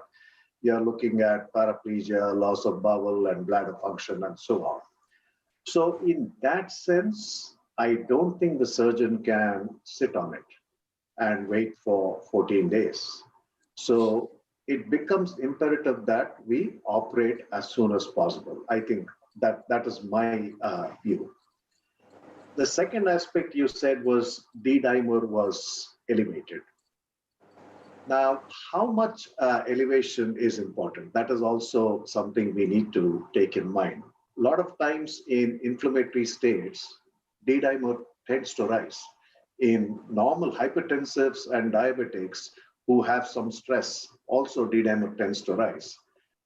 you are looking at paraplegia, loss of bowel and bladder function, and so on. So in that sense, I don't think the surgeon can sit on it and wait for 14 days. So it becomes imperative that we operate as soon as possible. I think that is my view. The second aspect you said was D-dimer was elevated. Now, how much elevation is important? That is also something we need to take in mind. A lot of times in inflammatory states, D-dimer tends to rise. In normal hypertensives and diabetics who have some stress, also D-dimer tends to rise.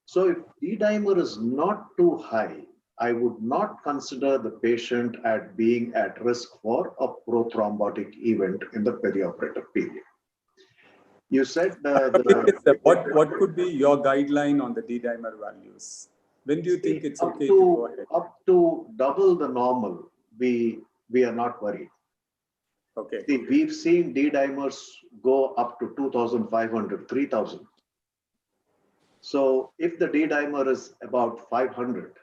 So if D-dimer is not too high, I would not consider the patient as being at risk for a prothrombotic event in the perioperative period. You said what could be your guideline on the D-dimer values? When do you think it's okay to go ahead? Up to double the normal, we are not worried. Okay. See, we've seen D-dimers go up to 2,500, 3,000. So if the D-dimer is about 500,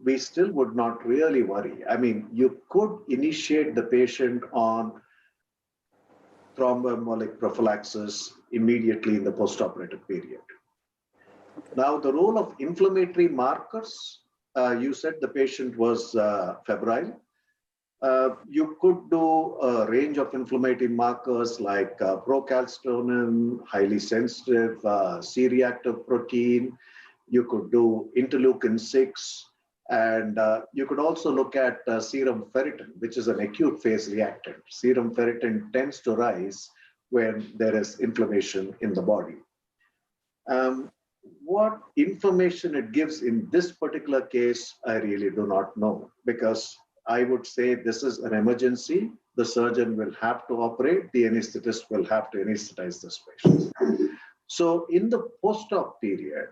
we still would not really worry. I mean, you could initiate the patient on thromboembolic prophylaxis immediately in the postoperative period. Now, the role of inflammatory markers, you said the patient was febrile. You could do a range of inflammatory markers like procalcitonin, highly sensitive C-reactive protein. You could do interleukin-6, and you could also look at serum ferritin, which is an acute phase reactant. Serum ferritin tends to rise when there is inflammation in the body. What information it gives in this particular case, I really do not know, because I would say this is an emergency. The surgeon will have to operate. The anesthetist will have to anesthetize this patient. So in the post-op period,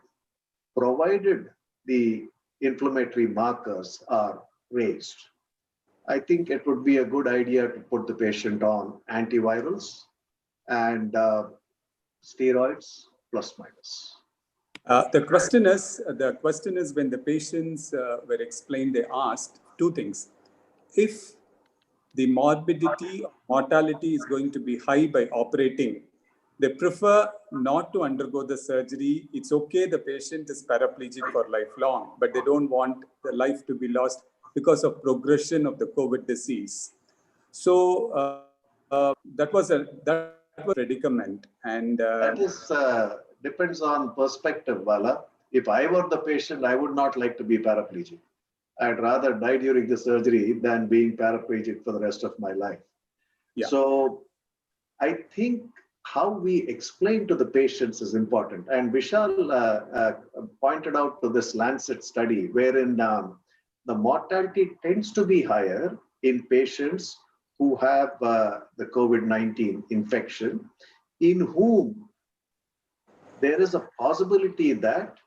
provided the inflammatory markers are raised, I think it would be a good idea to put the patient on antivirals and steroids plus minus. The question is when the patients were explained, they asked two things. If the morbidity or mortality is going to be high by operating, they prefer not to undergo the surgery. It's okay, the patient is paraplegic for lifelong, but they don't want the life to be lost because of progression of the COVID disease. So that was a predicament. And that is depends on perspective, Bala. If I were the patient, I would not like to be paraplegic. I'd rather die during the surgery than being paraplegic for the rest of my life. Yeah. So I think how we explain to the patients is important. And Vishal pointed out to this Lancet study wherein the mortality tends to be higher in patients who have the COVID-19 infection, in whom there is a possibility that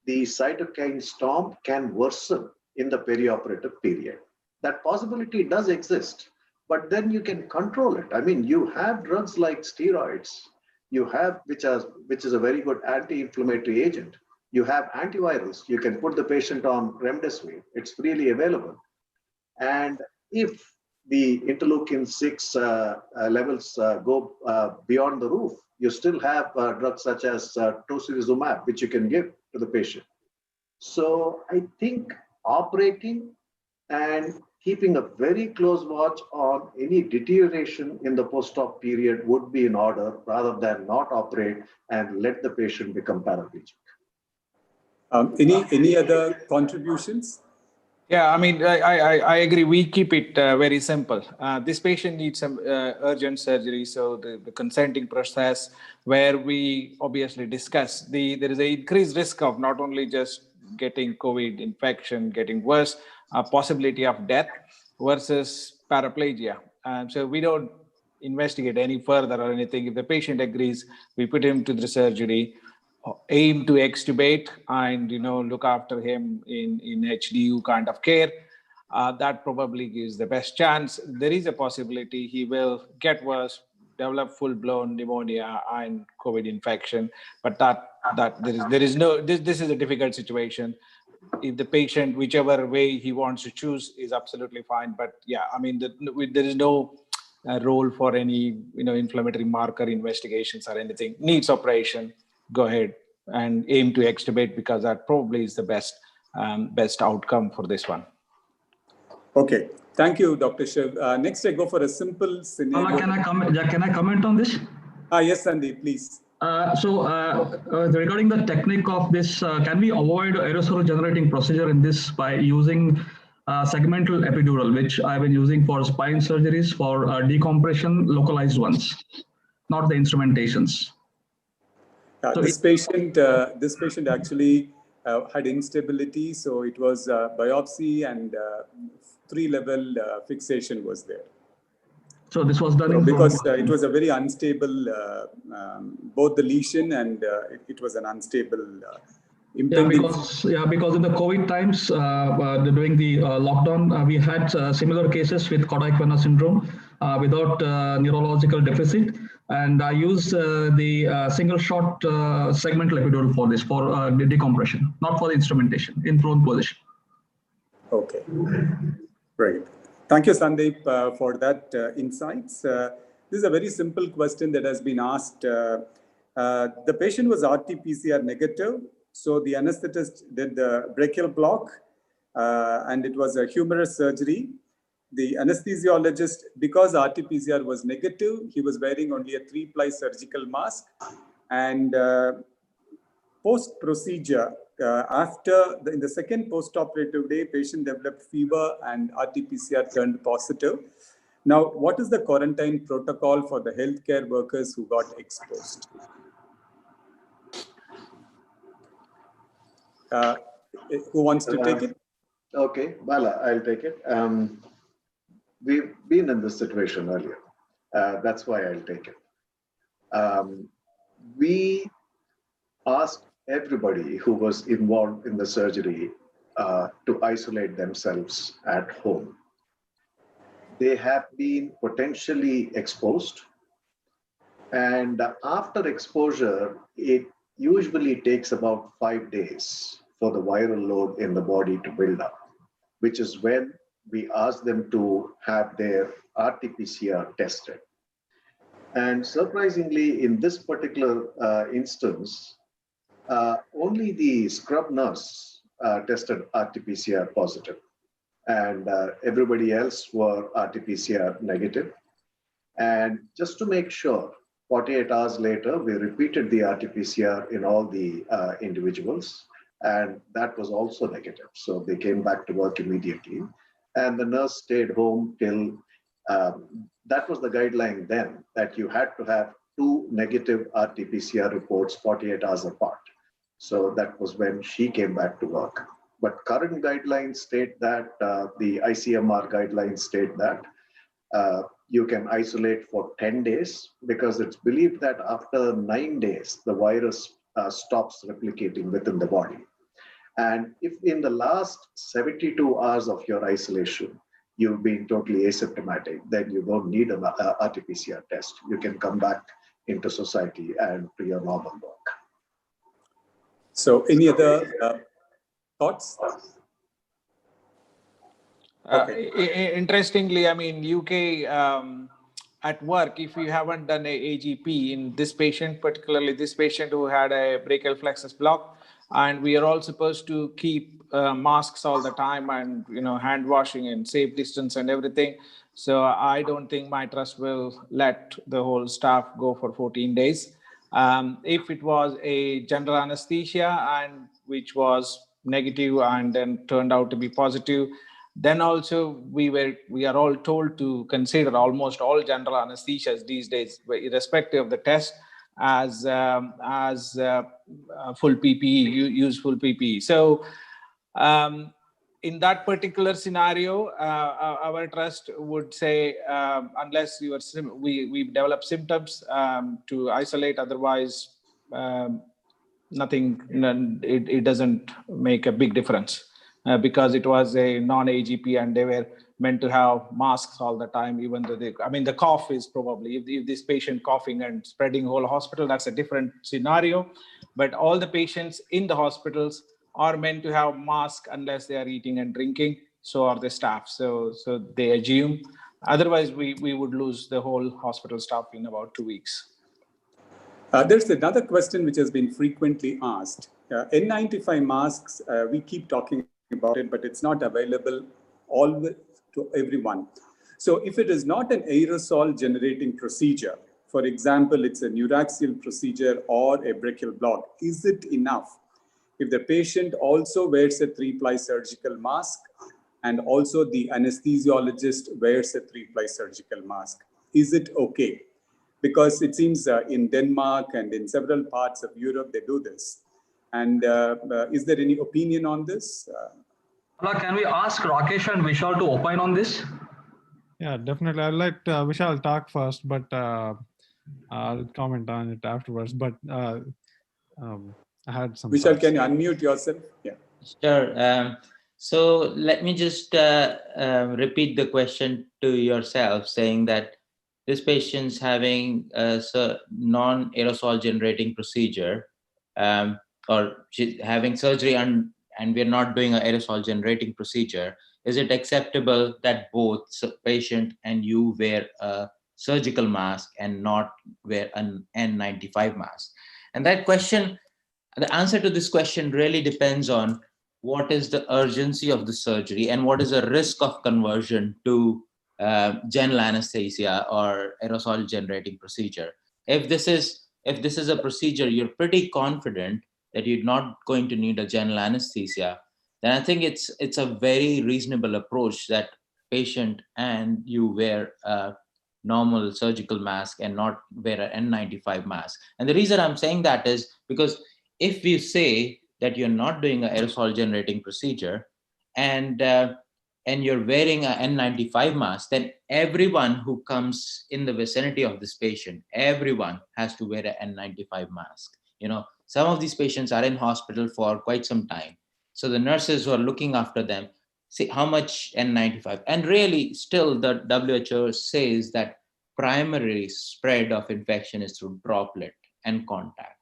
the cytokine storm can worsen in the perioperative period. That possibility does exist, but then you can control it. I mean, you have drugs like steroids, you have, which is a very good anti-inflammatory agent. You have antivirals, you can put the patient on remdesivir, it's freely available. And if the interleukin-6 levels go beyond the roof, you still have drugs such as tocilizumab, which you can give to the patient. So I think operating and keeping a very close watch on any deterioration in the post-op period would be in order, rather than not operate and let the patient become paraplegic. Any other contributions? Yeah, I mean, I agree. We keep it very simple. This patient needs some urgent surgery. So the consenting process, where we obviously discuss there is an increased risk of not only just getting COVID infection, getting worse, possibility of death versus paraplegia. So we don't investigate any further or anything. If the patient agrees, we put him to the surgery, aim to extubate and look after him in HDU kind of care. That probably gives the best chance. There is a possibility he will get worse, develop full-blown pneumonia and COVID infection, but that there is no. This is a difficult situation. if the patient, whichever way he wants to choose, is absolutely fine. But yeah, I mean, there is no role for any inflammatory marker investigations or anything. Needs operation, go ahead and aim to extubate, because that probably is the best outcome for this one. Okay, thank you, Dr. Shiv. Next, I go for a simple scenario. Can I comment on this? Yes, Sandeep, please. Regarding the technique of this, can we avoid aerosol generating procedure in this by using segmental epidural, which I've been using for spine surgeries for decompression, localized ones, not the instrumentations. So this patient actually had instability, so it was biopsy and 3-level fixation was there. So this was done because it was a very unstable, both the lesion and it was an unstable impending. Because in the COVID times, during the lockdown, we had similar cases with Kodak vena syndrome without neurological deficit. And I used the single shot segmental epidural for this, for the decompression, not for the instrumentation in prone position. Okay, great. Thank you, Sandeep, for that insights. This is a very simple question that has been asked. The patient was RT-PCR negative, so the anesthetist did the brachial block, and it was a humerus surgery. The anesthesiologist, because RT-PCR was negative, he was wearing only a 3-ply surgical mask, and post-procedure, in the second post-operative day, patient developed fever and RT-PCR turned positive. Now, what is the quarantine protocol for the healthcare workers who got exposed? Who wants to take it? Okay, Bala, I'll take it. We've been in this situation earlier. That's why I'll take it. We asked everybody who was involved in the surgery to isolate themselves at home. They have been potentially exposed, and after exposure, it usually takes about 5 days for the viral load in the body to build up, which is when we ask them to have their RT-PCR tested. And surprisingly, in this particular instance, only the scrub nurse tested RT-PCR positive, and everybody else were RT-PCR negative. And just to make sure, 48 hours later, we repeated the RT-PCR in all the individuals, and that was also negative. So they came back to work immediately, and the nurse stayed home till, that was the guideline then, that you had to have 2 negative RT-PCR reports 48 hours apart. So that was when she came back to work. But current guidelines state that, the ICMR guidelines state that you can isolate for 10 days because it's believed that after 9 days, the virus stops replicating within the body. And if in the last 72 hours of your isolation, you've been totally asymptomatic, then you don't need an RT-PCR test. You can come back into society and to your normal work. So any other thoughts? Okay. Interestingly, I mean, UK at work, if you haven't done a AGP in this patient, particularly this patient who had a brachial plexus block, and we are all supposed to keep masks all the time and hand washing and safe distance and everything. So I don't think my trust will let the whole staff go for 14 days. If it was a general anesthesia and which was negative and then turned out to be positive, then also we are all told to consider almost all general anesthesias these days, irrespective of the test, as full PPE, use full PPE. So in that particular scenario, our trust would say, unless we develop symptoms, to isolate, otherwise nothing, it doesn't make a big difference. Because it was a non-AGP and they were meant to have masks all the time, even though the cough is probably, if this patient coughing and spreading whole hospital, that's a different scenario. But all the patients in the hospitals are meant to have mask unless they are eating and drinking. So are the staff. So they assume. Otherwise, we would lose the whole hospital staff in about 2 weeks. There's another question which has been frequently asked. N95 masks, we keep talking about it, but it's not available always to everyone. So if it is not an aerosol generating procedure, for example, it's a neuraxial procedure or a brachial block, is it enough? If the patient also wears a 3-ply surgical mask and also the anesthesiologist wears a 3-ply surgical mask, is it okay? Because it seems in Denmark and in several parts of Europe, they do this. And is there any opinion on this? Can we ask Rakesh and Vishal to opine on this? Yeah, definitely. I'd like Vishal talk first, but I'll comment on it afterwards. But I had some Vishal, thoughts. can you unmute yourself? Yeah. Sure. So let me just repeat the question to yourself, saying that this patient's having a non-aerosol generating procedure, or she's having surgery and we're not doing an aerosol generating procedure. Is it acceptable that both patient and you wear a surgical mask and not wear an N95 mask? And that question, the answer to this question really depends on what is the urgency of the surgery and what is the risk of conversion to general anesthesia or aerosol generating procedure. If this is a procedure you're pretty confident that you're not going to need a general anesthesia, then I think it's a very reasonable approach that patient and you wear a normal surgical mask and not wear an N95 mask. And the reason I'm saying that is because if you say that you're not doing an aerosol generating procedure and you're wearing an N95 mask, then everyone who comes in the vicinity of this patient, everyone has to wear an N95 mask. You know, some of these patients are in hospital for quite some time. So the nurses who are looking after them see how much N95. And really still the WHO says that primary spread of infection is through droplet and contact.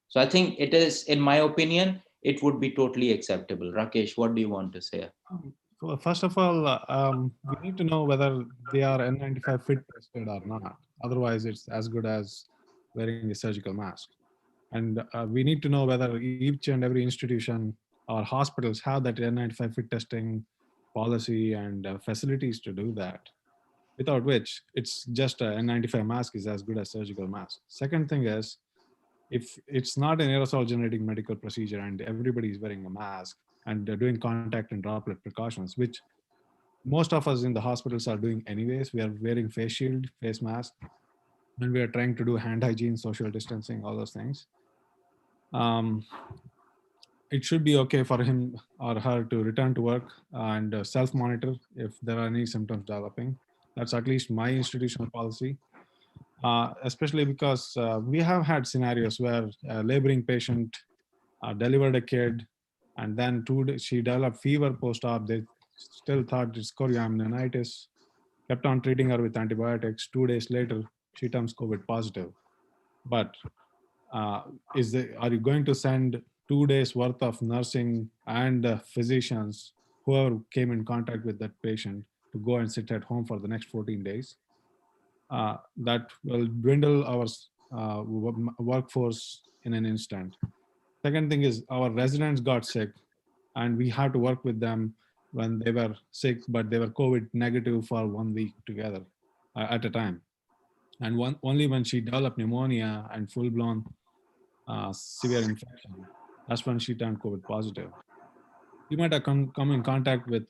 So I think it is, in my opinion, it would be totally acceptable. Rakesh, what do you want to say? Well, first of all, we need to know whether they are N95 fit tested or not. Otherwise, it's as good as wearing a surgical mask. And we need to know whether each and every institution or hospitals have that N95 fit testing policy and facilities to do that. Without which, it's just a N95 mask is as good as surgical mask. Second thing is, if it's not an aerosol generating medical procedure and everybody is wearing a mask and they're doing contact and droplet precautions, which most of us in the hospitals are doing anyways, we are wearing face shield, face mask, and we are trying to do hand hygiene, social distancing, all those things. It should be okay for him or her to return to work and self-monitor if there are any symptoms developing. That's at least my institutional policy. Especially because we have had scenarios where a laboring patient delivered a kid and then she developed fever post-op. They still thought it's chorioamnionitis, kept on treating her with antibiotics. 2 days later, she turns COVID positive. But are you going to send 2 days worth of nursing and physicians, whoever came in contact with that patient, to go and sit at home for the next 14 days? That will dwindle our workforce in an instant. Second thing is our residents got sick and we had to work with them when they were sick, but they were COVID negative for 1 week together at a time. And only when she developed pneumonia and full-blown severe infection, that's when she turned COVID positive. You might have come in contact with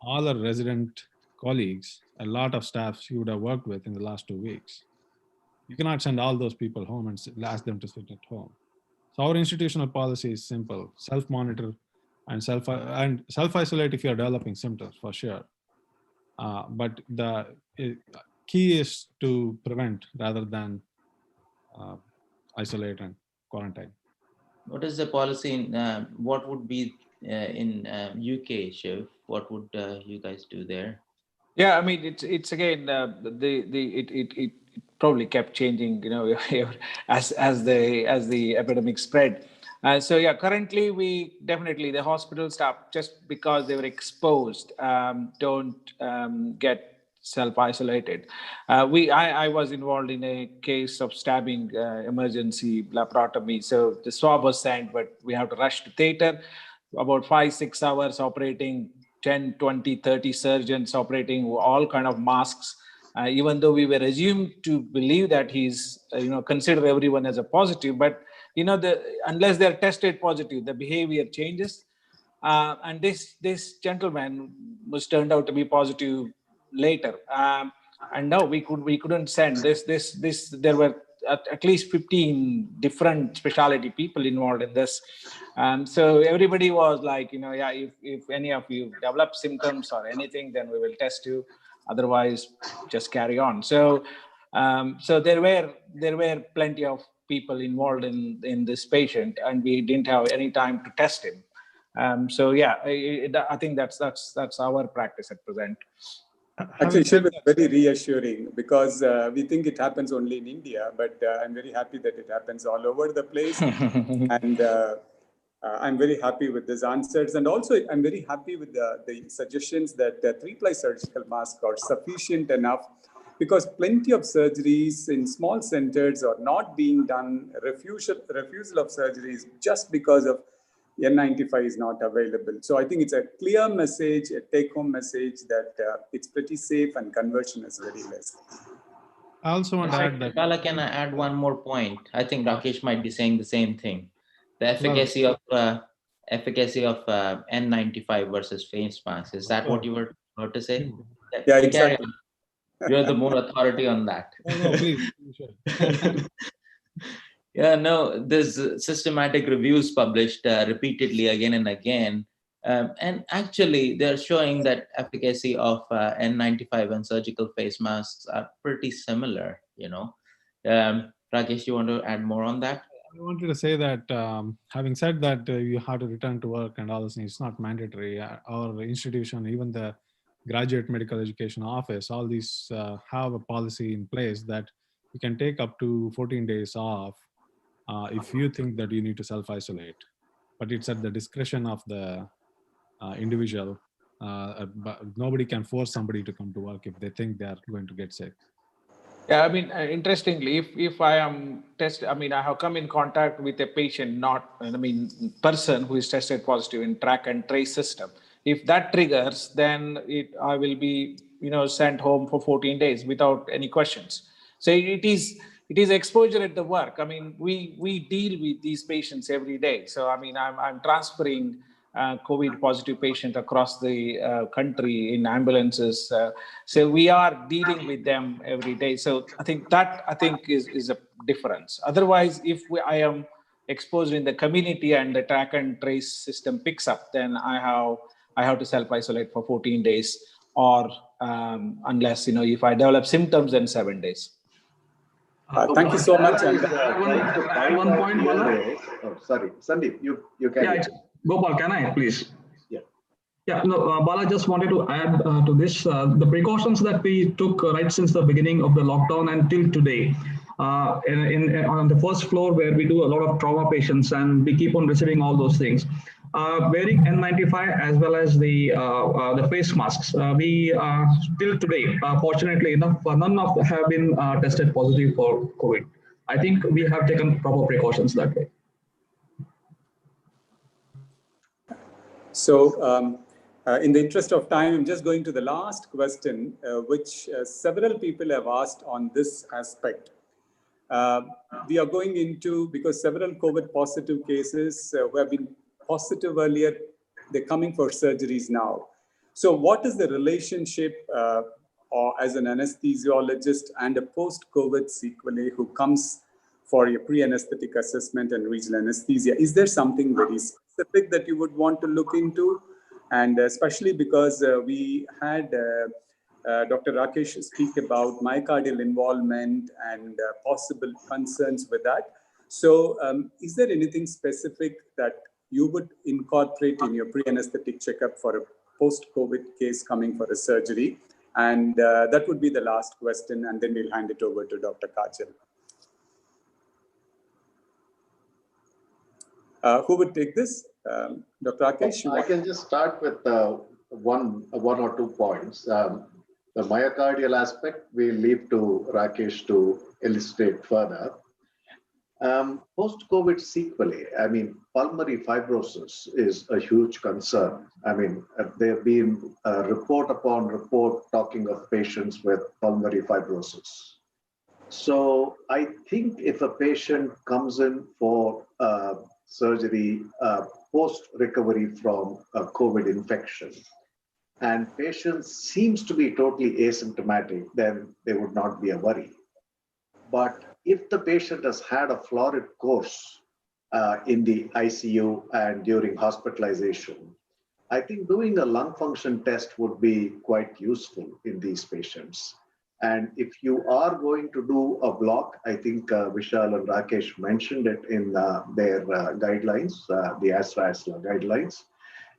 all our resident colleagues, a lot of staffs you would have worked with in the last 2 weeks. You cannot send all those people home and ask them to sit at home. So our institutional policy is simple: self-monitor and self-isolate if you're developing symptoms, for sure. But the key is to prevent rather than isolate and quarantine. What is the policy in, what would be in UK, Shiv? What would you guys do there? Yeah, I mean, it's again, it probably kept changing, you know, as the epidemic spread. So yeah, currently the hospital staff, just because they were exposed, don't get self-isolated. I was involved in a case of stabbing emergency laparotomy. So the swab was sent, but we have to rush to theater. About 5-6 hours operating, 10, 20, 30 surgeons operating, all kind of masks. Even though we were assumed to believe that he's, consider everyone as a positive, but unless they're tested positive, the behavior changes. And this gentleman was turned out to be positive later. And no, we couldn't send this. There were at least 15 different specialty people involved in this. So everybody was like, if any of you develop symptoms or anything, then we will test you. Otherwise, just carry on. So there were plenty of people involved in this patient, and we didn't have any time to test him. So yeah, I think that's our practice at present. Actually, Shiv, it's very reassuring because we think it happens only in India, but I'm very happy that it happens all over the place. And I'm very happy with these answers. And also, I'm very happy with the suggestions that 3-ply surgical masks are sufficient enough, because plenty of surgeries in small centers are not being done, refusal of surgeries just because of N95 is not available. So I think it's a clear message, a take-home message that it's pretty safe and conversion is very less. I also want to add that. Bala, can I add one more point? I think Rakesh might be saying the same thing. The efficacy of N95 versus face masks. Is that what you were about to say? Yeah, exactly. You're the more authority on that. No, please. Yeah, no, there's systematic reviews published repeatedly again and again. And actually, they're showing that efficacy of N95 and surgical face masks are pretty similar, Rakesh, you want to add more on that? I wanted to say that having said that, you have to return to work and all those things, it's not mandatory. Our institution, even the graduate medical education office, all these have a policy in place that you can take up to 14 days off if you think that you need to self-isolate. But it's at the discretion of the individual. But nobody can force somebody to come to work if they think they are going to get sick. Yeah, I mean, interestingly, if I am tested, I have come in contact with a patient, person who is tested positive in track and trace system. If that triggers, then I will be, sent home for 14 days without any questions. So it is exposure at the work. We deal with these patients every day. So I'm transferring COVID positive patient across the country in ambulances. So we are dealing with them every day. So I think is a difference. Otherwise, if I am exposed in the community and the track and trace system picks up, then I have to self-isolate for 14 days, or unless, if I develop symptoms, then 7 days. Thank you so much. And one point, Bala. Oh, sorry, Sandeep, you can. Yeah, Gopal, can I please? Yeah, no, Bala just wanted to add to this, the precautions that we took right since the beginning of the lockdown until today. On the first floor, where we do a lot of trauma patients and we keep on receiving all those things. Wearing N95 as well as the face masks. We till today, fortunately enough, none of them have been tested positive for COVID. I think we have taken proper precautions that way. So in the interest of time, I'm just going to the last question, which several people have asked on this aspect. We are going into, because several COVID positive cases who have been positive earlier, they're coming for surgeries now. So what is the relationship or as an anesthesiologist and a post-COVID sequelae who comes for your pre-anesthetic assessment and regional anesthesia? Is there something very specific that you would want to look into? And especially because we had Dr. Rakesh speak about myocardial involvement and possible concerns with that. So is there anything specific that you would incorporate in your pre-anesthetic checkup for a post-COVID case coming for a surgery? And that would be the last question, and then we'll hand it over to Dr. Kajal. Who would take this? Dr. Rakesh? I can just start with one or 2 points. The myocardial aspect, we'll leave to Rakesh to illustrate further. Post-COVID sequelae, I mean, pulmonary fibrosis is a huge concern. I mean, there have been report upon report talking of patients with pulmonary fibrosis. So I think if a patient comes in for surgery post-recovery from a COVID infection, and patient seems to be totally asymptomatic, then there would not be a worry. But if the patient has had a florid course in the ICU and during hospitalization, I think doing a lung function test would be quite useful in these patients. And if you are going to do a block, I think Vishal and Rakesh mentioned it in their guidelines, the ASRA guidelines.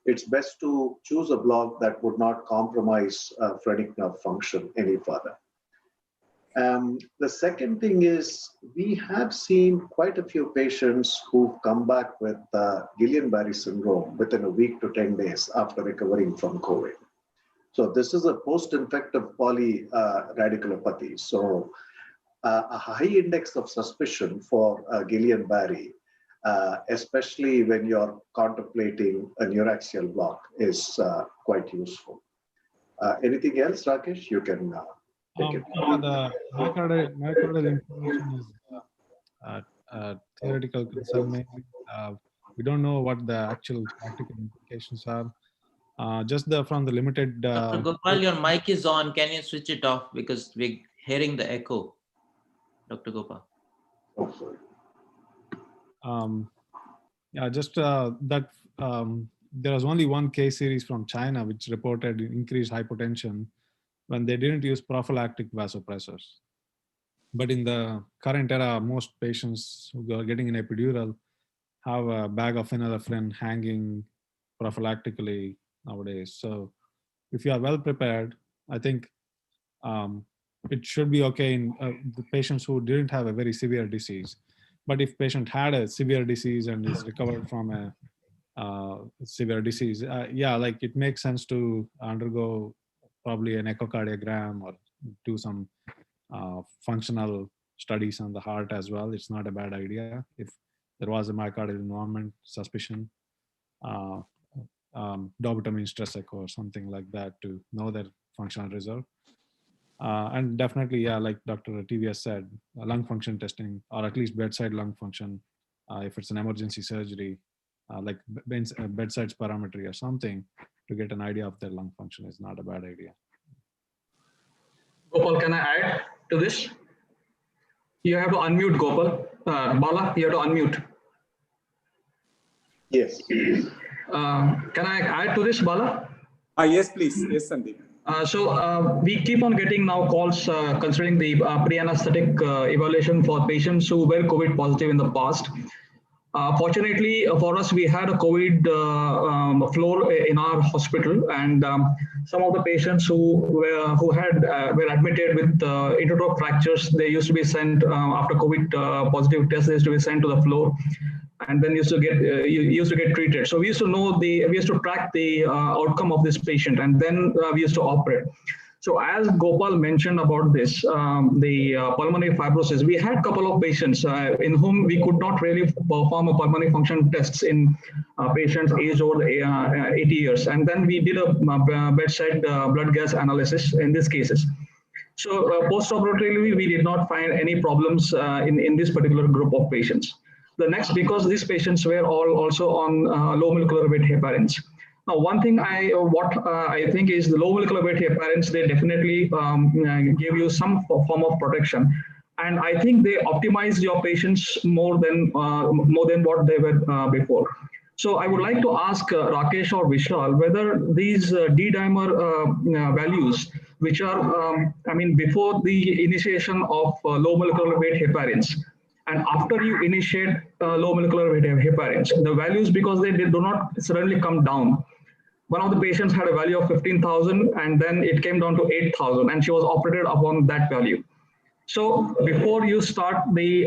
It's best to choose a block that would not compromise phrenic nerve function any further. The second thing is we have seen quite a few patients who've come back with Guillain-Barré syndrome within a week to 10 days after recovering from COVID. So this is a post-infective polyradiculopathy. So a high index of suspicion for Guillain-Barré, especially when you're contemplating a neuraxial block, is quite useful. Anything else, Rakesh? You can take it. The myocardial information is theoretical concern mainly. We don't know what the actual practical implications are. Just from the limited. Dr. Gopal, your mic is on. Can you switch it off because we're hearing the echo, Dr. Gopal? Oh, sorry. Yeah, just that there was only one case series from China which reported increased hypotension when they didn't use prophylactic vasopressors. But in the current era, most patients who are getting an epidural have a bag of phenylephrine hanging prophylactically nowadays. So if you are well prepared, I think it should be okay in the patients who didn't have a very severe disease. But if patient had a severe disease and is recovered from a severe disease, yeah, like it makes sense to undergo probably an echocardiogram or do some functional studies on the heart as well. It's not a bad idea if there was a myocardial involvement suspicion. Dopamine stress echo or something like that to know their functional reserve. And definitely, yeah, like Dr. TVS said, lung function testing, or at least bedside lung function, if it's an emergency surgery, like bedside spirometry or something, to get an idea of their lung function is not a bad idea. Gopal, can I add to this? You have to unmute, Gopal. Bala, you have to unmute. Yes. Can I add to this, Bala? Yes, please. Yes, Sandeep. So we keep on getting now calls considering the pre-anesthetic evaluation for patients who were COVID positive in the past. Fortunately for us, we had a COVID floor in our hospital, and some of the patients who were admitted with interthroat fractures, they used to be sent after COVID positive tests. They used to be sent to the floor, and then used to get treated. So we used to track the outcome of this patient, and then we used to operate. So as Gopal mentioned about this, the pulmonary fibrosis, we had a couple of patients in whom we could not really perform a pulmonary function tests in patients aged over 80 years. And then we did a bedside blood gas analysis in these cases. So post-operatively, we did not find any problems in this particular group of patients. The next, because these patients were all also on low molecular weight heparins. Now, one thing I think is the low molecular weight heparins, they definitely give you some form of protection. And I think they optimized your patients more than what they were before. So I would like to ask Rakesh or Vishal whether these D-dimer values, which are, before the initiation of low molecular weight heparins, and after you initiate low molecular weight heparins, the values, because they do not suddenly come down. One of the patients had a value of 15,000 and then it came down to 8,000 and she was operated upon that value. So before you start the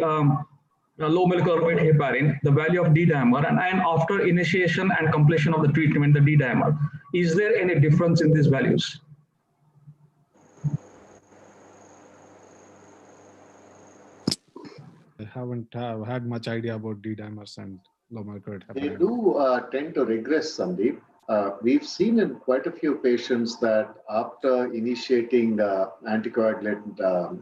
low molecular weight heparin, the value of D-dimer, and after initiation and completion of the treatment, the D-dimer. Is there any difference in these values? I haven't had much idea about D-dimers and low molecular weight They heparin. do tend to regress, Sandeep. We've seen in quite a few patients that after initiating anticoagulant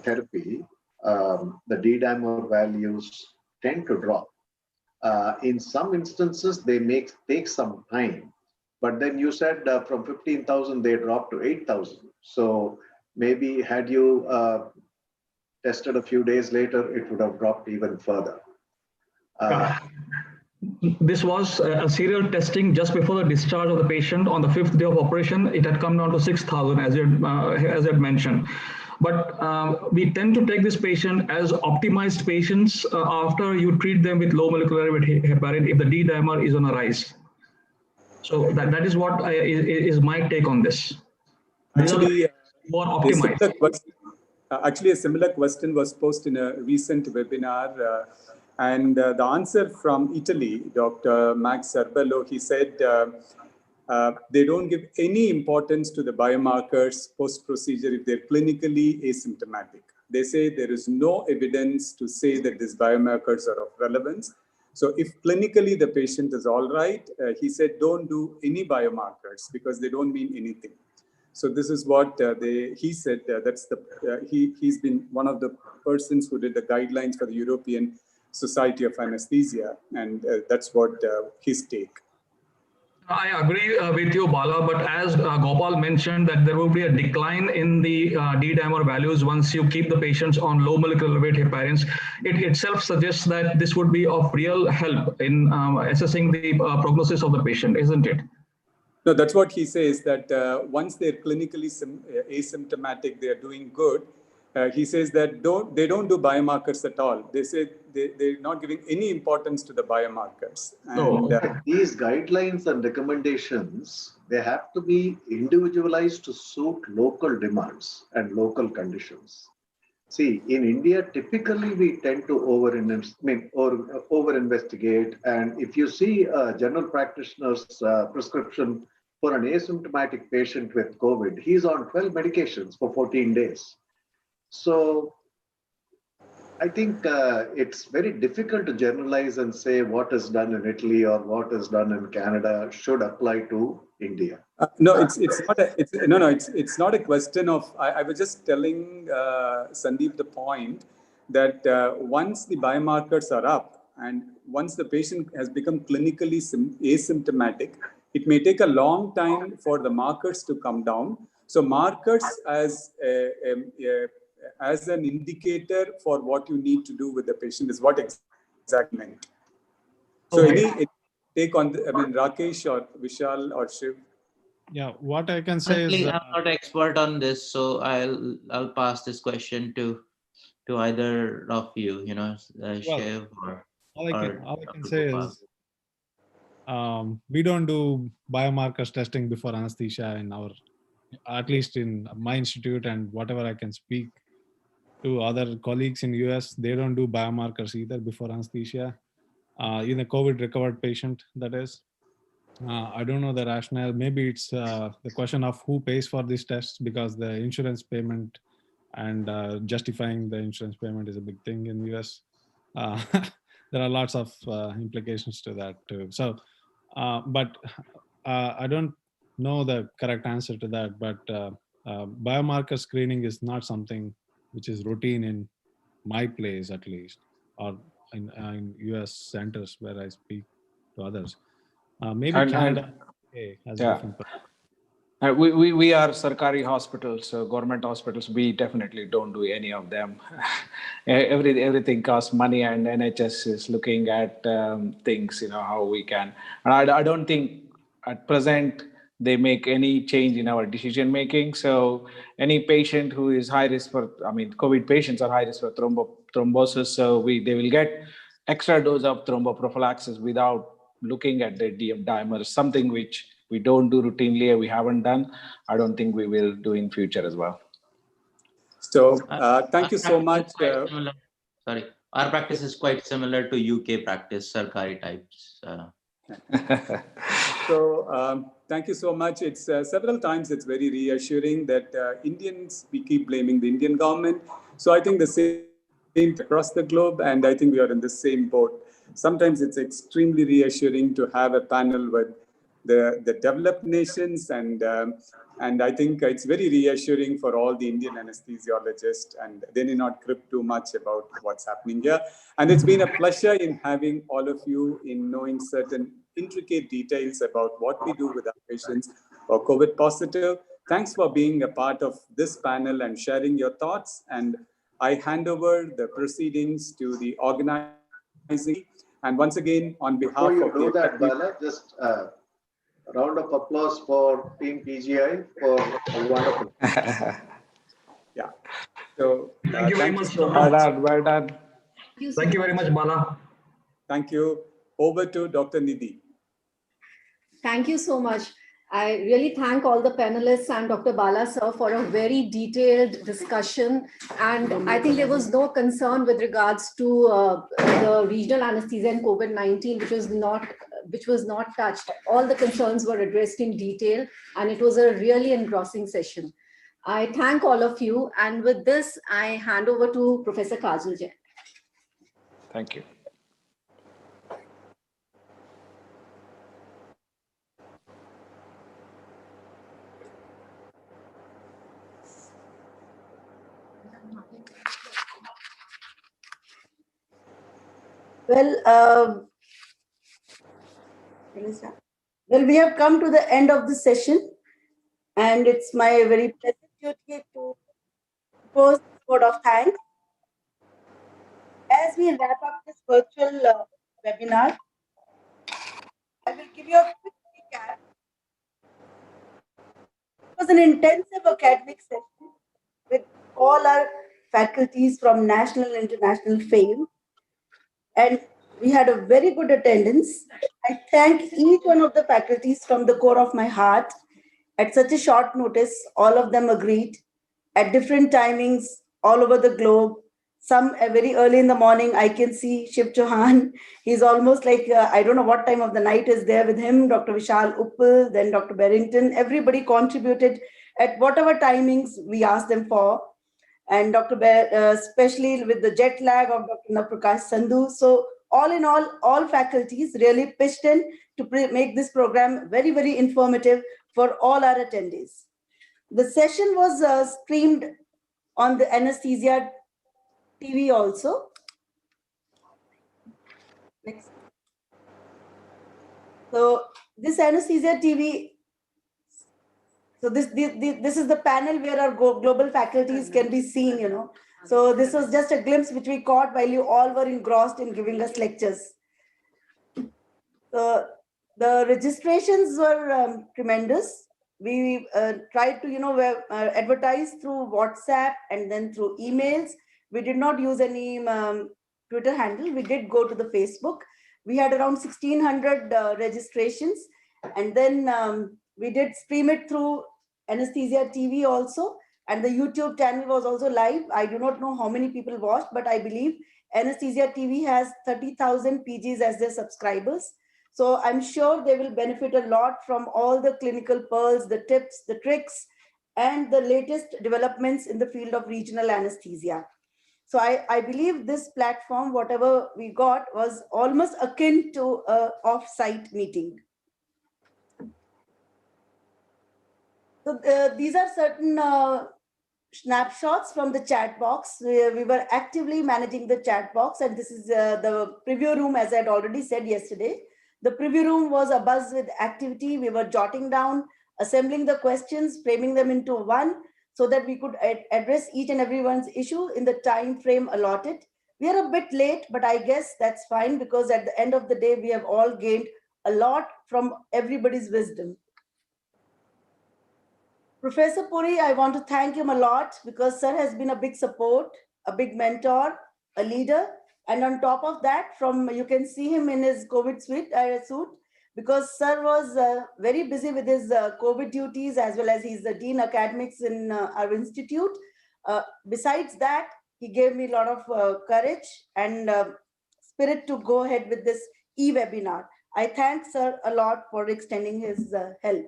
therapy, the D-dimer values tend to drop. In some instances, they may take some time, but then you said from 15,000, they dropped to 8,000. So maybe had you tested a few days later, it would have dropped even further. This was a serial testing just before the discharge of the patient on the 5th day of operation. It had come down to 6,000 as you mentioned. But we tend to take this patient as optimized patients after you treat them with low molecular weight heparin if the D-dimer is on a rise. So that is what is my take on this. Actually, more optimized. A similar question was posed in a recent webinar. And the answer from Italy, Dr. Max Serbello, he said they don't give any importance to the biomarkers post-procedure if they're clinically asymptomatic. They say there is no evidence to say that these biomarkers are of relevance. So if clinically the patient is all right, he said don't do any biomarkers because they don't mean anything. So this is what he said. He's been one of the persons who did the guidelines for the European Society of Anesthesia, and that's what his take. I agree with you, Bala, but as Gopal mentioned that there will be a decline in the D-dimer values once you keep the patients on low molecular weight heparins. It itself suggests that this would be of real help in assessing the prognosis of the patient, isn't it? No, that's what he says, that once they're clinically asymptomatic, they're doing good. He says that they don't do biomarkers at all. They say they're not giving any importance to the biomarkers. And, these guidelines and recommendations, they have to be individualized to suit local demands and local conditions. See, in India, typically we tend to over-investigate. And if you see a general practitioner's prescription for an asymptomatic patient with COVID, he's on 12 medications for 14 days. So I think it's very difficult to generalize and say what is done in Italy or what is done in Canada should apply to India. No, it's not a question of. I was just telling Sandeep the point that once the biomarkers are up and once the patient has become clinically asymptomatic, it may take a long time for the markers to come down. So markers as an indicator for what you need to do with the patient is what exactly meant. So any take on, Rakesh or Vishal or Shiv? Yeah, what I can say Honestly, is I'm not an expert on this, so I'll pass this question to either of you, Shiv or all I can say is we don't do biomarkers testing before anesthesia in our, at least in my institute, and whatever I can speak to other colleagues in US, they don't do biomarkers either before anesthesia. In a COVID recovered patient, that is. I don't know the rationale. Maybe it's the question of who pays for these tests, because the insurance payment and justifying the insurance payment is a big thing in US. There are lots of implications to that too. So, but I don't know the correct answer to that, but biomarker screening is not something which is routine in my place, at least, or in US centers where I speak to others. Maybe Canada has a different. We are Sarkari hospitals, so government hospitals, we definitely don't do any of them. Everything costs money, and NHS is looking at things, how we can. And I don't think at present they make any change in our decision making. So any patient who is high risk for, COVID patients are high risk for thrombosis. So they will get extra dose of thromboprophylaxis without looking at the dimers, something which we don't do routinely, we haven't done. I don't think we will do in future as well. So thank you so much. Sorry. Our practice is quite similar to UK practice, Sarkari types. So thank you so much. It's several times it's very reassuring that Indians, we keep blaming the Indian government. So I think the same across the globe, and I think we are in the same boat. Sometimes it's extremely reassuring to have a panel with the developed nations, and I think it's very reassuring for all the Indian anesthesiologists, and they need not crib too much about what's happening here. And it's been a pleasure in having all of you in knowing certain intricate details about what we do with our patients who are COVID positive. Thanks for being a part of this panel and sharing your thoughts. And I hand over the proceedings to the organizing. And once again, on behalf Before you of do the that, Bala, just a round of applause for Team PGI for a wonderful. Yeah. So thank you very much. So well much. done. Well done. Thank you very much, Bala. Thank you. Over to Dr. Nidhi. Thank you so much. I really thank all the panelists and Dr. Bala sir for a very detailed discussion. And I think there was no concern with regards to the regional anesthesia and COVID-19, which was not touched. All the concerns were addressed in detail, and it was a really engrossing session. I thank all of you. And with this, I hand over to Professor Kajal Jain. Thank you. Well, we have come to the end of the session, and it's my very pleasant duty to propose this word of thanks. As we wrap up this virtual webinar, I will give you a quick recap. It was an intensive academic session with all our faculties from national and international fame, and we had a very good attendance. I thank each one of the faculties from the core of my heart. At such a short notice, all of them agreed at different timings all over the globe. Some very early in the morning, I can see Shiv Chauhan. He's almost like, I don't know what time of the night is there with him, Dr. Vishal Uppal, then Dr. Barrington. Everybody contributed at whatever timings we asked them for. And Dr. Especially with the jet lag of Dr. Naprakash Sandhu. So all in all faculties really pitched in to make this program very, very informative for all our attendees. The session was streamed on the Anesthesia TV also. Next. So this Anesthesia TV, so this is the panel where our global faculties can be seen, you know. So this was just a glimpse which we caught while you all were engrossed in giving us lectures. The registrations were tremendous. We tried to, you know, advertise through WhatsApp and then through emails. We did not use any Twitter handle. We did go to the Facebook. We had around 1,600 registrations. And then we did stream it through Anesthesia TV also. And the YouTube channel was also live. I do not know how many people watched, but I believe Anesthesia TV has 30,000 PGs as their subscribers. So I'm sure they will benefit a lot from all the clinical pearls, the tips, the tricks, and the latest developments in the field of regional anesthesia. So I believe this platform, whatever we got, was almost akin to an off-site meeting. So these are certain snapshots from the chat box. We were actively managing the chat box, and this is the preview room, as I had already said yesterday. The preview room was abuzz with activity. We were jotting down, assembling the questions, framing them into one so that we could address each and everyone's issue in the time frame allotted. We are a bit late, but I guess that's fine because at the end of the day, we have all gained a lot from everybody's wisdom. Professor Puri, I want to thank him a lot because sir has been a big support, a big mentor, a leader. And on top of that, you can see him in his COVID suit because sir was very busy with his COVID duties, as well as he's the Dean Academics in our institute. Besides that, He gave me a lot of courage and spirit to go ahead with this e-webinar. I thank sir a lot for extending his help.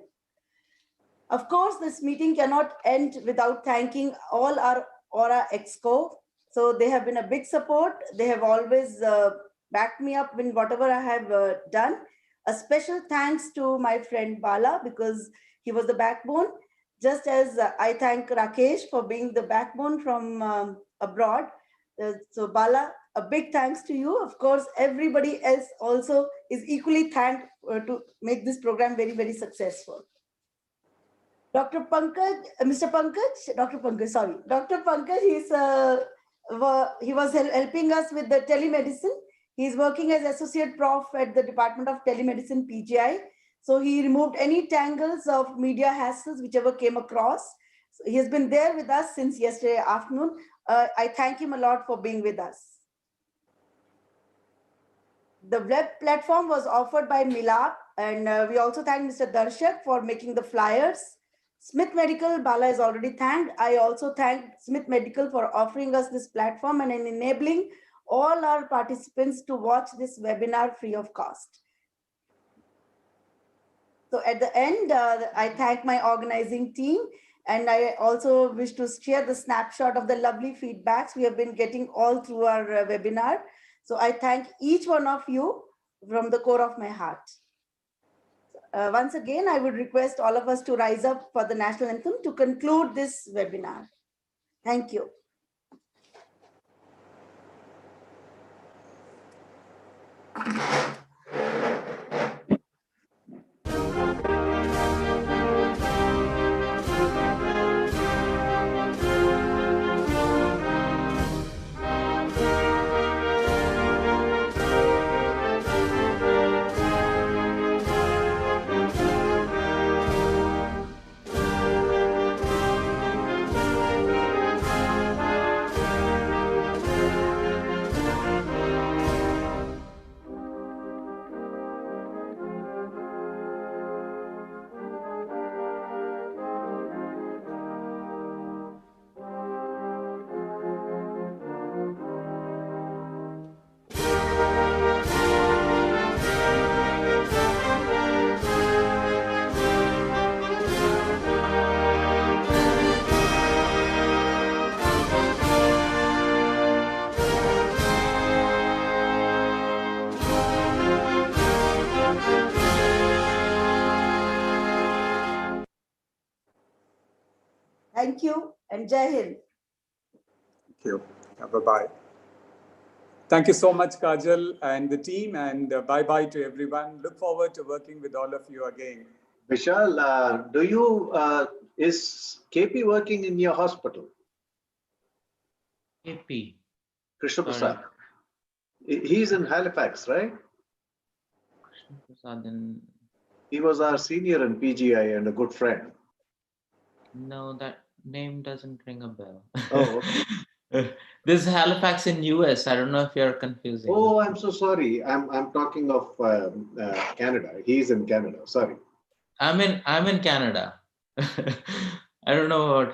Of course, this meeting cannot end without thanking all our Aora Exco. So they have been a big support. They have always backed me up in whatever I have done. A special thanks to my friend Bala because he was the backbone. Just as I thank Rakesh for being the backbone from abroad. So Bala, a big thanks to you. Of course, everybody else also is equally thanked to make this program very, very successful. Dr. Pankaj, Mr. Pankaj, Dr. Pankaj, sorry. Dr. Pankaj, he was helping us with the telemedicine. He's working as Associate Prof at the Department of Telemedicine, PGI. So he removed any tangles of media hassles, whichever came across. So he has been there with us since yesterday afternoon. I thank him a lot for being with us. The web platform was offered by Milap, and we also thank Mr. Darshak for making the flyers. Smith Medical, Bala is already thanked. I also thank Smith Medical for offering us this platform and enabling all our participants to watch this webinar free of cost. So at the end, I thank my organizing team, and I also wish to share the snapshot of the lovely feedbacks we have been getting all through our webinar. So I thank each one of you from the core of my heart. Once again, I would request all of us to rise up for the national anthem to conclude this webinar. Thank you. Thank you and Jai Hind. Thank you. Bye-bye. Thank you so much, Kajal and the team, and bye-bye to everyone. Look forward to working with all of you again. Vishal, is KP working in your hospital? KP? Krishna Prasad. He's in Halifax, right? Krishna Prasad in... He was our senior in PGI and a good friend. No, that name doesn't ring a bell. Oh, okay. This is Halifax in US. I don't know if you're confusing. Oh, I'm so sorry. I'm talking of Canada. He's in Canada. Sorry. I'm in Canada. I don't know about